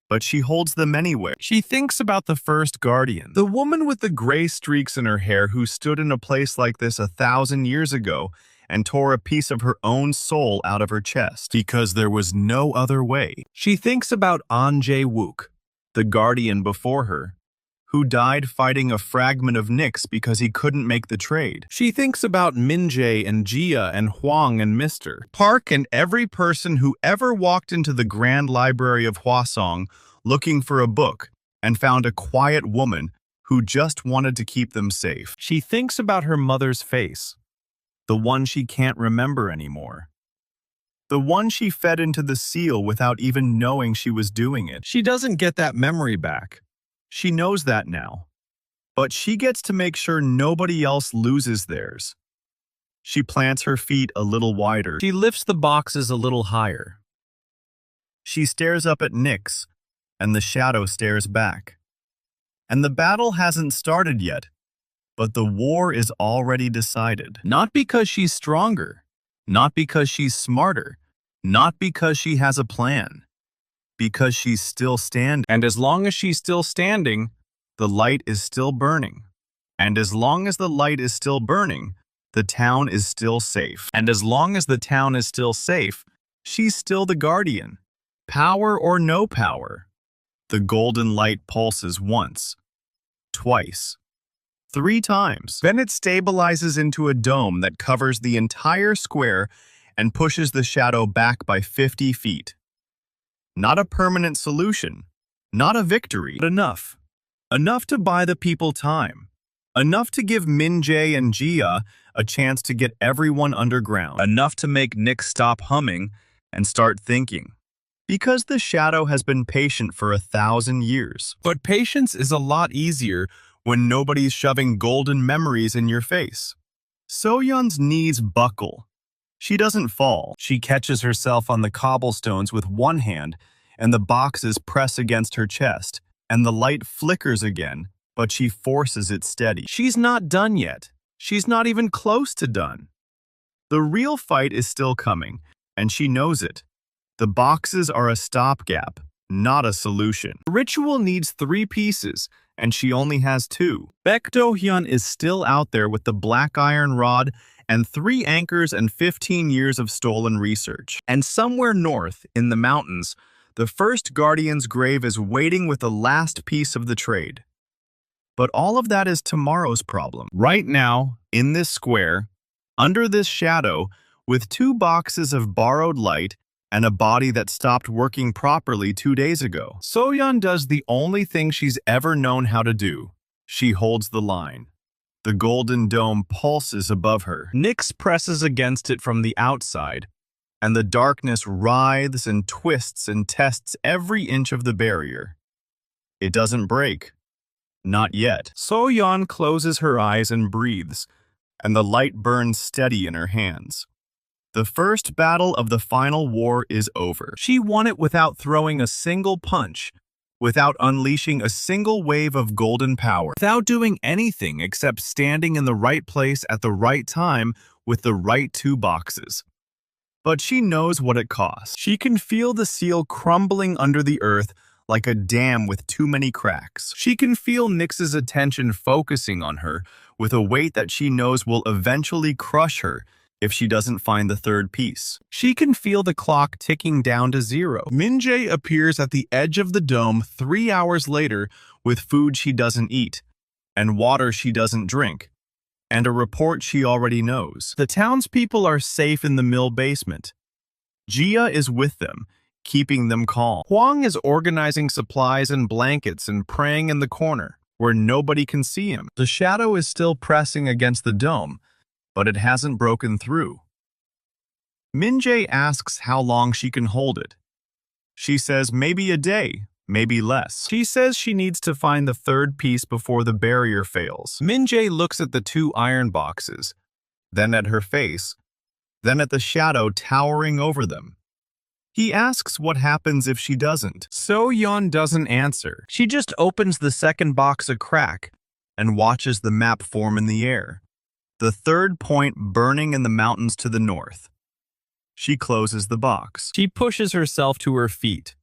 But she holds them anyway. She thinks about the first guardian, the woman with the gray streaks in her hair who stood in a place like this 1,000 years ago and tore a piece of her own soul out of her chest because there was no other way. She thinks about Han Jae-wook, the guardian before her, who died fighting a fragment of Nyx because he couldn't make the trade. She thinks about Min-jae and Jia and Hwang and Mr. Park and every person who ever walked into the Grand Library of Hwasong looking for a book and found a quiet woman who just wanted to keep them safe. She thinks about her mother's face, the one she can't remember anymore. The one she fed into the seal without even knowing she was doing it. She doesn't get that memory back. She knows that now. But she gets to make sure nobody else loses theirs. She plants her feet a little wider. She lifts the boxes a little higher. She stares up at Nyx, and the shadow stares back. And the battle hasn't started yet, but the war is already decided. Not because she's stronger, not because she's smarter, not because she has a plan, because she's still standing. And as long as she's still standing, the light is still burning. And as long as the light is still burning, the town is still safe. And as long as the town is still safe, she's still the guardian. Power or no power. The golden light pulses once, twice, 3 times. Then it stabilizes into a dome that covers the entire square and pushes the shadow back by 50 feet. Not a permanent solution, not a victory, but enough. Enough to buy the people time. Enough to give Min-jae and Jia a chance to get everyone underground. Enough to make Nyx stop humming and start thinking. Because the shadow has been patient for 1,000 years. But patience is a lot easier when nobody's shoving golden memories in your face. So-yeon's knees buckle. She doesn't fall. She catches herself on the cobblestones with one hand, and the boxes press against her chest, and the light flickers again, but she forces it steady. She's not done yet. She's not even close to done. The real fight is still coming, and she knows it. The boxes are a stopgap, not a solution. The ritual needs 3 pieces, and she only has 2. Baek Do-hyun is still out there with the black iron rod and 3 anchors and 15 years of stolen research. And somewhere north, in the mountains, the first guardian's grave is waiting with the last piece of the trade. But all of that is tomorrow's problem. Right now, in this square, under this shadow, with 2 boxes of borrowed light and a body that stopped working properly 2 days ago, So-yeon does the only thing she's ever known how to do. She holds the line. The golden dome pulses above her. Nyx presses against it from the outside, and the darkness writhes and twists and tests every inch of the barrier. It doesn't break. Not yet. So-yeon closes her eyes and breathes, and the light burns steady in her hands. The first battle of the final war is over. She won it without throwing a single punch, without unleashing a single wave of golden power, without doing anything except standing in the right place at the right time with the right 2 boxes. But she knows what it costs. She can feel the seal crumbling under the earth like a dam with too many cracks. She can feel Nyx's attention focusing on her with a weight that she knows will eventually crush her if she doesn't find the 3rd piece. She can feel the clock ticking down to 0. Min-jae appears at the edge of the dome 3 hours later with food she doesn't eat, and water she doesn't drink, and a report she already knows. The townspeople are safe in the mill basement. Jia is with them, keeping them calm. Hwang is organizing supplies and blankets and praying in the corner, where nobody can see him. The shadow is still pressing against the dome, but it hasn't broken through. Min-jae asks how long she can hold it. She says maybe a day, maybe less. She says she needs to find the 3rd piece before the barrier fails. Min-jae looks at the 2 iron boxes, then at her face, then at the shadow towering over them. He asks what happens if she doesn't. So-yeon doesn't answer. She just opens the 2nd box a crack and watches the map form in the air. The 3rd point burning in the mountains to the north. She closes the box. She pushes herself to her feet.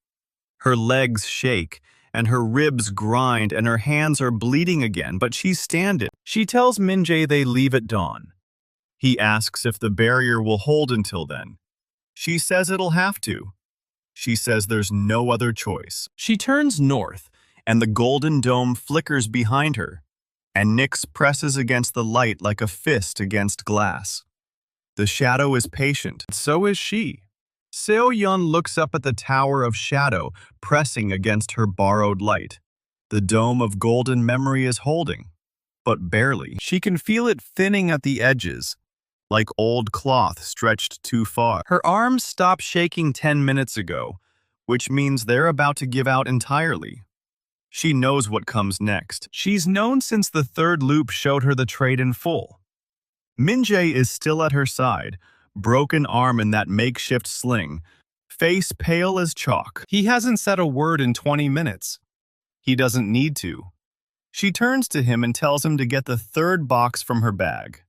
Her legs shake, and her ribs grind, and her hands are bleeding again, but she's standing. She tells Min-jae they leave at dawn. He asks if the barrier will hold until then. She says it'll have to. She says there's no other choice. She turns north, and the golden dome flickers behind her, and Nyx presses against the light like a fist against glass. The shadow is patient. So is she. Seo-yeon looks up at the tower of shadow pressing against her borrowed light. The dome of golden memory is holding, but barely. She can feel it thinning at the edges, like old cloth stretched too far. Her arms stopped shaking 10 minutes ago, which means they're about to give out entirely. She knows what comes next. She's known since the third loop showed her the trade in full. Min-jae is still at her side, broken arm in that makeshift sling, face pale as chalk. He hasn't said a word in 20 minutes. He doesn't need to. She turns to him and tells him to get the third box from her bag.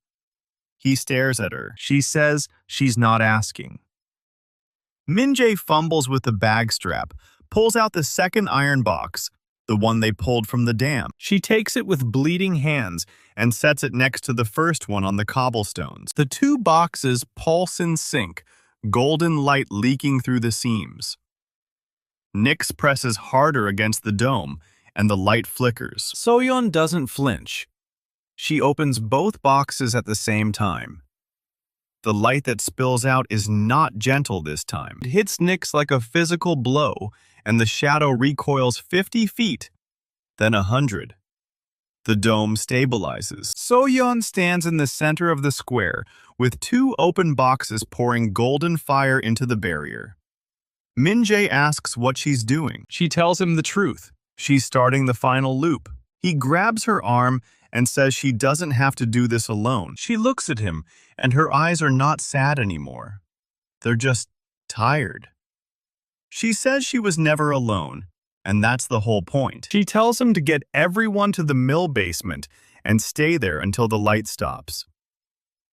He stares at her. She says she's not asking. Min-jae fumbles with the bag strap, pulls out the second iron box, the one they pulled from the dam. She takes it with bleeding hands and sets it next to the first one on the cobblestones. The two boxes pulse in sync, golden light leaking through the seams. Nyx presses harder against the dome, and the light flickers. Seo-yeon doesn't flinch. She opens both boxes at the same time. The light that spills out is not gentle this time. It hits Nyx like a physical blow, and the shadow recoils 50 feet, then 100. The dome stabilizes. Seo-yeon stands in the center of the square, with two open boxes pouring golden fire into the barrier. Min-jae asks what she's doing. She tells him the truth. She's starting the final loop. He grabs her arm and says she doesn't have to do this alone. She looks at him, and her eyes are not sad anymore. They're just tired. She says she was never alone, and that's the whole point. She tells him to get everyone to the mill basement and stay there until the light stops.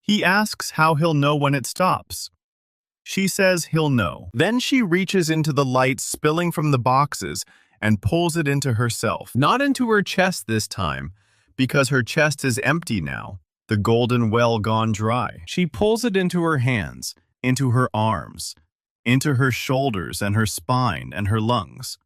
He asks how he'll know when it stops. She says he'll know. Then she reaches into the light spilling from the boxes and pulls it into herself. Not into her chest this time, because her chest is empty now, the golden well gone dry. She pulls it into her hands, into her arms, into her shoulders and her spine and her lungs.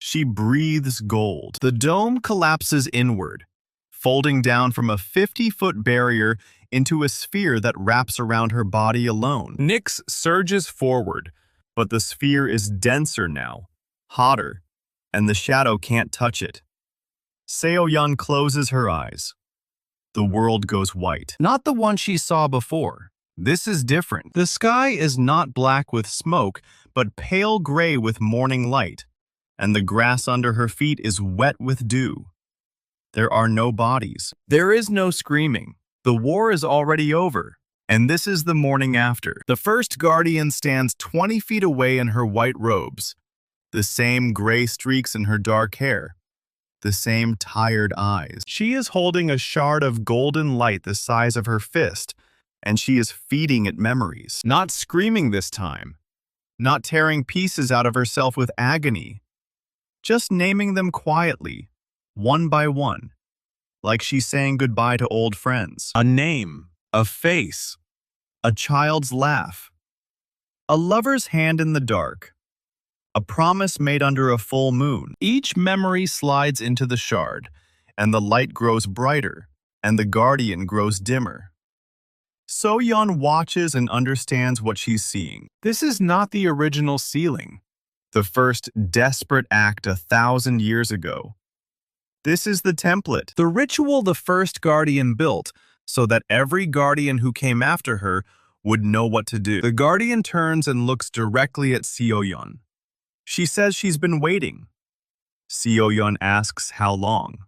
She breathes gold. The dome collapses inward, folding down from a 50-foot barrier into a sphere that wraps around her body alone. Nyx surges forward, but the sphere is denser now, hotter, and the shadow can't touch it. Seo-yeon closes her eyes. The world goes white. Not the one she saw before. This is different. The sky is not black with smoke, but pale gray with morning light, and the grass under her feet is wet with dew. There are no bodies. There is no screaming. The war is already over, and this is the morning after. The first guardian stands 20 feet away in her white robes, the same gray streaks in her dark hair, the same tired eyes. She is holding a shard of golden light the size of her fist, and she is feeding it memories. Not screaming this time, not tearing pieces out of herself with agony, just naming them quietly, one by one, like she's saying goodbye to old friends. A name, a face, a child's laugh, a lover's hand in the dark, a promise made under a full moon. Each memory slides into the shard, and the light grows brighter, and the guardian grows dimmer. Seo-yeon watches and understands what she's seeing. This is not the original ceiling, the first Desperate Act 1,000 years ago. This is the template, the ritual the first guardian built, so that every guardian who came after her would know what to do. The guardian turns and looks directly at Seo-yeon. She says she's been waiting. Seo-yeon asks how long.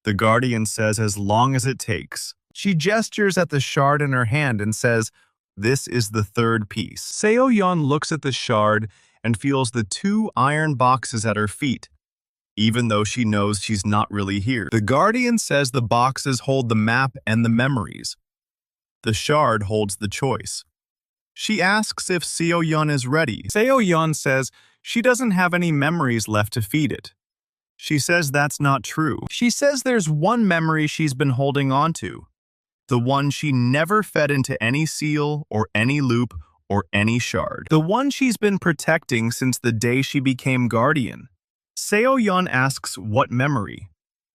The guardian says as long as it takes. She gestures at the shard in her hand and says, "This is the third piece." Seo-yeon looks at the shard and feels the two iron boxes at her feet, even though she knows she's not really here. The guardian says the boxes hold the map and the memories. The shard holds the choice. She asks if Seo-yeon is ready. Seo-yeon says she doesn't have any memories left to feed it. She says that's not true. She says there's one memory she's been holding on to. The one she never fed into any seal or any loop or any shard. The one she's been protecting since the day she became Guardian. Seo-yeon asks what memory.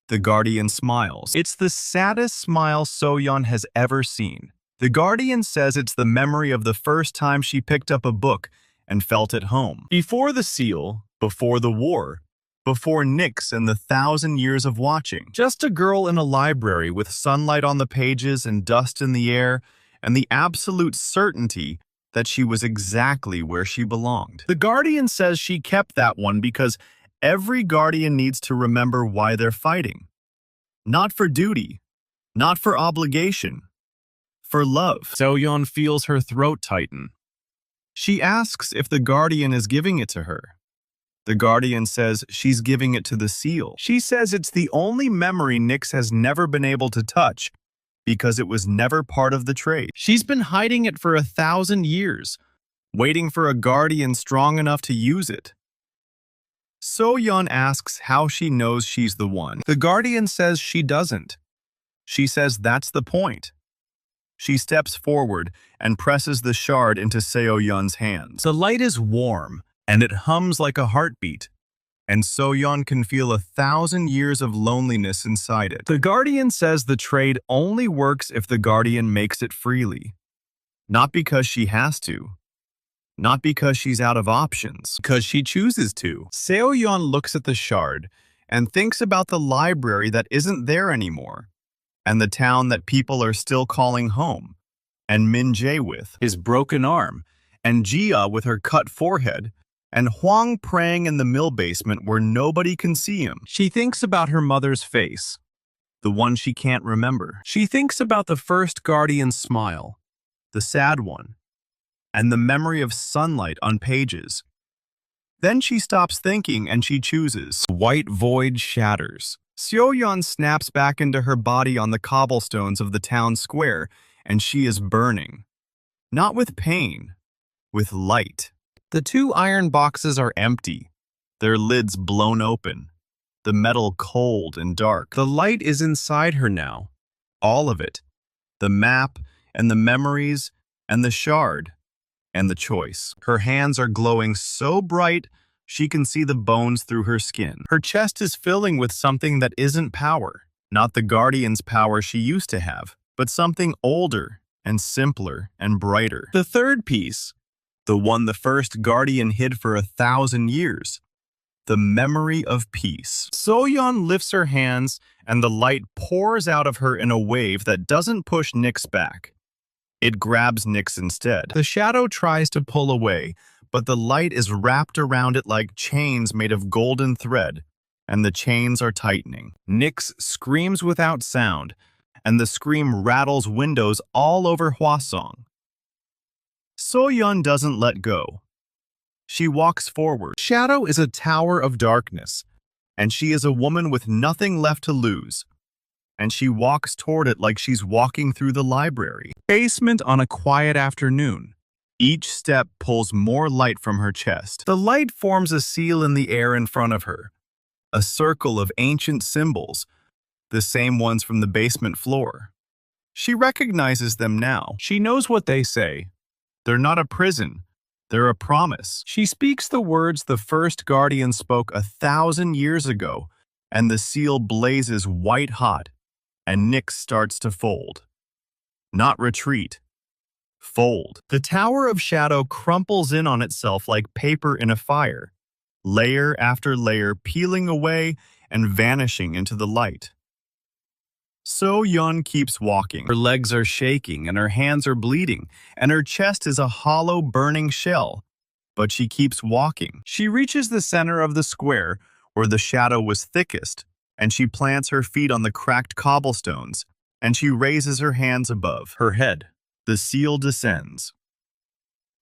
The Guardian smiles. It's the saddest smile Seo-yeon has ever seen. The Guardian says it's the memory of the first time she picked up a book and felt at home. Before the seal, before the war, before Nyx and the 1,000 years of watching. Just a girl in a library with sunlight on the pages and dust in the air, and the absolute certainty that she was exactly where she belonged. The Guardian says she kept that one because every Guardian needs to remember why they're fighting. Not for duty, not for obligation, for love. Seo-yeon feels her throat tighten. She asks if the Guardian is giving it to her. The Guardian says she's giving it to the seal. She says it's the only memory Nyx has never been able to touch because it was never part of the trade. She's been hiding it for 1,000 years, waiting for a Guardian strong enough to use it. Seo-yeon asks how she knows she's the one. The Guardian says she doesn't. She says that's the point. She steps forward and presses the shard into Seo-yeon's hands. The light is warm, and it hums like a heartbeat, and Seo-yeon can feel 1,000 years of loneliness inside it. The Guardian says the trade only works if the Guardian makes it freely. Not because she has to. Not because she's out of options. Because she chooses to. Seo-yeon looks at the shard and thinks about the library that isn't there anymore, and the town that people are still calling home, and Min-jae with his broken arm, and Jia with her cut forehead, and Hwang praying in the mill basement where nobody can see him. She thinks about her mother's face, the one she can't remember. She thinks about the first Guardian's smile, the sad one, and the memory of sunlight on pages. Then she stops thinking and she chooses. The white void shatters. Seo-yeon snaps back into her body on the cobblestones of the town square, and she is burning. Not with pain, with light. The 2 iron boxes are empty, their lids blown open, the metal cold and dark. The light is inside her now, all of it. The map and the memories and the shard and the choice. Her hands are glowing so bright she can see the bones through her skin. Her chest is filling with something that isn't power, not the Guardian's power she used to have, but something older and simpler and brighter. The third piece, the one the first Guardian hid for 1,000 years, the memory of peace. Seo-yeon lifts her hands and the light pours out of her in a wave that doesn't push Nyx back. It grabs Nyx instead. The shadow tries to pull away, but the light is wrapped around it like chains made of golden thread, and the chains are tightening. Nyx screams without sound, and the scream rattles windows all over Hwasong. Seo-yeon doesn't let go. She walks forward. Shadow is a tower of darkness, and she is a woman with nothing left to lose. And she walks toward it like she's walking through the library. Basement on a quiet afternoon. Each step pulls more light from her chest. The light forms a seal in the air in front of her. A circle of ancient symbols, the same ones from the basement floor. She recognizes them now. She knows what they say. They're not a prison. They're a promise. She speaks the words the first Guardian spoke 1,000 years ago, and the seal blazes white hot, and Nyx starts to fold. Not retreat. Fold. The Tower of Shadow crumples in on itself like paper in a fire, layer after layer peeling away and vanishing into the light. Seo-yeon keeps walking. Her legs are shaking and her hands are bleeding, and her chest is a hollow, burning shell. But she keeps walking. She reaches the center of the square, where the shadow was thickest, and she plants her feet on the cracked cobblestones, and she raises her hands above her head. The seal descends.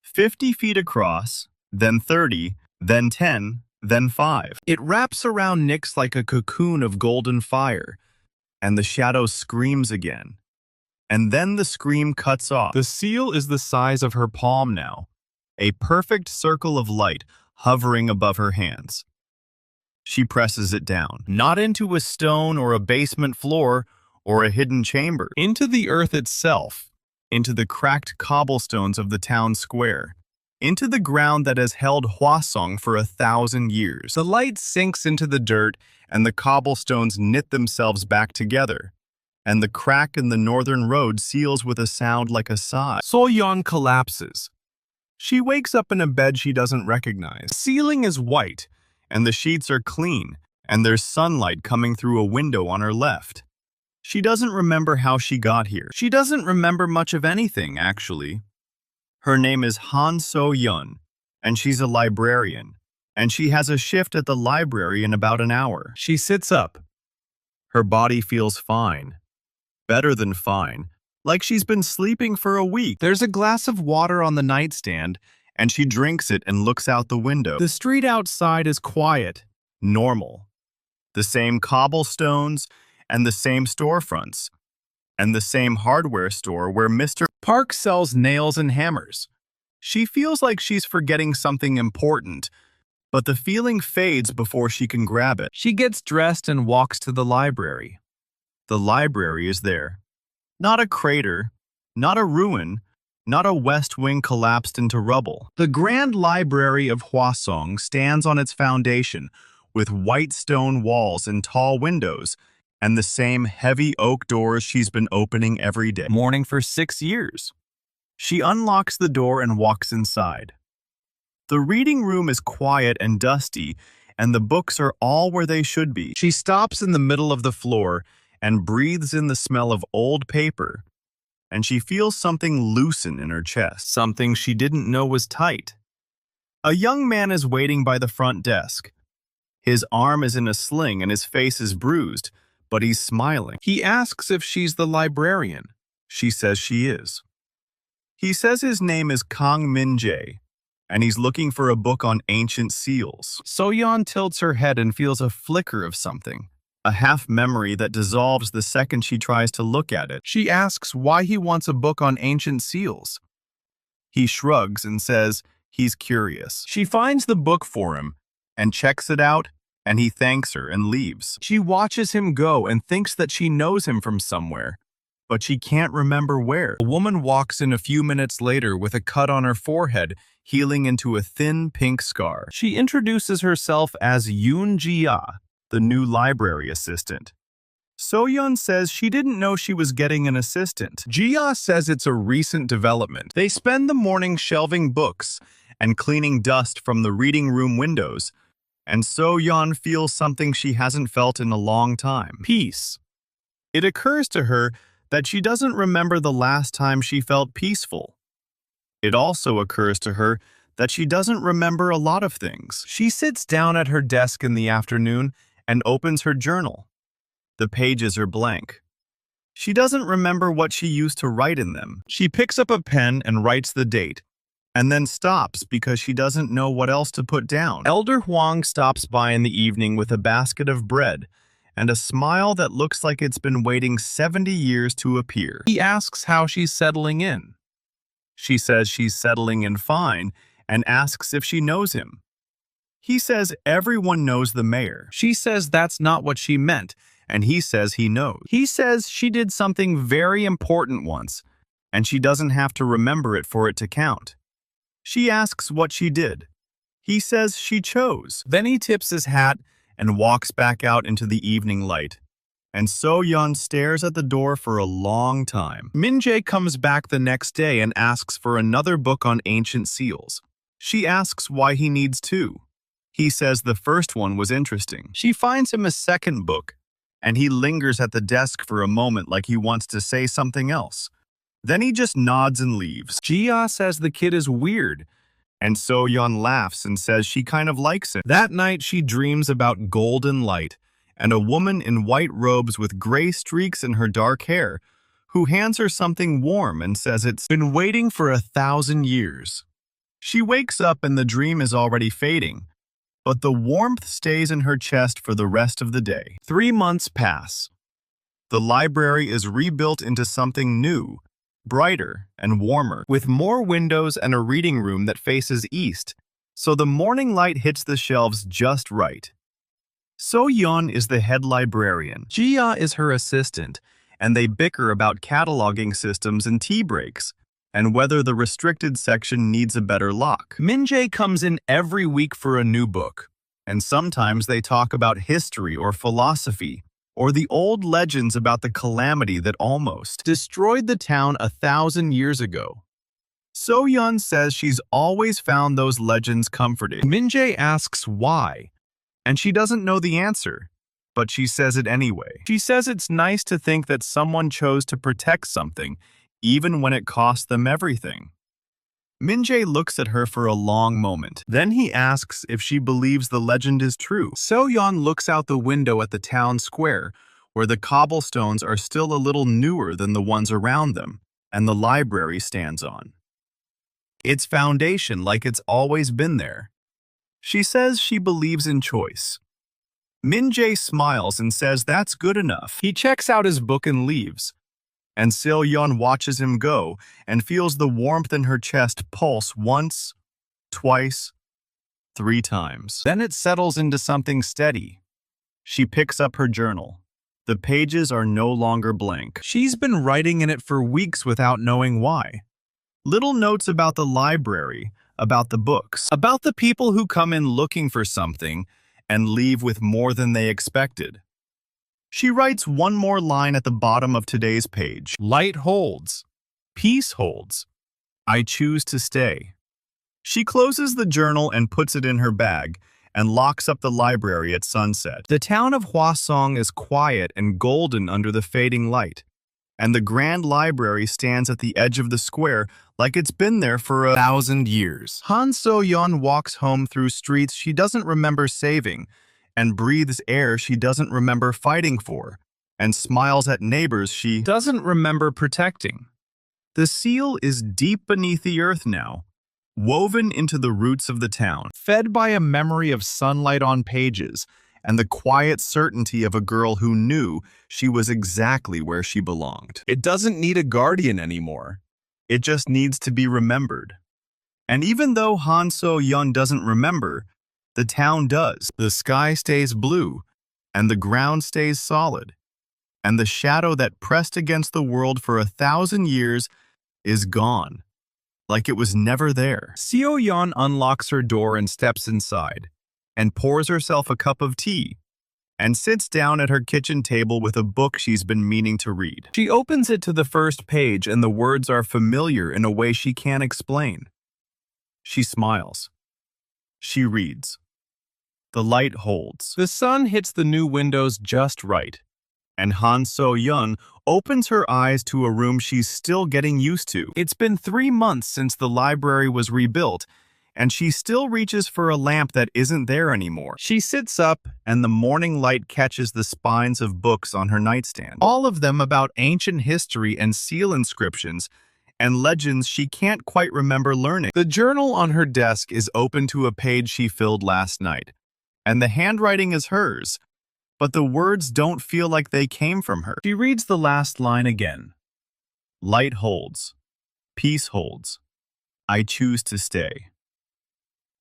50 feet across, then 30, then 10, then 5. It wraps around Nyx like a cocoon of golden fire, and the shadow screams again. And then the scream cuts off. The seal is the size of her palm now, a perfect circle of light hovering above her hands. She presses it down, not into a stone or a basement floor or a hidden chamber, into the earth itself, into the cracked cobblestones of the town square, into the ground that has held Hwasong for 1,000 years. The light sinks into the dirt, and the cobblestones knit themselves back together, and the crack in the northern road seals with a sound like a sigh. Seo-yeon collapses. She wakes up in a bed she doesn't recognize. The ceiling is white, and the sheets are clean, and there's sunlight coming through a window on her left. She doesn't remember how she got here. She doesn't remember much of anything, actually. Her name is Han Seo-yeon, and she's a librarian, and she has a shift at the library in about an hour. She sits up. Her body feels fine. Better than fine. Like she's been sleeping for a week. There's a glass of water on the nightstand, and she drinks it and looks out the window. The street outside is quiet, normal. The same cobblestones and the same storefronts, and the same hardware store where Mr. Park sells nails and hammers. She feels like she's forgetting something important, but the feeling fades before she can grab it. She gets dressed and walks to the library. The library is there. Not a crater, not a ruin, not a west wing collapsed into rubble. The Grand Library of Hwasong stands on its foundation, with white stone walls and tall windows, and the same heavy oak doors she's been opening every day. Morning for 6 years. She unlocks the door and walks inside. The reading room is quiet and dusty, and the books are all where they should be. She stops in the middle of the floor and breathes in the smell of old paper, and she feels something loosen in her chest, something she didn't know was tight. A young man is waiting by the front desk. His arm is in a sling and his face is bruised, but he's smiling. He asks if she's the librarian. She says she is. He says his name is Min-jae, and he's looking for a book on ancient seals. Seo-yeon tilts her head and feels a flicker of something, a half-memory that dissolves the second she tries to look at it. She asks why he wants a book on ancient seals. He shrugs and says he's curious. She finds the book for him and checks it out, and he thanks her and leaves. She watches him go and thinks that she knows him from somewhere, but she can't remember where. A woman walks in a few minutes later with a cut on her forehead, healing into a thin pink scar. She introduces herself as Yoon-jae, the new library assistant. Seo-yeon says she didn't know she was getting an assistant. Jae says it's a recent development. They spend the morning shelving books and cleaning dust from the reading room windows, and Seo-yeon feels something she hasn't felt in a long time. Peace. It occurs to her that she doesn't remember the last time she felt peaceful. It also occurs to her that she doesn't remember a lot of things. She sits down at her desk in the afternoon and opens her journal. The pages are blank. She doesn't remember what she used to write in them. She picks up a pen and writes the date, and then stops because she doesn't know what else to put down. Elder Hwang stops by in the evening with a basket of bread and a smile that looks like it's been waiting 70 years to appear. He asks how she's settling in. She says she's settling in fine and asks if she knows him. He says everyone knows the mayor. She says that's not what she meant, and he says he knows. He says she did something very important once, and she doesn't have to remember it for it to count. She asks what she did. He says she chose. Then he tips his hat and walks back out into the evening light, and Seo-yeon stares at the door for a long time. Min-jae comes back the next day and asks for another book on ancient seals. She asks why he needs two. He says the first one was interesting. She finds him a second book, and he lingers at the desk for a moment like he wants to say something else. Then he just nods and leaves. Jae says the kid is weird, and Seo-yeon laughs and says she kind of likes him. That night she dreams about golden light and a woman in white robes with gray streaks in her dark hair who hands her something warm and says it's been waiting for 1,000 years. She wakes up and the dream is already fading, but the warmth stays in her chest for the rest of the day. 3 months pass. The library is rebuilt into something new, brighter and warmer, with more windows and a reading room that faces east, so the morning light hits the shelves just right. Seo-yeon is the head librarian. Jae is her assistant, and they bicker about cataloging systems and tea breaks, and whether the restricted section needs a better lock. Min-jae comes in every week for a new book, and sometimes they talk about history or philosophy, or the old legends about the calamity that almost destroyed the town 1,000 years ago. Seo-yeon says she's always found those legends comforting. Min-jae asks why, and she doesn't know the answer, but she says it anyway. She says it's nice to think that someone chose to protect something, even when it cost them everything. Min-jae looks at her for a long moment. Then he asks if she believes the legend is true. Seo-yeon looks out the window at the town square, where the cobblestones are still a little newer than the ones around them, and the library stands on its foundation like it's always been there. She says she believes in choice. Min-jae smiles and says that's good enough. He checks out his book and leaves, and Seo-yeon watches him go and feels the warmth in her chest pulse once, twice, 3 times. Then it settles into something steady. She picks up her journal. The pages are no longer blank. She's been writing in it for weeks without knowing why. Little notes about the library, about the books, about the people who come in looking for something and leave with more than they expected. She writes one more line at the bottom of today's page. Light holds. Peace holds. I choose to stay. She closes the journal and puts it in her bag and locks up the library at sunset. The town of Hwasong is quiet and golden under the fading light, and the grand library stands at the edge of the square like it's been there for 1,000 years. Han Seo-yeon walks home through streets she doesn't remember saving, and breathes air she doesn't remember fighting for, and smiles at neighbors she doesn't remember protecting. The seal is deep beneath the earth now, woven into the roots of the town, fed by a memory of sunlight on pages and the quiet certainty of a girl who knew she was exactly where she belonged. It doesn't need a guardian anymore. It just needs to be remembered. And even though Han Seo-yeon doesn't remember, the town does. The sky stays blue, and the ground stays solid, and the shadow that pressed against the world for 1,000 years is gone, like it was never there. Seo-yeon unlocks her door and steps inside, and pours herself a cup of tea, and sits down at her kitchen table with a book she's been meaning to read. She opens it to the first page, and the words are familiar in a way she can't explain. She smiles. She reads. The light holds. The sun hits the new windows just right, and Han Seo-yeon opens her eyes to a room she's still getting used to. It's been 3 months since the library was rebuilt, and she still reaches for a lamp that isn't there anymore. She sits up, and the morning light catches the spines of books on her nightstand, all of them about ancient history and seal inscriptions and legends she can't quite remember learning. The journal on her desk is open to a page she filled last night, and the handwriting is hers, but the words don't feel like they came from her. She reads the last line again. Light holds. Peace holds. I choose to stay.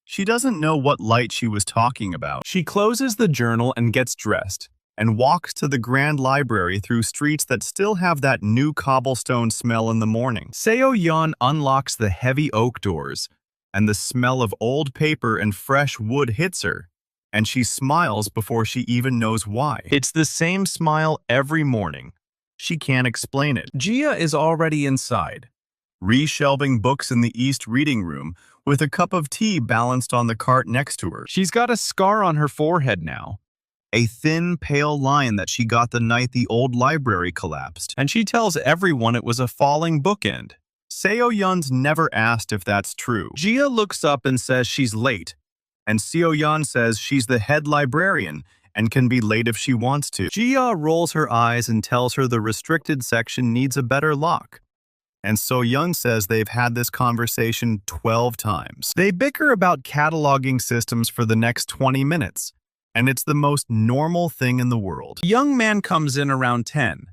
She doesn't know what light she was talking about. She closes the journal and gets dressed, and walks to the grand library through streets that still have that new cobblestone smell in the morning. Seo-yeon unlocks the heavy oak doors, and the smell of old paper and fresh wood hits her, and she smiles before she even knows why. It's the same smile every morning. She can't explain it. Gia is already inside, reshelving books in the East reading room, with a cup of tea balanced on the cart next to her. She's got a scar on her forehead now, a thin, pale line that she got the night the old library collapsed, and she tells everyone it was a falling bookend. Seo-yeon's never asked if that's true. Gia looks up and says she's late, and Seo-yeon says she's the head librarian and can be late if she wants to. Gia rolls her eyes and tells her the restricted section needs a better lock. And Seo-yeon says they've had this conversation 12 times. They bicker about cataloging systems for the next 20 minutes, and it's the most normal thing in the world. A young man comes in around 10,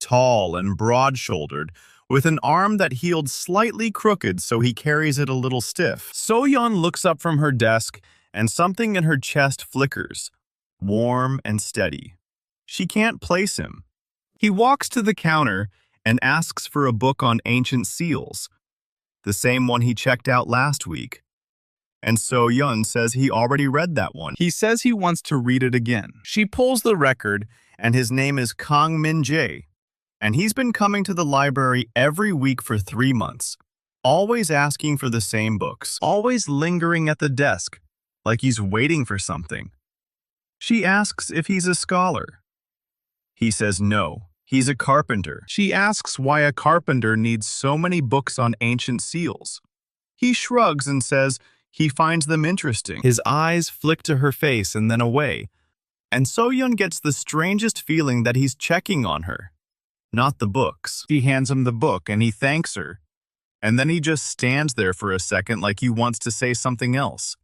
tall and broad-shouldered, with an arm that healed slightly crooked so he carries it a little stiff. Seo-yeon looks up from her desk, and something in her chest flickers, warm and steady. She can't place him. He walks to the counter and asks for a book on ancient seals, the same one he checked out last week. And Seo-yeon says he already read that one. He says he wants to read it again. She pulls the record, and his name is Min-jae, and he's been coming to the library every week for 3 months, always asking for the same books, always lingering at the desk, like he's waiting for something. She asks if he's a scholar. He says no, he's a carpenter. She asks why a carpenter needs so many books on ancient seals. He shrugs and says he finds them interesting. His eyes flick to her face and then away, and Seo-yeon gets the strangest feeling that he's checking on her, not the books. She hands him the book and he thanks her, and then he just stands there for a second like he wants to say something else.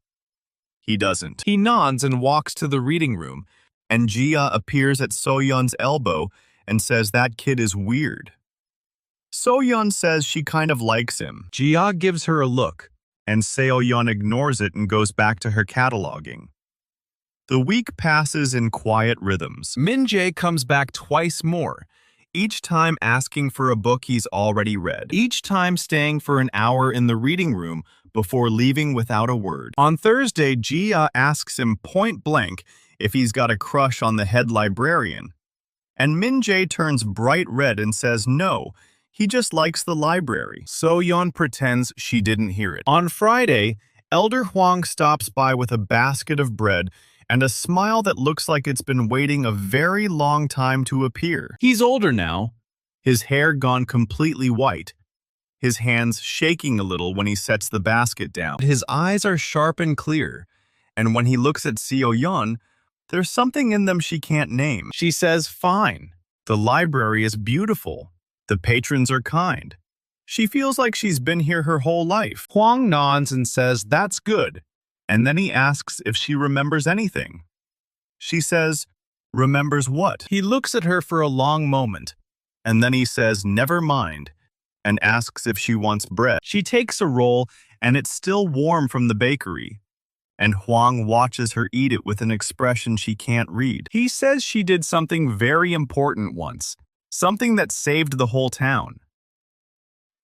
He doesn't. He nods and walks to the reading room, and Jia appears at Seo-yeon's elbow and says that kid is weird. Seo-yeon says she kind of likes him. Jia gives her a look, and Seo-yeon ignores it and goes back to her cataloging. The week passes in quiet rhythms. Min-jae comes back twice more, each time asking for a book he's already read, each time staying for an hour in the reading room before leaving without a word. On Thursday, Jia asks him point blank if he's got a crush on the head librarian, and Min-jae turns bright red and says no, he just likes the library. Seo-yeon pretends she didn't hear it. On Friday, Elder Hwang stops by with a basket of bread and a smile that looks like it's been waiting a very long time to appear. He's older now, his hair gone completely white, his hands shaking a little when he sets the basket down. His eyes are sharp and clear, and when he looks at Seo-yeon, there's something in them she can't name. She says, fine. The library is beautiful. The patrons are kind. She feels like she's been here her whole life. Hwang nods and says, that's good. And then he asks if she remembers anything. She says, remembers what? He looks at her for a long moment, and then he says, never mind, and asks if she wants bread. She takes a roll, and it's still warm from the bakery, and Hwang watches her eat it with an expression she can't read. He says she did something very important once, something that saved the whole town.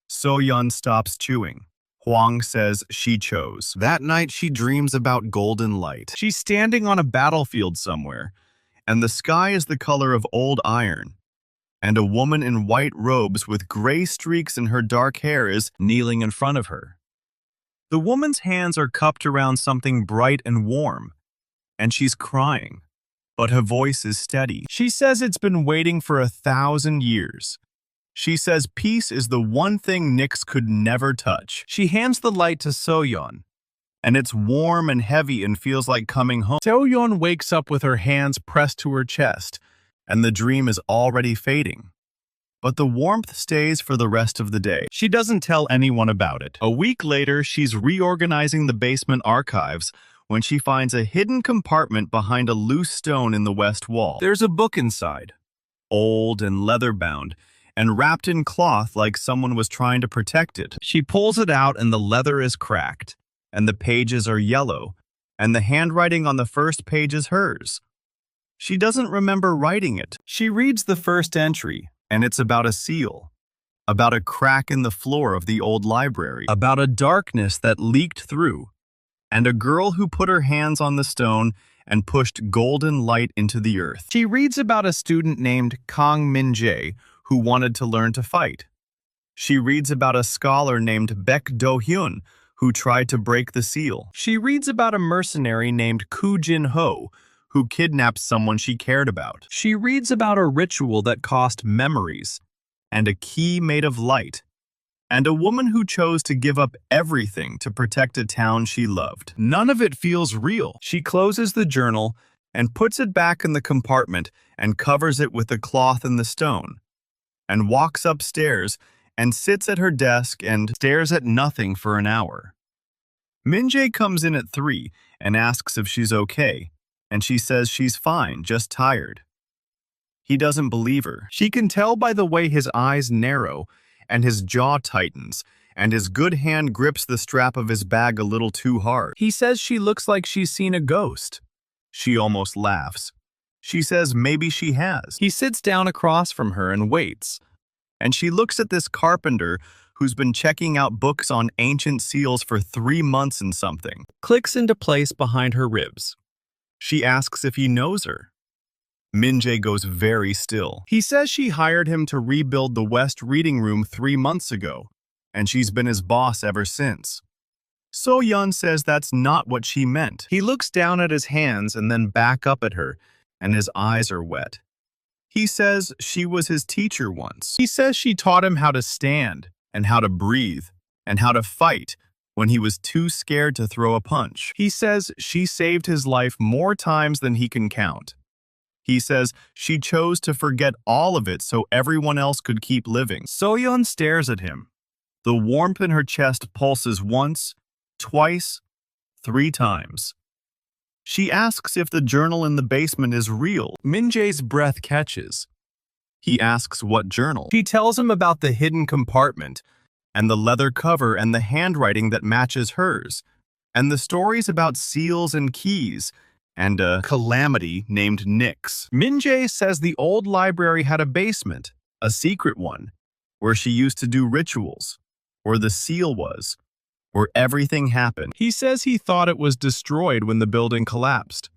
Seo-yeon stops chewing. Hwang says she chose. That night she dreams about golden light. She's standing on a battlefield somewhere, and the sky is the color of old iron, and a woman in white robes with gray streaks in her dark hair is kneeling in front of her. The woman's hands are cupped around something bright and warm, and she's crying, but her voice is steady. She says it's been waiting for 1,000 years. She says peace is the one thing Nyx could never touch. She hands the light to Seo-yeon, and it's warm and heavy and feels like coming home. Seo-yeon wakes up with her hands pressed to her chest, and the dream is already fading. But the warmth stays for the rest of the day. She doesn't tell anyone about it. A week later, she's reorganizing the basement archives when she finds a hidden compartment behind a loose stone in the west wall. There's a book inside, old and leather-bound, and wrapped in cloth like someone was trying to protect it. She pulls it out and the leather is cracked, and the pages are yellow, and the handwriting on the first page is hers. She doesn't remember writing it. She reads the first entry, and it's about a seal, about a crack in the floor of the old library, about a darkness that leaked through, and a girl who put her hands on the stone and pushed golden light into the earth. She reads about a student named Min-jae who wanted to learn to fight. She reads about a scholar named Baek Do-hyun who tried to break the seal. She reads about a mercenary named Koo Jin-ho who kidnapped someone she cared about. She reads about a ritual that cost memories, and a key made of light, and a woman who chose to give up everything to protect a town she loved. None of it feels real. She closes the journal and puts it back in the compartment and covers it with the cloth and the stone, and walks upstairs and sits at her desk and stares at nothing for an hour. Min-jae comes in at 3 and asks if she's okay, and she says she's fine, just tired. He doesn't believe her. She can tell by the way his eyes narrow and his jaw tightens, and his good hand grips the strap of his bag a little too hard. He says she looks like she's seen a ghost. She almost laughs. She says maybe she has. He sits down across from her and waits. And she looks at this carpenter who's been checking out books on ancient seals for 3 months and something. Clicks into place behind her ribs. She asks if he knows her. Min-jae goes very still. He says she hired him to rebuild the West Reading Room 3 months ago, and she's been his boss ever since. Seo-yeon says that's not what she meant. He looks down at his hands and then back up at her, and his eyes are wet. He says she was his teacher once. He says she taught him how to stand, and how to breathe, and how to fight when he was too scared to throw a punch. He says she saved his life more times than he can count. He says she chose to forget all of it so everyone else could keep living. Seo-yeon stares at him. The warmth in her chest pulses once, twice, 3 times. She asks if the journal in the basement is real. Min-jae's breath catches. He asks what journal. She tells him about the hidden compartment, and the leather cover and the handwriting that matches hers, and the stories about seals and keys, and a Calamity named Nyx. Min-jae says the old library had a basement, a secret one, where she used to do rituals, where the seal was, where everything happened. He says he thought it was destroyed when the building collapsed.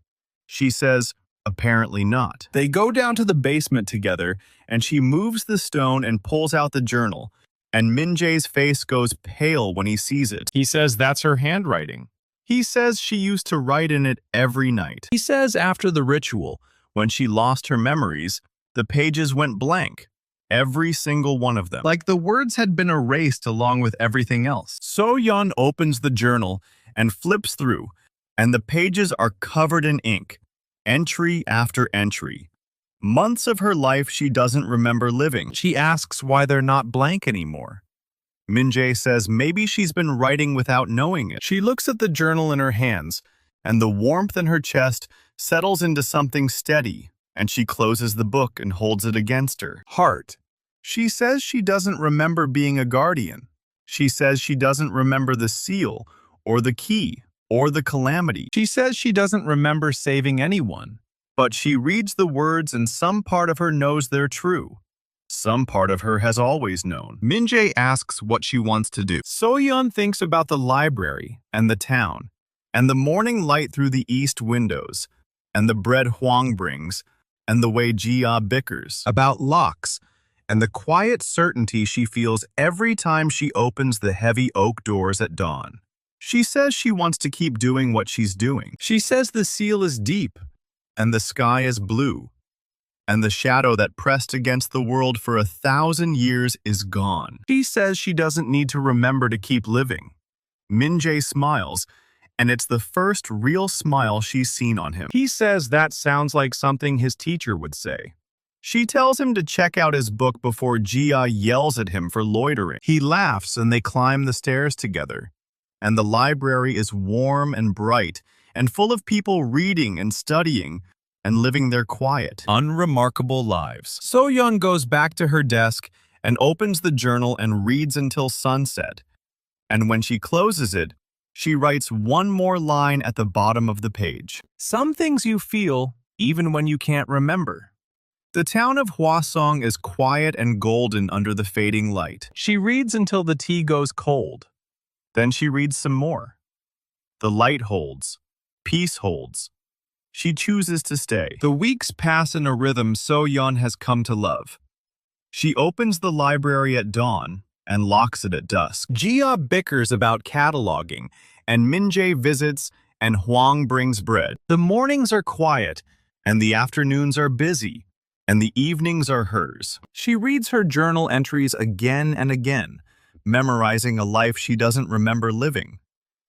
She says, apparently not. They go down to the basement together, and she moves the stone and pulls out the journal, and Min-jae's face goes pale when he sees it. He says that's her handwriting. He says she used to write in it every night. He says after the ritual, when she lost her memories, the pages went blank. Every single one of them. Like the words had been erased along with everything else. Seo-yeon opens the journal and flips through, and the pages are covered in ink, entry after entry. Months of her life she doesn't remember living. She asks why they're not blank anymore. Min-jae says maybe she's been writing without knowing it. She looks at the journal in her hands, and the warmth in her chest settles into something steady, and she closes the book and holds it against her heart. She says she doesn't remember being a guardian. She says she doesn't remember the seal, or the key, or the calamity. She says she doesn't remember saving anyone. But she reads the words and some part of her knows they're true. Some part of her has always known. Min-jae asks what she wants to do. Seo-yeon thinks about the library and the town, and the morning light through the east windows, and the bread Hwang brings, and the way Ji-ah bickers about locks, and the quiet certainty she feels every time she opens the heavy oak doors at dawn. She says she wants to keep doing what she's doing. She says the seal is deep, and the sky is blue, and the shadow that pressed against the world for 1,000 years is gone. She says she doesn't need to remember to keep living. Min-jae smiles, and it's the first real smile she's seen on him. He says that sounds like something his teacher would say. She tells him to check out his book before Ji-ah yells at him for loitering. He laughs and they climb the stairs together. And the library is warm and bright and full of people reading and studying and living their quiet, unremarkable lives. Seo-yeon goes back to her desk and opens the journal and reads until sunset. And when she closes it, she writes one more line at the bottom of the page. Some things you feel even when you can't remember. The town of Hwasong is quiet and golden under the fading light. She reads until the tea goes cold. Then she reads some more. The light holds. Peace holds. She chooses to stay. The weeks pass in a rhythm Seo-yeon has come to love. She opens the library at dawn and locks it at dusk. Ji-ah bickers about cataloging, and Min-jae visits, and Hwang brings bread. The mornings are quiet, and the afternoons are busy, and the evenings are hers. She reads her journal entries again and again, memorizing a life she doesn't remember living.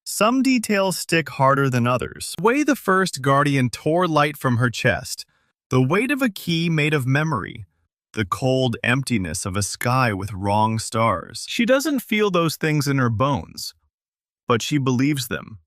Some details stick harder than others. The way the first guardian tore light from her chest, the weight of a key made of memory, the cold emptiness of a sky with wrong stars. She doesn't feel those things in her bones, but she believes them.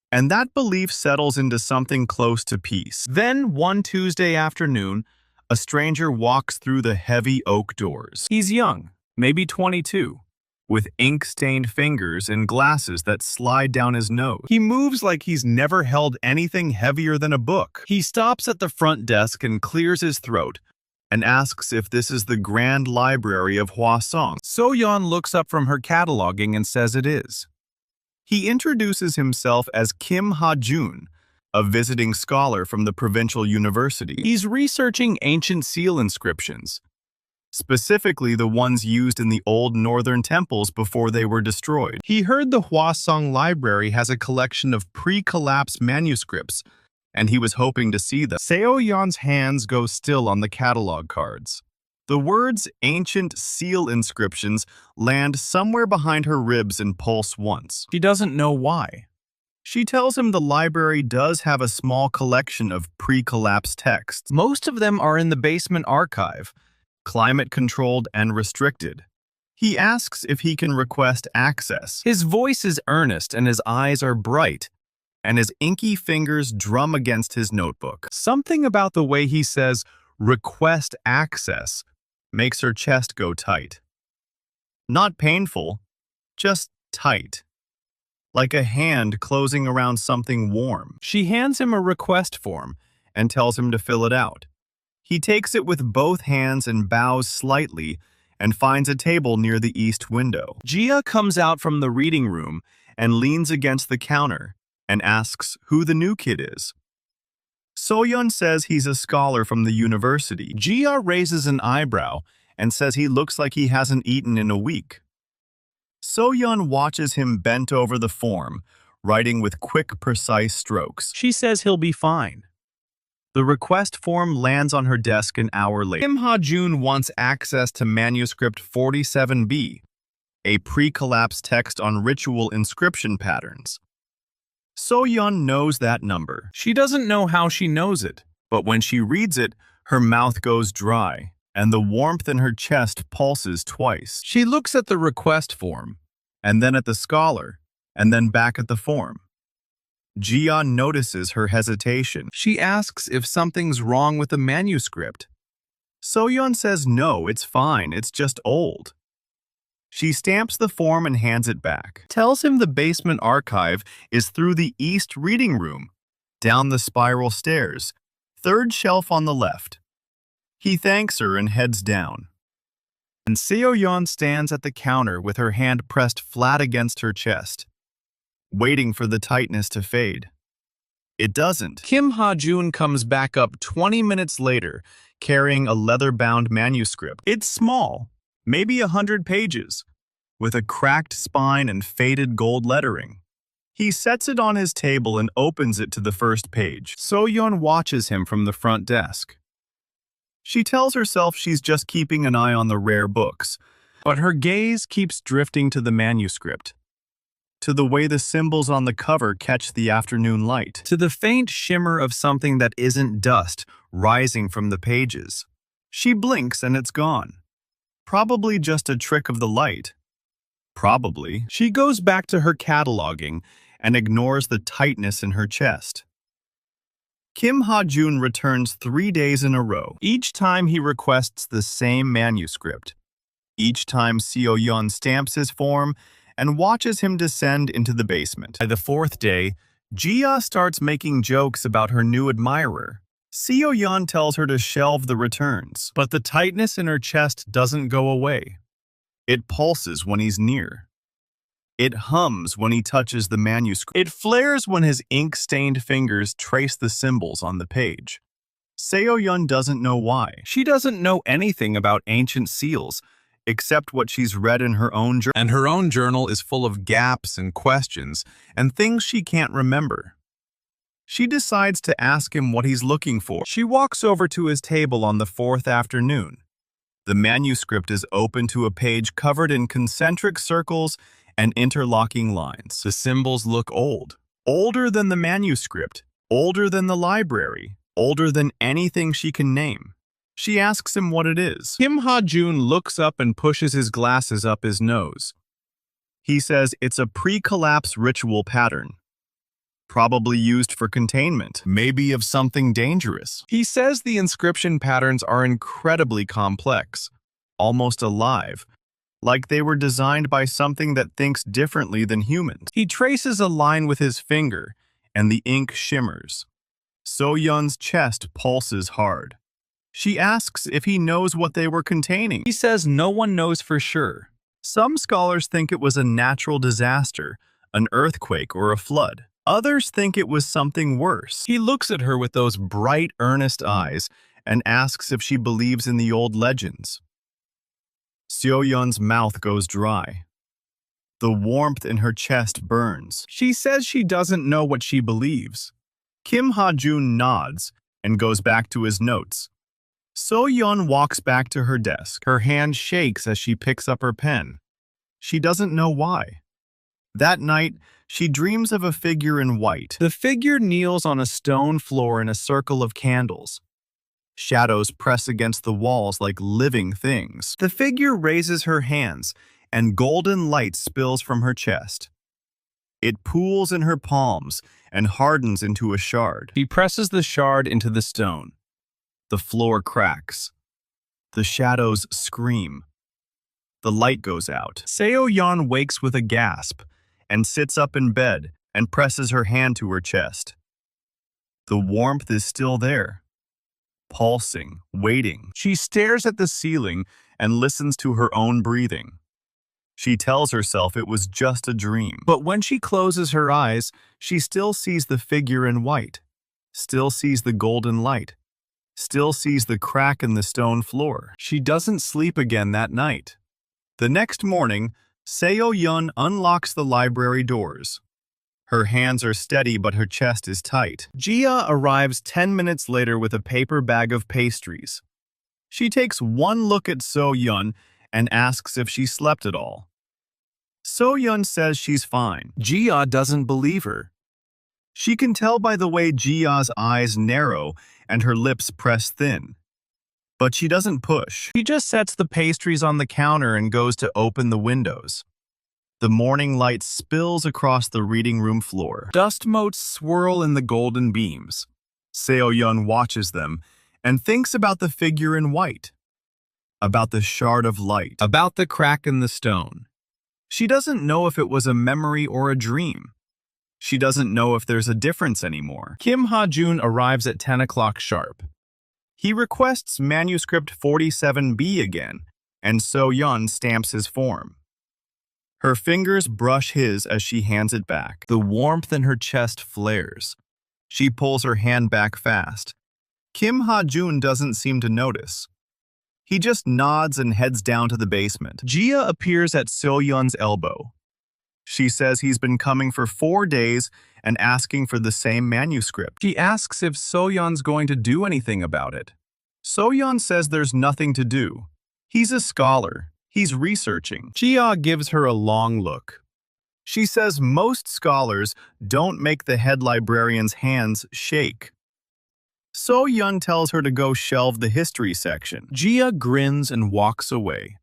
And that belief settles into something close to peace. Then, one Tuesday afternoon, a stranger walks through the heavy oak doors. He's young, maybe 22. with ink-stained fingers and glasses that slide down his nose. He moves like he's never held anything heavier than a book. He stops at the front desk and clears his throat and asks if this is the Grand Library of Hwang. Seo-yeon looks up from her cataloging and says it is. He introduces himself as Kim Ha-jun, a visiting scholar from the provincial university. He's researching ancient seal inscriptions, specifically the ones used in the old northern temples before they were destroyed. He heard the Hwasong Library has a collection of pre-collapse manuscripts, and he was hoping to see them. Seo-yeon's hands go still on the catalog cards. The words ancient seal inscriptions land somewhere behind her ribs and pulse once. She doesn't know why. She tells him the library does have a small collection of pre-collapse texts. Most of them are in the basement archive, climate-controlled and restricted. He asks if he can request access. His voice is earnest and his eyes are bright, and his inky fingers drum against his notebook. Something about the way he says, "request access," makes her chest go tight. Not painful, just tight. Like a hand closing around something warm. She hands him a request form and tells him to fill it out. He takes it with both hands and bows slightly and finds a table near the east window. Jia comes out from the reading room and leans against the counter and asks who the new kid is. Seo-yeon says he's a scholar from the university. Jia raises an eyebrow and says he looks like he hasn't eaten in a week. Seo-yeon watches him bent over the form, writing with quick, precise strokes. She says he'll be fine. The request form lands on her desk an hour later. Kim Ha-jun wants access to manuscript 47B, a pre-collapse text on ritual inscription patterns. Seo-yeon knows that number. She doesn't know how she knows it, but when she reads it, her mouth goes dry, and the warmth in her chest pulses twice. She looks at the request form, and then at the scholar, and then back at the form. Jia notices her hesitation. She asks if something's wrong with the manuscript. Seo-yeon says no, it's fine, it's just old. She stamps the form and hands it back. Tells him the basement archive is through the east reading room, down the spiral stairs, third shelf on the left. He thanks her and heads down. And Seo-yeon stands at the counter with her hand pressed flat against her chest, waiting for the tightness to fade. It doesn't. Kim Ha-jun comes back up 20 minutes later, carrying a leather-bound manuscript. It's small, maybe 100 pages, with a cracked spine and faded gold lettering. He sets it on his table and opens it to the first page. Seo-yeon watches him from the front desk. She tells herself she's just keeping an eye on the rare books, but her gaze keeps drifting to the manuscript, to the way the symbols on the cover catch the afternoon light, to the faint shimmer of something that isn't dust rising from the pages. She blinks and it's gone. Probably just a trick of the light. Probably. She goes back to her cataloging and ignores the tightness in her chest. Kim Ha-jun returns 3 days in a row. Each time he requests the same manuscript. Each time Seo-yeon stamps his form and watches him descend into the basement. By the 4th day, Jia starts making jokes about her new admirer. Seo-yeon tells her to shelve the returns, but the tightness in her chest doesn't go away. It pulses when he's near. It hums when he touches the manuscript. It flares when his ink-stained fingers trace the symbols on the page. Seo-yeon doesn't know why. She doesn't know anything about ancient seals, except what she's read in her own journal. And her own journal is full of gaps and questions and things she can't remember. She decides to ask him what he's looking for. She walks over to his table on the 4th afternoon. The manuscript is open to a page covered in concentric circles and interlocking lines. The symbols look old. Older than the manuscript. Older than the library. Older than anything she can name. She asks him what it is. Kim Ha-jun looks up and pushes his glasses up his nose. He says it's a pre-collapse ritual pattern. Probably used for containment, maybe of something dangerous. He says the inscription patterns are incredibly complex, almost alive, like they were designed by something that thinks differently than humans. He traces a line with his finger, and the ink shimmers. So-yeon's chest pulses hard. She asks if he knows what they were containing. He says no one knows for sure. Some scholars think it was a natural disaster, an earthquake or a flood. Others think it was something worse. He looks at her with those bright, earnest eyes and asks if she believes in the old legends. Seo-yeon's mouth goes dry. The warmth in her chest burns. She says she doesn't know what she believes. Kim Ha-jun nods and goes back to his notes. So-yeon walks back to her desk. Her hand shakes as she picks up her pen. She doesn't know why. That night, she dreams of a figure in white. The figure kneels on a stone floor in a circle of candles. Shadows press against the walls like living things. The figure raises her hands, and golden light spills from her chest. It pools in her palms and hardens into a shard. She presses the shard into the stone. The floor cracks. The shadows scream. The light goes out. Seo-yeon wakes with a gasp and sits up in bed and presses her hand to her chest. The warmth is still there. Pulsing, waiting. She stares at the ceiling and listens to her own breathing. She tells herself it was just a dream. But when she closes her eyes, she still sees the figure in white, still sees the golden light, still sees the crack in the stone floor. She doesn't sleep again that night. The next morning, Seo-yeon unlocks the library doors. Her hands are steady, but her chest is tight. Jia arrives 10 minutes later with a paper bag of pastries. She takes one look at So-yeon and asks if she slept at all. So-yeon says she's fine. Jia doesn't believe her. She can tell by the way Jia's eyes narrow and her lips press thin. But she doesn't push. She just sets the pastries on the counter and goes to open the windows. The morning light spills across the reading room floor. Dust motes swirl in the golden beams. Seo-yeon watches them and thinks about the figure in white, about the shard of light, about the crack in the stone. She doesn't know if it was a memory or a dream. She doesn't know if there's a difference anymore. Kim Ha-jun arrives at 10 o'clock sharp. He requests manuscript 47B again, and So-yeon stamps his form. Her fingers brush his as she hands it back. The warmth in her chest flares. She pulls her hand back fast. Kim Ha-jun doesn't seem to notice. He just nods and heads down to the basement. Jia appears at So-yeon's elbow. She says he's been coming for 4 days and asking for the same manuscript. She asks if So-yeon's going to do anything about it. So-yeon says there's nothing to do. He's a scholar. He's researching. Jia gives her a long look. She says most scholars don't make the head librarian's hands shake. So-yeon tells her to go shelve the history section. Jia grins and walks away.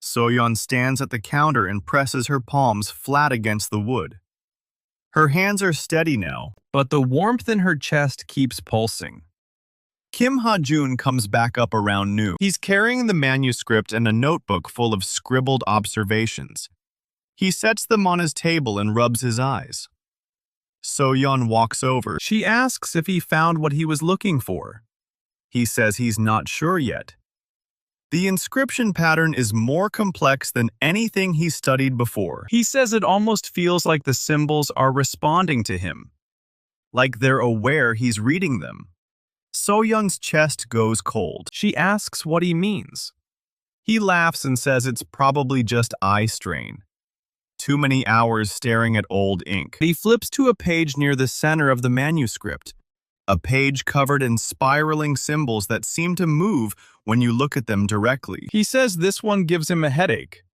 So-yeon stands at the counter and presses her palms flat against the wood. Her hands are steady now, but the warmth in her chest keeps pulsing. Kim Ha-jun comes back up around noon. He's carrying the manuscript and a notebook full of scribbled observations. He sets them on his table and rubs his eyes. So-yeon walks over. She asks if he found what he was looking for. He says he's not sure yet. The inscription pattern is more complex than anything he studied before. He says it almost feels like the symbols are responding to him, like they're aware he's reading them. So-yeon's chest goes cold. She asks what he means. He laughs and says it's probably just eye strain. Too many hours staring at old ink. He flips to a page near the center of the manuscript, a page covered in spiraling symbols that seem to move when you look at them directly. He says this one gives him a headache.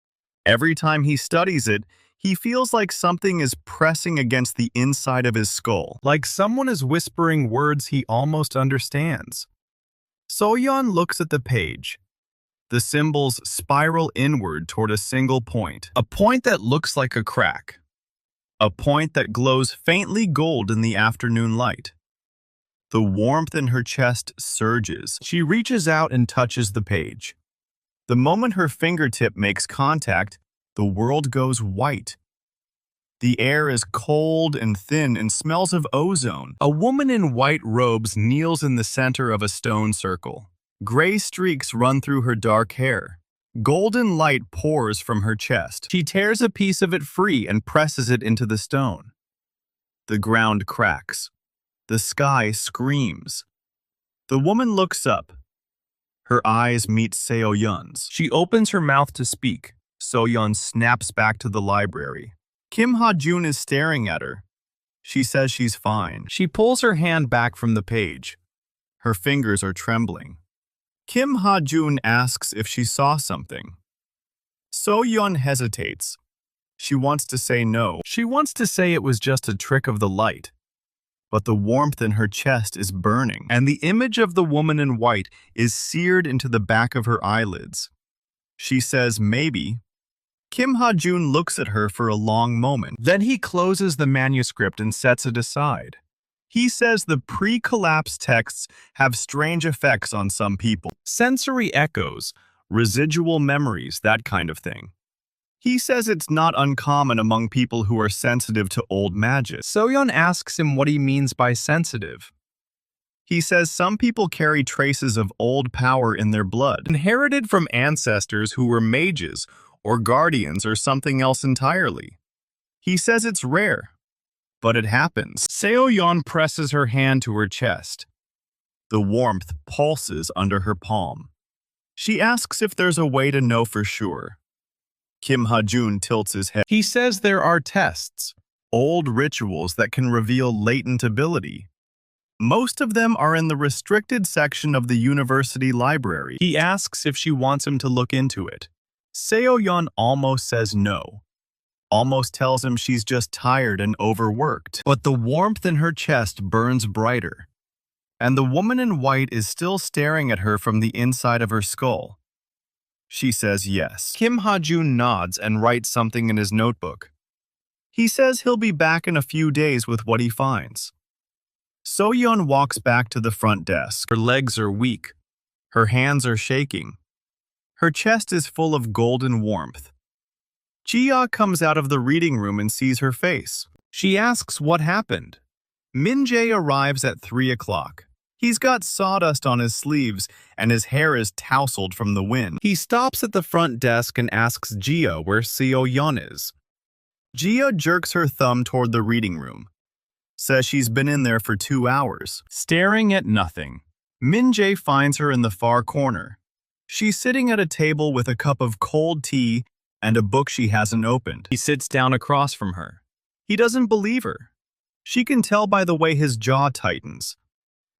Every time he studies it, he feels like something is pressing against the inside of his skull, like someone is whispering words he almost understands. So-yeon looks at the page. The symbols spiral inward toward a single point, a point that looks like a crack, a point that glows faintly gold in the afternoon light. The warmth in her chest surges. She reaches out and touches the page. The moment her fingertip makes contact, the world goes white. The air is cold and thin and smells of ozone. A woman in white robes kneels in the center of a stone circle. Gray streaks run through her dark hair. Golden light pours from her chest. She tears a piece of it free and presses it into the stone. The ground cracks. The sky screams. The woman looks up. Her eyes meet Seo-yeon's. She opens her mouth to speak. Seo-yeon snaps back to the library. Kim Ha-jun is staring at her. She says she's fine. She pulls her hand back from the page. Her fingers are trembling. Kim Ha-jun asks if she saw something. Seo-yeon hesitates. She wants to say no. She wants to say it was just a trick of the light. But the warmth in her chest is burning, and the image of the woman in white is seared into the back of her eyelids. She says maybe. Kim Ha-jun looks at her for a long moment. Then he closes the manuscript and sets it aside. He says the pre-collapse texts have strange effects on some people. Sensory echoes, residual memories, that kind of thing. He says it's not uncommon among people who are sensitive to old magic. Seo-yeon asks him what he means by sensitive. He says some people carry traces of old power in their blood, inherited from ancestors who were mages or guardians or something else entirely. He says it's rare, but it happens. Seo-yeon presses her hand to her chest. The warmth pulses under her palm. She asks if there's a way to know for sure. Kim Ha-jun tilts his head. He says there are tests, old rituals that can reveal latent ability. Most of them are in the restricted section of the university library. He asks if she wants him to look into it. Seo-yeon almost says no. Almost tells him she's just tired and overworked. But the warmth in her chest burns brighter. And the woman in white is still staring at her from the inside of her skull. She says yes. Kim Ha-jun nods and writes something in his notebook. He says he'll be back in a few days with what he finds. Seo-yeon walks back to the front desk. Her legs are weak. Her hands are shaking. Her chest is full of golden warmth. Ji-ah comes out of the reading room and sees her face. She asks what happened. Min-jae arrives at 3 o'clock. He's got sawdust on his sleeves, and his hair is tousled from the wind. He stops at the front desk and asks Ji-ah where Seo-yeon is. Ji-ah jerks her thumb toward the reading room. Says she's been in there for 2 hours, staring at nothing. Min-jae finds her in the far corner. She's sitting at a table with a cup of cold tea and a book she hasn't opened. He sits down across from her. He doesn't believe her. She can tell by the way his jaw tightens.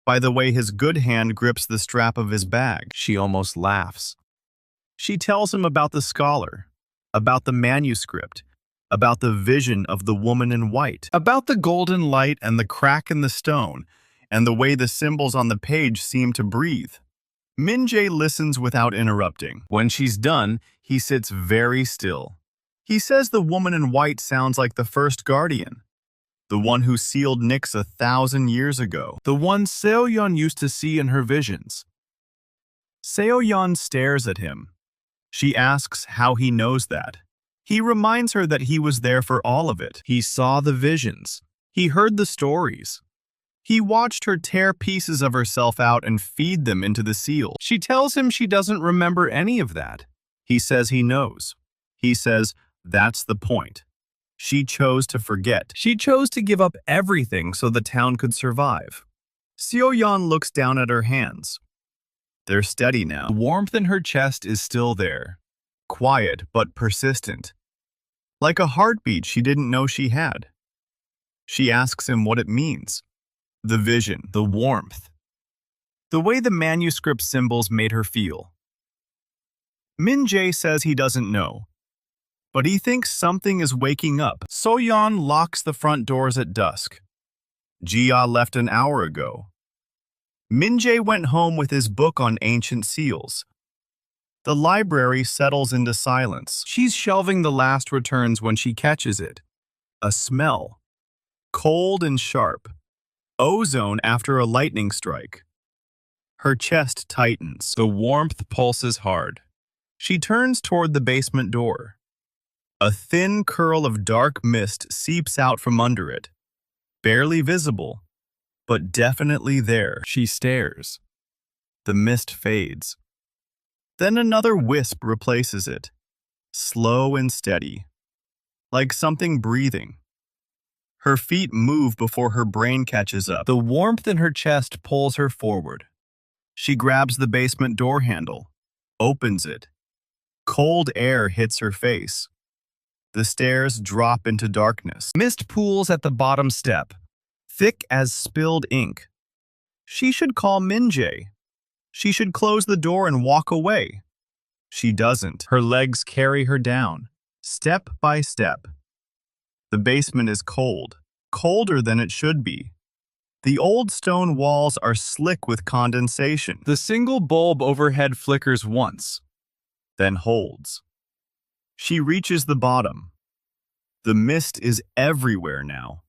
By the way his good hand grips the strap of his bag. She almost laughs. She tells him about the scholar, about the manuscript, about the vision of the woman in white, about the golden light and the crack in the stone, and the way the symbols on the page seem to breathe. Min-jae listens without interrupting. When she's done, he sits very still. He says the woman in white sounds like the first guardian. The one who sealed Nyx 1,000 years ago. The one Seo-yeon used to see in her visions. Seo-yeon stares at him. She asks how he knows that. He reminds her that he was there for all of it. He saw the visions. He heard the stories. He watched her tear pieces of herself out and feed them into the seal. She tells him she doesn't remember any of that. He says he knows. He says, that's the point. She chose to forget. She chose to give up everything so the town could survive. Seo-yeon looks down at her hands. They're steady now. The warmth in her chest is still there. Quiet but persistent. Like a heartbeat she didn't know she had. She asks him what it means. The vision, the warmth. The way the manuscript symbols made her feel. Min-jae says he doesn't know. But he thinks something is waking up. Seo-yeon locks the front doors at dusk. Ji-ah left an hour ago. Min-jae went home with his book on ancient seals. The library settles into silence. She's shelving the last returns when she catches it. A smell. Cold and sharp. Ozone after a lightning strike. Her chest tightens. The warmth pulses hard. She turns toward the basement door. A thin curl of dark mist seeps out from under it, barely visible, but definitely there. She stares. The mist fades. Then another wisp replaces it, slow and steady, like something breathing. Her feet move before her brain catches up. The warmth in her chest pulls her forward. She grabs the basement door handle, opens it. Cold air hits her face. The stairs drop into darkness. Mist pools at the bottom step, thick as spilled ink. She should call Min-jae. She should close the door and walk away. She doesn't. Her legs carry her down, step by step. The basement is cold, colder than it should be. The old stone walls are slick with condensation. The single bulb overhead flickers once, then holds. She reaches the bottom. The mist is everywhere now.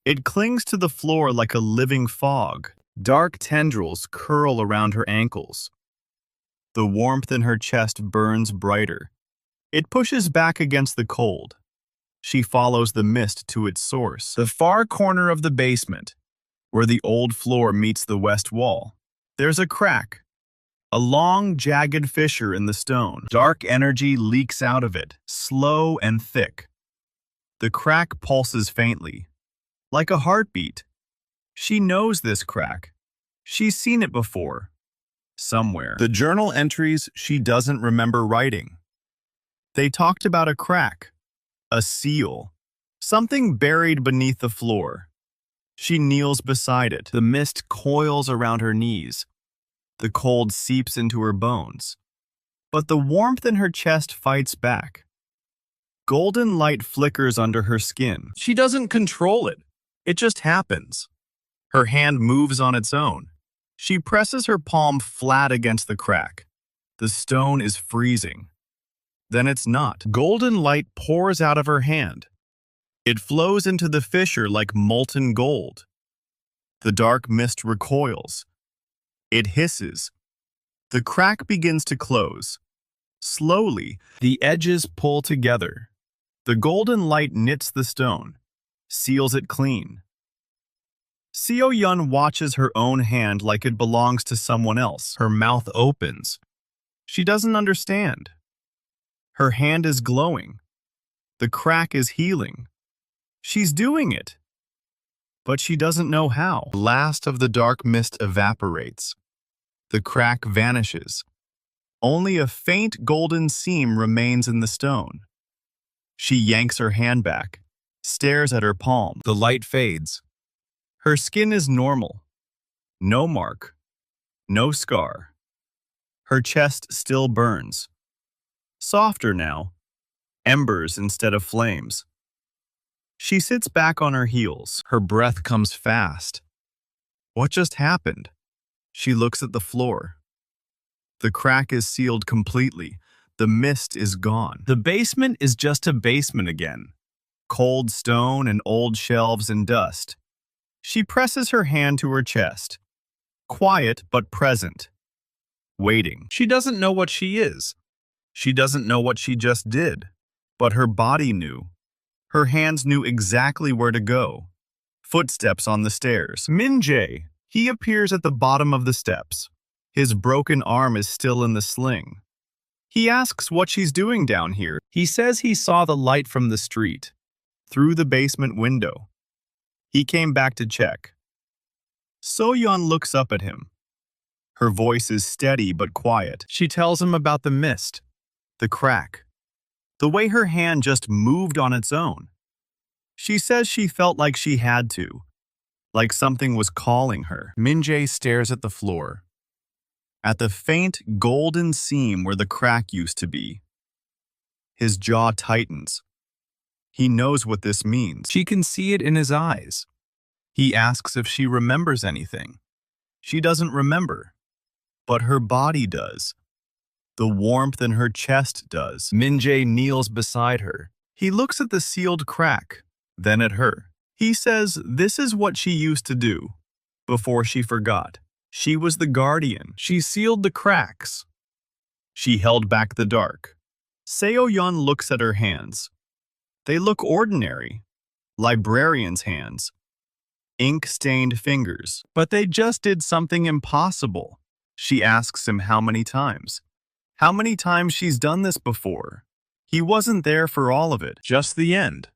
It clings to the floor like a living fog. Dark tendrils curl around her ankles. The warmth in her chest burns brighter. It pushes back against the cold. She follows the mist to its source, the far corner of the basement, where the old floor meets the west wall. There's a crack, a long, jagged fissure in the stone. Dark energy leaks out of it, slow and thick. The crack pulses faintly, like a heartbeat. She knows this crack. She's seen it before, somewhere. The journal entries she doesn't remember writing. They talked about a crack, a seal, something buried beneath the floor. She kneels beside it. The mist coils around her knees. The cold seeps into her bones. But the warmth in her chest fights back. Golden light flickers under her skin. She doesn't control it. It just happens. Her hand moves on its own. She presses her palm flat against the crack. The stone is freezing. Then it's not. Golden light pours out of her hand. It flows into the fissure like molten gold. The dark mist recoils. It hisses. The crack begins to close. Slowly, the edges pull together. The golden light knits the stone, seals it clean. Seo-yeon watches her own hand like it belongs to someone else. Her mouth opens. She doesn't understand. Her hand is glowing. The crack is healing. She's doing it. But she doesn't know how. The last of the dark mist evaporates. The crack vanishes. Only a faint golden seam remains in the stone. She yanks her hand back, stares at her palm. The light fades. Her skin is normal. No mark. No scar. Her chest still burns. Softer now. Embers instead of flames. She sits back on her heels. Her breath comes fast. What just happened? She looks at the floor. The crack is sealed completely. The mist is gone. The basement is just a basement again. Cold stone and old shelves and dust. She presses her hand to her chest. Quiet but present. Waiting. She doesn't know what she is. She doesn't know what she just did. But her body knew. Her hands knew exactly where to go. Footsteps on the stairs. Min-jae. He appears at the bottom of the steps. His broken arm is still in the sling. He asks what she's doing down here. He says he saw the light from the street, through the basement window. He came back to check. So-yeon looks up at him. Her voice is steady but quiet. She tells him about the mist, the crack, the way her hand just moved on its own. She says she felt like she had to, like something was calling her. Min-jae stares at the floor, at the faint golden seam where the crack used to be. His jaw tightens. He knows what this means. She can see it in his eyes. He asks if she remembers anything. She doesn't remember, but her body does. The warmth in her chest does. Min-jae kneels beside her. He looks at the sealed crack, then at her. He says this is what she used to do, before she forgot. She was the guardian. She sealed the cracks. She held back the dark. Seo-yeon looks at her hands. They look ordinary. Librarian's hands. Ink-stained fingers. But they just did something impossible. She asks him how many times. How many times she's done this before. He wasn't there for all of it. Just the end.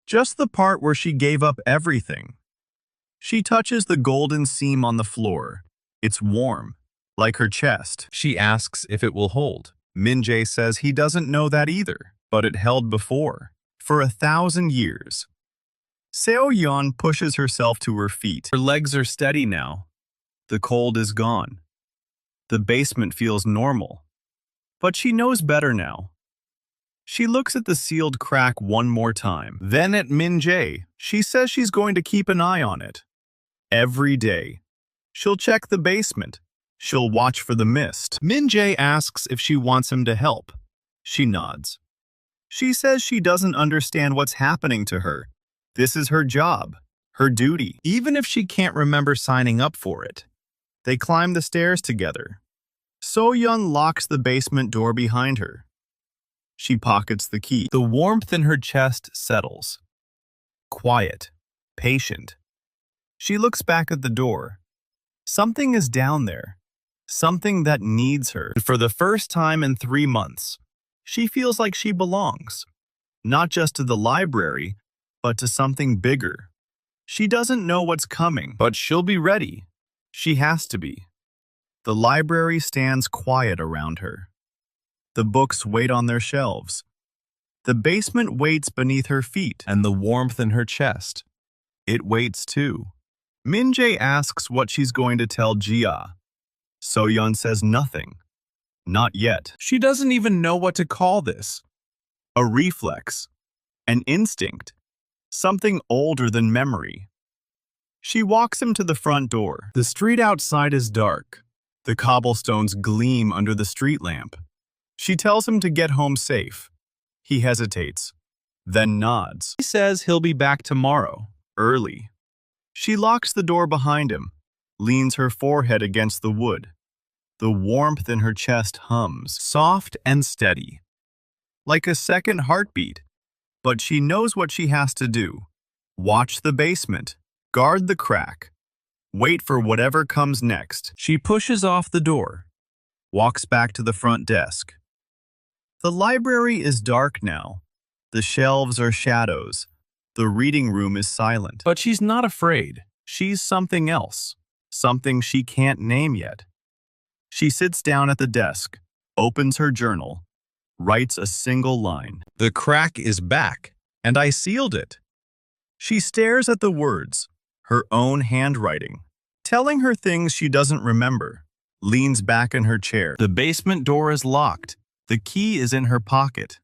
Just the part where she gave up everything. She touches the golden seam on the floor. It's warm, like her chest. She asks if it will hold. Min-jae says he doesn't know that either, but it held before, for 1,000 years. Seo-yeon pushes herself to her feet. Her legs are steady now. The cold is gone. The basement feels normal. But she knows better now. She looks at the sealed crack one more time. Then at Min-jae, she says she's going to keep an eye on it. Every day. She'll check the basement. She'll watch for the mist. Min-jae asks if she wants him to help. She nods. She says she doesn't understand what's happening to her. This is her job, her duty, even if she can't remember signing up for it. They climb the stairs together. So-yeon locks the basement door behind her. She pockets the key. The warmth in her chest settles. Quiet, patient. She looks back at the door. Something is down there. Something that needs her. For the first time in 3 months, she feels like she belongs. Not just to the library, but to something bigger. She doesn't know what's coming, but she'll be ready. She has to be. The library stands quiet around her. The books wait on their shelves. The basement waits beneath her feet, and the warmth in her chest. It waits too. Min-jae asks what she's going to tell Jia. So-yeon says nothing. Not yet. She doesn't even know what to call this. A reflex. An instinct. Something older than memory. She walks him to the front door. The street outside is dark. The cobblestones gleam under the street lamp. She tells him to get home safe. He hesitates, then nods. He says he'll be back tomorrow, early. She locks the door behind him, leans her forehead against the wood. The warmth in her chest hums, soft and steady, like a second heartbeat. But she knows what she has to do. Watch the basement, guard the crack, wait for whatever comes next. She pushes off the door, walks back to the front desk. The library is dark now. The shelves are shadows. The reading room is silent. But she's not afraid. She's something else. Something she can't name yet. She sits down at the desk, opens her journal, writes a single line. The crack is back, and I sealed it. She stares at the words, her own handwriting, telling her things she doesn't remember, leans back in her chair. The basement door is locked. The key is in her pocket.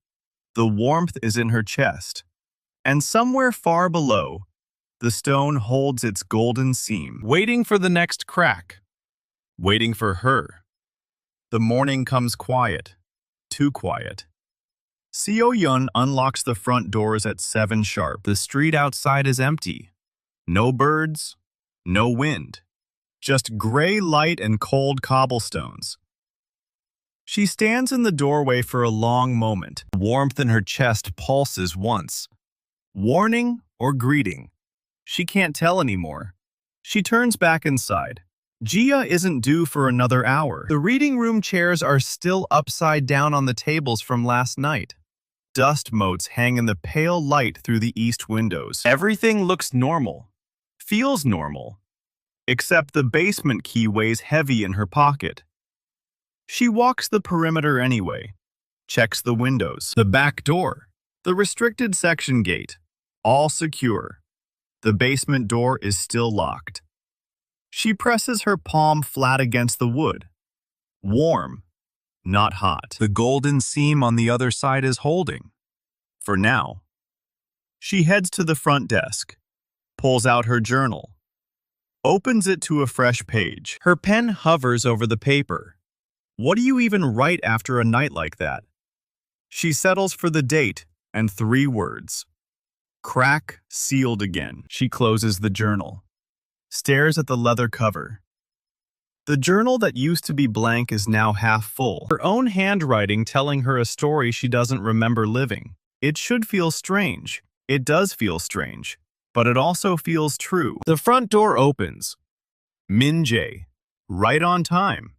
The warmth is in her chest. And somewhere far below, the stone holds its golden seam, waiting for the next crack, waiting for her. The morning comes quiet, too quiet. Seo-yeon unlocks the front doors at 7 sharp. The street outside is empty. No birds, no wind. Just gray light and cold cobblestones. She stands in the doorway for a long moment. Warmth in her chest pulses once. Warning or greeting? She can't tell anymore. She turns back inside. Jia isn't due for another hour. The reading room chairs are still upside down on the tables from last night. Dust motes hang in the pale light through the east windows. Everything looks normal. Feels normal. Except the basement key weighs heavy in her pocket. She walks the perimeter anyway. Checks the windows. The back door. The restricted section gate. All secure. The basement door is still locked. She presses her palm flat against the wood. Warm, not hot. The golden seam on the other side is holding. For now. She heads to the front desk, pulls out her journal, opens it to a fresh page. Her pen hovers over the paper. What do you even write after a night like that? She settles for the date and 3 words. Crack sealed again. She closes the journal. Stares at the leather cover. The journal that used to be blank is now half full, her own handwriting telling her a story she doesn't remember living. It should feel strange. It does feel strange, but it also feels true. The front door opens. Min-jae, right on time.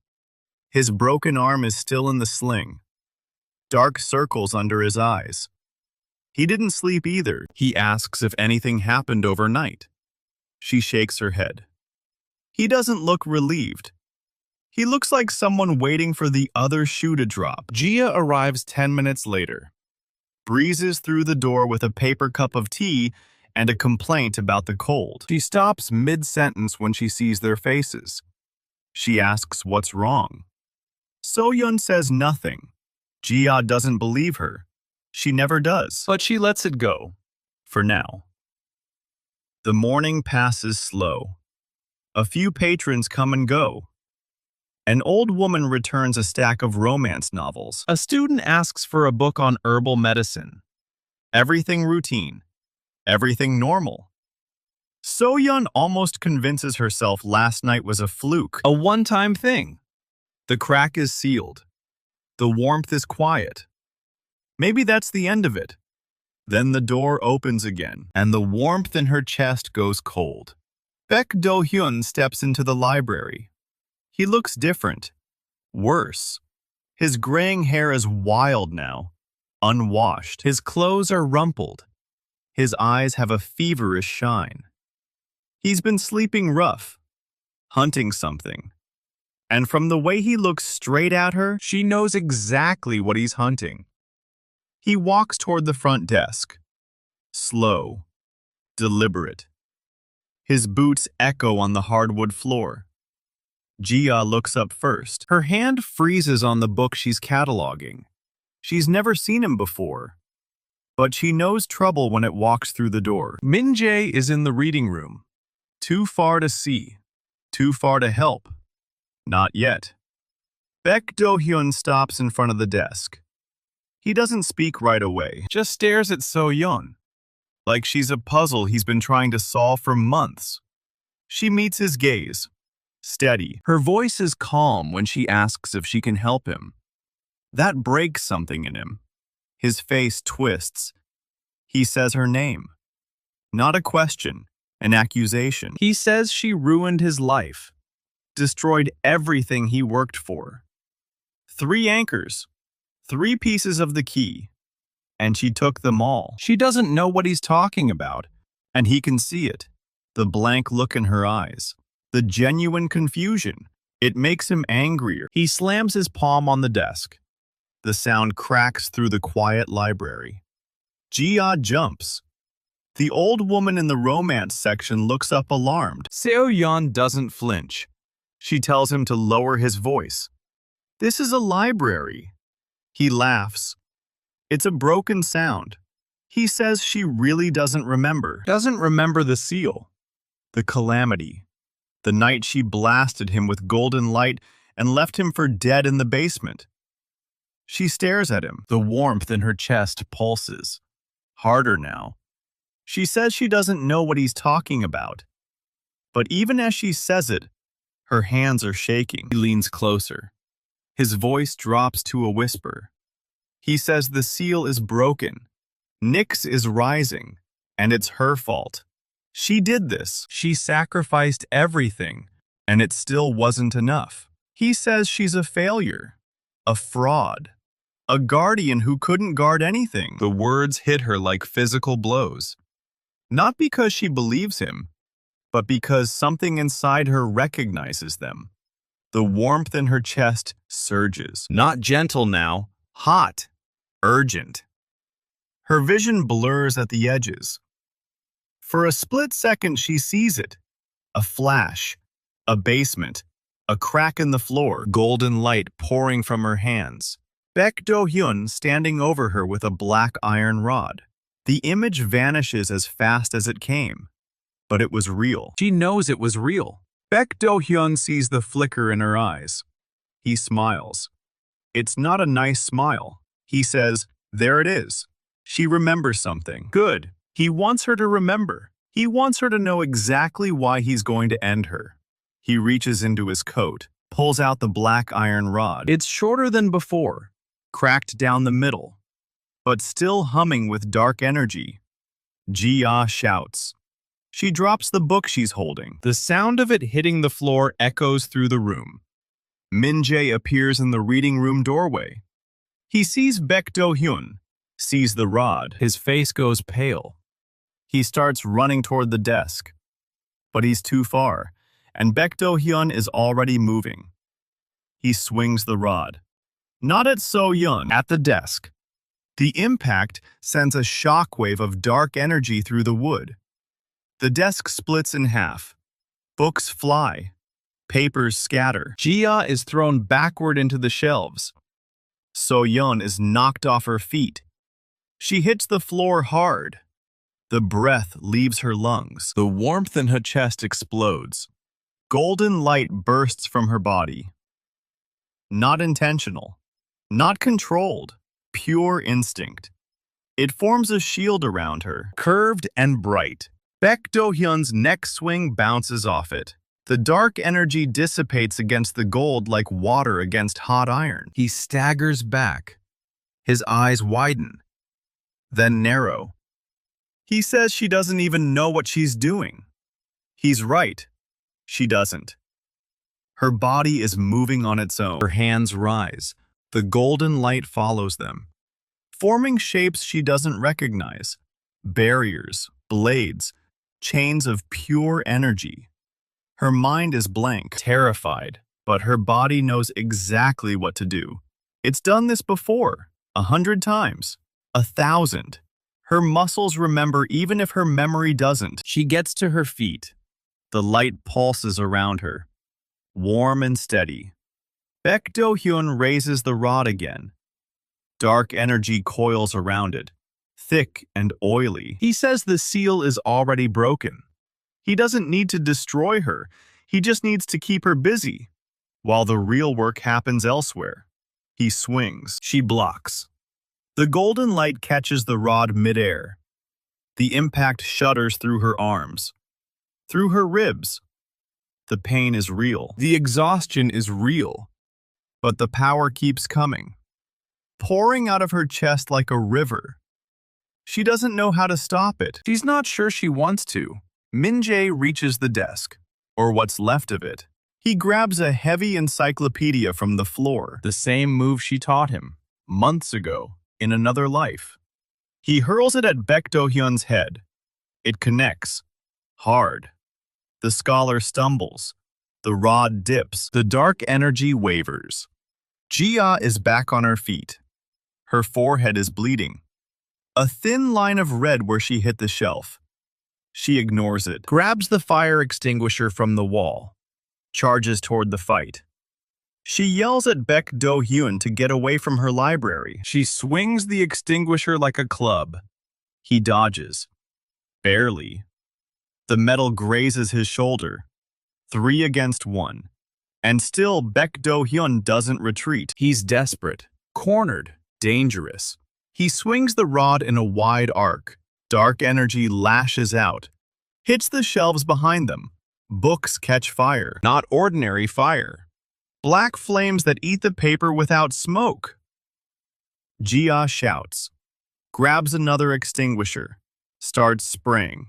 His broken arm is still in the sling. Dark circles under his eyes. He didn't sleep either. He asks if anything happened overnight. She shakes her head. He doesn't look relieved. He looks like someone waiting for the other shoe to drop. Gia arrives 10 minutes later. Breezes through the door with a paper cup of tea and a complaint about the cold. She stops mid-sentence when she sees their faces. She asks what's wrong. Seo-yeon says nothing. Gia doesn't believe her. She never does. But she lets it go. For now. The morning passes slow. A few patrons come and go. An old woman returns a stack of romance novels. A student asks for a book on herbal medicine. Everything routine. Everything normal. Seo-yeon almost convinces herself last night was a fluke. A one-time thing. The crack is sealed. The warmth is quiet. Maybe that's the end of it. Then the door opens again, and the warmth in her chest goes cold. Baek Do-hyun steps into the library. He looks different. Worse. His graying hair is wild now, unwashed. His clothes are rumpled. His eyes have a feverish shine. He's been sleeping rough, hunting something. And from the way he looks straight at her, she knows exactly what he's hunting. He walks toward the front desk. Slow, deliberate. His boots echo on the hardwood floor. Gia looks up first. Her hand freezes on the book she's cataloging. She's never seen him before, but she knows trouble when it walks through the door. Min-jae is in the reading room. Too far to see. Too far to help. Not yet. Baek Do-hyun stops in front of the desk. He doesn't speak right away, just stares at Seo-yeon, like she's a puzzle he's been trying to solve for months. She meets his gaze. Steady. Her voice is calm when she asks if she can help him. That breaks something in him. His face twists. He says her name. Not a question, an accusation. He says she ruined his life, destroyed everything he worked for. 3 anchors, 3 pieces of the key, and she took them all. She doesn't know what he's talking about, and he can see it. The blank look in her eyes. The genuine confusion. It makes him angrier. He slams his palm on the desk. The sound cracks through the quiet library. Gia jumps. The old woman in the romance section looks up alarmed. Seo-yeon doesn't flinch. She tells him to lower his voice. This is a library. He laughs. It's a broken sound. He says she really doesn't remember. Doesn't remember the seal. The Calamity. The night she blasted him with golden light and left him for dead in the basement. She stares at him. The warmth in her chest pulses. Harder now. She says she doesn't know what he's talking about. But even as she says it, her hands are shaking. He leans closer. His voice drops to a whisper. He says the seal is broken. Nyx is rising, and it's her fault. She did this. She sacrificed everything, and it still wasn't enough. He says she's a failure, a fraud, a guardian who couldn't guard anything. The words hit her like physical blows. Not because she believes him, but because something inside her recognizes them. The warmth in her chest surges. Not gentle now, hot, urgent. Her vision blurs at the edges. For a split second, she sees it. A flash, a basement, a crack in the floor, golden light pouring from her hands. Baek Do-hyun standing over her with a black iron rod. The image vanishes as fast as it came, but it was real. She knows it was real. Baek Do-hyun sees the flicker in her eyes. He smiles. It's not a nice smile. He says, there it is. She remembers something. Good. He wants her to remember. He wants her to know exactly why he's going to end her. He reaches into his coat. pulls out the black iron rod. It's shorter than before, cracked down the middle, but still humming with dark energy. Ji-ah shouts. She drops the book she's holding. The sound of it hitting the floor echoes through the room. Min-jae appears in the reading room doorway. He sees Baek Do-hyun, sees the rod. His face goes pale. He starts running toward the desk. But he's too far, and Baek Do-hyun is already moving. He swings the rod. Not at Seo-yeon, at the desk. The impact sends a shockwave of dark energy through the wood. The desk splits in half. Books fly. Papers scatter. Ji-ah is thrown backward into the shelves. Seo-yeon is knocked off her feet. She hits the floor hard. The breath leaves her lungs. The warmth in her chest explodes. Golden light bursts from her body. Not intentional. Not controlled. Pure instinct. It forms a shield around her, curved and bright. Baek Do-hyun's neck swing bounces off it. The dark energy dissipates against the gold like water against hot iron. He staggers back. His eyes widen, then narrow. He says she doesn't even know what she's doing. He's right. She doesn't. Her body is moving on its own. Her hands rise. The golden light follows them, forming shapes she doesn't recognize. Barriers, blades, chains of pure energy. Her mind is blank, terrified, but her body knows exactly what to do. It's done this before, 100 times, 1,000. Her muscles remember even if her memory doesn't. She gets to her feet. The light pulses around her, warm and steady. Baek Do-hyun raises the rod again. Dark energy coils around it, thick and oily. He says the seal is already broken. He doesn't need to destroy her. He just needs to keep her busy, while the real work happens elsewhere. He swings. She blocks. The golden light catches the rod midair. The impact shudders through her arms, through her ribs. The pain is real. The exhaustion is real. But the power keeps coming, pouring out of her chest like a river. She doesn't know how to stop it. She's not sure she wants to. Min-jae reaches the desk, or what's left of it. He grabs a heavy encyclopedia from the floor, the same move she taught him, months ago, in another life. He hurls it at Baek Do-hyun's head. It connects, hard. The scholar stumbles. The rod dips. The dark energy wavers. Ji-ah is back on her feet. Her forehead is bleeding. A thin line of red where she hit the shelf. She ignores it, grabs the fire extinguisher from the wall, charges toward the fight. She yells at Baek Do-hyun to get away from her library. She swings the extinguisher like a club. He dodges. Barely. The metal grazes his shoulder. 3 against 1. And still Baek Do-hyun doesn't retreat. He's desperate, cornered, dangerous. He swings the rod in a wide arc. Dark energy lashes out, hits the shelves behind them. Books catch fire. Not ordinary fire. Black flames that eat the paper without smoke. Ji-ah shouts, grabs another extinguisher, starts spraying.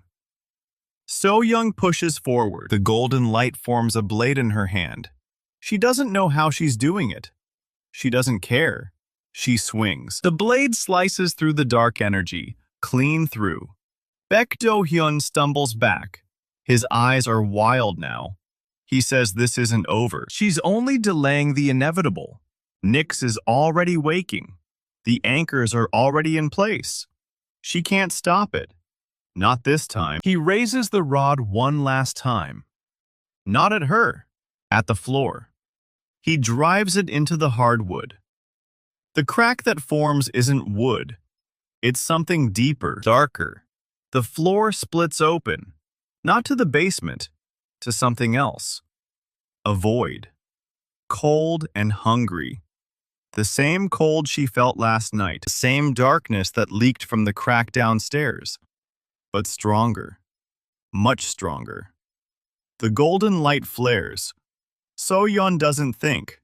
Seo-yeon pushes forward. The golden light forms a blade in her hand. She doesn't know how she's doing it. She doesn't care. She swings. The blade slices through the dark energy, clean through. Baek Do-hyun stumbles back. His eyes are wild now. He says this isn't over. She's only delaying the inevitable. Nyx is already waking. The anchors are already in place. She can't stop it. Not this time. He raises the rod one last time. Not at her. At the floor. He drives it into the hardwood. The crack that forms isn't wood. It's something deeper, darker. The floor splits open. Not to the basement. To something else. A void. Cold and hungry. The same cold she felt last night. The same darkness that leaked from the crack downstairs. But stronger. Much stronger. The golden light flares. So-yeon doesn't think.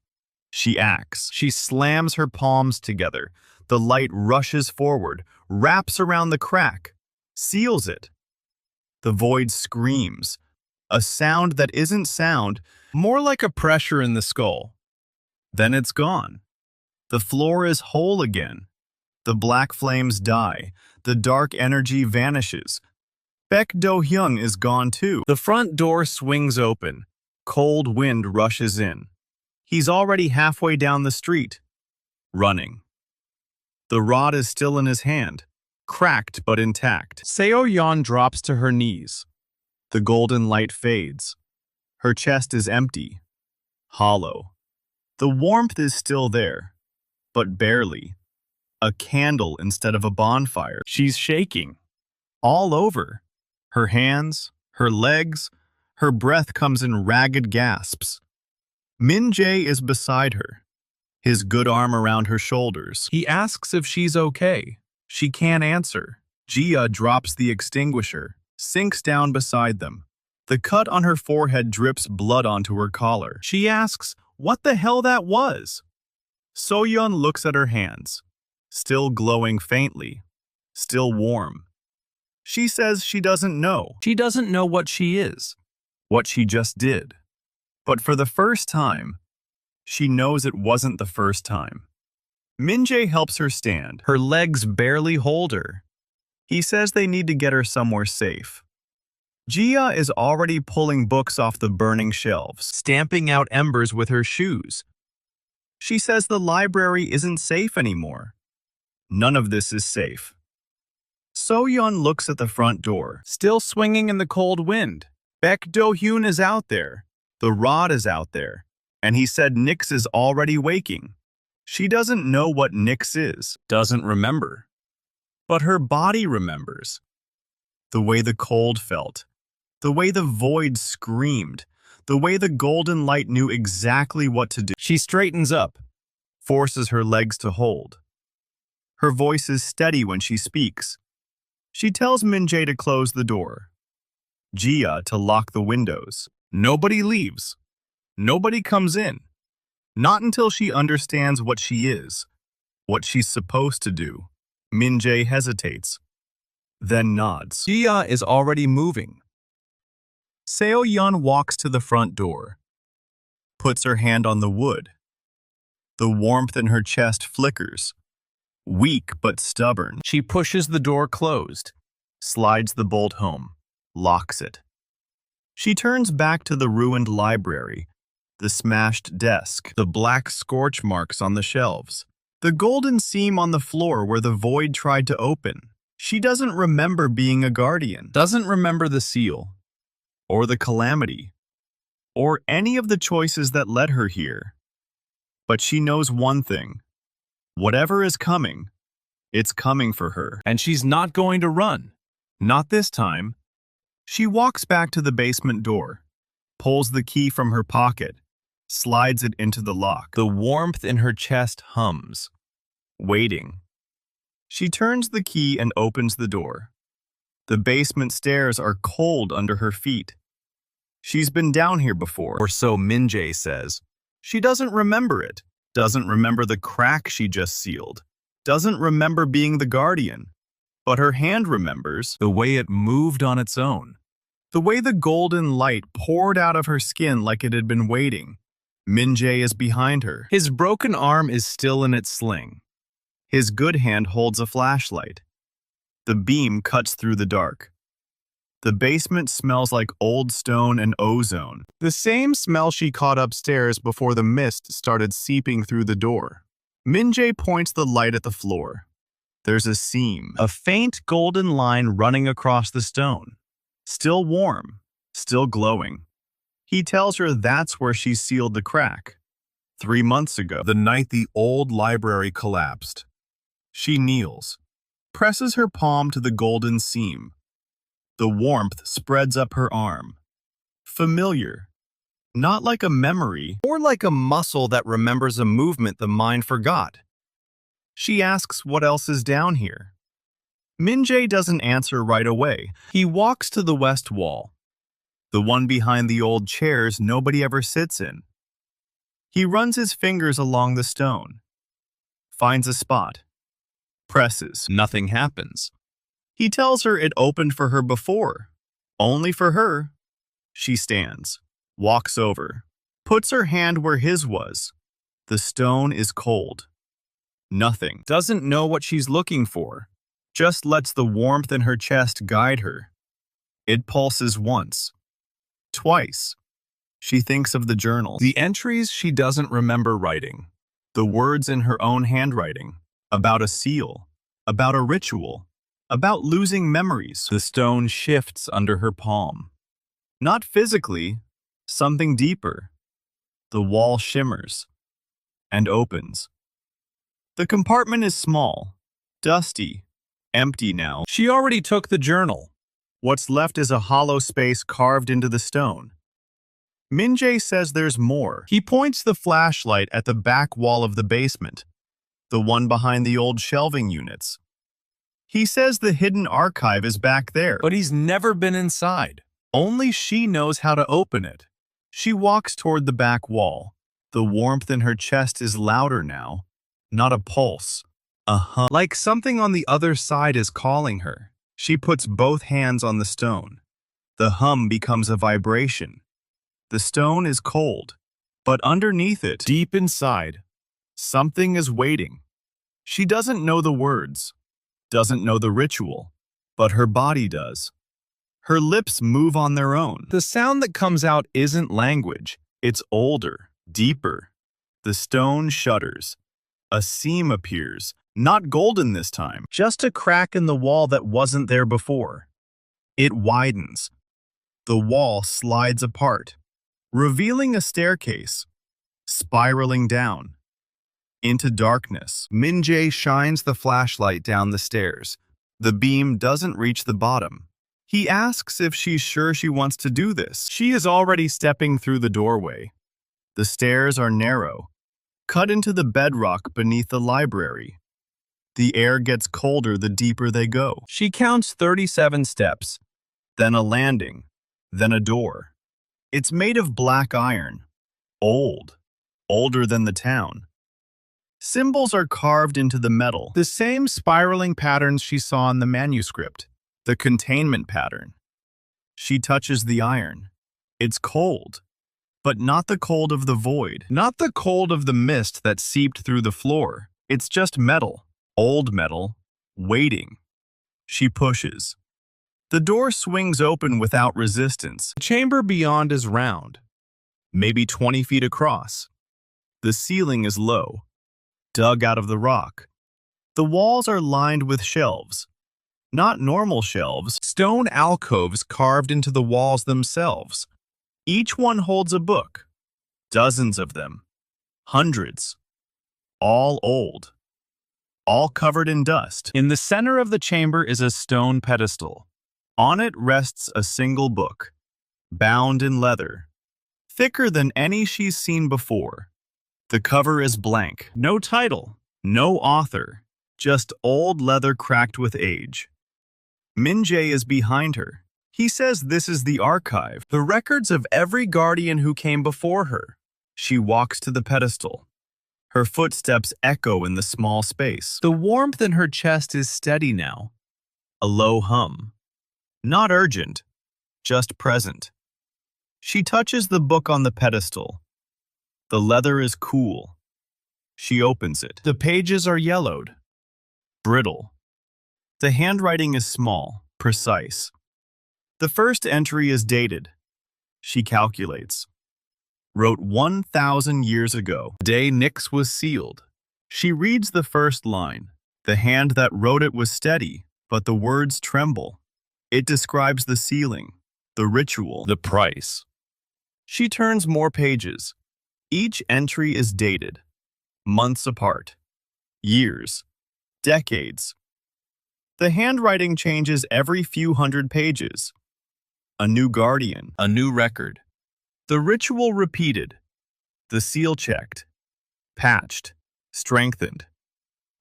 She acts. She slams her palms together. The light rushes forward, wraps around the crack, seals it. The void screams. A sound that isn't sound, more like a pressure in the skull. Then it's gone. The floor is whole again. The black flames die. The dark energy vanishes. Baek Do-hyung is gone too. The front door swings open. Cold wind rushes in. He's already halfway down the street, running. The rod is still in his hand, cracked but intact. Seo-yeon drops to her knees. The golden light fades. Her chest is empty, hollow. The warmth is still there, but barely. A candle instead of a bonfire. She's shaking. All over. Her hands, her legs, her breath comes in ragged gasps. Min-jae is beside her, his good arm around her shoulders. He asks if she's okay. She can't answer. Gia drops the extinguisher, sinks down beside them. The cut on her forehead drips blood onto her collar. She asks what the hell that was. So-yeon looks at her hands, still glowing faintly, still warm. She says she doesn't know. She doesn't know what she is, what she just did. But for the first time, she knows it wasn't the first time. Min-jae helps her stand. Her legs barely hold her. He says they need to get her somewhere safe. Gia is already pulling books off the burning shelves, stamping out embers with her shoes. She says the library isn't safe anymore. None of this is safe. So-yeon looks at the front door, still swinging in the cold wind. Baek Do-hyun is out there. The rod is out there. And he said Nyx is already waking. She doesn't know what Nyx is, doesn't remember. But her body remembers. The way the cold felt. The way the void screamed. The way the golden light knew exactly what to do. She straightens up, forces her legs to hold. Her voice is steady when she speaks. She tells Min-jae to close the door. Gia to lock the windows. Nobody leaves. Nobody comes in. Not until she understands what she is, what she's supposed to do. Min-jae hesitates, then nods. Gia is already moving. Seo-yeon walks to the front door, puts her hand on the wood. The warmth in her chest flickers, weak but stubborn. She pushes the door closed, slides the bolt home, locks it. She turns back to the ruined library, the smashed desk, the black scorch marks on the shelves, the golden seam on the floor where the void tried to open. She doesn't remember being a guardian, doesn't remember the seal, or the calamity, or any of the choices that led her here. But she knows one thing. Whatever is coming, it's coming for her. And she's not going to run. Not this time. She walks back to the basement door, pulls the key from her pocket, slides it into the lock. The warmth in her chest hums, waiting. She turns the key and opens the door. The basement stairs are cold under her feet. She's been down here before, or so Min-jae says. She doesn't remember it, doesn't remember the crack she just sealed, doesn't remember being the guardian. But her hand remembers the way it moved on its own. The way the golden light poured out of her skin like it had been waiting. Min-jae is behind her. His broken arm is still in its sling. His good hand holds a flashlight. The beam cuts through the dark. The basement smells like old stone and ozone. The same smell she caught upstairs before the mist started seeping through the door. Min-jae points the light at the floor. There's a seam, a faint golden line running across the stone. Still warm, still glowing. He tells her that's where she sealed the crack. 3 months ago, the night the old library collapsed. She kneels, presses her palm to the golden seam. The warmth spreads up her arm. Familiar. Not like a memory, or like a muscle that remembers a movement the mind forgot. She asks what else is down here. Min-jae doesn't answer right away. He walks to the west wall, the one behind the old chairs nobody ever sits in. He runs his fingers along the stone, finds a spot, presses. Nothing happens. He tells her it opened for her before. Only for her. She stands, walks over, puts her hand where his was. The stone is cold. Nothing. Doesn't know what she's looking for. Just lets the warmth in her chest guide her. It pulses once. Twice. She thinks of the journal. The entries she doesn't remember writing. The words in her own handwriting. About a seal. About a ritual. About losing memories. The stone shifts under her palm. Not physically, something deeper. The wall shimmers and opens. The compartment is small, dusty, empty now. She already took the journal. What's left is a hollow space carved into the stone. Min-jae says there's more. He points the flashlight at the back wall of the basement, the one behind the old shelving units. He says the hidden archive is back there, but he's never been inside. Only she knows how to open it. She walks toward the back wall. The warmth in her chest is louder now, not a pulse, a hum. Like something on the other side is calling her. She puts both hands on the stone. The hum becomes a vibration. The stone is cold, but underneath it, deep inside, something is waiting. She doesn't know the words, doesn't know the ritual, but her body does. Her lips move on their own. The sound that comes out isn't language. It's older, deeper. The stone shudders. A seam appears, not golden this time, just a crack in the wall that wasn't there before. It widens. The wall slides apart, revealing a staircase, spiraling down into darkness. Min-jae shines the flashlight down the stairs. The beam doesn't reach the bottom. He asks if she's sure she wants to do this. She is already stepping through the doorway. The stairs are narrow, cut into the bedrock beneath the library. The air gets colder the deeper they go. She counts 37 steps, then a landing, then a door. It's made of black iron, old, older than the town. Symbols are carved into the metal, the same spiraling patterns she saw in the manuscript. The containment pattern. She touches the iron. It's cold, but not the cold of the void, not the cold of the mist that seeped through the floor. It's just metal, old metal, waiting. She pushes. The door swings open without resistance. The chamber beyond is round, maybe 20 feet across. The ceiling is low, dug out of the rock. The walls are lined with shelves. Not normal shelves, stone alcoves carved into the walls themselves. Each one holds a book. Dozens of them. Hundreds. All old. All covered in dust. In the center of the chamber is a stone pedestal. On it rests a single book, bound in leather, thicker than any she's seen before. The cover is blank. No title, no author, just old leather cracked with age. Min-jae is behind her. He says this is the archive, the records of every guardian who came before her. She walks to the pedestal. Her footsteps echo in the small space. The warmth in her chest is steady now. A low hum. Not urgent, just present. She touches the book on the pedestal. The leather is cool. She opens it. The pages are yellowed, brittle. The handwriting is small, precise. The first entry is dated. She calculates. Wrote 1,000 years ago. Day Nyx was sealed. She reads the first line. The hand that wrote it was steady, but the words tremble. It describes the sealing, the ritual, the price. She turns more pages. Each entry is dated. Months apart. Years. Decades. The handwriting changes every few hundred pages. A new guardian, a new record. The ritual repeated. The seal checked. Patched. Strengthened.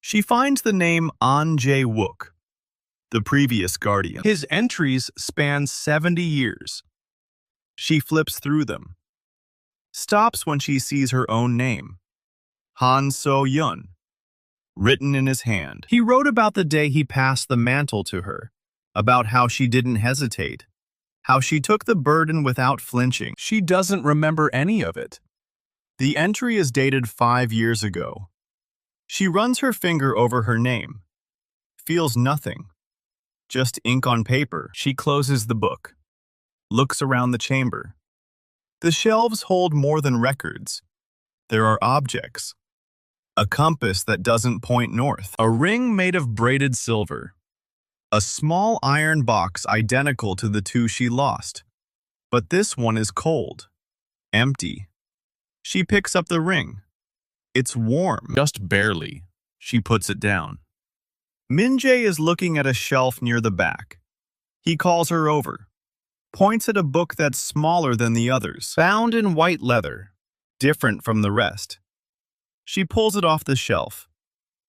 She finds the name Han Jae-wook, the previous guardian. His entries span 70 years. She flips through them. stops when she sees her own name, Han Seo-yeon, written in his hand. He wrote about the day he passed the mantle to her, about how she didn't hesitate, how she took the burden without flinching. She doesn't remember any of it. The entry is dated 5 years ago. She runs her finger over her name, feels nothing, just ink on paper. She closes the book, looks around the chamber. The shelves hold more than records. There are objects. A compass that doesn't point north. A ring made of braided silver. A small iron box identical to the two she lost. But this one is cold, empty. She picks up the ring. It's warm. Just barely. She puts it down. Min-jae is looking at a shelf near the back. He calls her over, points at a book that's smaller than the others, bound in white leather, different from the rest. She pulls it off the shelf.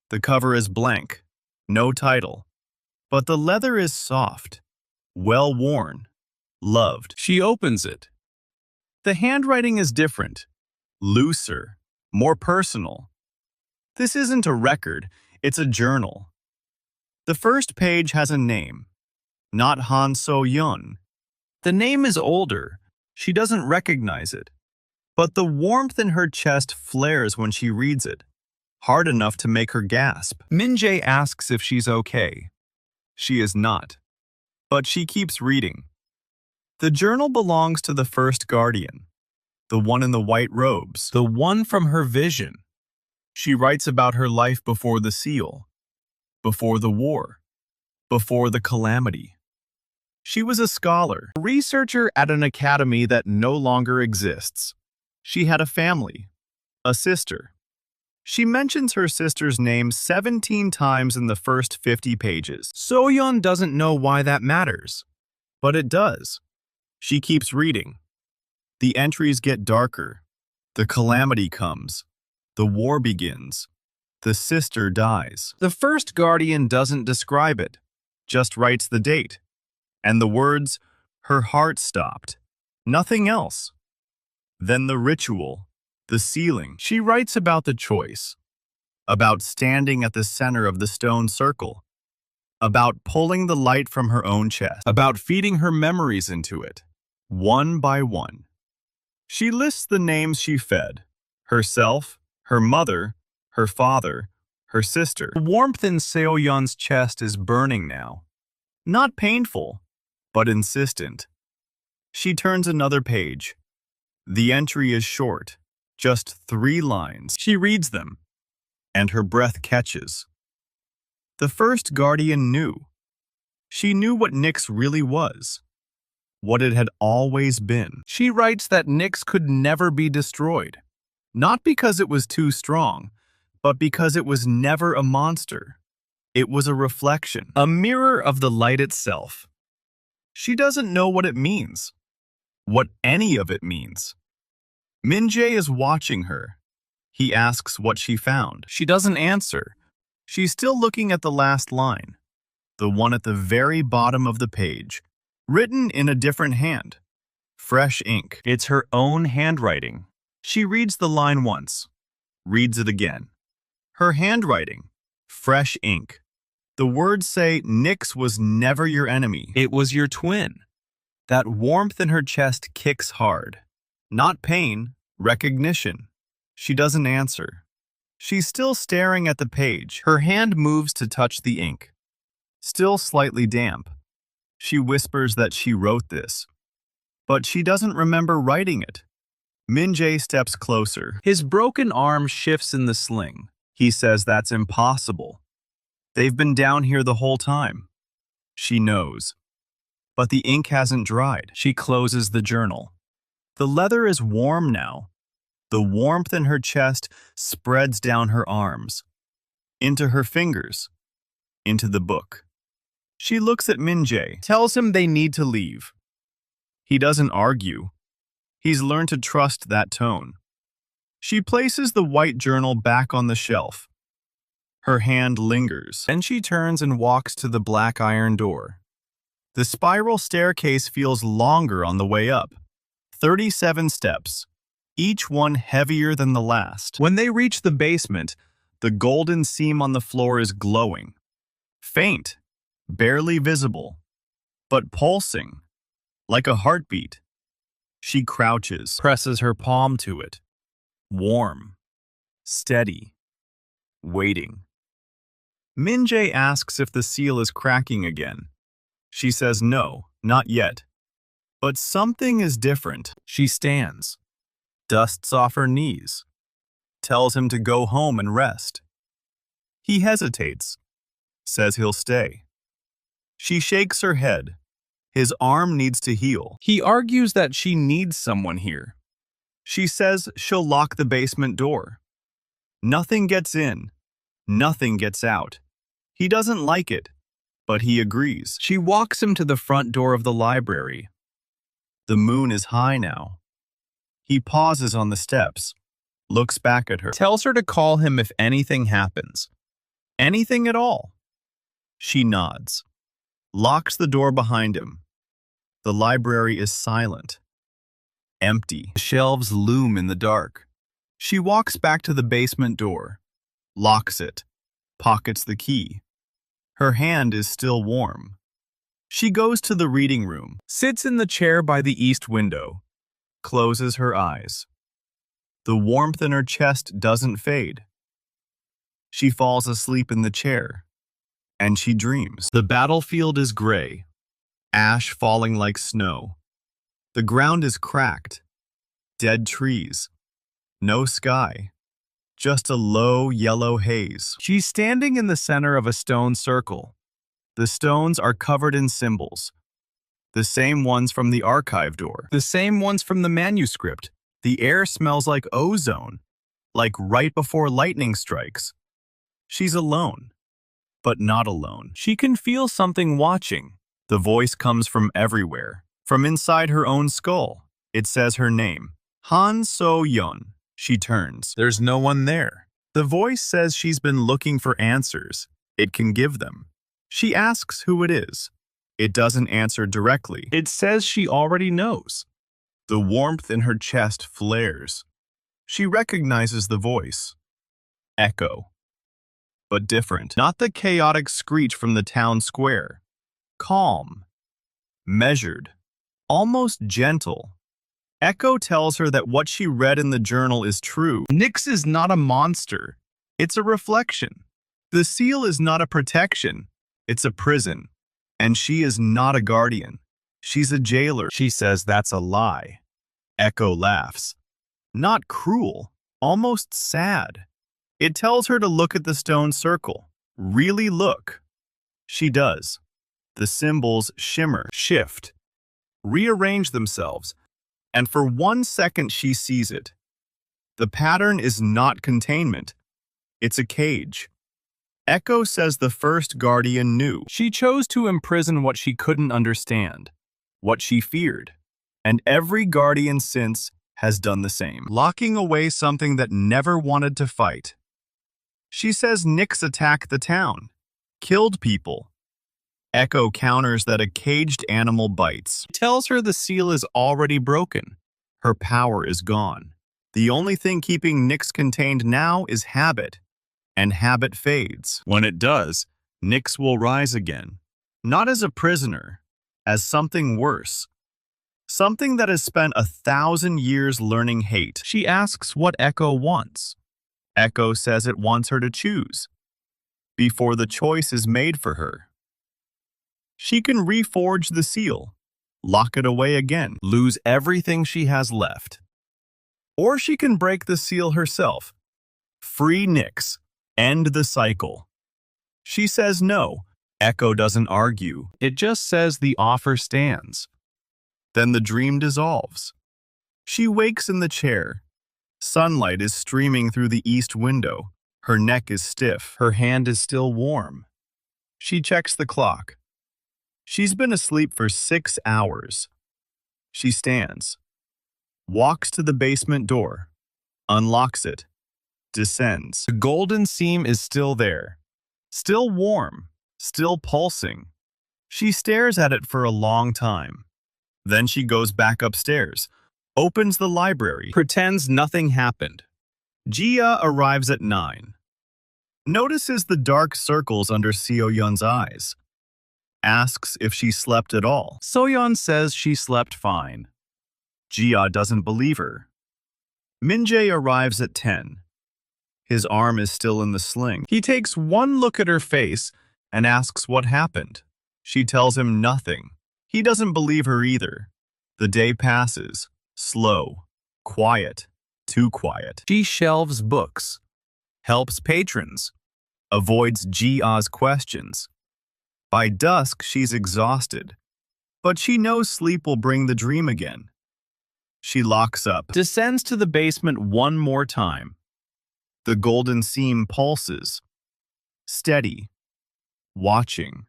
The cover is blank, no title, but the leather is soft, well worn, loved. She opens it. The handwriting is different, looser, more personal. This isn't a record, it's a journal. The first page has a name, not Han Seo-yeon. The name is older. She doesn't recognize it. But the warmth in her chest flares when she reads it, hard enough to make her gasp. Min-jae asks if she's okay. She is not. But she keeps reading. The journal belongs to the first guardian, the one in the white robes, The one from her vision. She writes about her life before the seal, before the war, before the calamity. She was a scholar, a researcher at an academy that no longer exists. She had a family, a sister. She mentions her sister's name 17 times in the first 50 pages. Seo-yeon doesn't know why that matters, but it does. She keeps reading. The entries get darker. The calamity comes. The war begins. The sister dies. The first guardian doesn't describe it, just writes the date. And the words, her heart stopped. Nothing else. Then the ritual, the sealing. She writes about the choice, about standing at the center of the stone circle, about pulling the light from her own chest, About feeding her memories into it. one by one. She lists the names she fed, herself, her mother, her father, her sister. The warmth in Seo-yeon's chest is burning now. Not painful, but insistent. She turns another page. The entry is short, just 3 lines. She reads them, and her breath catches. The first guardian knew. She knew what Nyx really was, what it had always been. She writes that Nyx could never be destroyed. Not because it was too strong, but because it was never a monster. It was a reflection, a mirror of the light itself. She doesn't know what it means, what any of it means. Min-jae is watching her. He asks what she found. She doesn't answer. She's still looking at the last line, the one at the very bottom of the page, written in a different hand, fresh ink. It's her own handwriting. She reads the line once, reads it again. Her handwriting, fresh ink. The words say Nyx was never your enemy. It was your twin. That warmth in her chest kicks hard. Not pain, recognition. She doesn't answer. She's still staring at the page. Her hand moves to touch the ink. Still slightly damp. She whispers that she wrote this. But she doesn't remember writing it. Min-jae steps closer. His broken arm shifts in the sling. He says that's impossible. They've been down here the whole time. She knows. But the ink hasn't dried. She closes the journal. The leather is warm now. The warmth in her chest spreads down her arms, into her fingers, into the book. She looks at Min-jae, tells him they need to leave. He doesn't argue. He's learned to trust that tone. She places the white journal back on the shelf. Her hand lingers. Then she turns and walks to the black iron door. The spiral staircase feels longer on the way up. 37 steps. each one heavier than the last. When they reach the basement, the golden seam on the floor is glowing. Faint, barely visible, but pulsing, like a heartbeat. She crouches, presses her palm to it. Warm, steady, waiting. Min-jae asks if the seal is cracking again. She says no, not yet. But something is different. She stands, dusts off her knees, tells him to go home and rest. He hesitates, says he'll stay. She shakes her head. His arm needs to heal. He argues that she needs someone here. She says she'll lock the basement door. Nothing gets in. Nothing gets out. He doesn't like it, but he agrees. She walks him to the front door of the library. The moon is high now. He pauses on the steps, looks back at her, tells her to call him if anything happens. Anything at all. She nods, locks the door behind him. The library is silent, empty. Shelves loom in the dark. She walks back to the basement door, locks it, pockets the key. Her hand is still warm. She goes to the reading room, sits in the chair by the east window, closes her eyes. The warmth in her chest doesn't fade. She falls asleep in the chair, and she dreams. The battlefield is gray, ash falling like snow. The ground is cracked, dead trees, no sky, just a low yellow haze. She's standing in the center of a stone circle. The stones are covered in symbols. The same ones from the archive door. The same ones from the manuscript. The air smells like ozone, like right before lightning strikes. She's alone, but not alone. She can feel something watching. The voice comes from everywhere, from inside her own skull. It says her name, Han Seo-yeon. She turns. There's no one there. The voice says she's been looking for answers. It can give them. She asks who it is. It doesn't answer directly. It says she already knows. The warmth in her chest flares. She recognizes the voice. Echo. But different. Not the chaotic screech from the town square. Calm. Measured. Almost gentle. Echo tells her that what she read in the journal is true. Nyx is not a monster. It's a reflection. The seal is not a protection. It's a prison. And she is not a guardian. She's a jailer. She says that's a lie. Echo laughs. Not cruel. Almost sad. It tells her to look at the stone circle. Really look. She does. The symbols shimmer, shift, rearrange themselves. And for 1 second she sees it. The pattern is not containment. It's a cage. Echo says the first guardian knew. She chose to imprison what she couldn't understand, what she feared. And every guardian since has done the same, locking away something that never wanted to fight. She says Nyx attacked the town, killed people. Echo counters that a caged animal bites. He tells her the seal is already broken. Her power is gone. The only thing keeping Nyx contained now is habit, and habit fades. When it does, Nyx will rise again, not as a prisoner, as something worse. Something that has spent 1,000 years learning hate. She asks what Echo wants. Echo says it wants her to choose, before the choice is made for her. She can reforge the seal, lock it away again, lose everything she has left. Or she can break the seal herself, free Nyx, end the cycle. She says no. Echo doesn't argue. It just says the offer stands. Then the dream dissolves. She wakes in the chair. Sunlight is streaming through the east window. Her neck is stiff. Her hand is still warm. She checks the clock. She's been asleep for 6 hours. She stands, walks to the basement door, unlocks it, descends. The golden seam is still there, still warm, still pulsing. She stares at it for a long time. Then she goes back upstairs, opens the library, Pretends nothing happened. Jia arrives at 9. Notices the dark circles under Seo-yeon's eyes. Asks if she slept at all. Seo-yeon says she slept fine. Jia doesn't believe her. Min-jae arrives at 10. His arm is still in the sling. He takes one look at her face and asks what happened. She tells him nothing. He doesn't believe her either. The day passes. Slow. Quiet. Too quiet. She shelves books. Helps patrons. Avoids Jia's questions. By dusk, she's exhausted. But she knows sleep will bring the dream again. She locks up. Descends to the basement one more time. The golden seam pulses. Steady. Watching.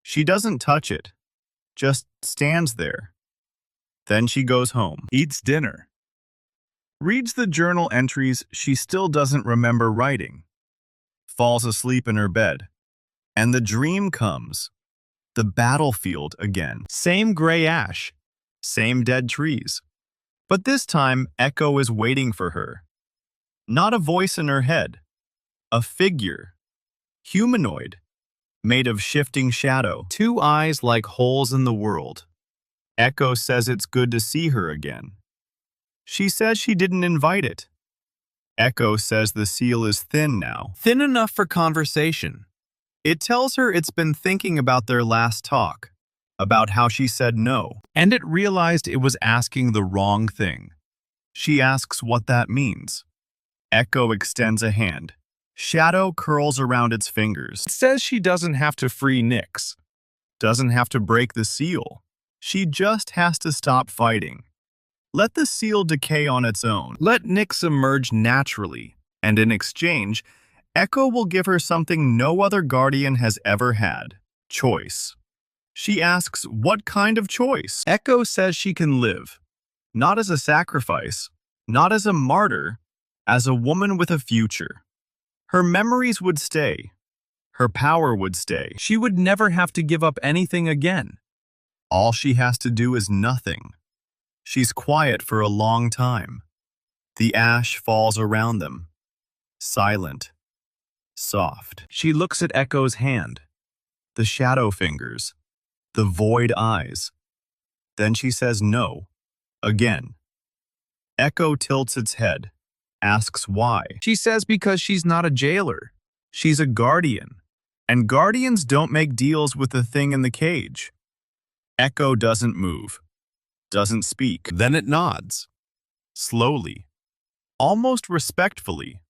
She doesn't touch it. Just stands there. Then she goes home. Eats dinner. Reads the journal entries she still doesn't remember writing. Falls asleep in her bed. And the dream comes. The battlefield again. Same gray ash. Same dead trees. But this time, Echo is waiting for her. Not a voice in her head. A figure. Humanoid. Made of shifting shadow. 2 eyes like holes in the world. Echo says it's good to see her again. She says she didn't invite it. Echo says the seal is thin now. Thin enough for conversation. It tells her it's been thinking about their last talk. About how she said no. And it realized it was asking the wrong thing. She asks what that means. Echo extends a hand. Shadow curls around its fingers. It says she doesn't have to free Nyx. Doesn't have to break the seal. She just has to stop fighting. Let the seal decay on its own. Let Nyx emerge naturally. And in exchange, Echo will give her something no other guardian has ever had. Choice. She asks what kind of choice? Echo says she can live. Not as a sacrifice. Not as a martyr. As a woman with a future. Her memories would stay. Her power would stay. She would never have to give up anything again. All she has to do is nothing. She's quiet for a long time. The ash falls around them. Silent. Soft. She looks at Echo's hand. The shadow fingers. The void eyes. Then she says no. Again. Echo tilts its head. Asks why. She says because she's not a jailer. She's a guardian. And guardians don't make deals with the thing in the cage. Echo doesn't move. Doesn't speak. Then it nods. Slowly. Almost respectfully.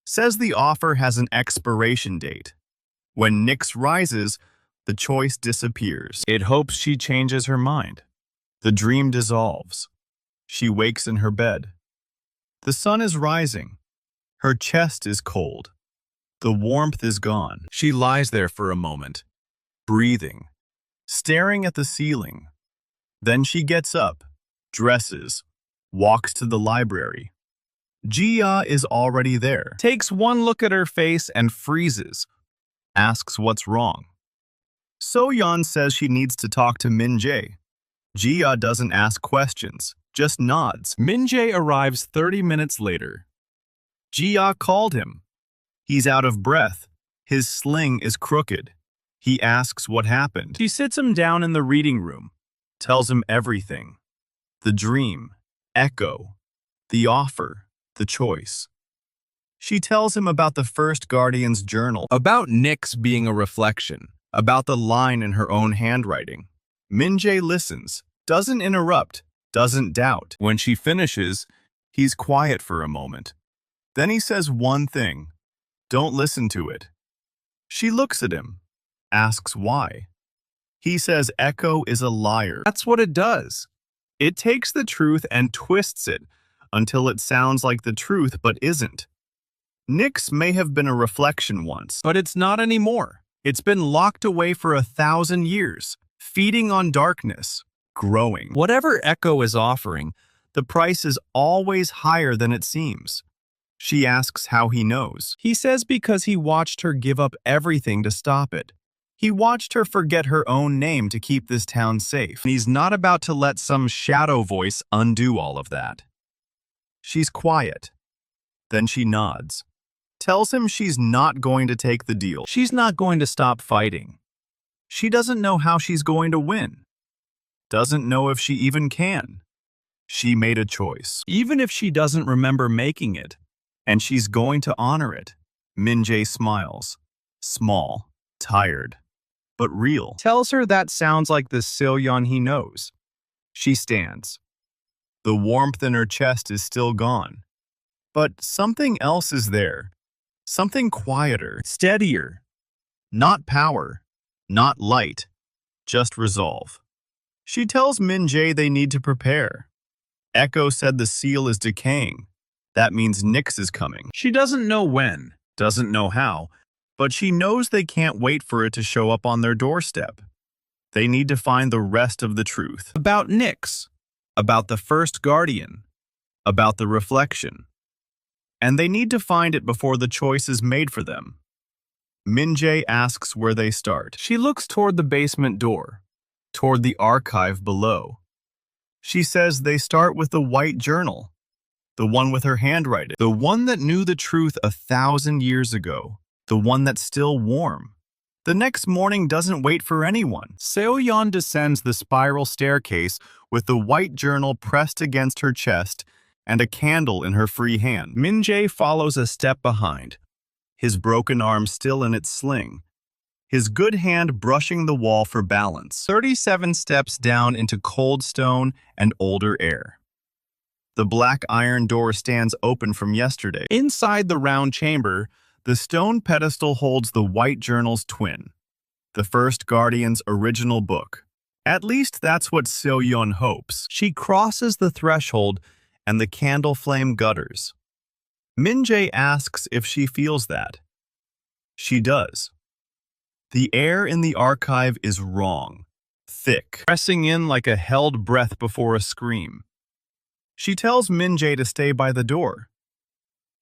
Says the offer has an expiration date. When Nyx rises, the choice disappears. It hopes she changes her mind. The dream dissolves. She wakes in her bed. The sun is rising. Her chest is cold. The warmth is gone. She lies there for a moment, breathing, staring at the ceiling. Then she gets up, dresses, walks to the library. Jia is already there. Takes one look at her face and freezes. Asks what's wrong. Seo-yeon says she needs to talk to Min-jae. Jia doesn't ask questions, just nods. Min-jae arrives 30 minutes later. Jia called him. He's out of breath. His sling is crooked. He asks what happened. She sits him down in the reading room. Tells him everything. The dream, Echo, the offer, the choice. She tells him about the first guardian's journal. About Nyx being a reflection. About the line in her own handwriting. Min-jae listens, doesn't interrupt, doesn't doubt. When she finishes, he's quiet for a moment. Then he says one thing. Don't listen to it. She looks at him, asks why. He says Echo is a liar. That's what it does. It takes the truth and twists it until it sounds like the truth but isn't. Nyx may have been a reflection once, but it's not anymore. It's been locked away for 1,000 years, feeding on darkness, growing. Whatever Echo is offering, the price is always higher than it seems. She asks how he knows. He says because he watched her give up everything to stop it. He watched her forget her own name to keep this town safe. And he's not about to let some shadow voice undo all of that. She's quiet. Then she nods. Tells him she's not going to take the deal. She's not going to stop fighting. She doesn't know how she's going to win. Doesn't know if she even can. She made a choice. Even if she doesn't remember making it, and she's going to honor it. Min-jae smiles. Small, tired, but real. Tells her that sounds like the Seo-yeon he knows. She stands. The warmth in her chest is still gone. But something else is there. Something quieter, steadier. Not power, not light, just resolve. She tells Min-jae they need to prepare. Echo said the seal is decaying. That means Nyx is coming. She doesn't know when, doesn't know how, but she knows they can't wait for it to show up on their doorstep. They need to find the rest of the truth. About Nyx, about the first guardian, about the reflection. And they need to find it before the choice is made for them. Min-jae asks where they start. She looks toward the basement door, toward the archive below. She says they start with the white journal, the one with her handwriting, the one that knew the truth 1,000 years ago, the one that's still warm. The next morning doesn't wait for anyone. Seo-yeon descends the spiral staircase with the white journal pressed against her chest and a candle in her free hand. Min-jae follows a step behind, his broken arm still in its sling, his good hand brushing the wall for balance. 37 steps down into cold stone and older air. The black iron door stands open from yesterday. Inside the round chamber, the stone pedestal holds the white journal's twin, the first guardian's original book. At least that's what Seo-yeon hopes. She crosses the threshold and the candle flame gutters. Min-jae asks if she feels that. She does. The air in the archive is wrong, thick, pressing in like a held breath before a scream. She tells Min-jae to stay by the door.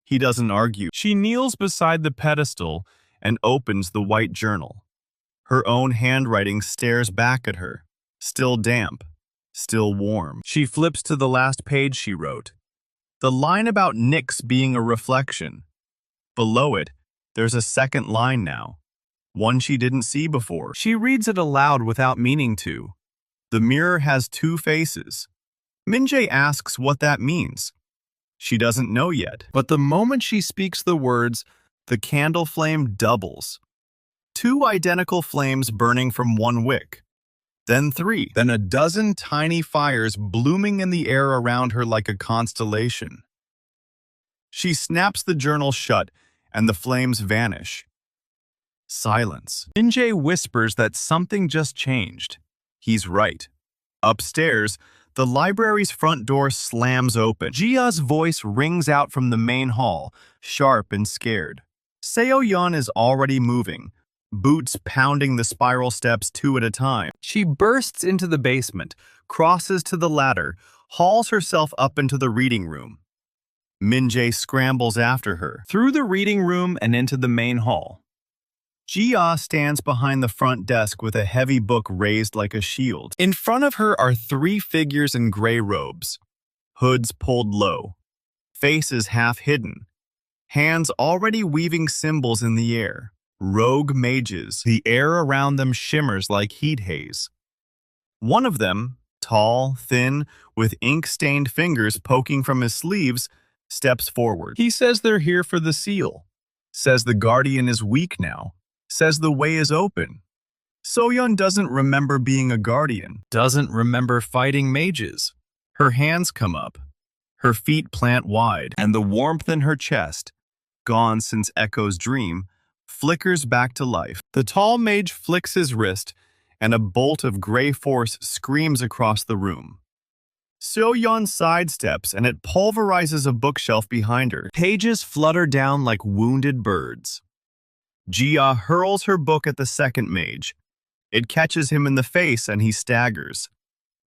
He doesn't argue. She kneels beside the pedestal and opens the white journal. Her own handwriting stares back at her, still damp, still warm. She flips to the last page she wrote. The line about Nyx being a reflection. Below it, there's a second line now. One she didn't see before. She reads it aloud without meaning to. The mirror has two faces. Min-jae asks what that means. She doesn't know yet. But the moment she speaks the words, the candle flame doubles. 2 identical flames burning from one wick. Then 3. Then a dozen tiny fires blooming in the air around her like a constellation. She snaps the journal shut, and the flames vanish. Silence. Min-jae whispers that something just changed. He's right. Upstairs, the library's front door slams open. Jia's voice rings out from the main hall, sharp and scared. Seo-yeon is already moving, boots pounding the spiral steps 2 at a time. She bursts into the basement, crosses to the ladder, hauls herself up into the reading room. Min-jae scrambles after her, through the reading room and into the main hall. Jia stands behind the front desk with a heavy book raised like a shield. In front of her are 3 figures in gray robes, hoods pulled low, faces half hidden, hands already weaving symbols in the air. Rogue mages. The air around them shimmers like heat haze. One of them, tall, thin, with ink-stained fingers poking from his sleeves, steps forward. He says they're here for the seal. Says the guardian is weak now. Says the way is open. Seo-yeon doesn't remember being a guardian. Doesn't remember fighting mages. Her hands come up. Her feet plant wide. And the warmth in her chest, gone since Echo's dream, flickers back to life. The tall mage flicks his wrist, and a bolt of gray force screams across the room. Seo-yeon sidesteps, and it pulverizes a bookshelf behind her. Pages flutter down like wounded birds. Jia hurls her book at the second mage. It catches him in the face, and he staggers.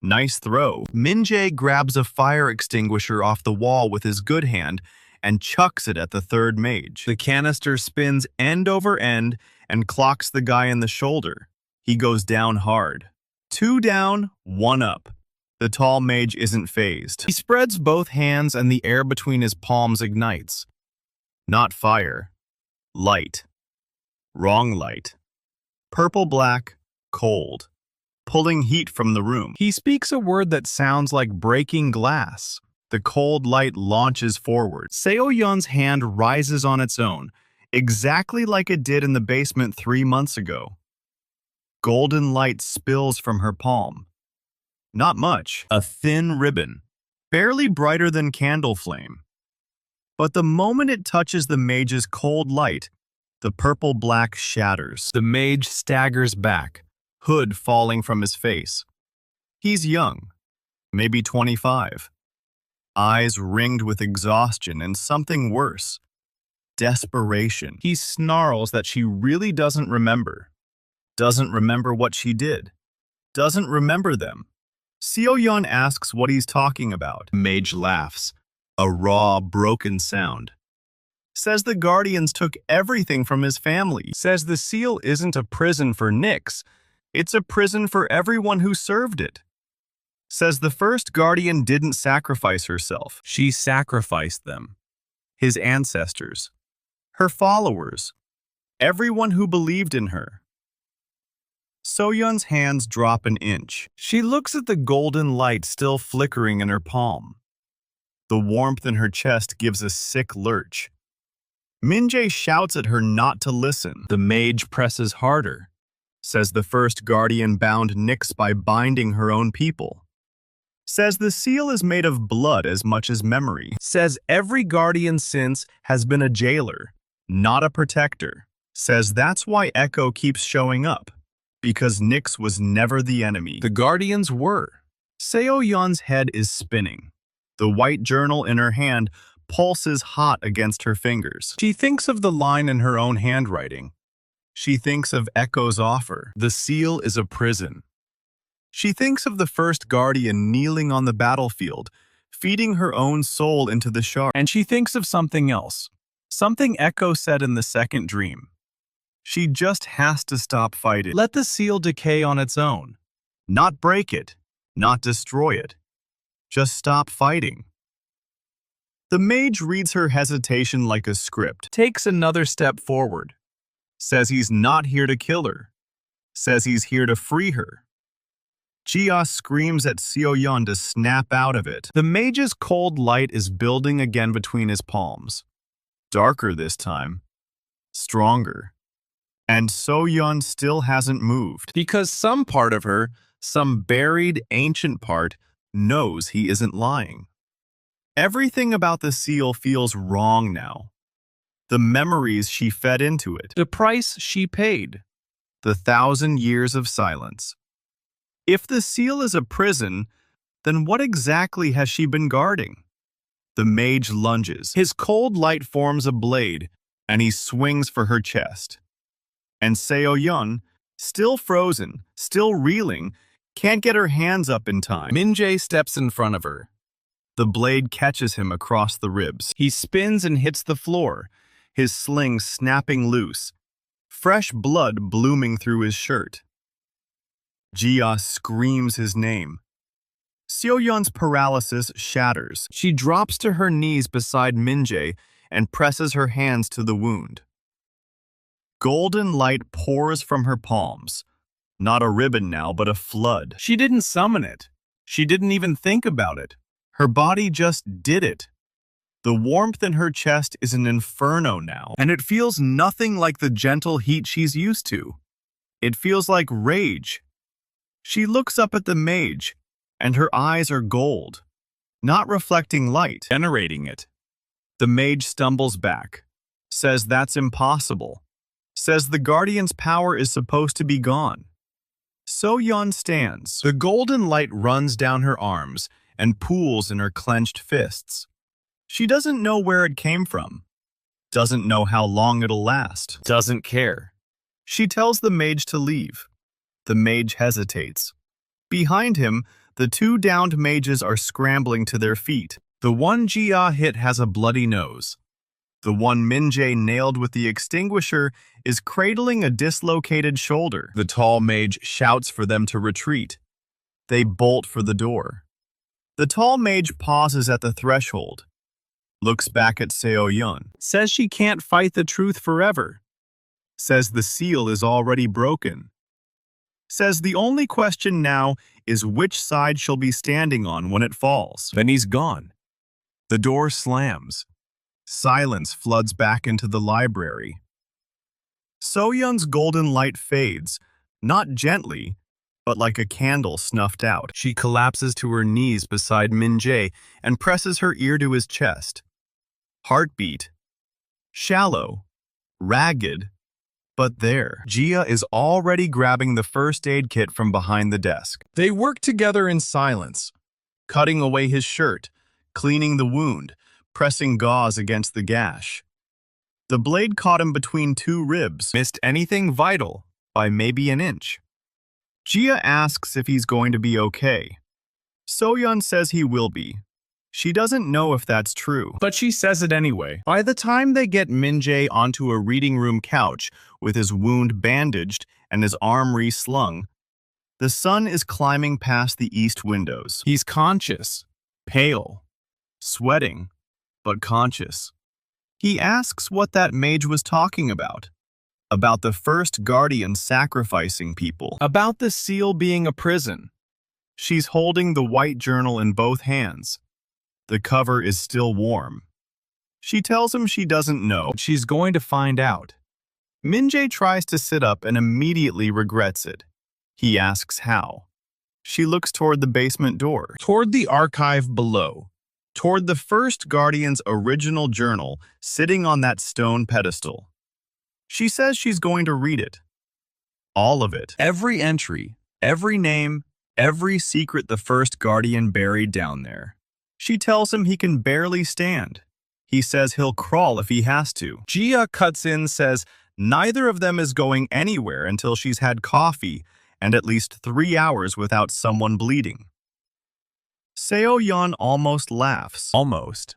Nice throw. Min-jae grabs a fire extinguisher off the wall with his good hand and chucks it at the third mage. The canister spins end over end, and clocks the guy in the shoulder. He goes down hard. 2 down, 1 up. The tall mage isn't fazed. He spreads both hands and the air between his palms ignites. Not fire. Light. Wrong light. Purple-black, cold. Pulling heat from the room. He speaks a word that sounds like breaking glass. The cold light launches forward. Seo-yeon's hand rises on its own, exactly like it did in the basement 3 months ago. Golden light spills from her palm. Not much. A thin ribbon, barely brighter than candle flame. But the moment it touches the mage's cold light, the purple-black shatters. The mage staggers back, hood falling from his face. He's young, maybe 25. Eyes ringed with exhaustion and something worse. Desperation. He snarls that she really doesn't remember. Doesn't remember what she did. Doesn't remember them. Seo-yeon asks what he's talking about. Mage laughs, a raw, broken sound. Says the Guardians took everything from his family. Says the seal isn't a prison for Nyx. It's a prison for everyone who served it. Says the first Guardian didn't sacrifice herself. She sacrificed them. His ancestors. Her followers. Everyone who believed in her. So-yeon's hands drop an inch. She looks at the golden light still flickering in her palm. The warmth in her chest gives a sick lurch. Min-jae shouts at her not to listen. The mage presses harder. Says the first Guardian bound Nyx by binding her own people. Says the seal is made of blood as much as memory. Says every Guardian since has been a jailer, not a protector. Says that's why Echo keeps showing up. Because Nyx was never the enemy. The Guardians were. Seo-yeon's head is spinning. The white journal in her hand pulses hot against her fingers. She thinks of the line in her own handwriting. She thinks of Echo's offer. The seal is a prison. She thinks of the first Guardian kneeling on the battlefield, feeding her own soul into the shard. And she thinks of something else. Something Echo said in the second dream. She just has to stop fighting. Let the seal decay on its own. Not break it. Not destroy it. Just stop fighting. The mage reads her hesitation like a script. Takes another step forward. Says he's not here to kill her. Says he's here to free her. Jia screams at Seo-yeon to snap out of it. The mage's cold light is building again between his palms. Darker this time. Stronger. And Seo-yeon still hasn't moved. Because some part of her, some buried ancient part, knows he isn't lying. Everything about the seal feels wrong now. The memories she fed into it. The price she paid. The 1,000 years of silence. If the seal is a prison, then what exactly has she been guarding? The mage lunges. His cold light forms a blade, and he swings for her chest. And Seo-yeon, still frozen, still reeling, can't get her hands up in time. Min-jae steps in front of her. The blade catches him across the ribs. He spins and hits the floor, his sling snapping loose, fresh blood blooming through his shirt. Jia screams his name. Seo-yeon's paralysis shatters. She drops to her knees beside Min-jae and presses her hands to the wound. Golden light pours from her palms. Not a ribbon now, but a flood. She didn't summon it. She didn't even think about it. Her body just did it. The warmth in her chest is an inferno now, and it feels nothing like the gentle heat she's used to. It feels like rage. She looks up at the mage, and her eyes are gold, not reflecting light, generating it. The mage stumbles back, says that's impossible, says the Guardian's power is supposed to be gone. So-yeon stands. The golden light runs down her arms and pools in her clenched fists. She doesn't know where it came from, doesn't know how long it'll last, doesn't care. She tells the mage to leave. The mage hesitates. Behind him, the 2 downed mages are scrambling to their feet. The one Jia hit has a bloody nose. The one Min-jae nailed with the extinguisher is cradling a dislocated shoulder. The tall mage shouts for them to retreat. They bolt for the door. The tall mage pauses at the threshold, looks back at Seo-yeon, says she can't fight the truth forever, says the seal is already broken, says the only question now is which side she'll be standing on when it falls. Then he's gone. The door slams. Silence floods back into the library. So-yeon's golden light fades, not gently, but like a candle snuffed out. She collapses to her knees beside Min-jae and presses her ear to his chest. Heartbeat. Shallow. Ragged. But there. Jia is already grabbing the first aid kit from behind the desk. They work together in silence, cutting away his shirt, cleaning the wound, pressing gauze against the gash. The blade caught him between two ribs. Missed anything vital by maybe an inch. Jia asks if he's going to be okay. So-yeon says he will be. She doesn't know if that's true, but she says it anyway. By the time they get Min-jae onto a reading room couch with his wound bandaged and his arm re-slung, the sun is climbing past the east windows. He's conscious, pale, sweating, but conscious. He asks what that mage was talking about the first guardian sacrificing people, about the seal being a prison. She's holding the white journal in both hands. The cover is still warm. She tells him she doesn't know. She's going to find out. Min-jae tries to sit up and immediately regrets it. He asks how. She looks toward the basement door, toward the archive below, toward the first guardian's original journal sitting on that stone pedestal. She says she's going to read it. All of it. Every entry, every name, every secret the first guardian buried down there. She tells him he can barely stand. He says he'll crawl if he has to. Jia cuts in, says neither of them is going anywhere until she's had coffee and at least 3 hours without someone bleeding. Seo-yeon almost laughs. Almost.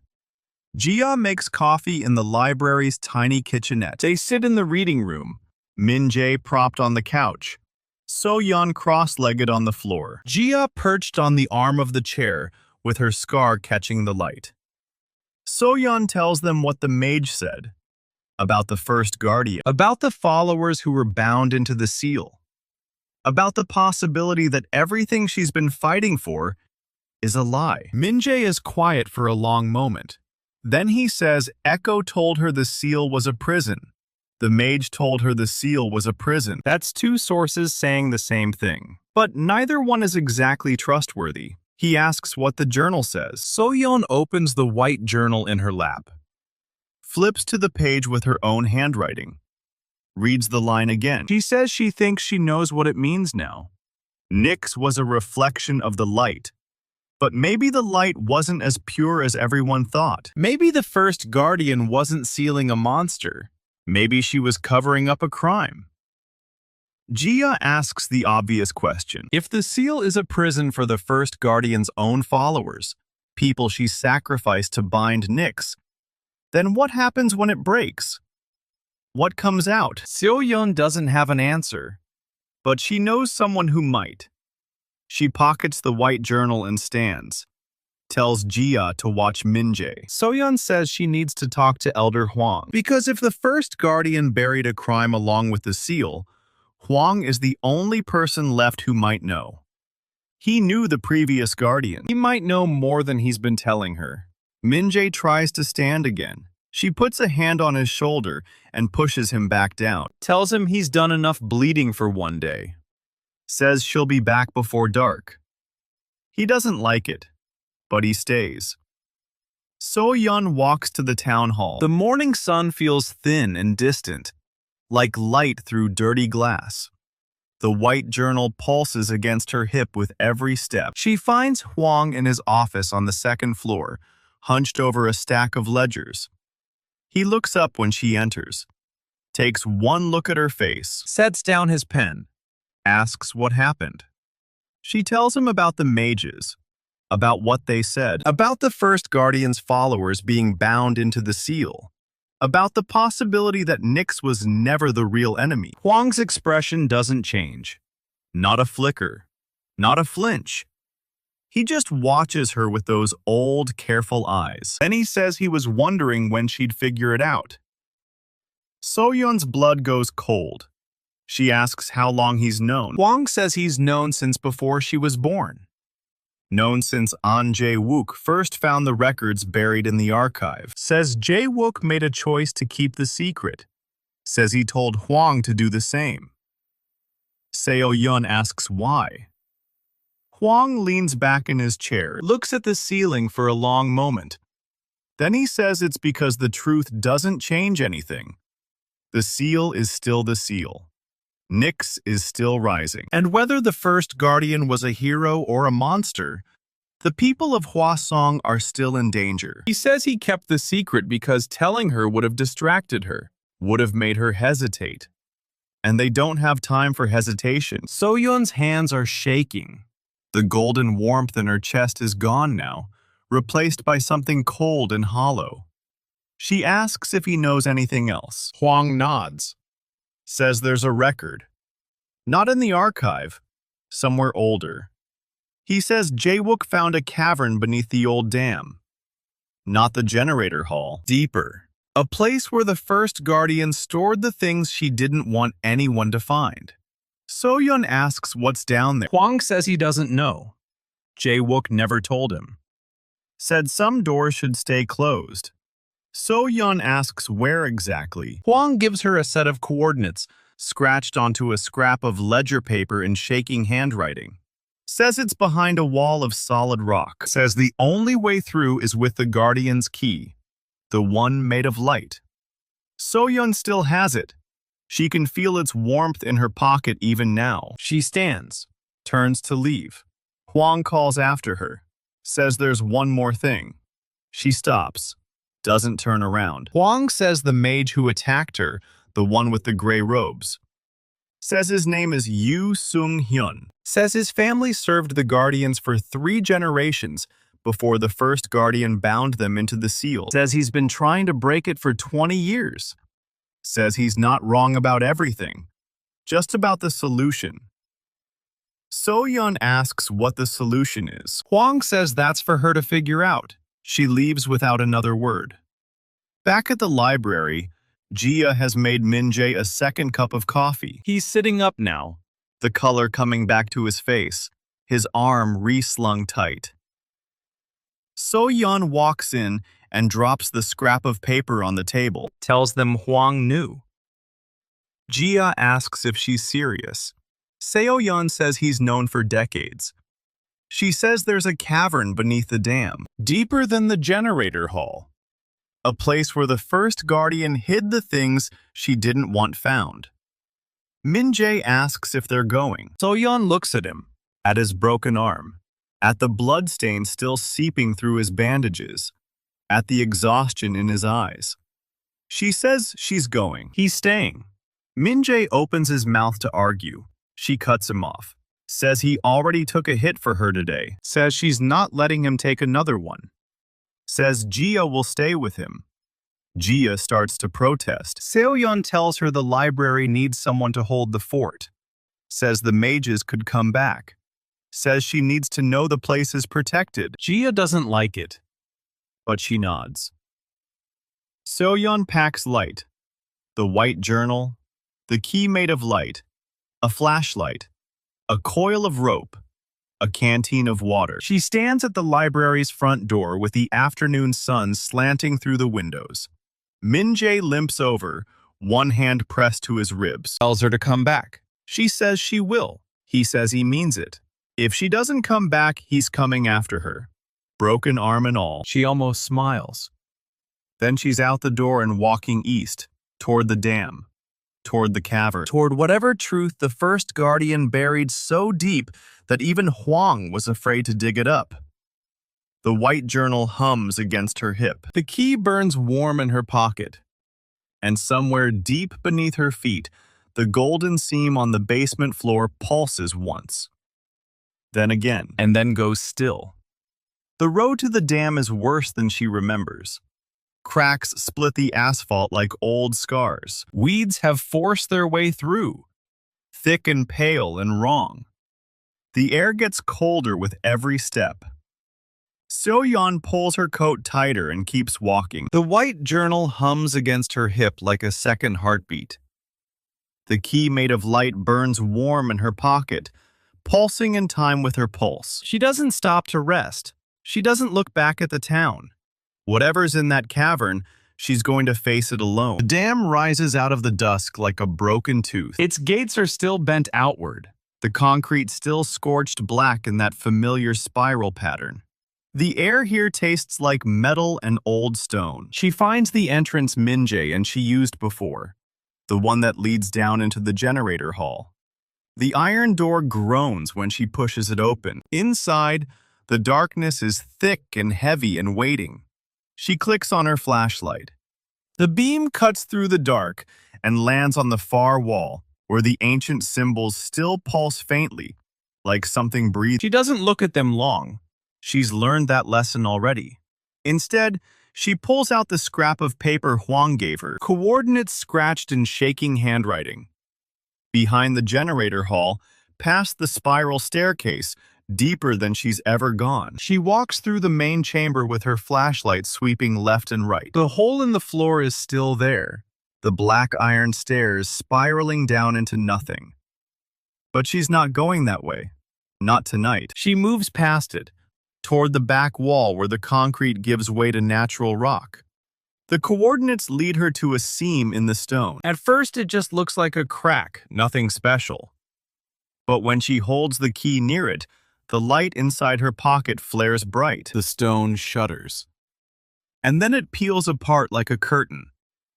Jia makes coffee in the library's tiny kitchenette. They sit in the reading room, Min-jae propped on the couch, So-yeon cross-legged on the floor. Jia perched on the arm of the chair, with her scar catching the light. So-yeon tells them what the mage said, about the first guardian, about the followers who were bound into the seal, about the possibility that everything she's been fighting for is a lie. Min-jae is quiet for a long moment. Then he says Echo told her the seal was a prison. The mage told her the seal was a prison. That's two sources saying the same thing. But neither one is exactly trustworthy. He asks what the journal says. So-yeon opens the white journal in her lap, flips to the page with her own handwriting, reads the line again. She says she thinks she knows what it means now. Nyx was a reflection of the light. But maybe the light wasn't as pure as everyone thought. Maybe the first guardian wasn't sealing a monster. Maybe she was covering up a crime. Jia asks the obvious question. If the seal is a prison for the first guardian's own followers, people she sacrificed to bind Nyx, then what happens when it breaks? What comes out? Seo-yeon doesn't have an answer, but she knows someone who might. She pockets the white journal and stands, tells Jia to watch Min-jae. So-yeon says she needs to talk to Elder Hwang, because if the first guardian buried a crime along with the seal, Hwang is the only person left who might know. He knew the previous guardian. He might know more than he's been telling her. Min-jae tries to stand again. She puts a hand on his shoulder and pushes him back down. Tells him he's done enough bleeding for one day. Says she'll be back before dark. He doesn't like it, but he stays. So-yeon walks to the town hall. The morning sun feels thin and distant, like light through dirty glass. The white journal pulses against her hip with every step. She finds Hwang in his office on the second floor, hunched over a stack of ledgers. He looks up when she enters, takes one look at her face, sets down his pen, asks what happened. She tells him about the mages, about what they said, about the first guardian's followers being bound into the seal. about the possibility that Nyx was never the real enemy. Hwang's expression doesn't change. Not a flicker. Not a flinch. He just watches her with those old, careful eyes. Then he says he was wondering when she'd figure it out. So-yeon's blood goes cold. She asks how long he's known. Hwang says he's known since before she was born. Known since An Jae-wook first found the records buried in the archive. Says Jae-wook made a choice to keep the secret. Says he told Hwang to do the same. Seo-yeon asks why. Hwang leans back in his chair, looks at the ceiling for a long moment. Then he says it's because the truth doesn't change anything. The seal is still the seal. Nyx is still rising. And whether the first guardian was a hero or a monster, the people of Hwasong are still in danger. He says he kept the secret because telling her would have distracted her, would have made her hesitate. And they don't have time for hesitation. So-yeon's hands are shaking. The golden warmth in her chest is gone now, replaced by something cold and hollow. She asks if he knows anything else. Hwang nods. Says there's a record. Not in the archive, somewhere older. He says Jae-wook found a cavern beneath the old dam. Not the generator hall, deeper. A place where the first guardian stored the things she didn't want anyone to find. So-yeon asks what's down there. Hwang says he doesn't know. Jae-wook never told him. Said some doors should stay closed. So-yeon asks where exactly. Hwang gives her a set of coordinates, scratched onto a scrap of ledger paper in shaking handwriting. Says it's behind a wall of solid rock. Says the only way through is with the Guardian's key, the one made of light. So-yeon still has it. She can feel its warmth in her pocket even now. She stands, turns to leave. Hwang calls after her, says there's one more thing. She stops. Doesn't turn around. Hwang says the mage who attacked her, the one with the gray robes. Says his name is Yoo Sung-hyun. Says his family served the Guardians for 3 generations before the first Guardian bound them into the seal. Says he's been trying to break it for 20 years. Says he's not wrong about everything, just about the solution. So-yeon asks what the solution is. Hwang says that's for her to figure out. She leaves without another word. Back at the library, Jia has made Min-jae a second cup of coffee. He's sitting up now, the color coming back to his face, his arm re-slung tight. So-yeon walks in and drops the scrap of paper on the table, tells them Hwang knew. Jia asks if she's serious. Seo-yeon says he's known for decades. She says there's a cavern beneath the dam, deeper than the generator hall. A place where the first guardian hid the things she didn't want found. Min-jae asks if they're going. So-yeon looks at him, at his broken arm, at the bloodstain still seeping through his bandages, at the exhaustion in his eyes. She says she's going. He's staying. Min-jae opens his mouth to argue. She cuts him off. Says he already took a hit for her today. Says she's not letting him take another one. Says Jia will stay with him. Jia starts to protest. Seo-yeon tells her the library needs someone to hold the fort. Says the mages could come back. Says she needs to know the place is protected. Jia doesn't like it, but she nods. Seo-yeon packs light. The white journal, the key made of light, a flashlight, a coil of rope, a canteen of water. She stands at the library's front door with the afternoon sun slanting through the windows. Min-jae limps over, one hand pressed to his ribs. Tells her to come back. She says she will. He says he means it. If she doesn't come back, he's coming after her. Broken arm and all. She almost smiles. Then she's out the door and walking east, toward the dam, toward the cavern, toward whatever truth the first guardian buried so deep that even Hwang was afraid to dig it up. The white journal hums against her hip. The key burns warm in her pocket. And somewhere deep beneath her feet, the golden seam on the basement floor pulses once. Then again, and then goes still. The road to the dam is worse than she remembers. Cracks split the asphalt like old scars. Weeds have forced their way through, Thick and pale and wrong. The air gets colder with every step. Seo-yeon pulls her coat tighter and keeps walking. The white journal hums against her hip like a second heartbeat. The key made of light burns warm in her pocket, pulsing in time with her pulse. She doesn't stop to rest. She doesn't look back at the town. Whatever's in that cavern, she's going to face it alone. The dam rises out of the dusk like a broken tooth. Its gates are still bent outward. The concrete still scorched black in that familiar spiral pattern. The air here tastes like metal and old stone. She finds the entrance Min-jae and she used before, the one that leads down into the generator hall. The iron door groans when she pushes it open. Inside, the darkness is thick and heavy and waiting. She clicks on her flashlight. The beam cuts through the dark and lands on the far wall, where the ancient symbols still pulse faintly, like something breathing. She doesn't look at them long. She's learned that lesson already. Instead, she pulls out the scrap of paper Hwang gave her, coordinates scratched in shaking handwriting. Behind the generator hall, past the spiral staircase, deeper than she's ever gone. She walks through the main chamber with her flashlight sweeping left and right. The hole in the floor is still there, the black iron stairs spiraling down into nothing. But she's not going that way. Not tonight. She moves past it, toward the back wall where the concrete gives way to natural rock. The coordinates lead her to a seam in the stone. At first, it just looks like a crack, nothing special. But when she holds the key near it, the light inside her pocket flares bright. The stone shudders. And then it peels apart like a curtain,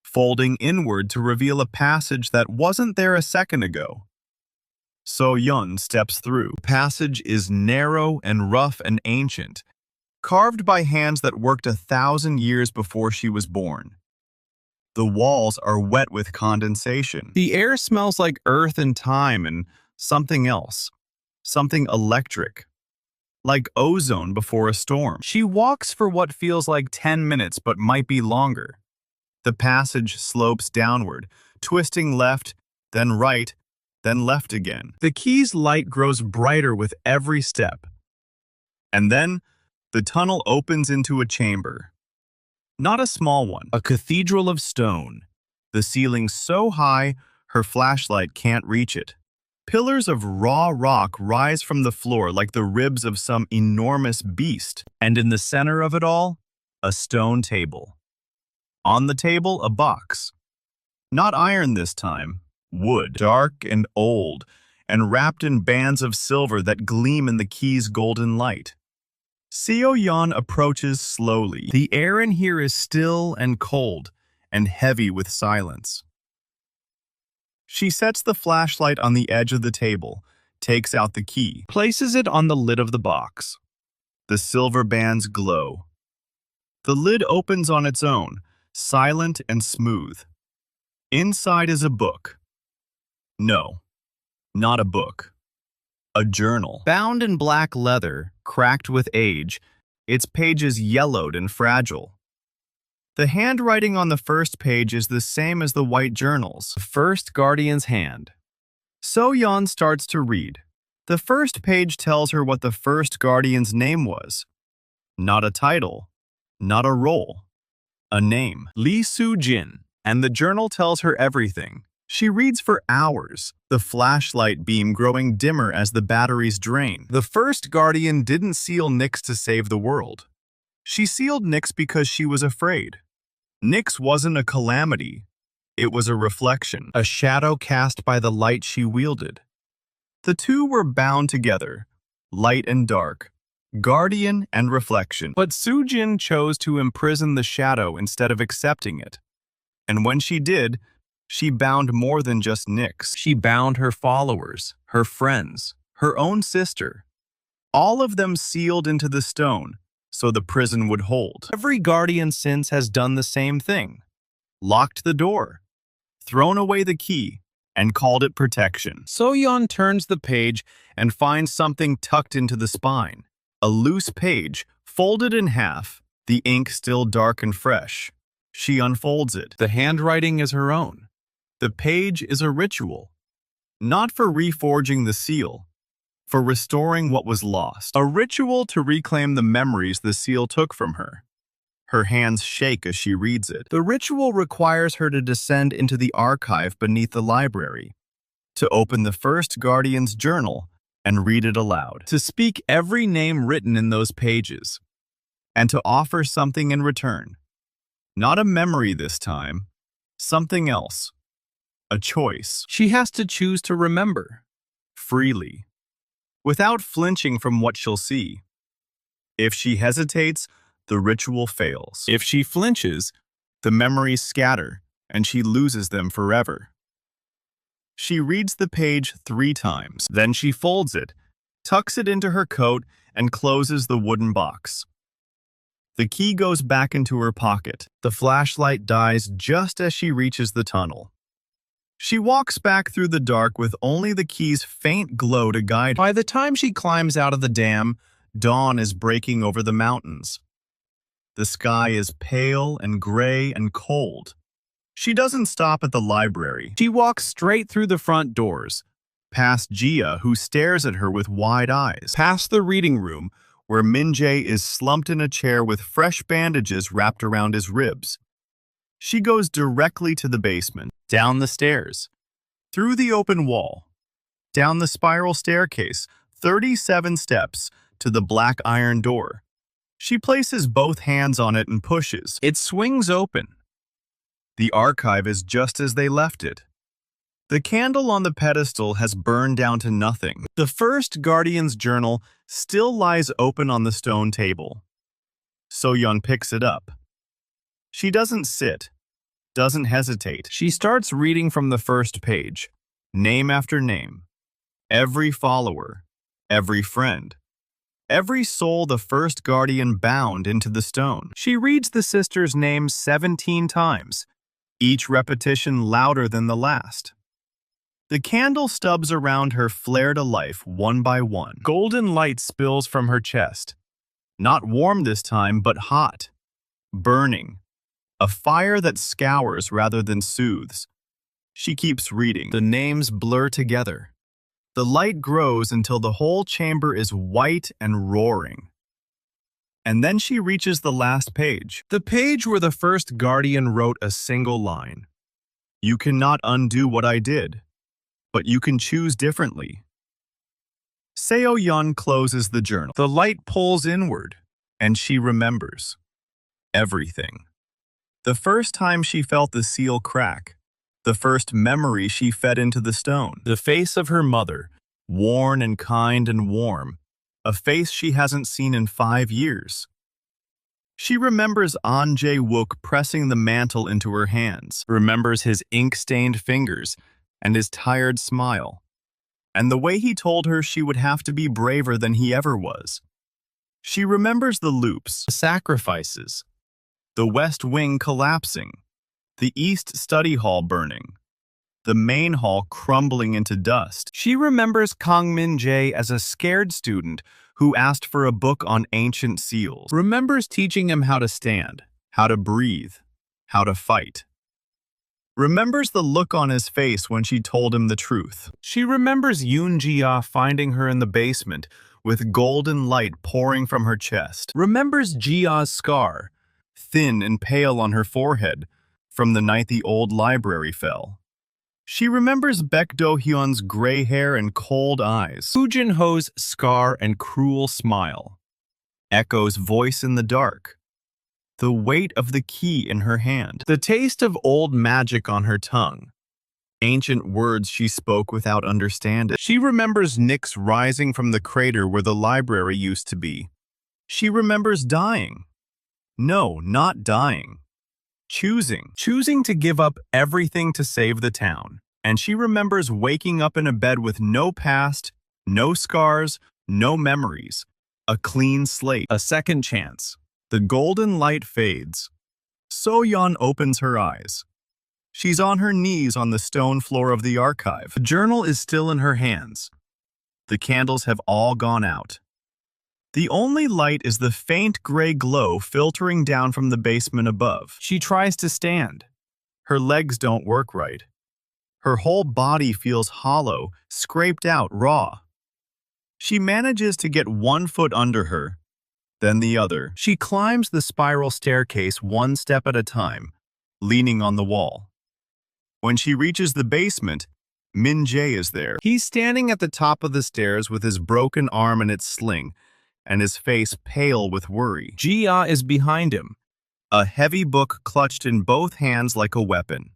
folding inward to reveal a passage that wasn't there a second ago. Seo-yeon steps through. The passage is narrow and rough and ancient, carved by hands that worked 1,000 years before she was born. The walls are wet with condensation. The air smells like earth and time and something else. Something electric. Like ozone before a storm. She walks for what feels like 10 minutes but might be longer. The passage slopes downward, twisting left, then right, then left again. The key's light grows brighter with every step. And then, the tunnel opens into a chamber. Not a small one. A cathedral of stone. The ceiling so high, her flashlight can't reach it. Pillars of raw rock rise from the floor like the ribs of some enormous beast. And in the center of it all, a stone table. On the table, a box. Not iron this time. Wood, dark and old, and wrapped in bands of silver that gleam in the key's golden light. Seo-yeon approaches slowly. The air in here is still and cold, and heavy with silence. She sets the flashlight on the edge of the table, takes out the key, places it on the lid of the box. The silver bands glow. The lid opens on its own, silent and smooth. Inside is a book. No, not a book. A journal. Bound in black leather, cracked with age, its pages yellowed and fragile. The handwriting on the first page is the same as the white journal's. The first guardian's hand. Seo-yeon starts to read. The first page tells her what the first guardian's name was. Not a title, not a role, a name. Lee Soo-jin. And the journal tells her everything. She reads for hours, the flashlight beam growing dimmer as the batteries drain. The first guardian didn't seal Nyx to save the world. She sealed Nyx because she was afraid. Nyx wasn't a calamity. It was a reflection, a shadow cast by the light she wielded. The two were bound together, light and dark, guardian and reflection. But Soo-jin chose to imprison the shadow instead of accepting it. And when she did, she bound more than just Nyx. She bound her followers, her friends, her own sister. All of them sealed into the stone, so the prison would hold. Every guardian since has done the same thing. Locked the door, thrown away the key, and called it protection. Seo-yeon turns the page and finds something tucked into the spine. A loose page, folded in half, the ink still dark and fresh. She unfolds it. The handwriting is her own. The page is a ritual, not for reforging the seal, for restoring what was lost. A ritual to reclaim the memories the seal took from her. Her hands shake as she reads it. The ritual requires her to descend into the archive beneath the library, to open the first Guardian's journal and read it aloud, to speak every name written in those pages, and to offer something in return. Not a memory this time, something else. A choice. She has to choose to remember, freely, without flinching from what she'll see. If she hesitates, the ritual fails. If she flinches, the memories scatter, and she loses them forever. She reads the page 3 times. Then she folds it, tucks it into her coat, and closes the wooden box. The key goes back into her pocket. The flashlight dies just as she reaches the tunnel. She walks back through the dark with only the key's faint glow to guide her. By the time she climbs out of the dam, dawn is breaking over the mountains. The sky is pale and gray and cold. She doesn't stop at the library. She walks straight through the front doors, past Gia, who stares at her with wide eyes, past the reading room, where Min-jae is slumped in a chair with fresh bandages wrapped around his ribs. She goes directly to the basement, down the stairs, through the open wall, down the spiral staircase, 37 steps, to the black iron door. She places both hands on it and pushes. It swings open. The archive is just as they left it. The candle on the pedestal has burned down to nothing. The first Guardian's journal still lies open on the stone table. Seo-yeon picks it up. She doesn't sit, doesn't hesitate. She starts reading from the first page, name after name. Every follower, every friend, every soul the first Guardian bound into the stone. She reads the sisters' names 17 times, each repetition louder than the last. The candle stubs around her flare to life one by one. Golden light spills from her chest. Not warm this time, but hot. Burning. A fire that scours rather than soothes. She keeps reading. The names blur together. The light grows until the whole chamber is white and roaring. And then she reaches the last page. The page where the first Guardian wrote a single line. You cannot undo what I did, but you can choose differently. Seo-yeon closes the journal. The light pulls inward, and she remembers everything. The first time she felt the seal crack, the first memory she fed into the stone, the face of her mother, worn and kind and warm, a face she hasn't seen in 5 years. She remembers Han Jae-wook pressing the mantle into her hands, remembers his ink-stained fingers and his tired smile, and the way he told her she would have to be braver than he ever was. She remembers the loops, the sacrifices, the west wing collapsing, the east study hall burning, the main hall crumbling into dust. She remembers Kang Min-jae as a scared student who asked for a book on ancient seals, remembers teaching him how to stand, how to breathe, how to fight. Remembers the look on his face when she told him the truth. She remembers Yoon-ji-ah finding her in the basement with golden light pouring from her chest. Remembers Ji-ah's scar, thin and pale on her forehead, from the night the old library fell. She remembers Baek Do-hyun's gray hair and cold eyes, Woo Jin-ho's scar and cruel smile, Echo's voice in the dark, the weight of the key in her hand, the taste of old magic on her tongue, ancient words she spoke without understanding. She remembers Nyx rising from the crater where the library used to be. She remembers dying. No, not dying. Choosing to give up everything to save the town. And she remembers waking up in a bed with no past, no scars, no memories, a clean slate, a second chance. The golden light fades. Seo-yeon opens her eyes. She's on her knees on the stone floor of the archive. The journal is still in her hands. The candles have all gone out. The only light is the faint gray glow filtering down from the basement above. She tries to stand. Her legs don't work right. Her whole body feels hollow, scraped out, raw. She manages to get one foot under her, then the other. She climbs the spiral staircase one step at a time, leaning on the wall. When she reaches the basement, Min-jae is there. He's standing at the top of the stairs with his broken arm in its sling, and his face pale with worry. Ji-ah is behind him, a heavy book clutched in both hands like a weapon.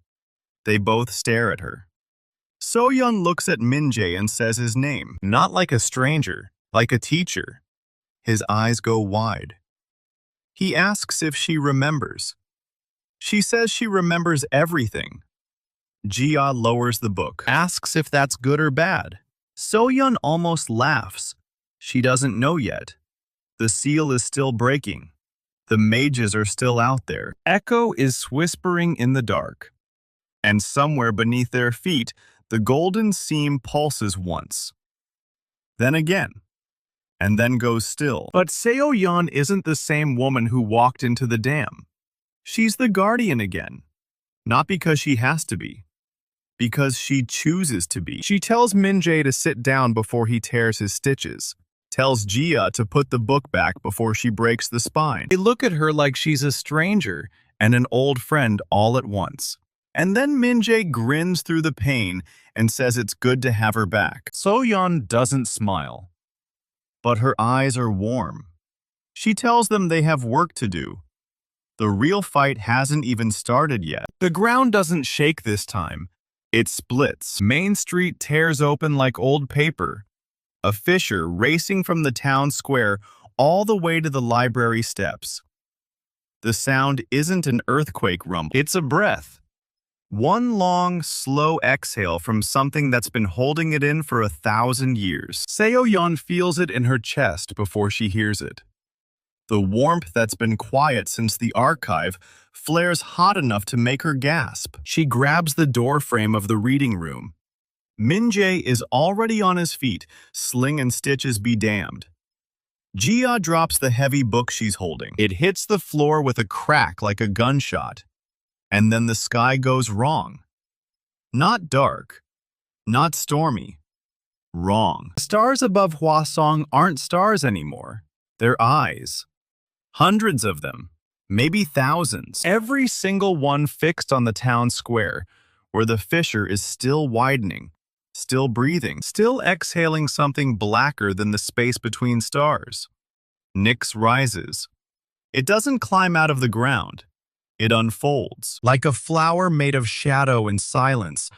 They both stare at her. Seo-yeon looks at Min-jae and says his name, not like a stranger, like a teacher. His eyes go wide. He asks if she remembers. She says she remembers everything. Ji-ah lowers the book, asks if that's good or bad. Seo-yeon almost laughs. She doesn't know yet. The seal is still breaking. The mages are still out there. Echo is whispering in the dark. And somewhere beneath their feet, the golden seam pulses once. Then again. And then goes still. But Seo-yeon isn't the same woman who walked into the dam. She's the guardian again. Not because she has to be. Because she chooses to be. She tells Min-jae to sit down before he tears his stitches. Tells Ji-ah to put the book back before she breaks the spine. They look at her like she's a stranger and an old friend all at once. And then Min-jae grins through the pain and says it's good to have her back. Seo-yeon doesn't smile. But her eyes are warm. She tells them they have work to do. The real fight hasn't even started yet. The ground doesn't shake this time. It splits. Main Street tears open like old paper. A fissure racing from the town square all the way to the library steps. The sound isn't an earthquake rumble. It's a breath. One long, slow exhale from something that's been holding it in for 1,000 years. Seo-yeon feels it in her chest before she hears it. The warmth that's been quiet since the archive flares hot enough to make her gasp. She grabs the door frame of the reading room. Min-jae is already on his feet, sling and stitches be damned. Ji-ah drops the heavy book she's holding. It hits the floor with a crack like a gunshot. And then the sky goes wrong. Not dark. Not stormy. Wrong. The stars above Hwasong aren't stars anymore. They're eyes. Hundreds of them. Maybe thousands. Every single one fixed on the town square, where the fissure is still widening, still breathing, still exhaling something blacker than the space between stars. Nyx rises. It doesn't climb out of the ground. It unfolds, like a flower made of shadow and silence,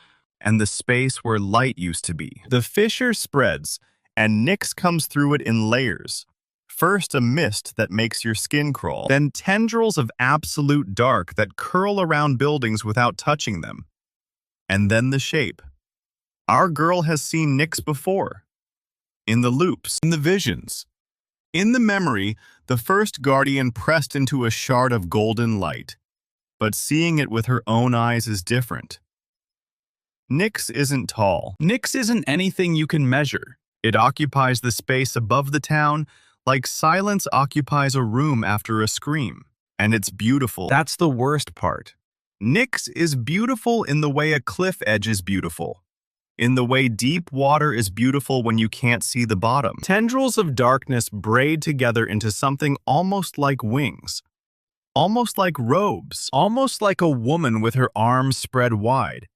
and the space where light used to be. The fissure spreads, and Nyx comes through it in layers. First a mist that makes your skin crawl, then tendrils of absolute dark that curl around buildings without touching them. And then the shape. Our girl has seen Nyx before. In the loops, in the visions. In the memory, the first guardian pressed into a shard of golden light. But seeing it with her own eyes is different. Nyx isn't tall. Nyx isn't anything you can measure. It occupies the space above the town, like silence occupies a room after a scream. And it's beautiful. That's the worst part. Nyx is beautiful in the way a cliff edge is beautiful. In the way deep water is beautiful when you can't see the bottom. Tendrils of darkness braid together into something almost like wings. Almost like robes. Almost like a woman with her arms spread wide,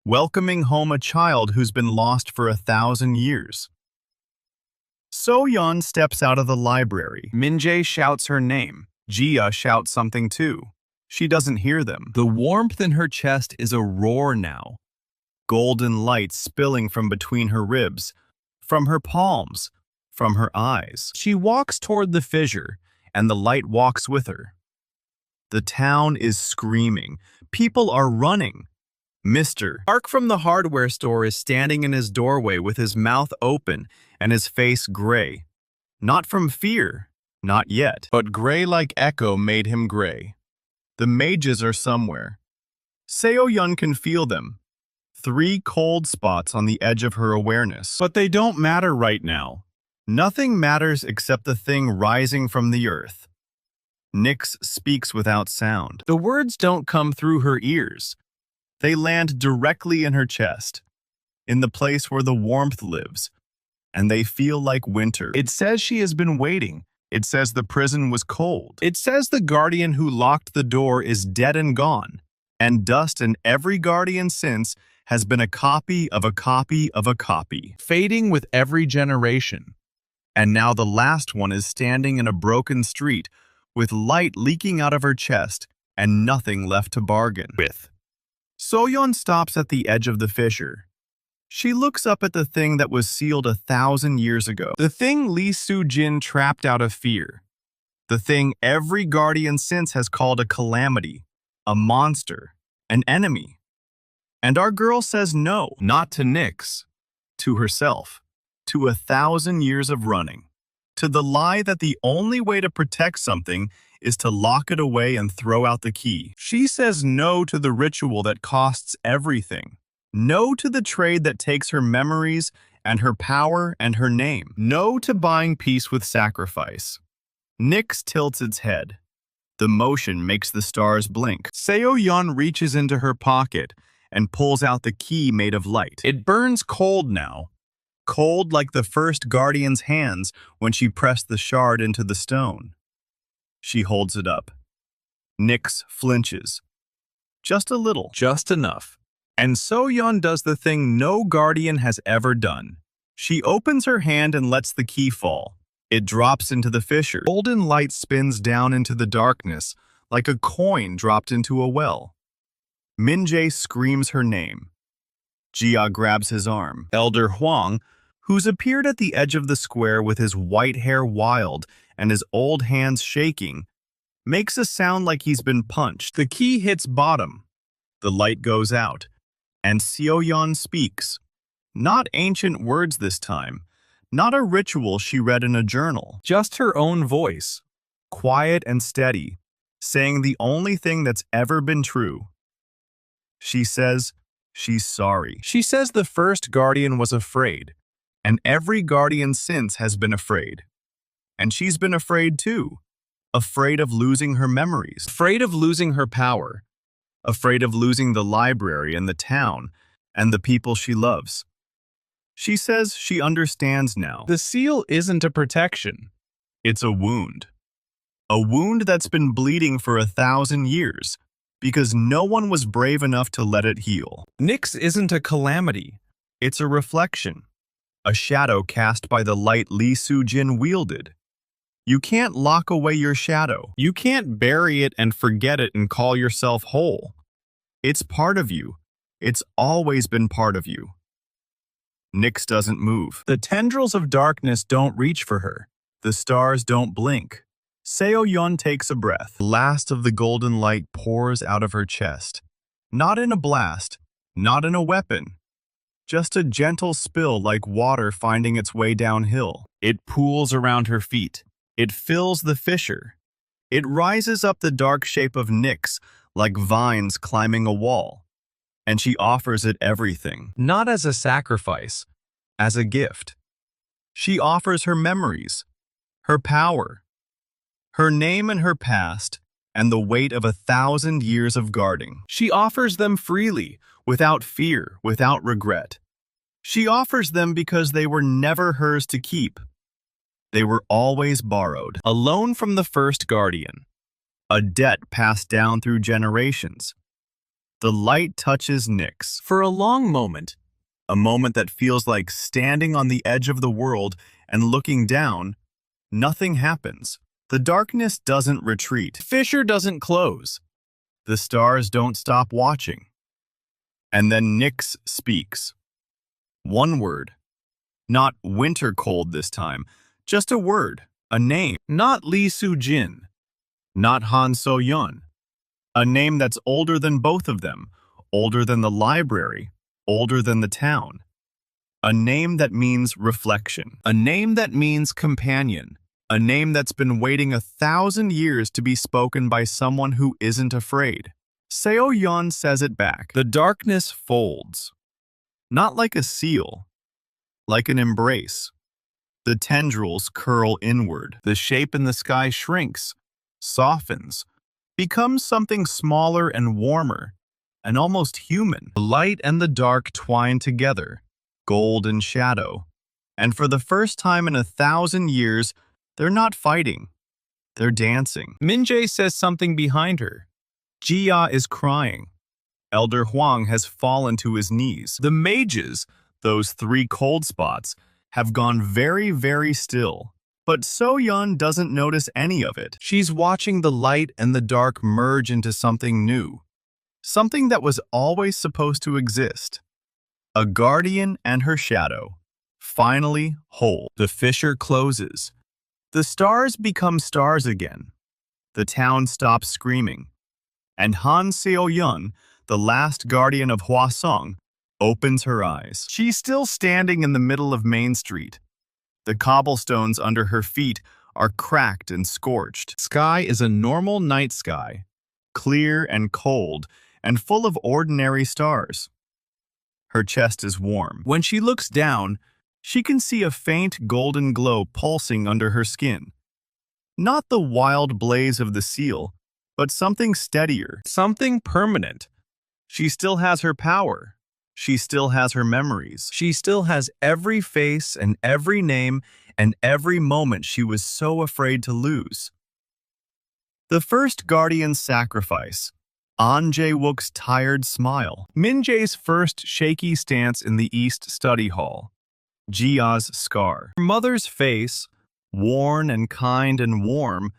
welcoming home a child who's been lost for 1,000 years. Seo-yeon steps out of the library. Min-jae shouts her name. Ji-ah shouts something too. She doesn't hear them. The warmth in her chest is a roar now. Golden light spilling from between her ribs, from her palms, from her eyes. She walks toward the fissure, and the light walks with her. The town is screaming. People are running. Mr. Park from the hardware store is standing in his doorway with his mouth open and his face gray. Not from fear, not yet. But gray like Echo made him gray. The mages are somewhere. Seo-yeon can feel them. 3 cold spots on the edge of her awareness. But they don't matter right now. Nothing matters except the thing rising from the earth. Nyx speaks without sound. The words don't come through her ears. They land directly in her chest, in the place where the warmth lives, and they feel like winter. It says she has been waiting. It says the prison was cold. It says the guardian who locked the door is dead and gone, And dust in every guardian since has been a copy of a copy of a copy. fading with every generation. And now the last one is standing in a broken street with light leaking out of her chest and nothing left to bargain with. Seo-yeon stops at the edge of the fissure. She looks up at the thing that was sealed 1,000 years ago. The thing Lee Soo-jin trapped out of fear. The thing every guardian since has called a calamity, a monster, an enemy. And our girl says no, not to Nyx, to herself, to 1,000 years of running, to the lie that the only way to protect something is to lock it away and throw out the key. She says no to the ritual that costs everything. No to the trade that takes her memories and her power and her name. No to buying peace with sacrifice. Nyx tilts its head. The motion makes the stars blink. Seo-yeon reaches into her pocket And pulls out the key made of light. It burns cold now. Cold like the first guardian's hands when she pressed the shard into the stone. She holds it up. Nyx flinches. Just a little. Just enough. And Seo-yeon does the thing no guardian has ever done. She opens her hand and lets the key fall. It drops into the fissure. Golden light spins down into the darkness like a coin dropped into a well. Min-jae screams her name. Jia grabs his arm. Elder Hwang, who's appeared at the edge of the square with his white hair wild and his old hands shaking, makes a sound like he's been punched. The key hits bottom. The light goes out. And Seo-yeon speaks. Not ancient words this time. Not a ritual she read in a journal. Just her own voice. Quiet and steady. Saying the only thing that's ever been true. She says she's sorry. She says the first guardian was afraid. And every guardian since has been afraid. And she's been afraid too. Afraid of losing her memories. Afraid of losing her power. Afraid of losing the library and the town and the people she loves. She says she understands now. The seal isn't a protection. It's a wound. A wound that's been bleeding for 1,000 years because no one was brave enough to let it heal. Nyx isn't a calamity. It's a reflection. A shadow cast by the light Lee Soo-jin wielded. You can't lock away your shadow. You can't bury it and forget it and call yourself whole. It's part of you. It's always been part of you. Nyx doesn't move. The tendrils of darkness don't reach for her. The stars don't blink. Seo-yeon takes a breath. The last of the golden light pours out of her chest. Not in a blast, not in a weapon. Just a gentle spill like water finding its way downhill. It pools around her feet. It fills the fissure. It rises up the dark shape of Nyx like vines climbing a wall. And she offers it everything. Not as a sacrifice, as a gift. She offers her memories, her power, her name and her past, and the weight of 1,000 years of guarding. She offers them freely, without fear, without regret. She offers them because they were never hers to keep. They were always borrowed, a loan from the first guardian, a debt passed down through generations. The light touches Nyx. For a long moment, a moment that feels like standing on the edge of the world and looking down, nothing happens. The darkness doesn't retreat. Fissure doesn't close. The stars don't stop watching. And then Nyx speaks. One word. Not winter cold this time. Just a word. A name. Not Lee Soo-jin. Not Han Seo-yeon. A name that's older than both of them. Older than the library. Older than the town. A name that means reflection. A name that means companion. A name that's been waiting 1,000 years to be spoken by someone who isn't afraid. Seo-yeon says it back. The darkness folds. Not like a seal. Like an embrace. The tendrils curl inward. The shape in the sky shrinks, softens, becomes something smaller and warmer, and almost human. The light and the dark twine together, gold and shadow. And for the first time in 1,000 years, they're not fighting. They're dancing. Min-jae says something behind her. Jia is crying. Elder Hwang has fallen to his knees. The mages, those 3 cold spots, have gone very, very still. But Seo-yeon doesn't notice any of it. She's watching the light and the dark merge into something new. Something that was always supposed to exist. A guardian and her shadow. Finally whole. The fissure closes. The stars become stars again. The town stops screaming. And Han Seo-yeon, the last guardian of Hwasong, opens her eyes. She's still standing in the middle of Main Street. The cobblestones under her feet are cracked and scorched. Sky is a normal night sky, clear and cold, and full of ordinary stars. Her chest is warm. When she looks down, she can see a faint golden glow pulsing under her skin. Not the wild blaze of the seal, but something steadier, something permanent. She still has her power. She still has her memories. She still has every face and every name and every moment she was so afraid to lose. The first guardian's sacrifice. An Jae-wook's tired smile. Min-jae's first shaky stance in the East Study Hall. Jia's scar. Her mother's face, worn and kind and warm,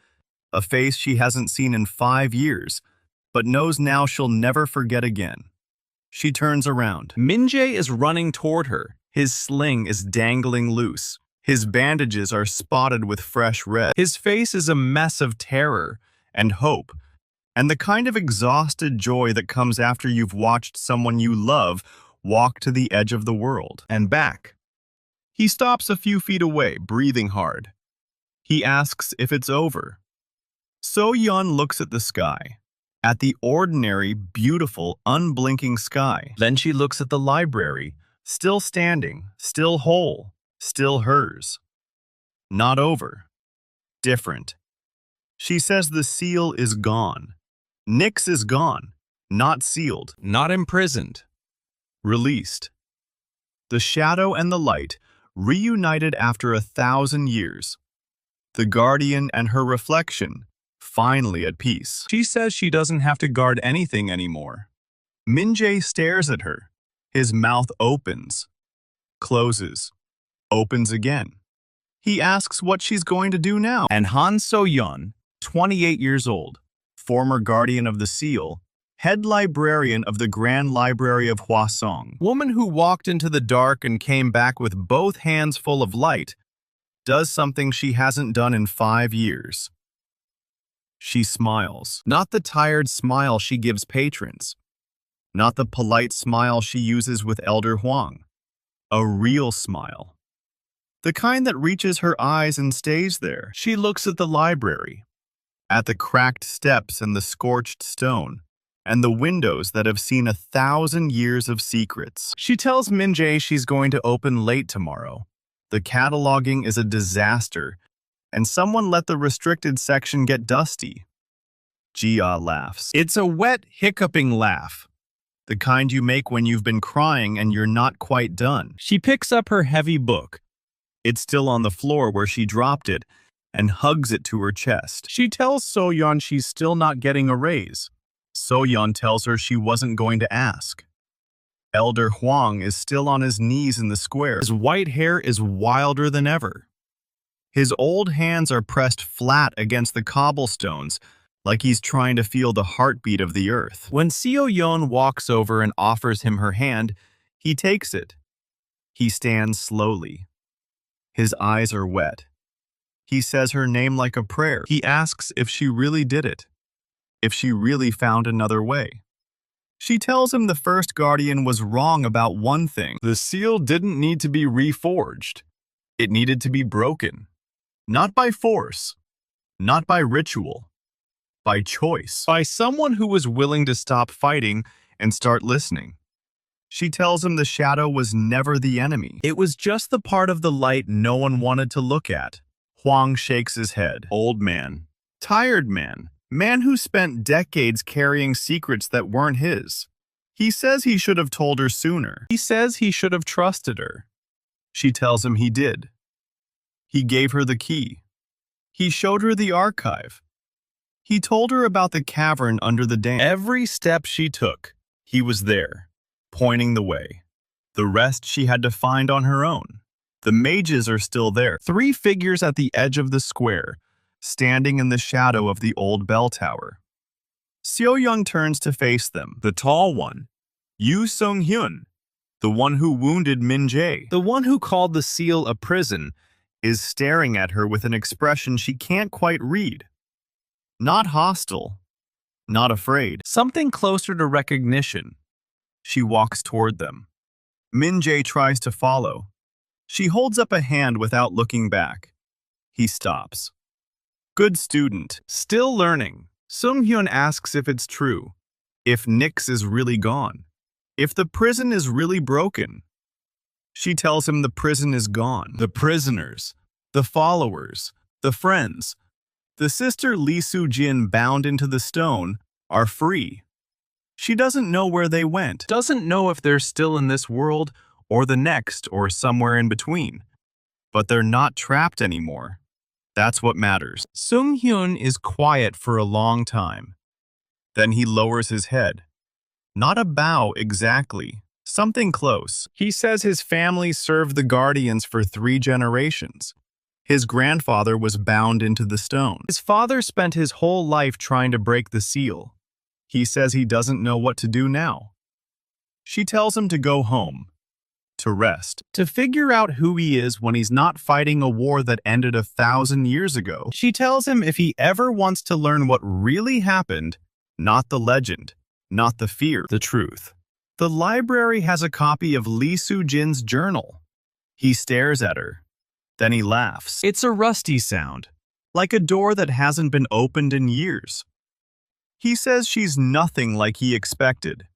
a face she hasn't seen in 5 years, but knows now she'll never forget again. She turns around. Min-jae is running toward her. His sling is dangling loose. His bandages are spotted with fresh red. His face is a mess of terror and hope, and the kind of exhausted joy that comes after you've watched someone you love walk to the edge of the world and back. He stops a few feet away, breathing hard. He asks if it's over. Seo-yeon looks at the sky, at the ordinary, beautiful, unblinking sky. Then she looks at the library, still standing, still whole, still hers. Not over. Different. She says the seal is gone. Nyx is gone. Not sealed. Not imprisoned. Released. The shadow and the light, reunited after 1,000 years. The guardian and her reflection, finally at peace. She says she doesn't have to guard anything anymore. Min-jae stares at her. His mouth opens, closes, opens again. He asks what she's going to do now. And Han Seo-yeon, 28 years old, former guardian of the seal, head librarian of the Grand Library of Hwasong, woman who walked into the dark and came back with both hands full of light, does something she hasn't done in 5 years. She smiles. Not the tired smile she gives patrons. Not the polite smile she uses with Elder Hwang. A real smile. The kind that reaches her eyes and stays there. She looks at the library, at the cracked steps and the scorched stone, and the windows that have seen 1,000 years of secrets. She tells Min-jae she's going to open late tomorrow. The cataloging is a disaster, and someone let the restricted section get dusty. Jia laughs. It's a wet, hiccuping laugh. The kind you make when you've been crying and you're not quite done. She picks up her heavy book. It's still on the floor where she dropped it, and hugs it to her chest. She tells Seo-yeon she's still not getting a raise. Seo-yeon tells her she wasn't going to ask. Elder Hwang is still on his knees in the square. His white hair is wilder than ever. His old hands are pressed flat against the cobblestones, like he's trying to feel the heartbeat of the earth. When Seo-yeon walks over and offers him her hand, he takes it. He stands slowly. His eyes are wet. He says her name like a prayer. He asks if she really did it, if she really found another way. She tells him the first guardian was wrong about one thing. The seal didn't need to be reforged. It needed to be broken. Not by force, not by ritual, by choice. By someone who was willing to stop fighting and start listening. She tells him the shadow was never the enemy. It was just the part of the light no one wanted to look at. Hwang shakes his head. Old man. Tired man. Man who spent decades carrying secrets that weren't his. He says he should have told her sooner. He says he should have trusted her. She tells him he did. He gave her the key. He showed her the archive. He told her about the cavern under the dam. Every step she took, he was there, pointing the way. The rest she had to find on her own. The mages are still there. 3 figures at the edge of the square, standing in the shadow of the old bell tower. Seo-yeon turns to face them. The tall one, Yoo Sung-hyun, the one who wounded Min-jae, the one who called the seal a prison, is staring at her with an expression she can't quite read. Not hostile, not afraid, something closer to recognition. She walks toward them. Min-jae tries to follow. She holds up a hand without looking back. He stops. Good student. Still learning. Sung-hyun asks if it's true. If Nix is really gone. If the prison is really broken. She tells him the prison is gone. The prisoners. The followers. The friends. The sister Lee Soo-jin bound into the stone are free. She doesn't know where they went. Doesn't know if they're still in this world or the next or somewhere in between. But they're not trapped anymore. That's what matters. Sung-hyun is quiet for a long time. Then he lowers his head. Not a bow exactly. Something close. He says his family served the Guardians for 3 generations. His grandfather was bound into the stone. His father spent his whole life trying to break the seal. He says he doesn't know what to do now. She tells him to go home. To rest. To figure out who he is when he's not fighting a war that ended 1,000 years ago. She tells him if he ever wants to learn what really happened, not the legend, not the fear, the truth. The library has a copy of Lee Soo-jin's journal. He stares at her. Then he laughs. It's a rusty sound, like a door that hasn't been opened in years. He says she's nothing like he expected.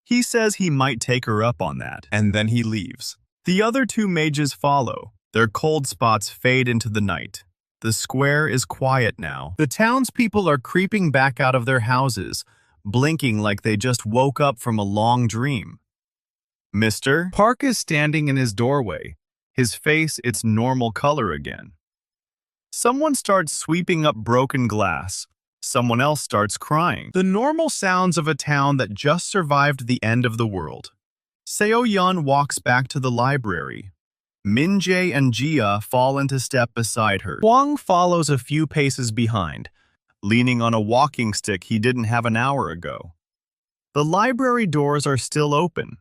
He says he might take her up on that, and then he leaves. The other 2 mages follow. Their cold spots fade into the night. The square is quiet now. The townspeople are creeping back out of their houses, blinking like they just woke up from a long dream. Mr. Park is standing in his doorway, his face its normal color again. Someone starts sweeping up broken glass. Someone else starts crying. The normal sounds of a town that just survived the end of the world. Seo-yeon walks back to the library. Min-jae and Jia fall into step beside her. Hwang follows a few paces behind, leaning on a walking stick he didn't have an hour ago. The library doors are still open.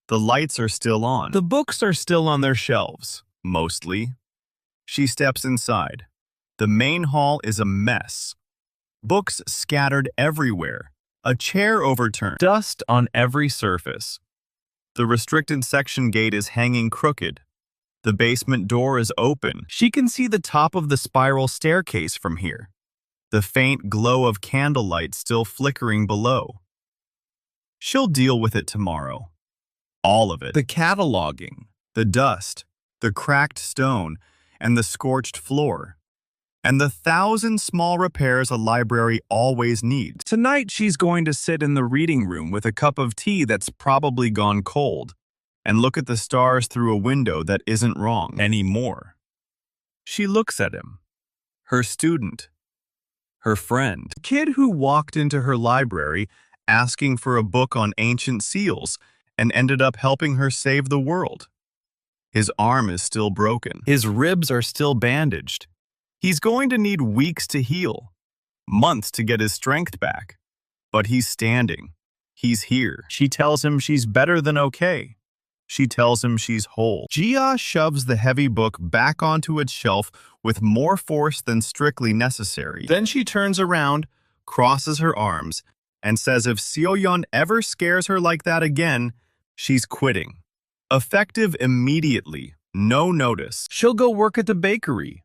The lights are still on. The books are still on their shelves, mostly. She steps inside. The main hall is a mess. Books scattered everywhere. A chair overturned. Dust on every surface. The restricted section gate is hanging crooked. The basement door is open. She can see the top of the spiral staircase from here. The faint glow of candlelight still flickering below. She'll deal with it tomorrow. All of it. The cataloging, the dust, the cracked stone, and the scorched floor. And the 1,000 small repairs a library always needs. Tonight she's going to sit in the reading room with a cup of tea that's probably gone cold, and look at the stars through a window that isn't wrong anymore. She looks at him. Her student. Her friend. The kid who walked into her library asking for a book on ancient seals and ended up helping her save the world. His arm is still broken. His ribs are still bandaged. He's going to need weeks to heal, months to get his strength back. But he's standing. He's here. She tells him she's better than okay. She tells him she's whole. Jia shoves the heavy book back onto its shelf with more force than strictly necessary. Then she turns around, crosses her arms, and says if Seo-yeon ever scares her like that again, she's quitting. Effective immediately, no notice. She'll go work at the bakery.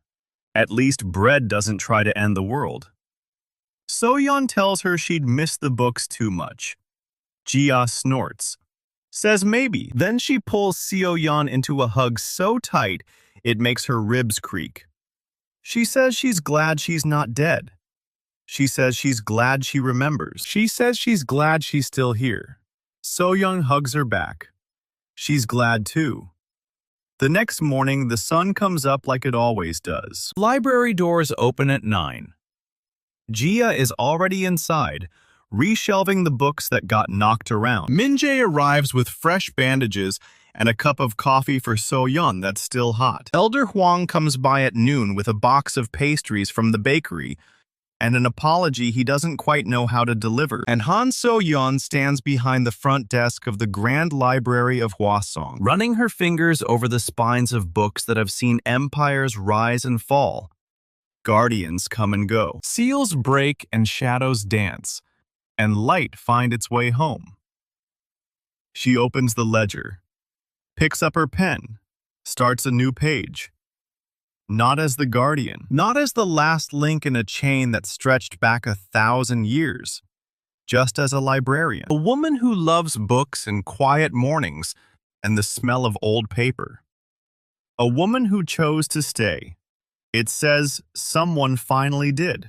At least bread doesn't try to end the world. Seo-yeon tells her she'd missed the books too much. Jia snorts. says maybe. Then she pulls Seo-yeon into a hug so tight it makes her ribs creak. She says she's glad she's not dead. She says she's glad she remembers. She says she's glad she's still here. So-yeon hugs her back. She's glad too. The next morning, the sun comes up like it always does. Library doors open at 9. Gia is already inside, reshelving the books that got knocked around. Min-jae arrives with fresh bandages and a cup of coffee for So-yeon that's still hot. Elder Hwang comes by at noon with a box of pastries from the bakery and an apology he doesn't quite know how to deliver. And Han Seo-yeon stands behind the front desk of the Grand Library of Hwasong, running her fingers over the spines of books that have seen empires rise and fall. Guardians come and go. Seals break and shadows dance, and light find its way home. She opens the ledger, picks up her pen, starts a new page. Not as the Guardian, not as the last link in a chain that stretched back 1,000 years, just as a librarian. A woman who loves books and quiet mornings and the smell of old paper. A woman who chose to stay. It says someone finally did.